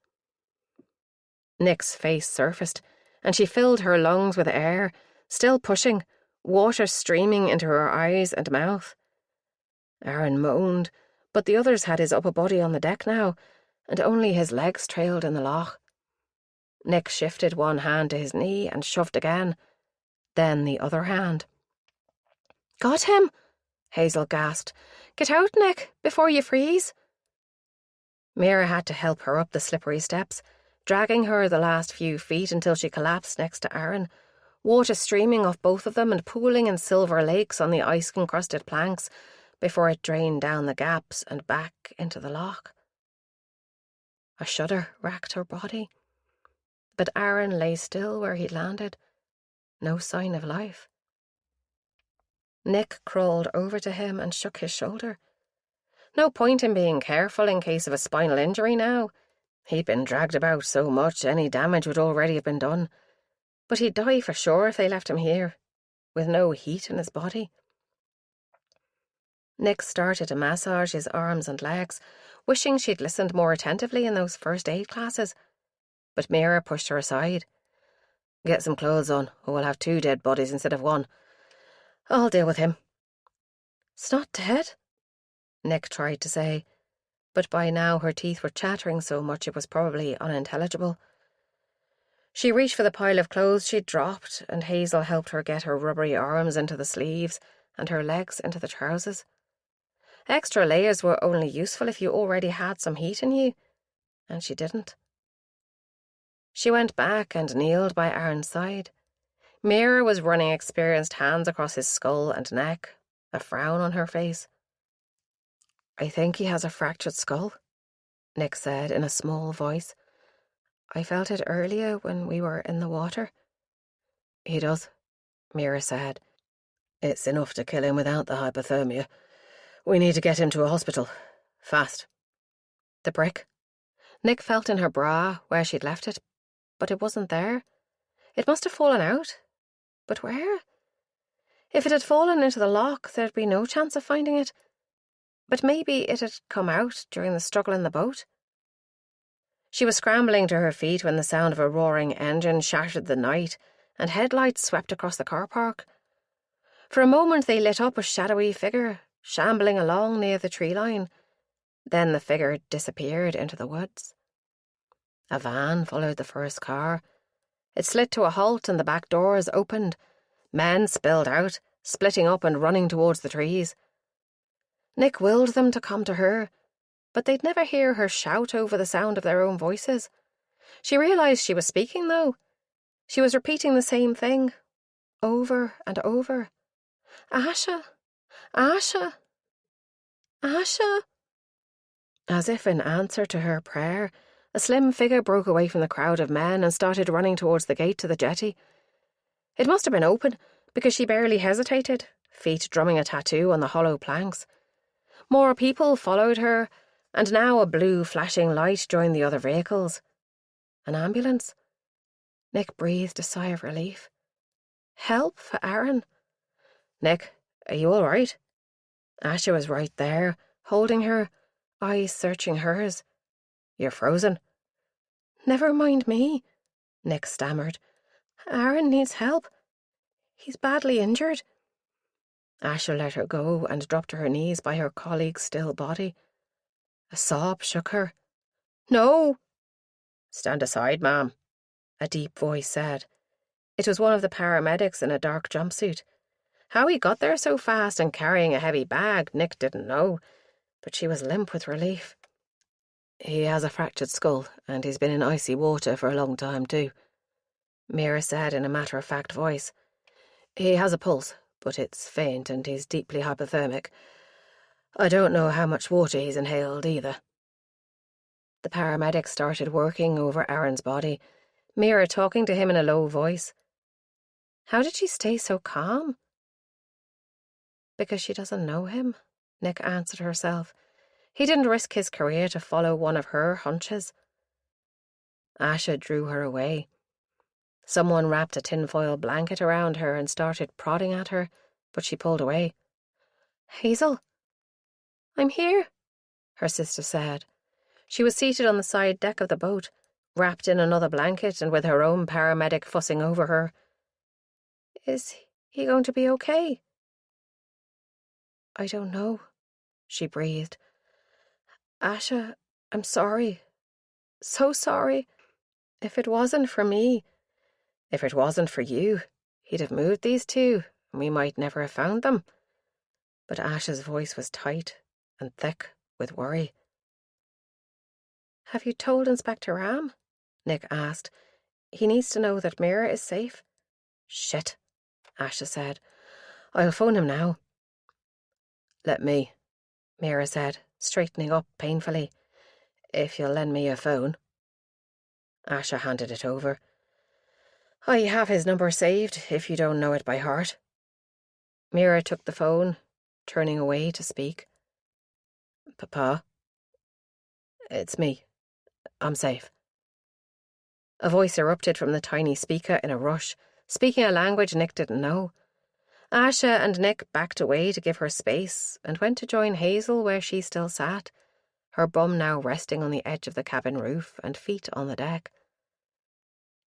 Nick's face surfaced, and she filled her lungs with air, still pushing, water streaming into her eyes and mouth. Aaron moaned, but the others had his upper body on the deck now, and only his legs trailed in the loch. Nick shifted one hand to his knee and shoved again, then the other hand. "Got him!" Hazel gasped. "Get out, Nick, before you freeze." Mira had to help her up the slippery steps, dragging her the last few feet until she collapsed next to Aaron, water streaming off both of them and pooling in silver lakes on the ice-encrusted planks before it drained down the gaps and back into the loch. A shudder racked her body, but Aaron lay still where he'd landed, no sign of life. Nick crawled over to him and shook his shoulder. No point in being careful in case of a spinal injury now. He'd been dragged about so much any damage would already have been done. But he'd die for sure if they left him here, with no heat in his body. Nick started to massage his arms and legs, wishing she'd listened more attentively in those first aid classes. But Mira pushed her aside. "Get some clothes on, or we'll have 2 dead bodies instead of 1. I'll deal with him." "It's not dead," Nick tried to say, but by now her teeth were chattering so much it was probably unintelligible. She reached for the pile of clothes she'd dropped, and Hazel helped her get her rubbery arms into the sleeves and her legs into the trousers. Extra layers were only useful if you already had some heat in you, and she didn't. She went back and kneeled by Aaron's side. Mira was running experienced hands across his skull and neck, a frown on her face. "I think he has a fractured skull," Nick said in a small voice. "I felt it earlier when we were in the water." "He does," Mira said. "It's enough to kill him without the hypothermia. We need to get him to a hospital. Fast." The brick. Nick felt in her bra where she'd left it, but it wasn't there. It must have fallen out. But where? If it had fallen into the loch, there'd be no chance of finding it. But maybe it had come out during the struggle in the boat. She was scrambling to her feet when the sound of a roaring engine shattered the night and headlights swept across the car park. For a moment they lit up a shadowy figure, shambling along near the tree line. Then the figure disappeared into the woods. A van followed the first car. It slid to a halt and the back doors opened. Men spilled out, splitting up and running towards the trees. Nick willed them to come to her, but they'd never hear her shout over the sound of their own voices. She realised she was speaking, though. She was repeating the same thing, over and over. "Asha! Asha! Asha!" As if in answer to her prayer, a slim figure broke away from the crowd of men and started running towards the gate to the jetty. It must have been open, because she barely hesitated, feet drumming a tattoo on the hollow planks. More people followed her, and now a blue flashing light joined the other vehicles. An ambulance. Nick breathed a sigh of relief. Help for Aaron. "Nick, are you all right?" Asha was right there, holding her, eyes searching hers. "You're frozen." "Never mind me," Nick stammered. "Aaron needs help. He's badly injured." Asha let her go and dropped to her knees by her colleague's still body. A sob shook her. "No!" "Stand aside, ma'am," a deep voice said. It was one of the paramedics in a dark jumpsuit. How he got there so fast and carrying a heavy bag, Nick didn't know, but she was limp with relief. "He has a fractured skull, and he's been in icy water for a long time, too," Mira said in a matter-of-fact voice. "He has a pulse, but it's faint and he's deeply hypothermic. I don't know how much water he's inhaled either." The paramedic started working over Aaron's body, Mira talking to him in a low voice. How did she stay so calm? Because she doesn't know him, Nick answered herself. He didn't risk his career to follow one of her hunches. Asha drew her away. Someone wrapped a tinfoil blanket around her and started prodding at her, but she pulled away. "Hazel, I'm here," her sister said. She was seated on the side deck of the boat, wrapped in another blanket and with her own paramedic fussing over her. "Is he going to be okay?" "I don't know," she breathed. "Asha, I'm sorry. So sorry. If it wasn't for me, if it wasn't for you, he'd have moved these two, and we might never have found them." But Asha's voice was tight and thick with worry. "Have you told Inspector Ram?" Nick asked. "He needs to know that Mira is safe." "Shit," Asha said. "I'll phone him now." "Let me," Mira said, straightening up painfully. "If you'll lend me your phone." Asha handed it over. "I have his number saved, if you don't know it by heart." Mira took the phone, turning away to speak. "Papa?" "It's me. I'm safe." A voice erupted from the tiny speaker in a rush, speaking a language Nick didn't know. Asha and Nick backed away to give her space and went to join Hazel where she still sat, her bum now resting on the edge of the cabin roof and feet on the deck.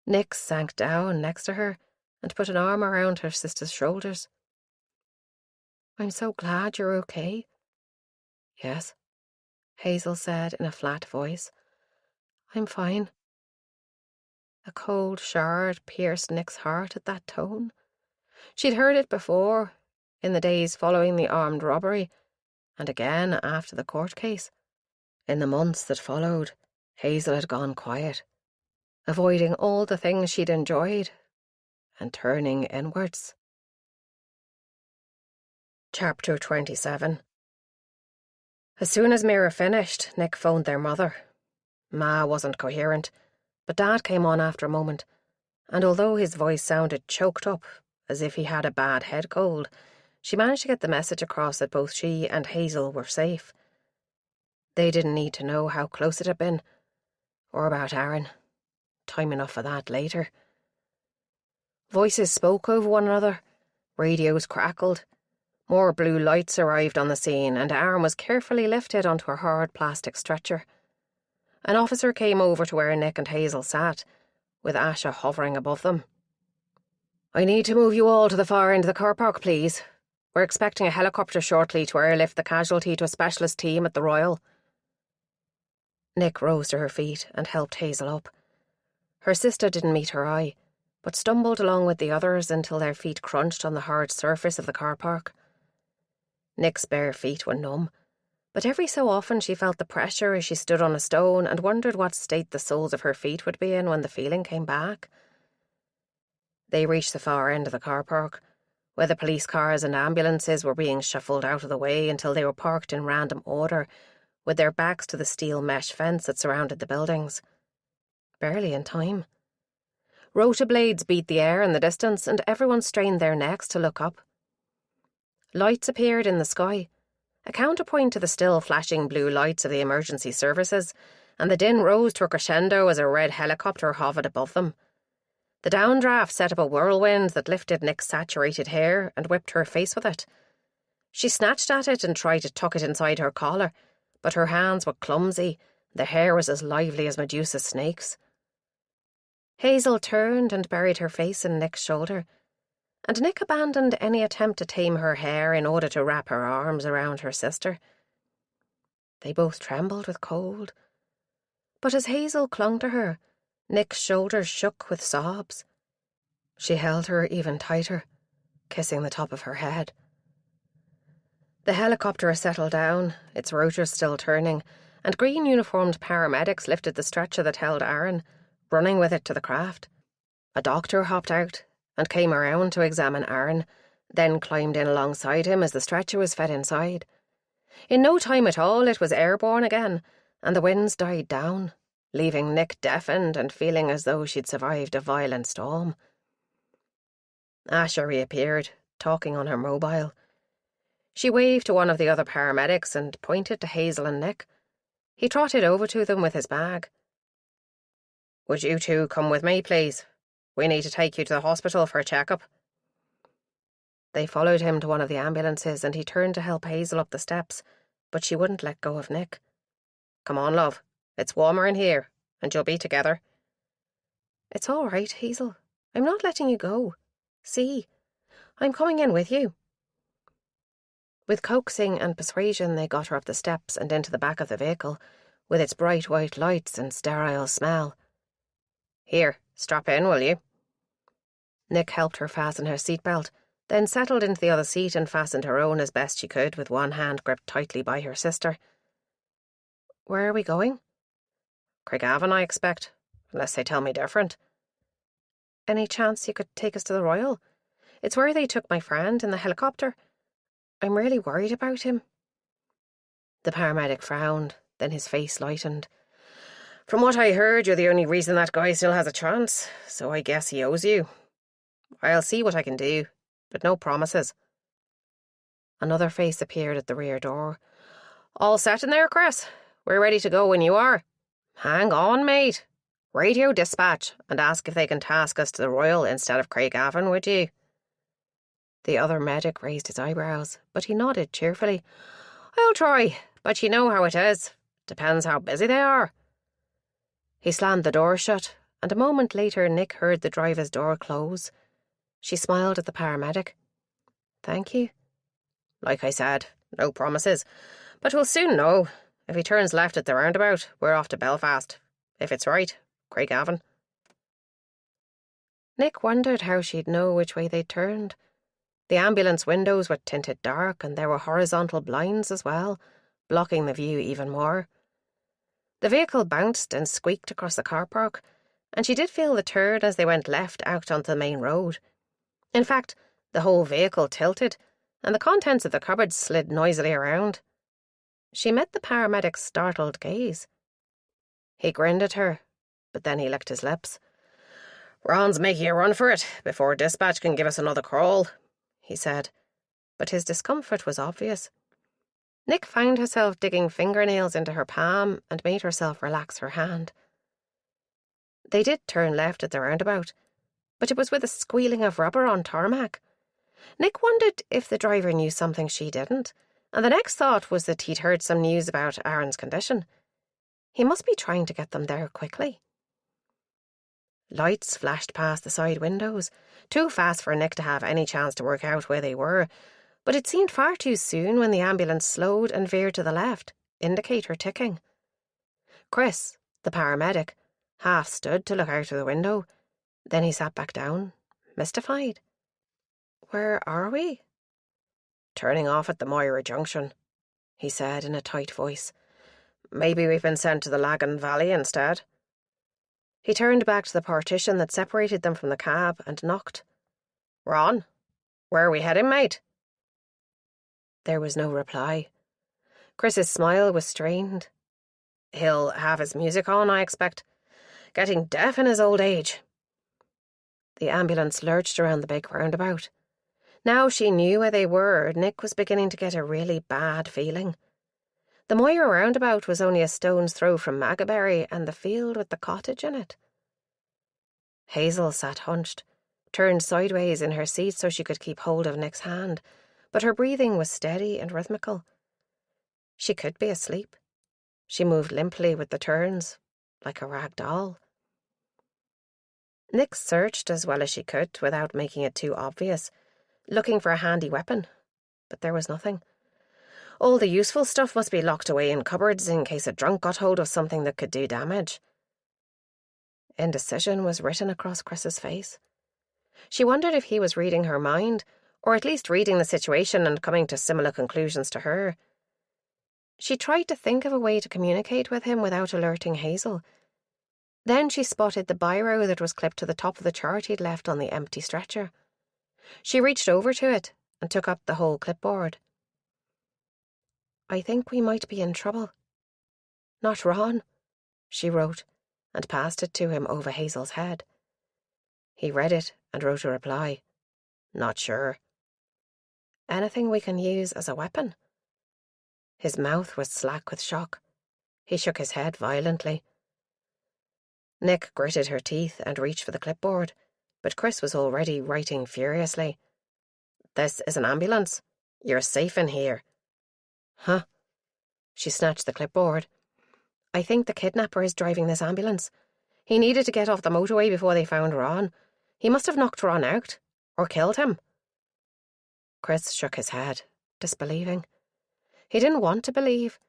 Nick sank down next to her and put an arm around her sister's shoulders. "I'm so glad you're okay." "Yes," Hazel said in a flat voice. "I'm fine." A cold shard pierced Nick's heart at that tone. She'd heard it before, in the days following the armed robbery, and again after the court case. In the months that followed, Hazel had gone quiet, avoiding all the things she'd enjoyed and turning inwards. Chapter 27. As soon as Mira finished, Nick phoned their mother. Ma wasn't coherent, but Dad came on after a moment, and although his voice sounded choked up, as if he had a bad head cold, she managed to get the message across that both she and Hazel were safe. They didn't need to know how close it had been, or about Aaron. Time enough for that later. Voices spoke over one another, radios crackled, more blue lights arrived on the scene, and Aaron was carefully lifted onto a hard plastic stretcher. An officer came over to where Nick and Hazel sat, with Asha hovering above them. "I need to move you all to the far end of the car park, please. We're expecting a helicopter shortly to airlift the casualty to a specialist team at the Royal." Nick rose to her feet and helped Hazel up. Her sister didn't meet her eye, but stumbled along with the others until their feet crunched on the hard surface of the car park. Nick's bare feet were numb, but every so often she felt the pressure as she stood on a stone and wondered what state the soles of her feet would be in when the feeling came back. They reached the far end of the car park, where the police cars and ambulances were being shuffled out of the way until they were parked in random order, with their backs to the steel mesh fence that surrounded the buildings. Barely in time. Rota blades beat the air in the distance, and everyone strained their necks to look up. Lights appeared in the sky, a counterpoint to the still flashing blue lights of the emergency services, and the din rose to a crescendo as a red helicopter hovered above them. The downdraft set up a whirlwind that lifted Nick's saturated hair and whipped her face with it. She snatched at it and tried to tuck it inside her collar, but her hands were clumsy, the hair was as lively as Medusa's snakes. Hazel turned and buried her face in Nick's shoulder, and Nick abandoned any attempt to tame her hair in order to wrap her arms around her sister. They both trembled with cold, but as Hazel clung to her, Nick's shoulders shook with sobs. She held her even tighter, kissing the top of her head. The helicopter settled down, its rotors still turning, and green-uniformed paramedics lifted the stretcher that held Aaron, running with it to the craft. A doctor hopped out and came around to examine Aaron, then climbed in alongside him as the stretcher was fed inside. In no time at all it was airborne again, and the winds died down, leaving Nick deafened and feeling as though she'd survived a violent storm. Asha reappeared, talking on her mobile. She waved to one of the other paramedics and pointed to Hazel and Nick. He trotted over to them with his bag. "Would you two come with me, please? We need to take you to the hospital for a checkup." They followed him to one of the ambulances and he turned to help Hazel up the steps, but she wouldn't let go of Nick. "Come on, love. It's warmer in here, and you'll be together." "It's all right, Hazel. I'm not letting you go. See, I'm coming in with you." With coaxing and persuasion, they got her up the steps and into the back of the vehicle, with its bright white lights and sterile smell. "Here, strap in, will you?" Nick helped her fasten her seatbelt, then settled into the other seat and fastened her own as best she could with one hand gripped tightly by her sister. "Where are we going?" "Craigavon, I expect, unless they tell me different." "Any chance you could take us to the Royal? It's where they took my friend in the helicopter. I'm really worried about him." The paramedic frowned, then his face lightened. "From what I heard, you're the only reason that guy still has a chance, so I guess he owes you. I'll see what I can do, but no promises." Another face appeared at the rear door. "All set in there, Chris? We're ready to go when you are. Hang on, mate. Radio dispatch and ask if they can task us to the Royal instead of Craigavon, would you?" The other medic raised his eyebrows, but he nodded cheerfully. "I'll try, but you know how it is. Depends how busy they are." He slammed the door shut, and a moment later Nick heard the driver's door close. She smiled at the paramedic. "Thank you." "Like I said, no promises. But we'll soon know. If he turns left at the roundabout, we're off to Belfast. If it's right, Craigavon." Nick wondered how she'd know which way they'd turned. The ambulance windows were tinted dark, and there were horizontal blinds as well, blocking the view even more. The vehicle bounced and squeaked across the car park, and she did feel the turn as they went left out onto the main road. In fact, the whole vehicle tilted, and the contents of the cupboard slid noisily around. She met the paramedic's startled gaze. He grinned at her, but then he licked his lips. "Ron's making a run for it before dispatch can give us another call," he said, but his discomfort was obvious. Nick found herself digging fingernails into her palm and made herself relax her hand. They did turn left at the roundabout, but it was with a squealing of rubber on tarmac. Nick wondered if the driver knew something she didn't, and the next thought was that he'd heard some news about Aaron's condition. He must be trying to get them there quickly. Lights flashed past the side windows, too fast for Nick to have any chance to work out where they were, but it seemed far too soon when the ambulance slowed and veered to the left, indicator ticking. Chris, the paramedic, half stood to look out of the window. Then he sat back down, mystified. "Where are we?" "Turning off at the Moira Junction," he said in a tight voice. "Maybe we've been sent to the Lagan Valley instead." He turned back to the partition that separated them from the cab and knocked. "Ron, where are we heading, mate?" There was no reply. Chris's smile was strained. "He'll have his music on, I expect. Getting deaf in his old age." The ambulance lurched around the big roundabout. Now she knew where they were, Nick was beginning to get a really bad feeling. The Moira roundabout was only a stone's throw from Magaberry and the field with the cottage in it. Hazel sat hunched, turned sideways in her seat so she could keep hold of Nick's hand, but her breathing was steady and rhythmical. She could be asleep. She moved limply with the turns, like a rag doll. Nick searched as well as she could without making it too obvious, looking for a handy weapon, but there was nothing. All the useful stuff must be locked away in cupboards in case a drunk got hold of something that could do damage. Indecision was written across Chris's face. She wondered if he was reading her mind, or at least reading the situation and coming to similar conclusions to her. She tried to think of a way to communicate with him without alerting Hazel. Then she spotted the biro that was clipped to the top of the chart he'd left on the empty stretcher. She reached over to it and took up the whole clipboard. "I think we might be in trouble. Not Ron," she wrote, and passed it to him over Hazel's head. He read it and wrote a reply. "Not sure." "Anything we can use as a weapon?" His mouth was slack with shock. He shook his head violently. Nick gritted her teeth and reached for the clipboard, but Chris was already writing furiously. "This is an ambulance. You're safe in here." "Huh?" She snatched the clipboard. "I think the kidnapper is driving this ambulance. He needed to get off the motorway before they found Ron. He must have knocked Ron out, or killed him." Chris shook his head, disbelieving. He didn't want to believe,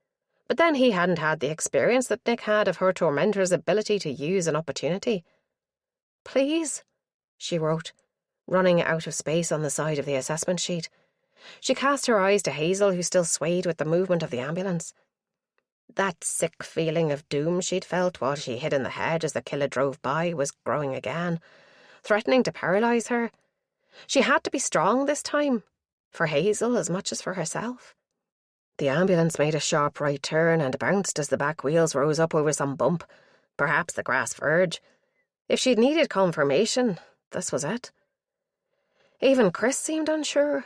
but then he hadn't had the experience that Nick had of her tormentor's ability to use an opportunity. "Please," she wrote, running out of space on the side of the assessment sheet. She cast her eyes to Hazel, who still swayed with the movement of the ambulance. That sick feeling of doom she'd felt while she hid in the hedge as the killer drove by was growing again, threatening to paralyse her. She had to be strong this time, for Hazel as much as for herself. The ambulance made a sharp right turn and bounced as the back wheels rose up over some bump, perhaps the grass verge. If she'd needed confirmation, this was it. Even Chris seemed unsure.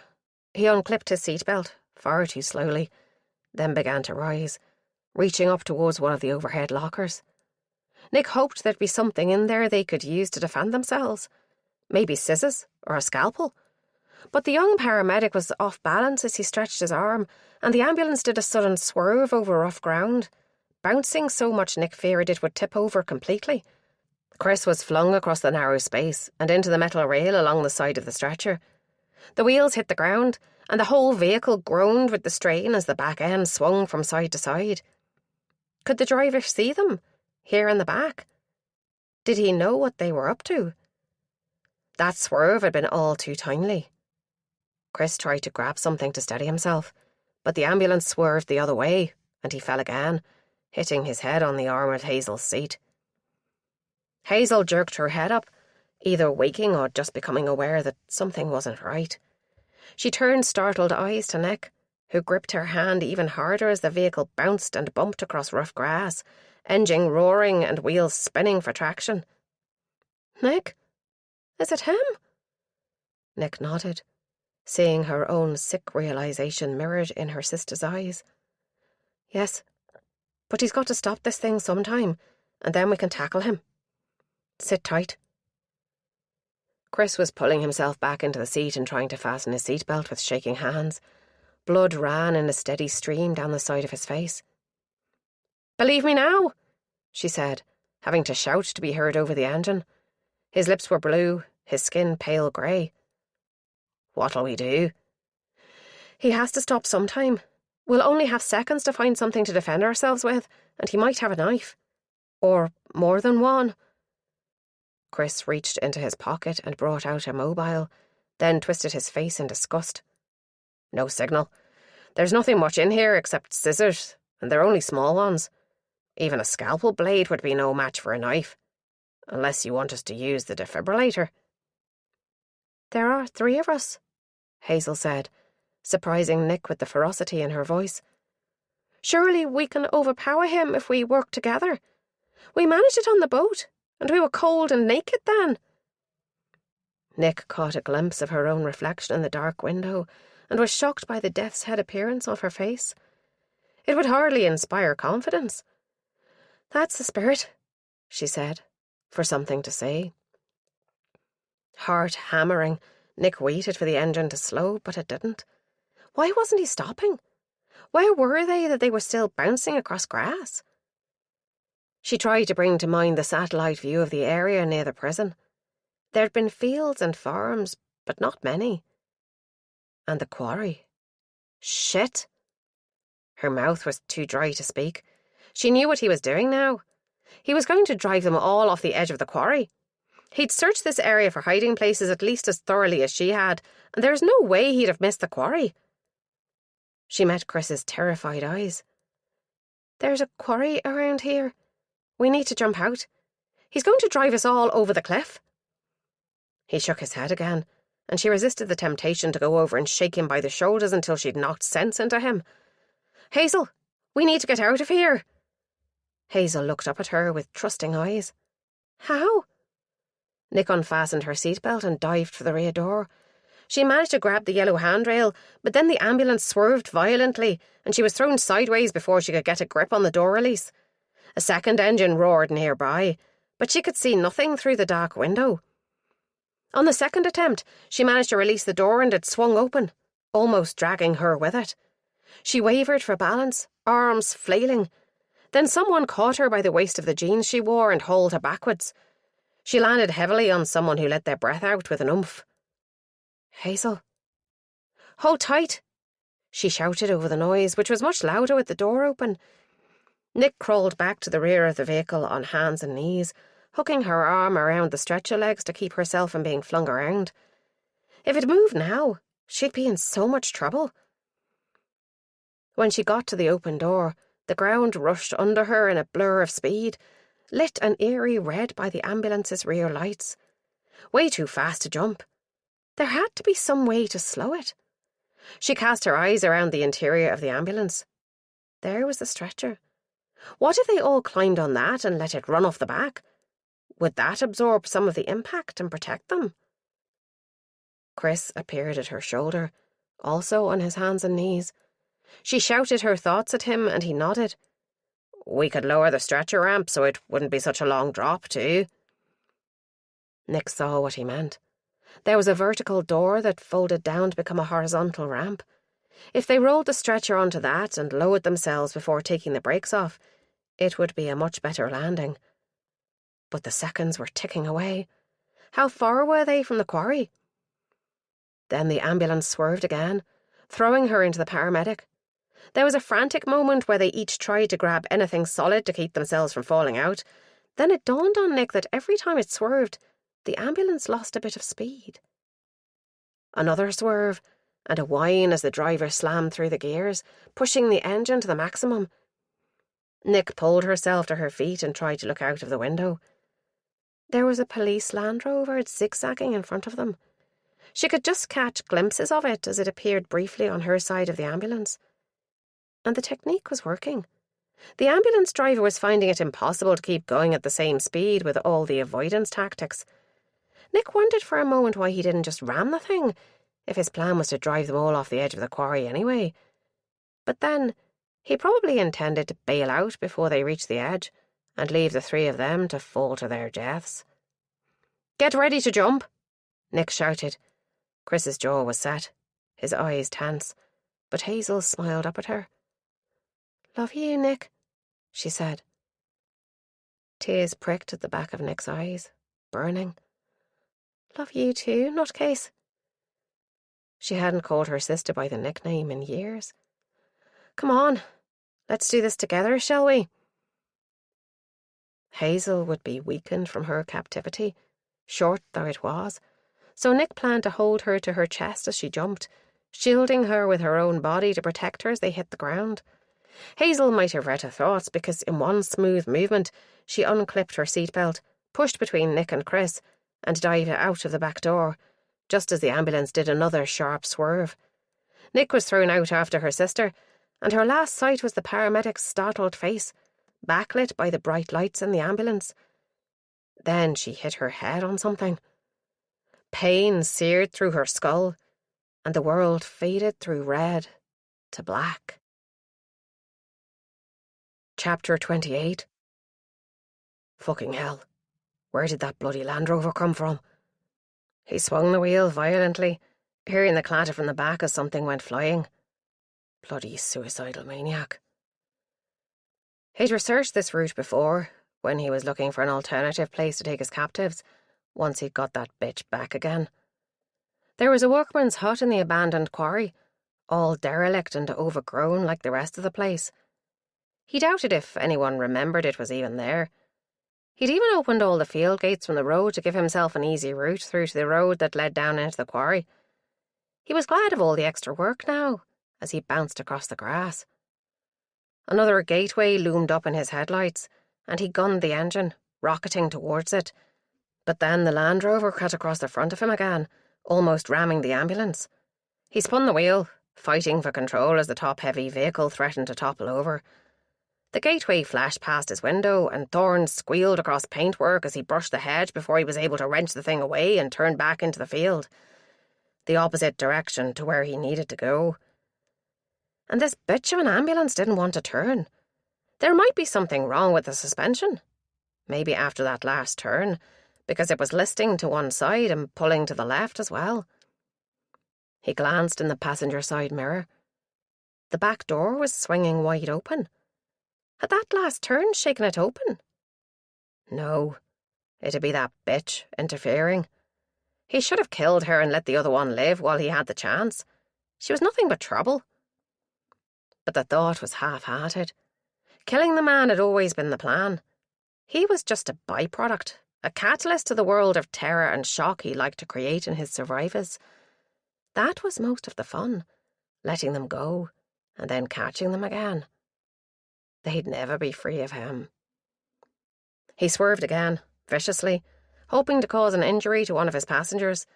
He unclipped his seatbelt, far too slowly, then began to rise, reaching up towards one of the overhead lockers. Nick hoped there'd be something in there they could use to defend themselves. Maybe scissors or a scalpel. But the young paramedic was off balance as he stretched his arm, and the ambulance did a sudden swerve over rough ground, bouncing so much Nick feared it would tip over completely. Chris was flung across the narrow space and into the metal rail along the side of the stretcher. The wheels hit the ground, and the whole vehicle groaned with the strain as the back end swung from side to side. Could the driver see them, here in the back? Did he know what they were up to? That swerve had been all too timely. Chris tried to grab something to steady himself, but the ambulance swerved the other way, and he fell again, hitting his head on the arm of Hazel's seat. Hazel jerked her head up, either waking or just becoming aware that something wasn't right. She turned startled eyes to Nick, who gripped her hand even harder as the vehicle bounced and bumped across rough grass, engine roaring and wheels spinning for traction. "Nick? Is it him?" Nick nodded, seeing her own sick realisation mirrored in her sister's eyes. "Yes, but he's got to stop this thing sometime, and then we can tackle him. Sit tight." Chris was pulling himself back into the seat and trying to fasten his seatbelt with shaking hands. Blood ran in a steady stream down the side of his face. "Believe me now," she said, having to shout to be heard over the engine. His lips were blue, his skin pale grey. "What'll we do?" "He has to stop sometime. We'll only have seconds to find something to defend ourselves with, and he might have a knife. Or more than one." Chris reached into his pocket and brought out a mobile, then twisted his face in disgust. "No signal. There's nothing much in here except scissors, and they're only small ones. Even a scalpel blade would be no match for a knife. Unless you want us to use the defibrillator." "There are 3 of us," Hazel said, surprising Nick with the ferocity in her voice. "Surely we can overpower him if we work together. We managed it on the boat, and we were cold and naked then." Nick caught a glimpse of her own reflection in the dark window and was shocked by the death's head appearance of her face. It would hardly inspire confidence. "That's the spirit," she said, for something to say. Heart hammering, Nick waited for the engine to slow, but it didn't. Why wasn't he stopping? Where were they that they were still bouncing across grass? She tried to bring to mind the satellite view of the area near the prison. There'd been fields and farms, but not many. And the quarry. Shit! Her mouth was too dry to speak. She knew what he was doing now. He was going to drive them all off the edge of the quarry. He'd searched this area for hiding places at least as thoroughly as she had, and there's no way he'd have missed the quarry. She met Chris's terrified eyes. "There's a quarry around here. We need to jump out. He's going to drive us all over the cliff." He shook his head again, and she resisted the temptation to go over and shake him by the shoulders until she'd knocked sense into him. "Hazel, we need to get out of here." Hazel looked up at her with trusting eyes. "How?" Nick unfastened her seatbelt and dived for the rear door. She managed to grab the yellow handrail, but then the ambulance swerved violently and she was thrown sideways before she could get a grip on the door release. A second engine roared nearby, but she could see nothing through the dark window. On the second attempt, she managed to release the door and it swung open, almost dragging her with it. She wavered for balance, arms flailing. Then someone caught her by the waist of the jeans she wore and hauled her backwards. She landed heavily on someone who let their breath out with an oomph. "Hazel." "Hold tight," she shouted over the noise, which was much louder with the door open. Nick crawled back to the rear of the vehicle on hands and knees, hooking her arm around the stretcher legs to keep herself from being flung around. If it moved now, she'd be in so much trouble. When she got to the open door, the ground rushed under her in a blur of speed, lit an eerie red by the ambulance's rear lights. Way too fast to jump. There had to be some way to slow it. She cast her eyes around the interior of the ambulance. There was the stretcher. What if they all climbed on that and let it run off the back? Would that absorb some of the impact and protect them? Chris appeared at her shoulder, also on his hands and knees. She shouted her thoughts at him and he nodded. "We could lower the stretcher ramp so it wouldn't be such a long drop, too." Nick saw what he meant. There was a vertical door that folded down to become a horizontal ramp. If they rolled the stretcher onto that and lowered themselves before taking the brakes off, it would be a much better landing. But the seconds were ticking away. How far were they from the quarry? Then the ambulance swerved again, throwing her into the paramedic. There was a frantic moment where they each tried to grab anything solid to keep themselves from falling out. Then it dawned on Nick that every time it swerved, the ambulance lost a bit of speed. Another swerve, and a whine as the driver slammed through the gears, pushing the engine to the maximum. Nick pulled herself to her feet and tried to look out of the window. There was a police Land Rover zigzagging in front of them. She could just catch glimpses of it as it appeared briefly on her side of the ambulance. And the technique was working. The ambulance driver was finding it impossible to keep going at the same speed with all the avoidance tactics. Nick wondered for a moment why he didn't just ram the thing, if his plan was to drive them all off the edge of the quarry anyway. But then, he probably intended to bail out before they reached the edge, and leave the three of them to fall to their deaths. "Get ready to jump," Nick shouted. Chris's jaw was set, his eyes tense, but Hazel smiled up at her. "Love you, Nick," she said. Tears pricked at the back of Nick's eyes, burning. "Love you too, nutcase." She hadn't called her sister by the nickname in years. "Come on, let's do this together, shall we?" Hazel would be weakened from her captivity, short though it was, so Nick planned to hold her to her chest as she jumped, shielding her with her own body to protect her as they hit the ground. Hazel might have read her thoughts because in one smooth movement she unclipped her seatbelt, pushed between Nick and Chris, and dived out of the back door, just as the ambulance did another sharp swerve. Nick was thrown out after her sister, and her last sight was the paramedic's startled face, backlit by the bright lights in the ambulance. Then she hit her head on something. Pain seared through her skull, and the world faded through red to black. Chapter 28. Fucking hell. Where did that bloody Land Rover come from? He swung the wheel violently, hearing the clatter from the back as something went flying. Bloody suicidal maniac. He'd researched this route before, when he was looking for an alternative place to take his captives, once he'd got that bitch back again. There was a workman's hut in the abandoned quarry, all derelict and overgrown like the rest of the place. He doubted if anyone remembered it was even there. He'd even opened all the field gates from the road to give himself an easy route through to the road that led down into the quarry. He was glad of all the extra work now, as he bounced across the grass. Another gateway loomed up in his headlights, and he gunned the engine, rocketing towards it. But then the Land Rover cut across the front of him again, almost ramming the ambulance. He spun the wheel, fighting for control as the top-heavy vehicle threatened to topple over. The gateway flashed past his window, and thorns squealed across paintwork as he brushed the hedge before he was able to wrench the thing away and turn back into the field. The opposite direction to where he needed to go. And this bitch of an ambulance didn't want to turn. There might be something wrong with the suspension. Maybe after that last turn, because it was listing to one side and pulling to the left as well. He glanced in the passenger side mirror. The back door was swinging wide open. Had that last turn shaken it open? No, it'd be that bitch interfering. He should have killed her and let the other one live while he had the chance. She was nothing but trouble. But the thought was half-hearted. Killing the man had always been the plan. He was just a byproduct, a catalyst to the world of terror and shock he liked to create in his survivors. That was most of the fun, letting them go and then catching them again. They'd never be free of him. He swerved again, viciously, hoping to cause an injury to one of his passengers,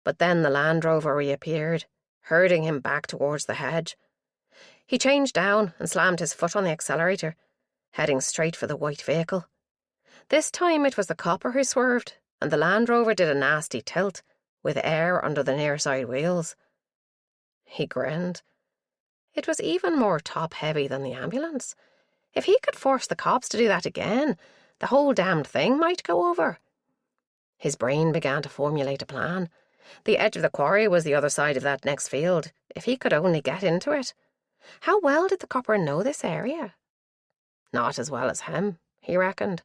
but then the Land Rover reappeared, herding him back towards the hedge. He changed down and slammed his foot on the accelerator, heading straight for the white vehicle. This time it was the copper who swerved, and the Land Rover did a nasty tilt, with air under the near side wheels. He grinned. It was even more top-heavy than the ambulance. If he could force the cops to do that again, the whole damned thing might go over. His brain began to formulate a plan. The edge of the quarry was the other side of that next field, if he could only get into it. How well did the copper know this area? Not as well as him, he reckoned.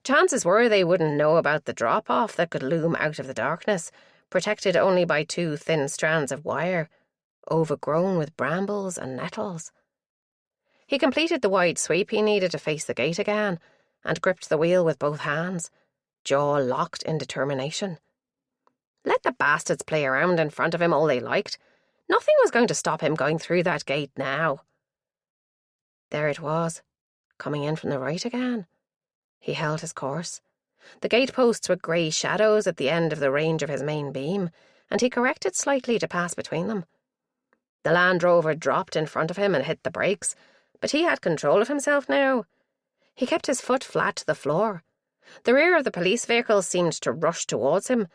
Chances were they wouldn't know about the drop-off that could loom out of the darkness, protected only by 2 thin strands of wire, overgrown with brambles and nettles. He completed the wide sweep he needed to face the gate again, and gripped the wheel with both hands, jaw locked in determination. Let the bastards play around in front of him all they liked. Nothing was going to stop him going through that gate now. There it was, coming in from the right again. He held his course. The gateposts were grey shadows at the end of the range of his main beam, and he corrected slightly to pass between them. The Land Rover dropped in front of him and hit the brakes, but he had control of himself now. He kept his foot flat to the floor. The rear of the police vehicle seemed to rush towards him,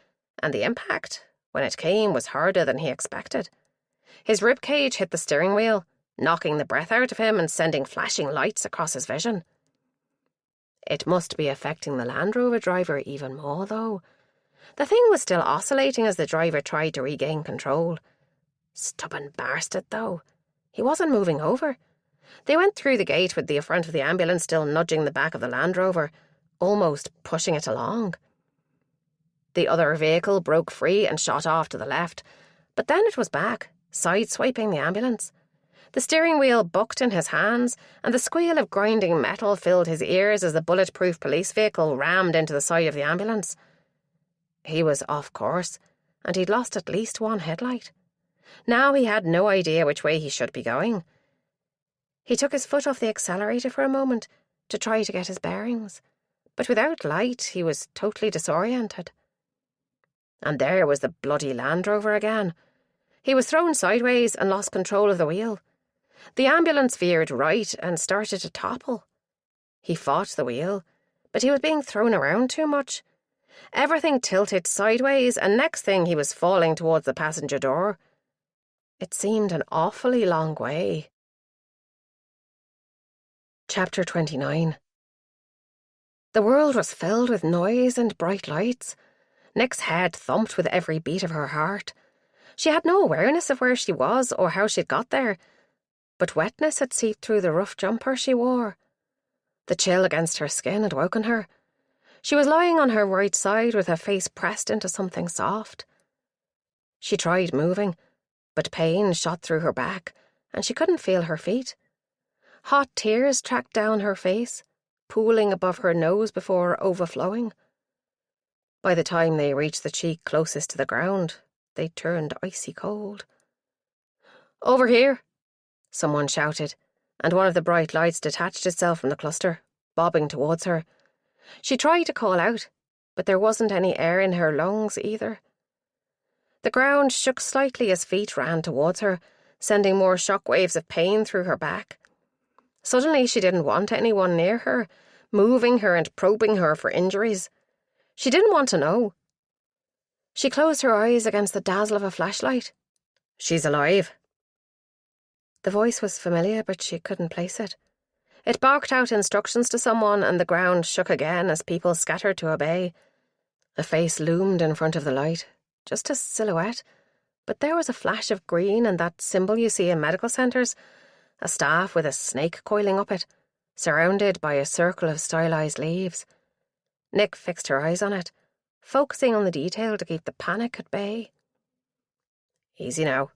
and the impact, when it came, was harder than he expected. His ribcage hit the steering wheel, knocking the breath out of him and sending flashing lights across his vision. It must be affecting the Land Rover driver even more, though. The thing was still oscillating as the driver tried to regain control. Stubborn bastard, though. He wasn't moving over. They went through the gate with the front of the ambulance still nudging the back of the Land Rover, almost pushing it along. The other vehicle broke free and shot off to the left, but then it was back, sideswiping the ambulance. The steering wheel bucked in his hands, and the squeal of grinding metal filled his ears as the bulletproof police vehicle rammed into the side of the ambulance. He was off course, and he'd lost at least one headlight. Now he had no idea which way he should be going. He took his foot off the accelerator for a moment to try to get his bearings, but without light he was totally disoriented. And there was the bloody Land Rover again. He was thrown sideways and lost control of the wheel. The ambulance veered right and started to topple. He fought the wheel, but he was being thrown around too much. Everything tilted sideways, and next thing he was falling towards the passenger door. It seemed an awfully long way. Chapter 29. The world was filled with noise and bright lights. Nick's head thumped with every beat of her heart. She had no awareness of where she was or how she'd got there, but wetness had seeped through the rough jumper she wore. The chill against her skin had woken her. She was lying on her right side with her face pressed into something soft. She tried moving, but pain shot through her back, and she couldn't feel her feet. Hot tears tracked down her face, pooling above her nose before overflowing. By the time they reached the cheek closest to the ground, they turned icy cold. "Over here," someone shouted, and one of the bright lights detached itself from the cluster, bobbing towards her. She tried to call out, but there wasn't any air in her lungs either. The ground shook slightly as feet ran towards her, sending more shockwaves of pain through her back. Suddenly she didn't want anyone near her, moving her and probing her for injuries. She didn't want to know. She closed her eyes against the dazzle of a flashlight. "She's alive." The voice was familiar, but she couldn't place it. It barked out instructions to someone, and the ground shook again as people scattered to obey. A face loomed in front of the light, just a silhouette, but there was a flash of green and that symbol you see in medical centres, a staff with a snake coiling up it, surrounded by a circle of stylized leaves. Nick fixed her eyes on it, focusing on the detail to keep the panic at bay. "Easy now.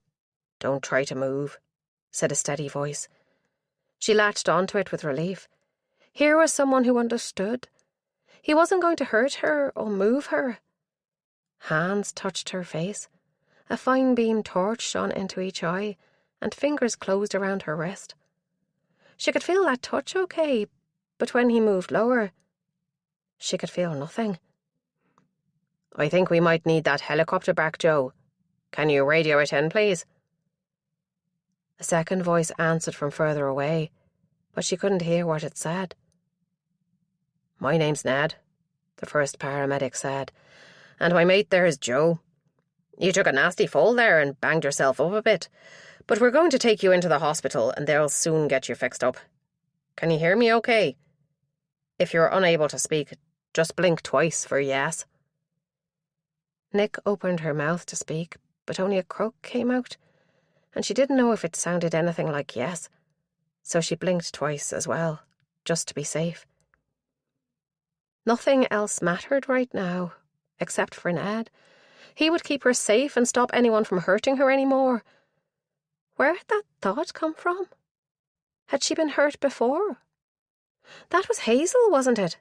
Don't try to move," said a steady voice. She latched onto it with relief. Here was someone who understood. He wasn't going to hurt her or move her. Hands touched her face. A fine beam torch shone into each eye, and fingers closed around her wrist. She could feel that touch okay, but when he moved lower, she could feel nothing. "I think we might need that helicopter back, Joe. Can you radio it in, please?" A second voice answered from further away, but she couldn't hear what it said. "My name's Ned," the first paramedic said, "and my mate there is Joe. You took a nasty fall there and banged yourself up a bit, but we're going to take you into the hospital and they'll soon get you fixed up. Can you hear me okay? If you're unable to speak, just blink twice for yes." Nick opened her mouth to speak, but only a croak came out, and she didn't know if it sounded anything like yes, so she blinked twice as well, just to be safe. Nothing else mattered right now, except for Ned. He would keep her safe and stop anyone from hurting her anymore. Where had that thought come from? Had she been hurt before? That was Hazel, wasn't it?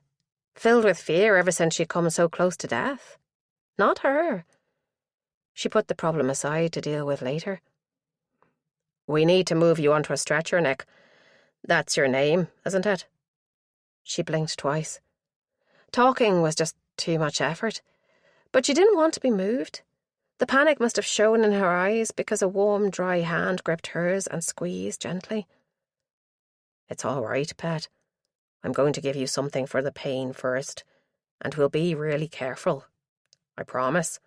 Filled with fear ever since she'd come so close to death. Not her. She put the problem aside to deal with later. "We need to move you onto a stretcher, Nick. That's your name, isn't it?" She blinked twice. Talking was just too much effort, but she didn't want to be moved. The panic must have shown in her eyes because a warm, dry hand gripped hers and squeezed gently. "It's all right, pet. I'm going to give you something for the pain first, and we'll be really careful. I promise."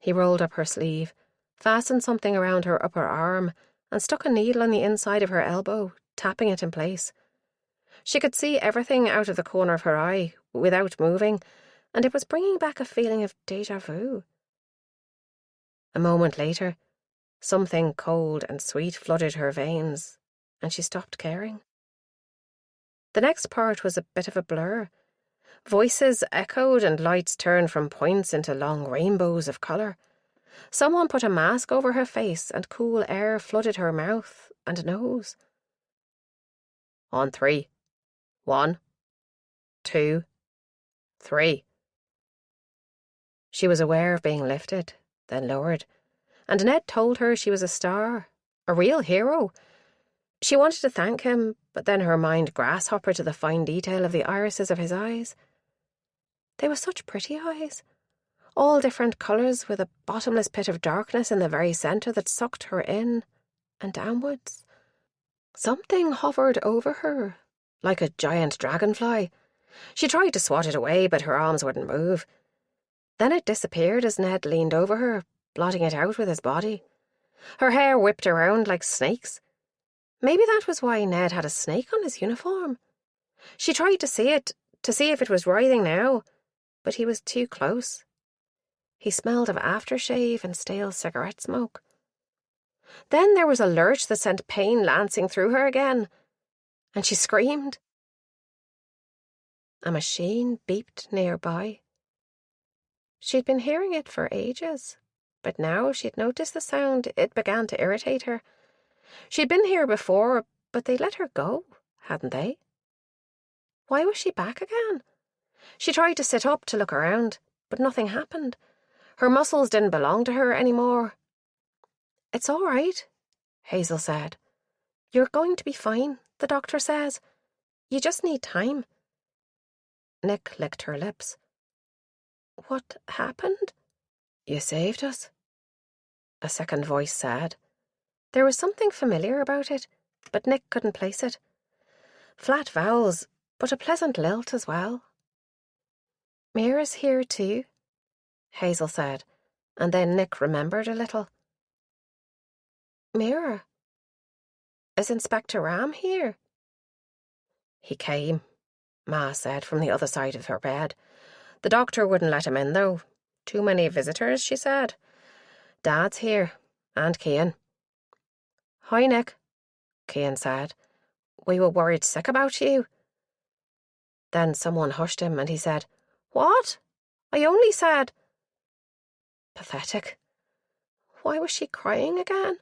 He rolled up her sleeve, fastened something around her upper arm, and stuck a needle on the inside of her elbow, tapping it in place. She could see everything out of the corner of her eye, without moving, and it was bringing back a feeling of déjà vu. A moment later, something cold and sweet flooded her veins, and she stopped caring. The next part was a bit of a blur. Voices echoed and lights turned from points into long rainbows of colour. Someone put a mask over her face and cool air flooded her mouth and nose. "On 3. 1, 2, 3. She was aware of being lifted, then lowered, and Ned told her she was a star, a real hero. She wanted to thank him, but then her mind grasshoppered to the fine detail of the irises of his eyes. They were such pretty eyes, all different colours with a bottomless pit of darkness in the very centre that sucked her in and downwards. Something hovered over her, like a giant dragonfly. She tried to swat it away, but her arms wouldn't move. Then it disappeared as Ned leaned over her, blotting it out with his body. Her hair whipped around like snakes. Maybe that was why Ned had a snake on his uniform. She tried to see it, to see if it was writhing now, but he was too close. He smelled of aftershave and stale cigarette smoke. Then there was a lurch that sent pain lancing through her again, and she screamed. A machine beeped nearby. She'd been hearing it for ages, but now she'd noticed the sound. It began to irritate her. She'd been here before, but they'd let her go, hadn't they? Why was she back again? She tried to sit up to look around, but nothing happened. Her muscles didn't belong to her anymore. "It's all right," Hazel said. "You're going to be fine, the doctor says. You just need time." Nick licked her lips. "What happened?" You saved us, a second voice said. There was something familiar about it, but Nick couldn't place it. Flat vowels, but a pleasant lilt as well. Mira's here too, Hazel said, and then Nick remembered a little. Mira? Is Inspector Ram here? He came, Ma said from the other side of her bed. The doctor wouldn't let him in, though. Too many visitors, she said. Dad's here, and Cian. Hi, Nick, Cian said. We were worried sick about you. Then someone hushed him and he said, What? I only said... Pathetic. Why was she crying again?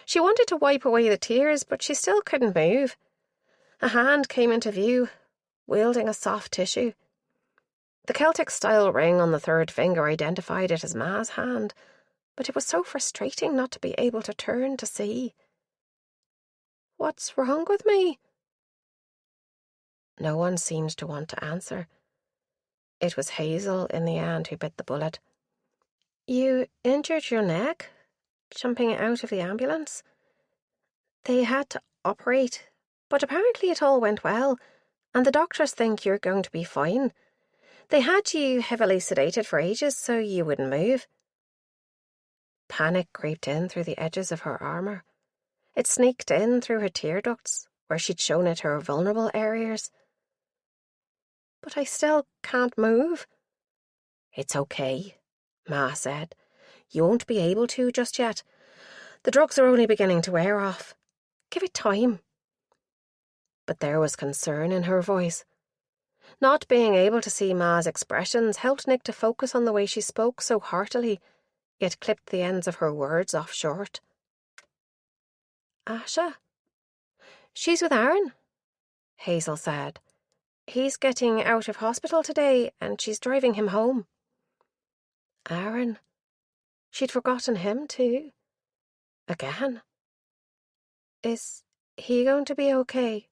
She wanted to wipe away the tears, but she still couldn't move. A hand came into view, wielding a soft tissue. The Celtic-style ring on the third finger identified it as Ma's hand, but it was so frustrating not to be able to turn to see. What's wrong with me? No one seemed to want to answer. It was Hazel, in the end, who bit the bullet. You injured your neck, jumping out of the ambulance? They had to operate, but apparently it all went well, and the doctors think you're going to be fine. They had you heavily sedated for ages so you wouldn't move. Panic creeped in through the edges of her armour. It sneaked in through her tear ducts, where she'd shown it her vulnerable areas. But I still can't move. It's okay, Ma said. You won't be able to just yet. The drugs are only beginning to wear off. Give it time. But there was concern in her voice. Not being able to see Ma's expressions helped Nick to focus on the way she spoke so heartily, yet clipped the ends of her words off short. Asha? She's with Aaron, Hazel said. He's getting out of hospital today and she's driving him home. Aaron? She'd forgotten him too. Again. Is he going to be okay?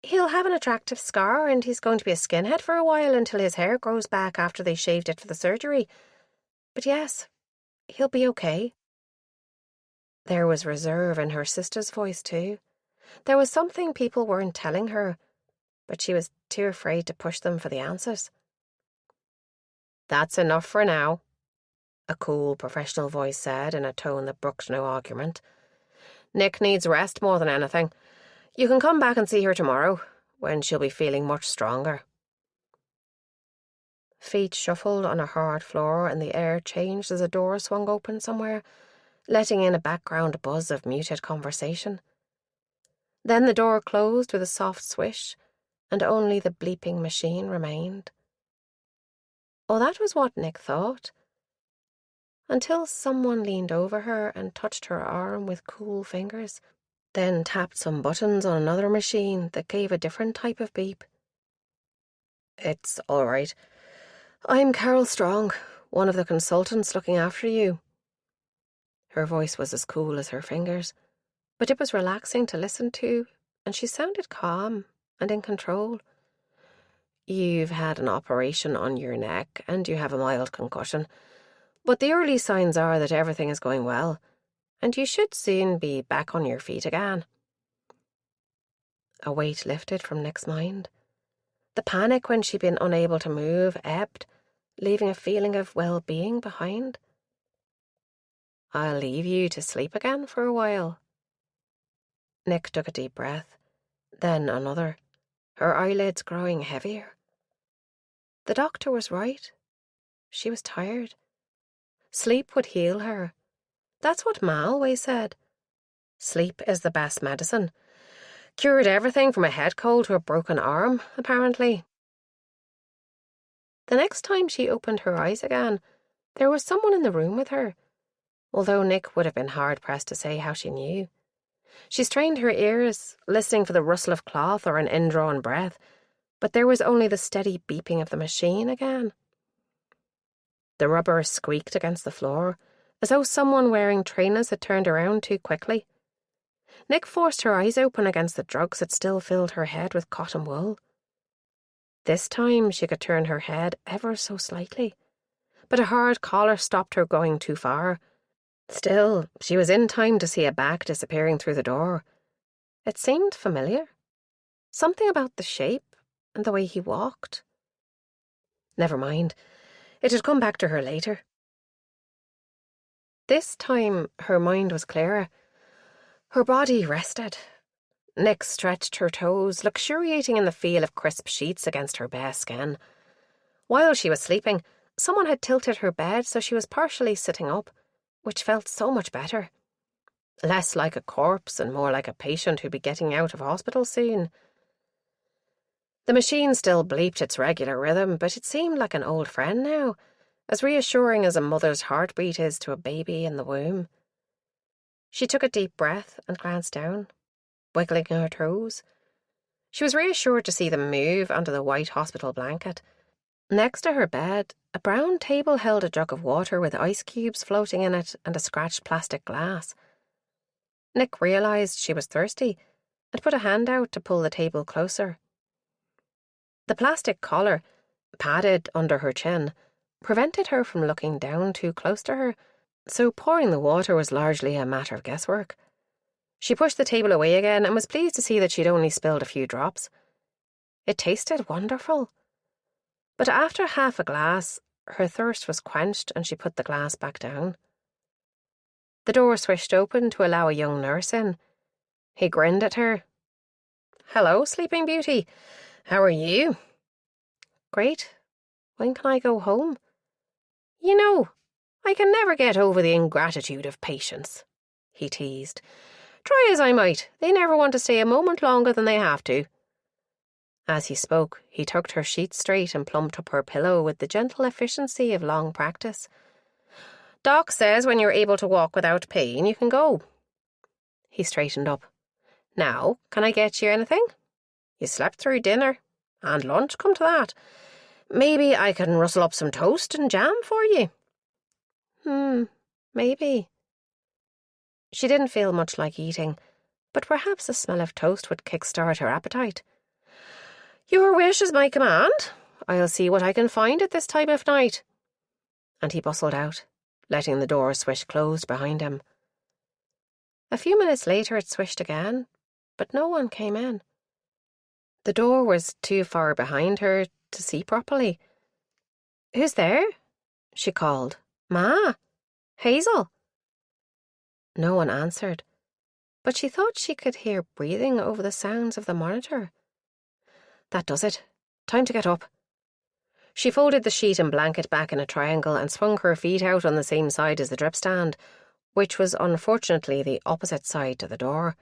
He'll have an attractive scar and he's going to be a skinhead for a while until his hair grows back after they shaved it for the surgery. But yes, he'll be okay. There was reserve in her sister's voice too. There was something people weren't telling her, but she was too afraid to push them for the answers. That's enough for now, a cool, professional voice said in a tone that brooked no argument. Nick needs rest more than anything. You can come back and see her tomorrow, when she'll be feeling much stronger. Feet shuffled on a hard floor and the air changed as a door swung open somewhere, letting in a background buzz of muted conversation. Then the door closed with a soft swish, and only the bleeping machine remained. Oh, that was what Nick thought. Until someone leaned over her and touched her arm with cool fingers, then tapped some buttons on another machine that gave a different type of beep. It's all right. I'm Carol Strong, one of the consultants looking after you. Her voice was as cool as her fingers, but it was relaxing to listen to, and she sounded calm and in control. You've had an operation on your neck, and you have a mild concussion, but the early signs are that everything is going well, and you should soon be back on your feet again. A weight lifted from Nick's mind. The panic when she'd been unable to move ebbed, leaving a feeling of well-being behind. I'll leave you to sleep again for a while. Nick took a deep breath, then another, her eyelids growing heavier. The doctor was right. She was tired. Sleep would heal her. That's what Ma always said. Sleep is the best medicine. Cured everything from a head cold to a broken arm, apparently. The next time she opened her eyes again, there was someone in the room with her, although Nick would have been hard-pressed to say how she knew. She strained her ears, listening for the rustle of cloth or an indrawn breath, but there was only the steady beeping of the machine again. The rubber squeaked against the floor, as though someone wearing trainers had turned around too quickly. Nick forced her eyes open against the drugs that still filled her head with cotton wool. This time she could turn her head ever so slightly, but a hard collar stopped her going too far. Still, she was in time to see a back disappearing through the door. It seemed familiar. Something about the shape and the way he walked. Never mind. It had come back to her later. This time, her mind was clearer. Her body rested. Nick stretched her toes, luxuriating in the feel of crisp sheets against her bare skin. While she was sleeping, someone had tilted her bed so she was partially sitting up, which felt so much better. Less like a corpse and more like a patient who'd be getting out of hospital soon. The machine still bleeped its regular rhythm, but it seemed like an old friend now, as reassuring as a mother's heartbeat is to a baby in the womb. She took a deep breath and glanced down, wiggling her toes. She was reassured to see them move under the white hospital blanket. Next to her bed, a brown table held a jug of water with ice cubes floating in it and a scratched plastic glass. Nick realised she was thirsty and put a hand out to pull the table closer. The plastic collar, padded under her chin, prevented her from looking down too close to her, so pouring the water was largely a matter of guesswork. She pushed the table away again and was pleased to see that she'd only spilled a few drops. It tasted wonderful. But after half a glass, her thirst was quenched and she put the glass back down. The door swished open to allow a young nurse in. He grinned at her. "Hello, Sleeping Beauty. How are you?" "Great. When can I go home?" "You know, I can never get over the ingratitude of patients," he teased. "Try as I might, they never want to stay a moment longer than they have to." As he spoke, he tucked her sheets straight and plumped up her pillow with the gentle efficiency of long practice. "Doc says when you're able to walk without pain, you can go." He straightened up. "Now, can I get you anything? You slept through dinner. And lunch, come to that. Maybe I can rustle up some toast and jam for you." Maybe. She didn't feel much like eating, but perhaps the smell of toast would kickstart her appetite. "Your wish is my command. I'll see what I can find at this time of night." And he bustled out, letting the door swish closed behind him. A few minutes later it swished again, but no one came in. The door was too far behind her to see properly. "Who's there?" she called. "Ma? Hazel?" No one answered, but she thought she could hear breathing over the sounds of the monitor. That does it. Time to get up. She folded the sheet and blanket back in a triangle and swung her feet out on the same side as the drip stand, which was unfortunately the opposite side to the door.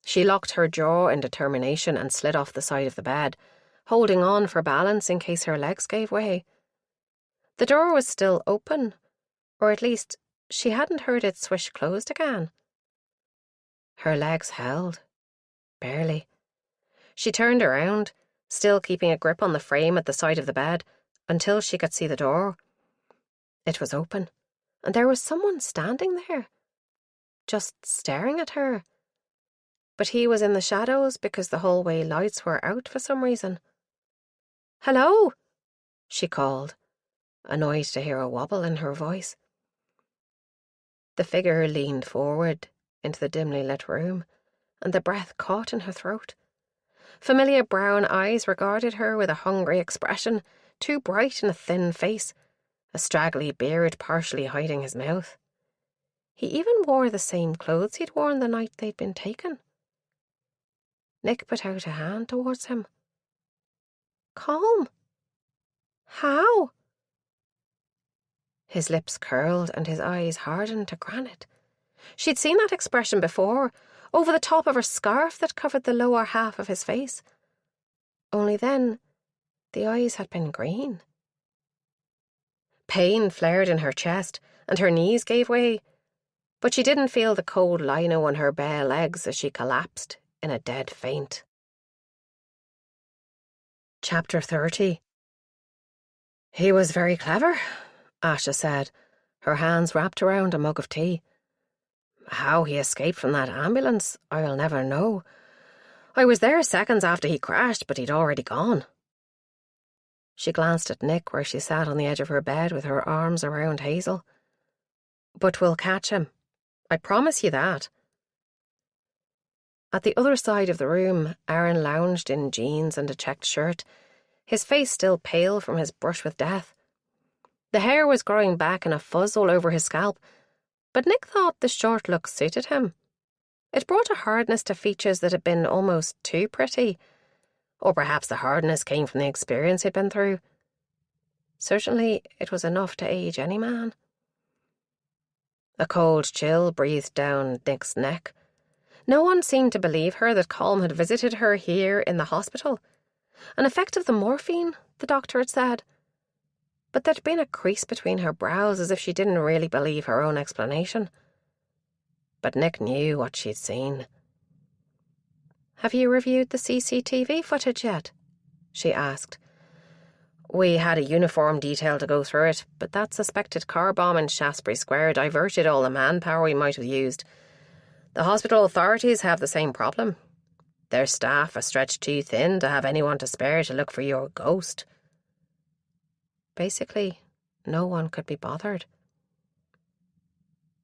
She locked her jaw in determination and slid off the side of the bed, holding on for balance in case her legs gave way. The door was still open, or at least she hadn't heard it swish closed again. Her legs held. Barely. She turned around, still keeping a grip on the frame at the side of the bed, until she could see the door. It was open, and there was someone standing there, just staring at her. But he was in the shadows because the hallway lights were out for some reason. "Hello," she called, annoyed to hear a wobble in her voice. The figure leaned forward into the dimly lit room, and the breath caught in her throat. Familiar brown eyes regarded her with a hungry expression, too bright in a thin face, a straggly beard partially hiding his mouth. He even wore the same clothes he'd worn the night they'd been taken. Nick put out a hand towards him. "Calm? How?" His lips curled and his eyes hardened to granite. She'd seen that expression before, over the top of her scarf that covered the lower half of his face. Only then, the eyes had been green. Pain flared in her chest, and her knees gave way, but she didn't feel the cold lino on her bare legs as she collapsed in a dead faint. Chapter 30. "He was very clever," Asha said, her hands wrapped around a mug of tea. "How he escaped from that ambulance, I'll never know. I was there seconds after he crashed, but he'd already gone." She glanced at Nick where she sat on the edge of her bed with her arms around Hazel. "But we'll catch him. I promise you that." At the other side of the room, Aaron lounged in jeans and a checked shirt, his face still pale from his brush with death. The hair was growing back in a fuzz all over his scalp, but Nick thought the short look suited him. It brought a hardness to features that had been almost too pretty, or perhaps the hardness came from the experience he'd been through. Certainly, it was enough to age any man. A cold chill breathed down Nick's neck. No one seemed to believe her that Colm had visited her here in the hospital. An effect of the morphine, the doctor had said. But there'd been a crease between her brows as if she didn't really believe her own explanation. But Nick knew what she'd seen. "Have you reviewed the CCTV footage yet?" she asked. "We had a uniform detail to go through it, but that suspected car bomb in Shaftesbury Square diverted all the manpower we might have used. The hospital authorities have the same problem. Their staff are stretched too thin to have anyone to spare to look for your ghost." Basically, no one could be bothered.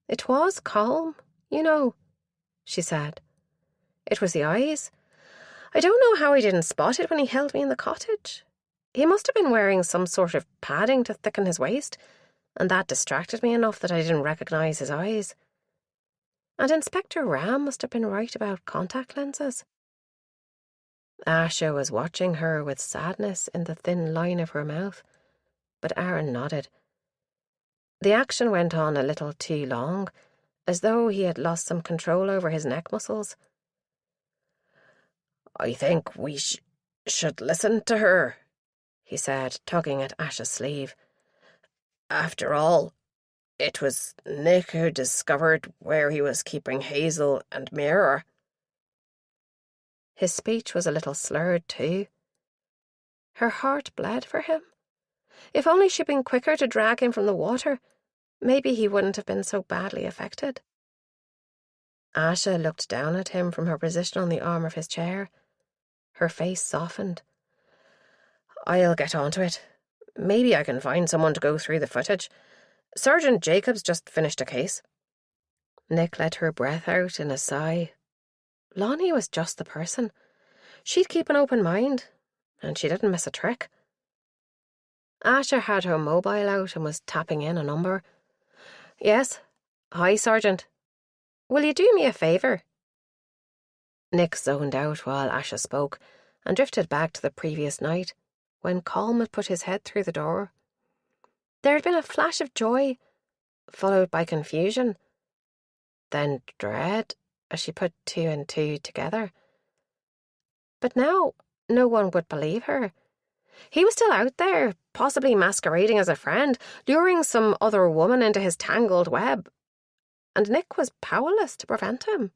"It was calm, you know," she said. "It was the eyes. I don't know how he didn't spot it when he held me in the cottage. He must have been wearing some sort of padding to thicken his waist, and that distracted me enough that I didn't recognise his eyes. And Inspector Ram must have been right about contact lenses." Asha was watching her with sadness in the thin line of her mouth, but Aaron nodded. The action went on a little too long, as though he had lost some control over his neck muscles. "I think we should listen to her," he said, tugging at Asha's sleeve. "After all, it was Nick who discovered where he was keeping Hazel and Mira." His speech was a little slurred too. Her heart bled for him. If only she'd been quicker to drag him from the water, maybe he wouldn't have been so badly affected. Asha looked down at him from her position on the arm of his chair. Her face softened. "I'll get onto it. Maybe I can find someone to go through the footage. Sergeant Jacobs just finished a case." Nick let her breath out in a sigh. Lonnie was just the person. She'd keep an open mind, and she didn't miss a trick. Asha had her mobile out and was tapping in a number. "Yes. Hi, Sergeant. Will you do me a favour?" Nick zoned out while Asha spoke and drifted back to the previous night, when Colm had put his head through the door. There had been a flash of joy, followed by confusion, then dread as she put two and two together. But now no one would believe her. He was still out there, possibly masquerading as a friend, luring some other woman into his tangled web, and Nick was powerless to prevent him.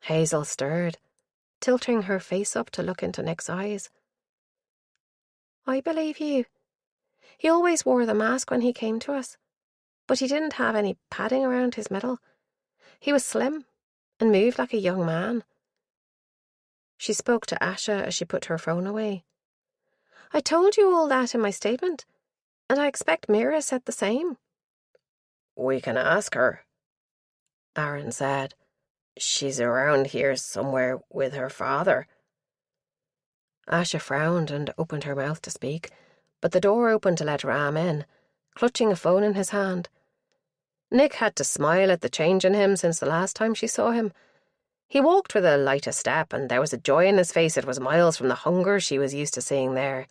Hazel stirred, tilting her face up to look into Nick's eyes. "I believe you. He always wore the mask when he came to us, but he didn't have any padding around his middle. He was slim and moved like a young man." She spoke to Asha as she put her phone away. "I told you all that in my statement, and I expect Mira said the same." "We can ask her," Aaron said. "She's around here somewhere with her father." Asha frowned and opened her mouth to speak, but the door opened to let Ram in, clutching a phone in his hand. Nick had to smile at the change in him since the last time she saw him. He walked with a lighter step, and there was a joy in his face that was miles from the hunger she was used to seeing there.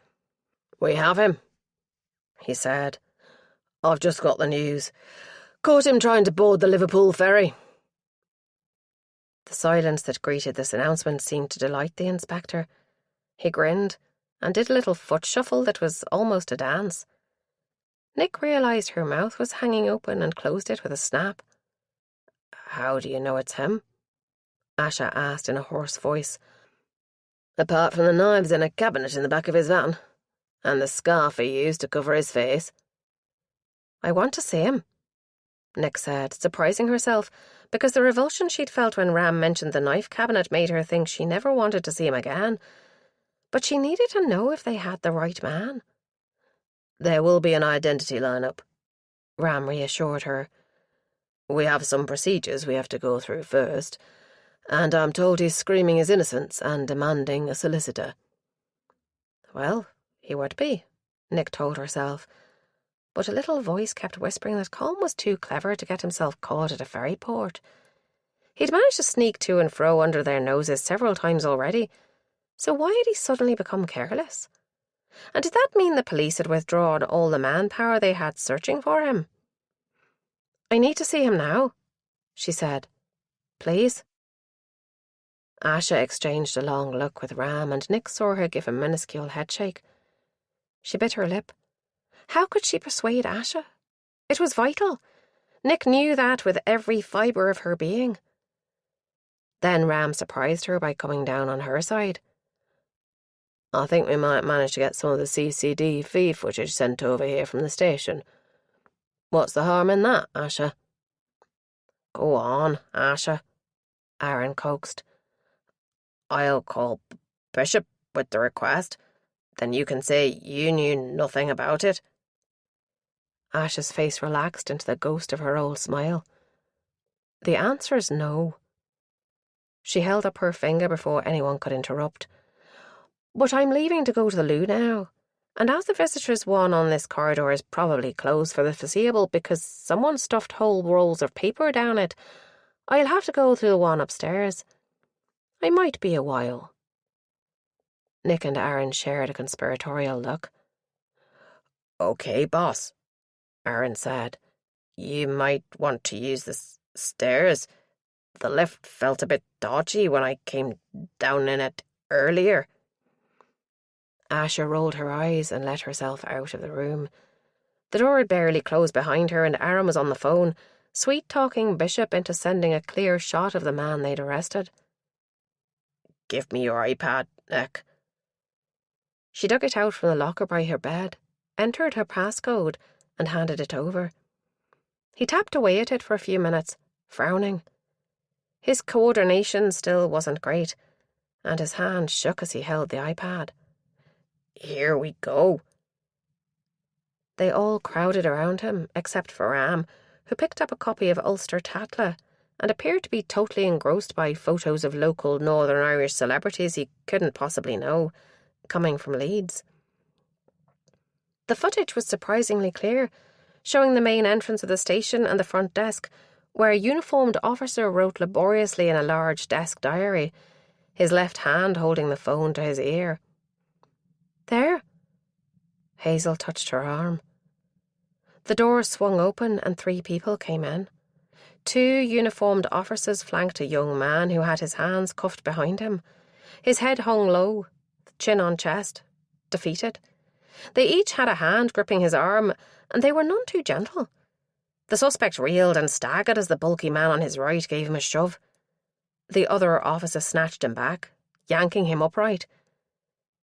"We have him," he said. "I've just got the news. Caught him trying to board the Liverpool ferry." The silence that greeted this announcement seemed to delight the inspector. He grinned and did a little foot shuffle that was almost a dance. Nick realised her mouth was hanging open and closed it with a snap. "How do you know it's him?" Asha asked in a hoarse voice. "Apart from the knives in a cabinet in the back of his van, and the scarf he used to cover his face." "I want to see him," Nick said, surprising herself, because the revulsion she'd felt when Ram mentioned the knife cabinet made her think she never wanted to see him again. But she needed to know if they had the right man. There will be an identity lineup, Ram reassured her. We have some procedures we have to go through first, and I'm told he's screaming his innocence and demanding a solicitor. Well, he would be, Nick told herself, but a little voice kept whispering that Colm was too clever to get himself caught at a ferry port. He'd managed to sneak to and fro under their noses several times already, so why had he suddenly become careless? And did that mean the police had withdrawn all the manpower they had searching for him? I need to see him now, she said. Please. Asha exchanged a long look with Ram, and Nick saw her give a minuscule headshake. She bit her lip. How could she persuade Asha? It was vital. Nick knew that with every fibre of her being. Then Ram surprised her by coming down on her side. I think we might manage to get some of the CCTV footage sent over here from the station. What's the harm in that, Asha? Go on, Asha, Aaron coaxed. I'll call Bishop with the request. Then you can say you knew nothing about it. Asha's face relaxed into the ghost of her old smile. The answer's no. She held up her finger before anyone could interrupt. But I'm leaving to go to the loo now, and as the visitors' one on this corridor is probably closed for the foreseeable because someone stuffed whole rolls of paper down it, I'll have to go through the one upstairs. I might be a while. Nick and Aaron shared a conspiratorial look. Okay, boss, Aaron said. You might want to use the stairs. The lift felt a bit dodgy when I came down in it earlier. Asha rolled her eyes and let herself out of the room. The door had barely closed behind her, and Aaron was on the phone, sweet-talking Bishop into sending a clear shot of the man they'd arrested. Give me your iPad, Nick. She dug it out from the locker by her bed, entered her passcode, and handed it over. He tapped away at it for a few minutes, frowning. His coordination still wasn't great, and his hand shook as he held the iPad. Here we go. They all crowded around him, except for Ram, who picked up a copy of Ulster Tatler and appeared to be totally engrossed by photos of local Northern Irish celebrities he couldn't possibly know, coming from Leeds. The footage was surprisingly clear, showing the main entrance of the station and the front desk, where a uniformed officer wrote laboriously in a large desk diary, his left hand holding the phone to his ear. There. Hazel touched her arm. The door swung open and 3 people came in. 2 uniformed officers flanked a young man who had his hands cuffed behind him. His head hung low, chin on chest, defeated. They each had a hand gripping his arm, and they were none too gentle. The suspect reeled and staggered as the bulky man on his right gave him a shove. The other officer snatched him back, yanking him upright.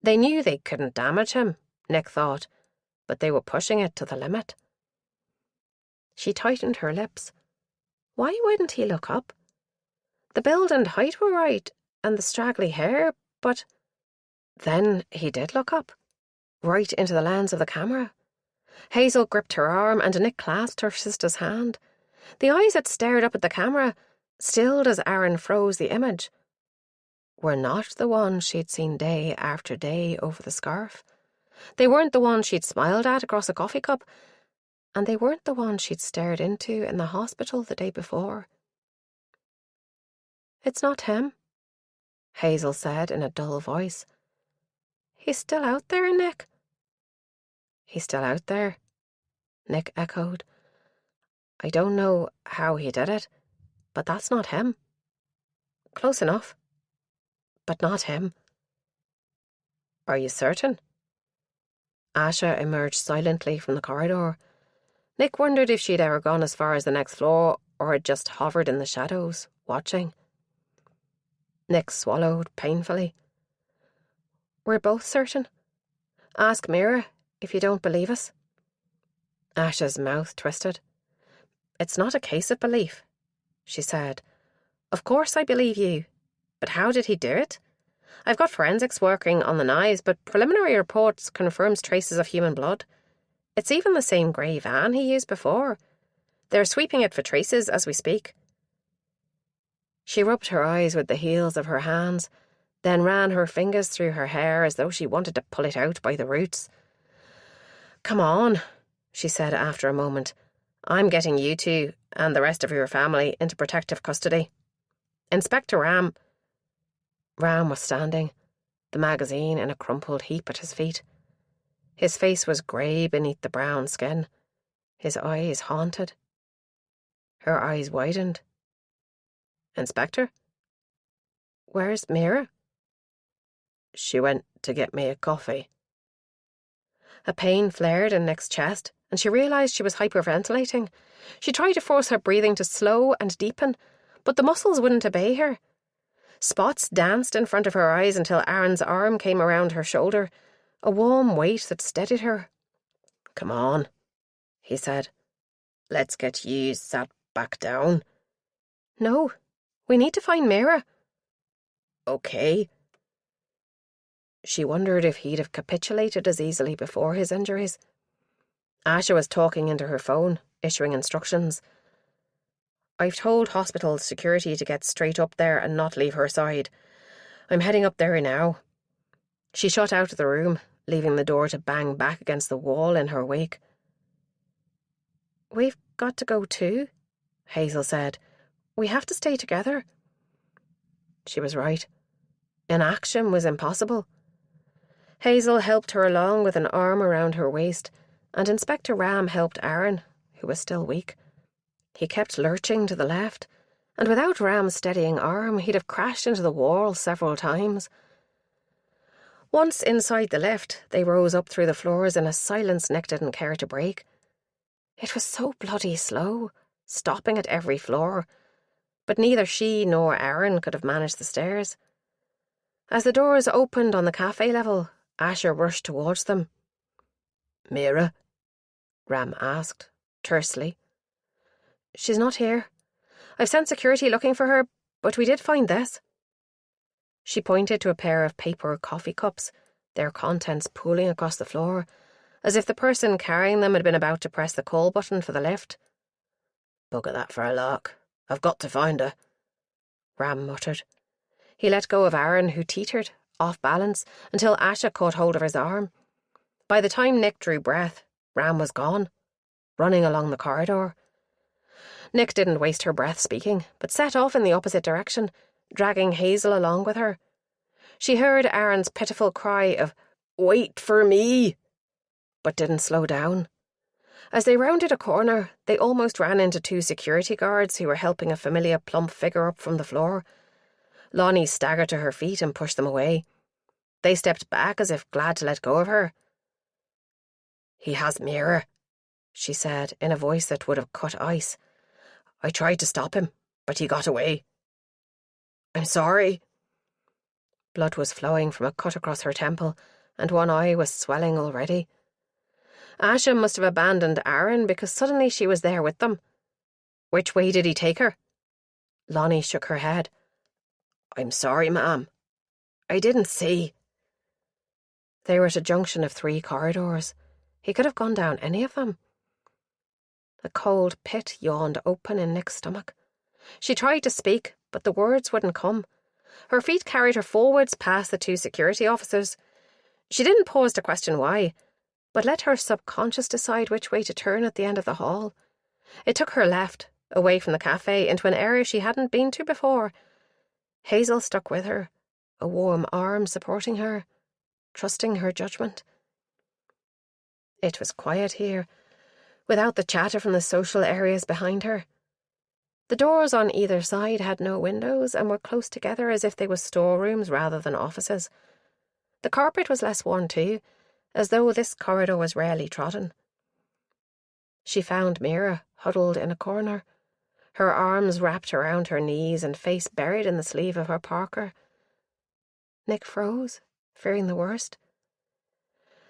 They knew they couldn't damage him, Nick thought, but they were pushing it to the limit. She tightened her lips. Why wouldn't he look up? The build and height were right, and the straggly hair, but... Then he did look up, right into the lens of the camera. Hazel gripped her arm, and Nick clasped her sister's hand. The eyes that stared up at the camera, stilled as Aaron froze the image, were not the ones she'd seen day after day over the scarf. They weren't the ones she'd smiled at across a coffee cup, and they weren't the ones she'd stared into in the hospital the day before. It's not him, Hazel said in a dull voice. He's still out there, Nick. He's still out there, Nick echoed. I don't know how he did it, but that's not him. Close enough, but not him. Are you certain? Asha emerged silently from the corridor. Nick wondered if she'd ever gone as far as the next floor or had just hovered in the shadows, watching. Nick swallowed painfully. We're both certain. Ask Mira if you don't believe us. Asha's mouth twisted. It's not a case of belief, she said. Of course I believe you, but how did he do it? I've got forensics working on the knives, but preliminary reports confirms traces of human blood. It's even the same grey van he used before. They're sweeping it for traces as we speak." She rubbed her eyes with the heels of her hands, then ran her fingers through her hair as though she wanted to pull it out by the roots. "Come on," she said after a moment. "I'm getting you two and the rest of your family into protective custody. Inspector Ram..." Ram was standing, the magazine in a crumpled heap at his feet. His face was grey beneath the brown skin. His eyes haunted. Her eyes widened. "Inspector? Where's Mira?" "She went to get me a coffee." A pain flared in Nick's chest, and she realised she was hyperventilating. She tried to force her breathing to slow and deepen, but the muscles wouldn't obey her. Spots danced in front of her eyes until Aaron's arm came around her shoulder, a warm weight that steadied her. "Come on," he said. "Let's get you sat back down." "No, we need to find Mira." "Okay." She wondered if he'd have capitulated as easily before his injuries. Asha was talking into her phone, issuing instructions. "I've told hospital security to get straight up there and not leave her side. I'm heading up there now." She shot out of the room, leaving the door to bang back against the wall in her wake. "We've got to go too," Hazel said. "We have to stay together." She was right. Inaction was impossible. Hazel helped her along with an arm around her waist, and Inspector Ram helped Aaron, who was still weak. He kept lurching to the left, and without Ram's steadying arm, he'd have crashed into the wall several times. Once inside the lift, they rose up through the floors in a silence Nick didn't care to break. It was so bloody slow, stopping at every floor, but neither she nor Aaron could have managed the stairs. As the doors opened on the cafe level, Asher rushed towards them. "Mira?" Ram asked, tersely. "She's not here. I've sent security looking for her, but we did find this." She pointed to a pair of paper coffee cups, their contents pooling across the floor, as if the person carrying them had been about to press the call button for the lift. "Bugger that for a lark. I've got to find her," Ram muttered. He let go of Aaron, who teetered, off balance, until Asha caught hold of his arm. By the time Nick drew breath, Ram was gone, running along the corridor. Nick didn't waste her breath speaking, but set off in the opposite direction, dragging Hazel along with her. She heard Aaron's pitiful cry of, "Wait for me," but didn't slow down. As they rounded a corner, they almost ran into two security guards who were helping a familiar plump figure up from the floor. Lonnie staggered to her feet and pushed them away. They stepped back as if glad to let go of her. "He has Mira," she said in a voice that would have cut ice. "I tried to stop him, but he got away. I'm sorry." Blood was flowing from a cut across her temple, and one eye was swelling already. Asha must have abandoned Aaron because suddenly she was there with them. "Which way did he take her?" Lonnie shook her head. "I'm sorry, ma'am. I didn't see." They were at a junction of 3 corridors. He could have gone down any of them. A cold pit yawned open in Nick's stomach. She tried to speak, but the words wouldn't come. Her feet carried her forwards past the 2 security officers. She didn't pause to question why, but let her subconscious decide which way to turn at the end of the hall. It took her left, away from the cafe, into an area she hadn't been to before. Hazel stuck with her, a warm arm supporting her, trusting her judgment. It was quiet here, without the chatter from the social areas behind her. The doors on either side had no windows and were close together as if they were storerooms rather than offices. The carpet was less worn too, as though this corridor was rarely trodden. She found Mira huddled in a corner, her arms wrapped around her knees and face buried in the sleeve of her parka. Nick froze, fearing the worst.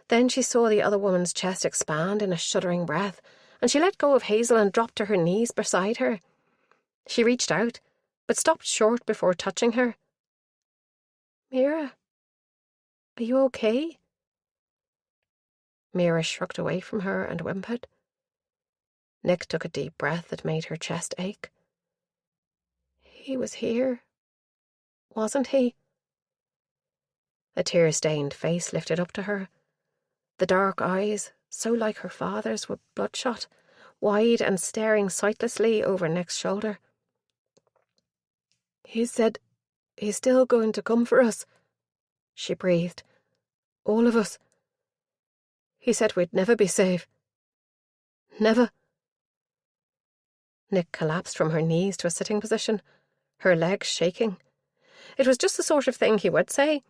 Then she saw the other woman's chest expand in a shuddering breath, and she let go of Hazel and dropped to her knees beside her. She reached out, but stopped short before touching her. "Mira," Are you okay? Mira shrugged away from her and whimpered. Nick took a deep breath that made her chest ache. He was here, wasn't he? A tear-stained face lifted up to her. The dark eyes, so like her father's, were bloodshot, wide and staring sightlessly over Nick's shoulder. He said he's still going to come for us, she breathed. All of us. He said we'd never be safe. Never. Nick collapsed from her knees to a sitting position, her legs shaking. It was just the sort of thing he would say.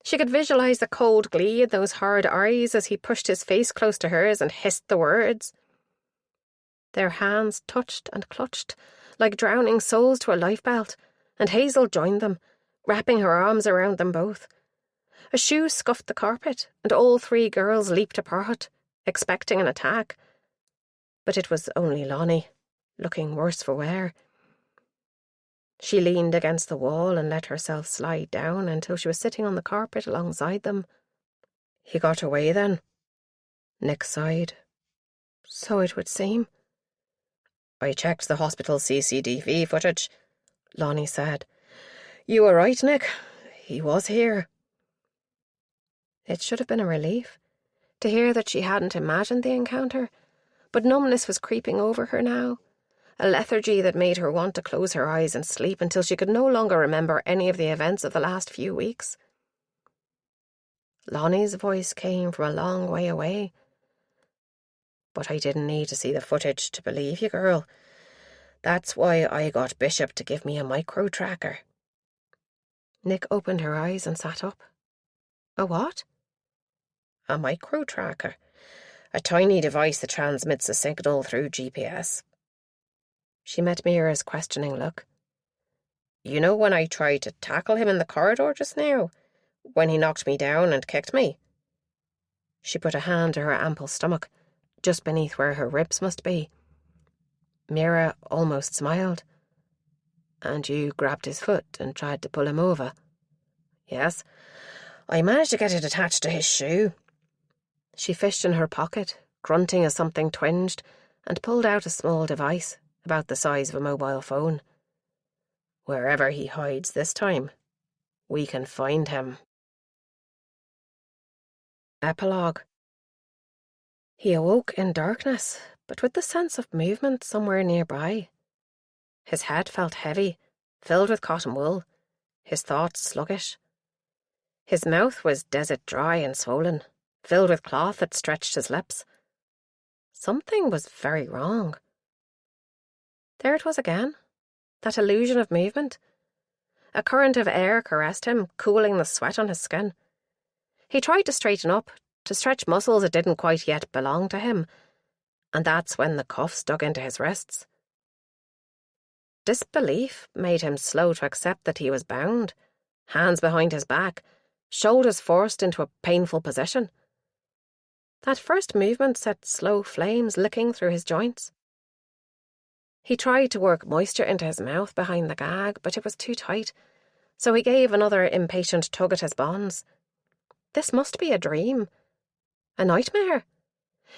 She could visualize the cold glee in those hard eyes as he pushed his face close to hers and hissed the words. Their hands touched and clutched, like drowning souls to a lifebelt, and Hazel joined them, wrapping her arms around them both. A shoe scuffed the carpet, and all three girls leaped apart, expecting an attack. But it was only Lonnie, looking worse for wear. She leaned against the wall and let herself slide down until she was sitting on the carpet alongside them. He got away then? Nick sighed. So it would seem. I checked the hospital CCTV footage, Lonnie said. You were right, Nick. He was here. It should have been a relief to hear that she hadn't imagined the encounter, but numbness was creeping over her now. A lethargy that made her want to close her eyes and sleep until she could no longer remember any of the events of the last few weeks. Lonnie's voice came from a long way away. But I didn't need to see the footage to believe you, girl. That's why I got Bishop to give me a micro-tracker. Nick opened her eyes and sat up. A what? A micro-tracker. A tiny device that transmits a signal through GPS. She met Mira's questioning look. You know when I tried to tackle him in the corridor just now? When he knocked me down and kicked me? She put a hand to her ample stomach, just beneath where her ribs must be. Mira almost smiled. And you grabbed his foot and tried to pull him over? Yes. I managed to get it attached to his shoe. She fished in her pocket, grunting as something twinged, and pulled out a small device, about the size of a mobile phone. Wherever he hides this time, we can find him. Epilogue. He awoke in darkness, but with the sense of movement somewhere nearby. His head felt heavy, filled with cotton wool, his thoughts sluggish. His mouth was desert dry and swollen, filled with cloth that stretched his lips. Something was very wrong. There it was again, that illusion of movement. A current of air caressed him, cooling the sweat on his skin. He tried to straighten up, to stretch muscles that didn't quite yet belong to him, and that's when the cuffs dug into his wrists. Disbelief made him slow to accept that he was bound, hands behind his back, shoulders forced into a painful position. That first movement set slow flames licking through his joints. He tried to work moisture into his mouth behind the gag, but it was too tight, so he gave another impatient tug at his bonds. This must be a dream. A nightmare.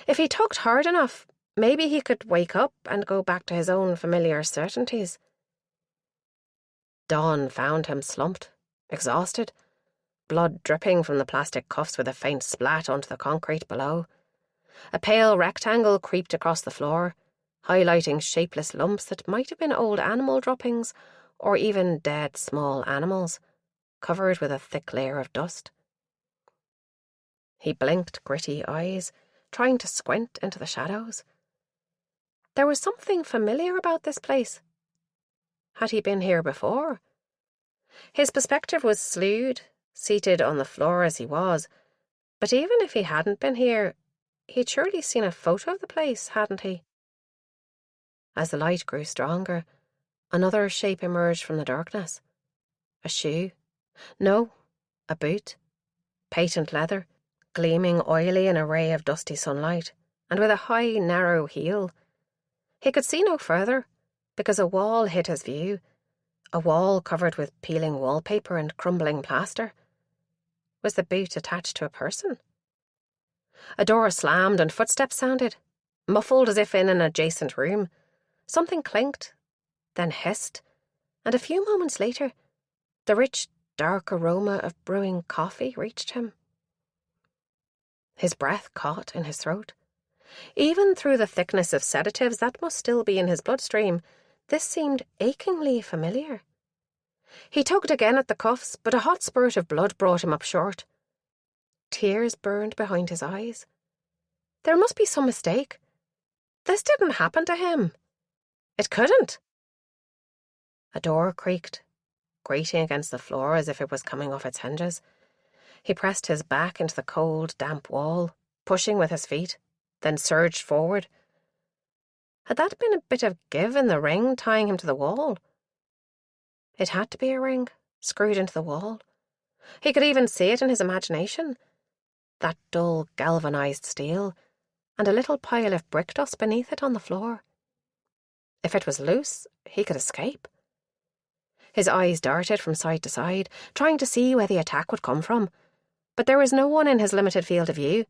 If he tugged hard enough, maybe he could wake up and go back to his own familiar certainties. Dawn found him slumped, exhausted, blood dripping from the plastic cuffs with a faint splat onto the concrete below. A pale rectangle creeped across the floor, highlighting shapeless lumps that might have been old animal droppings or even dead small animals, covered with a thick layer of dust. He blinked gritty eyes, trying to squint into the shadows. There was something familiar about this place. Had he been here before? His perspective was slewed, seated on the floor as he was, but even if he hadn't been here, he'd surely seen a photo of the place, hadn't he? As the light grew stronger, another shape emerged from the darkness. A shoe. No, a boot. Patent leather, gleaming oily in a ray of dusty sunlight, and with a high, narrow heel. He could see no further, because a wall hid his view, a wall covered with peeling wallpaper and crumbling plaster. Was the boot attached to a person? A door slammed and footsteps sounded, muffled as if in an adjacent room. Something clinked, then hissed, and a few moments later, the rich, dark aroma of brewing coffee reached him. His breath caught in his throat. Even through the thickness of sedatives that must still be in his bloodstream, this seemed achingly familiar. He tugged again at the cuffs, but a hot spurt of blood brought him up short. Tears burned behind his eyes. There must be some mistake. This didn't happen to him. It couldn't. A door creaked, grating against the floor as if it was coming off its hinges. He pressed his back into the cold, damp wall, pushing with his feet, then surged forward. Had that been a bit of give in the ring tying him to the wall? It had to be a ring, screwed into the wall. He could even see it in his imagination. That dull, galvanized steel, and a little pile of brick dust beneath it on the floor. If it was loose, he could escape. His eyes darted from side to side, trying to see where the attack would come from, but there was no one in his limited field of view.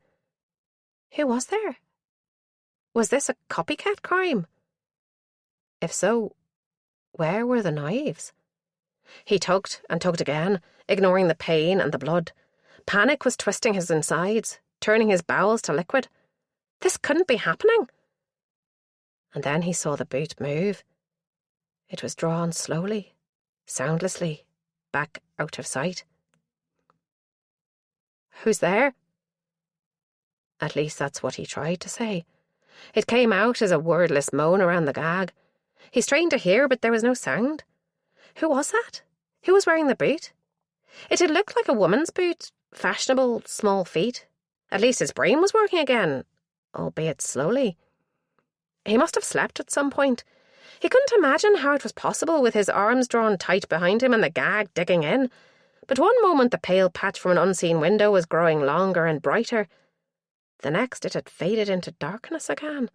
Who was there? Was this a copycat crime? If so, where were the knives? He tugged and tugged again, ignoring the pain and the blood. Panic was twisting his insides, turning his bowels to liquid. This couldn't be happening. And then he saw the boot move. It was drawn slowly, soundlessly, back out of sight. Who's there? At least that's what he tried to say. It came out as a wordless moan around the gag. He strained to hear, but there was no sound. Who was that? Who was wearing the boot? It had looked like a woman's boot, fashionable, small feet. At least his brain was working again, albeit slowly. He must have slept at some point. He couldn't imagine how it was possible with his arms drawn tight behind him and the gag digging in. But one moment the pale patch from an unseen window was growing longer and brighter. The next it had faded into darkness again.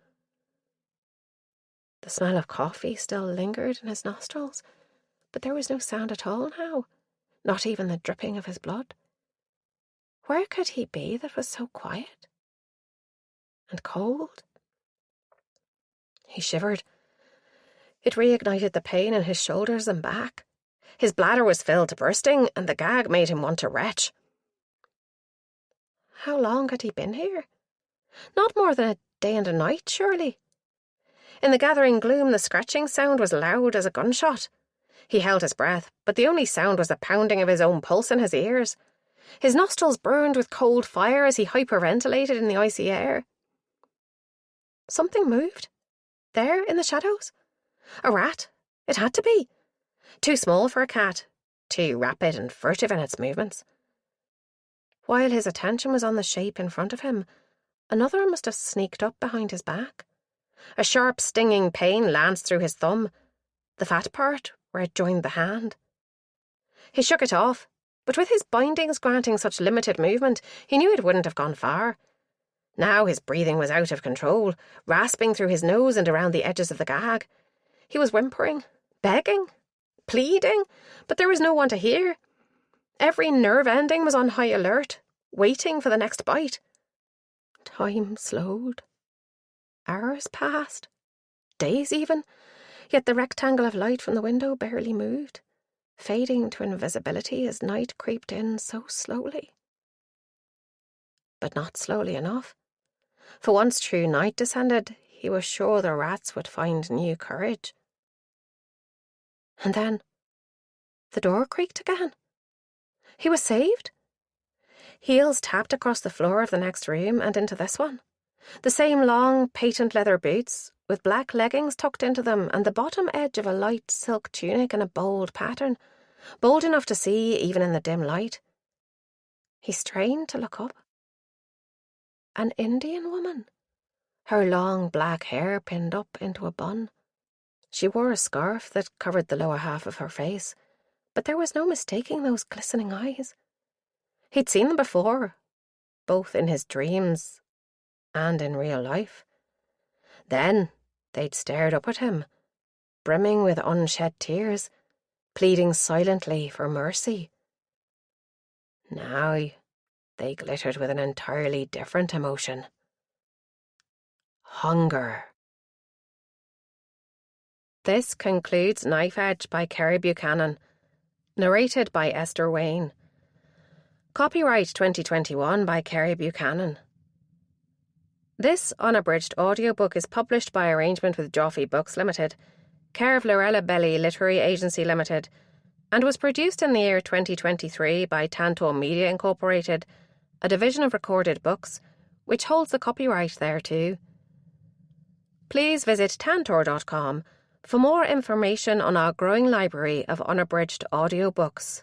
The smell of coffee still lingered in his nostrils, but there was no sound at all now, not even the dripping of his blood. Where could he be that was so quiet and cold? He shivered. It reignited the pain in his shoulders and back. His bladder was filled to bursting, and the gag made him want to retch. How long had he been here? Not more than a day and a night, surely. In the gathering gloom, the scratching sound was loud as a gunshot. He held his breath, but the only sound was the pounding of his own pulse in his ears. His nostrils burned with cold fire as he hyperventilated in the icy air. Something moved. There, in the shadows. A rat. It had to be. Too small for a cat. Too rapid and furtive in its movements. While his attention was on the shape in front of him, another must have sneaked up behind his back. A sharp, stinging pain lanced through his thumb, the fat part where it joined the hand. He shook it off, but with his bindings granting such limited movement, he knew it wouldn't have gone far. Now his breathing was out of control, rasping through his nose and around the edges of the gag. He was whimpering, begging, pleading, but there was no one to hear. Every nerve ending was on high alert, waiting for the next bite. Time slowed. Hours passed. Days even. Yet the rectangle of light from the window barely moved, fading to invisibility as night creeped in so slowly. But not slowly enough. For once true night descended, he was sure the rats would find new courage. And then the door creaked again. He was saved. Heels tapped across the floor of the next room and into this one. The same long, patent leather boots, with black leggings tucked into them and the bottom edge of a light silk tunic in a bold pattern, bold enough to see even in the dim light. He strained to look up. An Indian woman, her long black hair pinned up into a bun. She wore a scarf that covered the lower half of her face, but there was no mistaking those glistening eyes. He'd seen them before, both in his dreams and in real life. Then they'd stared up at him, brimming with unshed tears, pleading silently for mercy. Now they glittered with an entirely different emotion. Hunger. This concludes Knife Edge by Kerry Buchanan, narrated by Esther Wayne. Copyright 2021 by Kerry Buchanan. This unabridged audiobook is published by arrangement with Joffy Books Limited, care of Lorella Belli Literary Agency Limited, and was produced in the year 2023 by Tanto Media Incorporated, a division of Recorded Books, which holds the copyright thereto. Please visit tantor.com for more information on our growing library of unabridged audiobooks.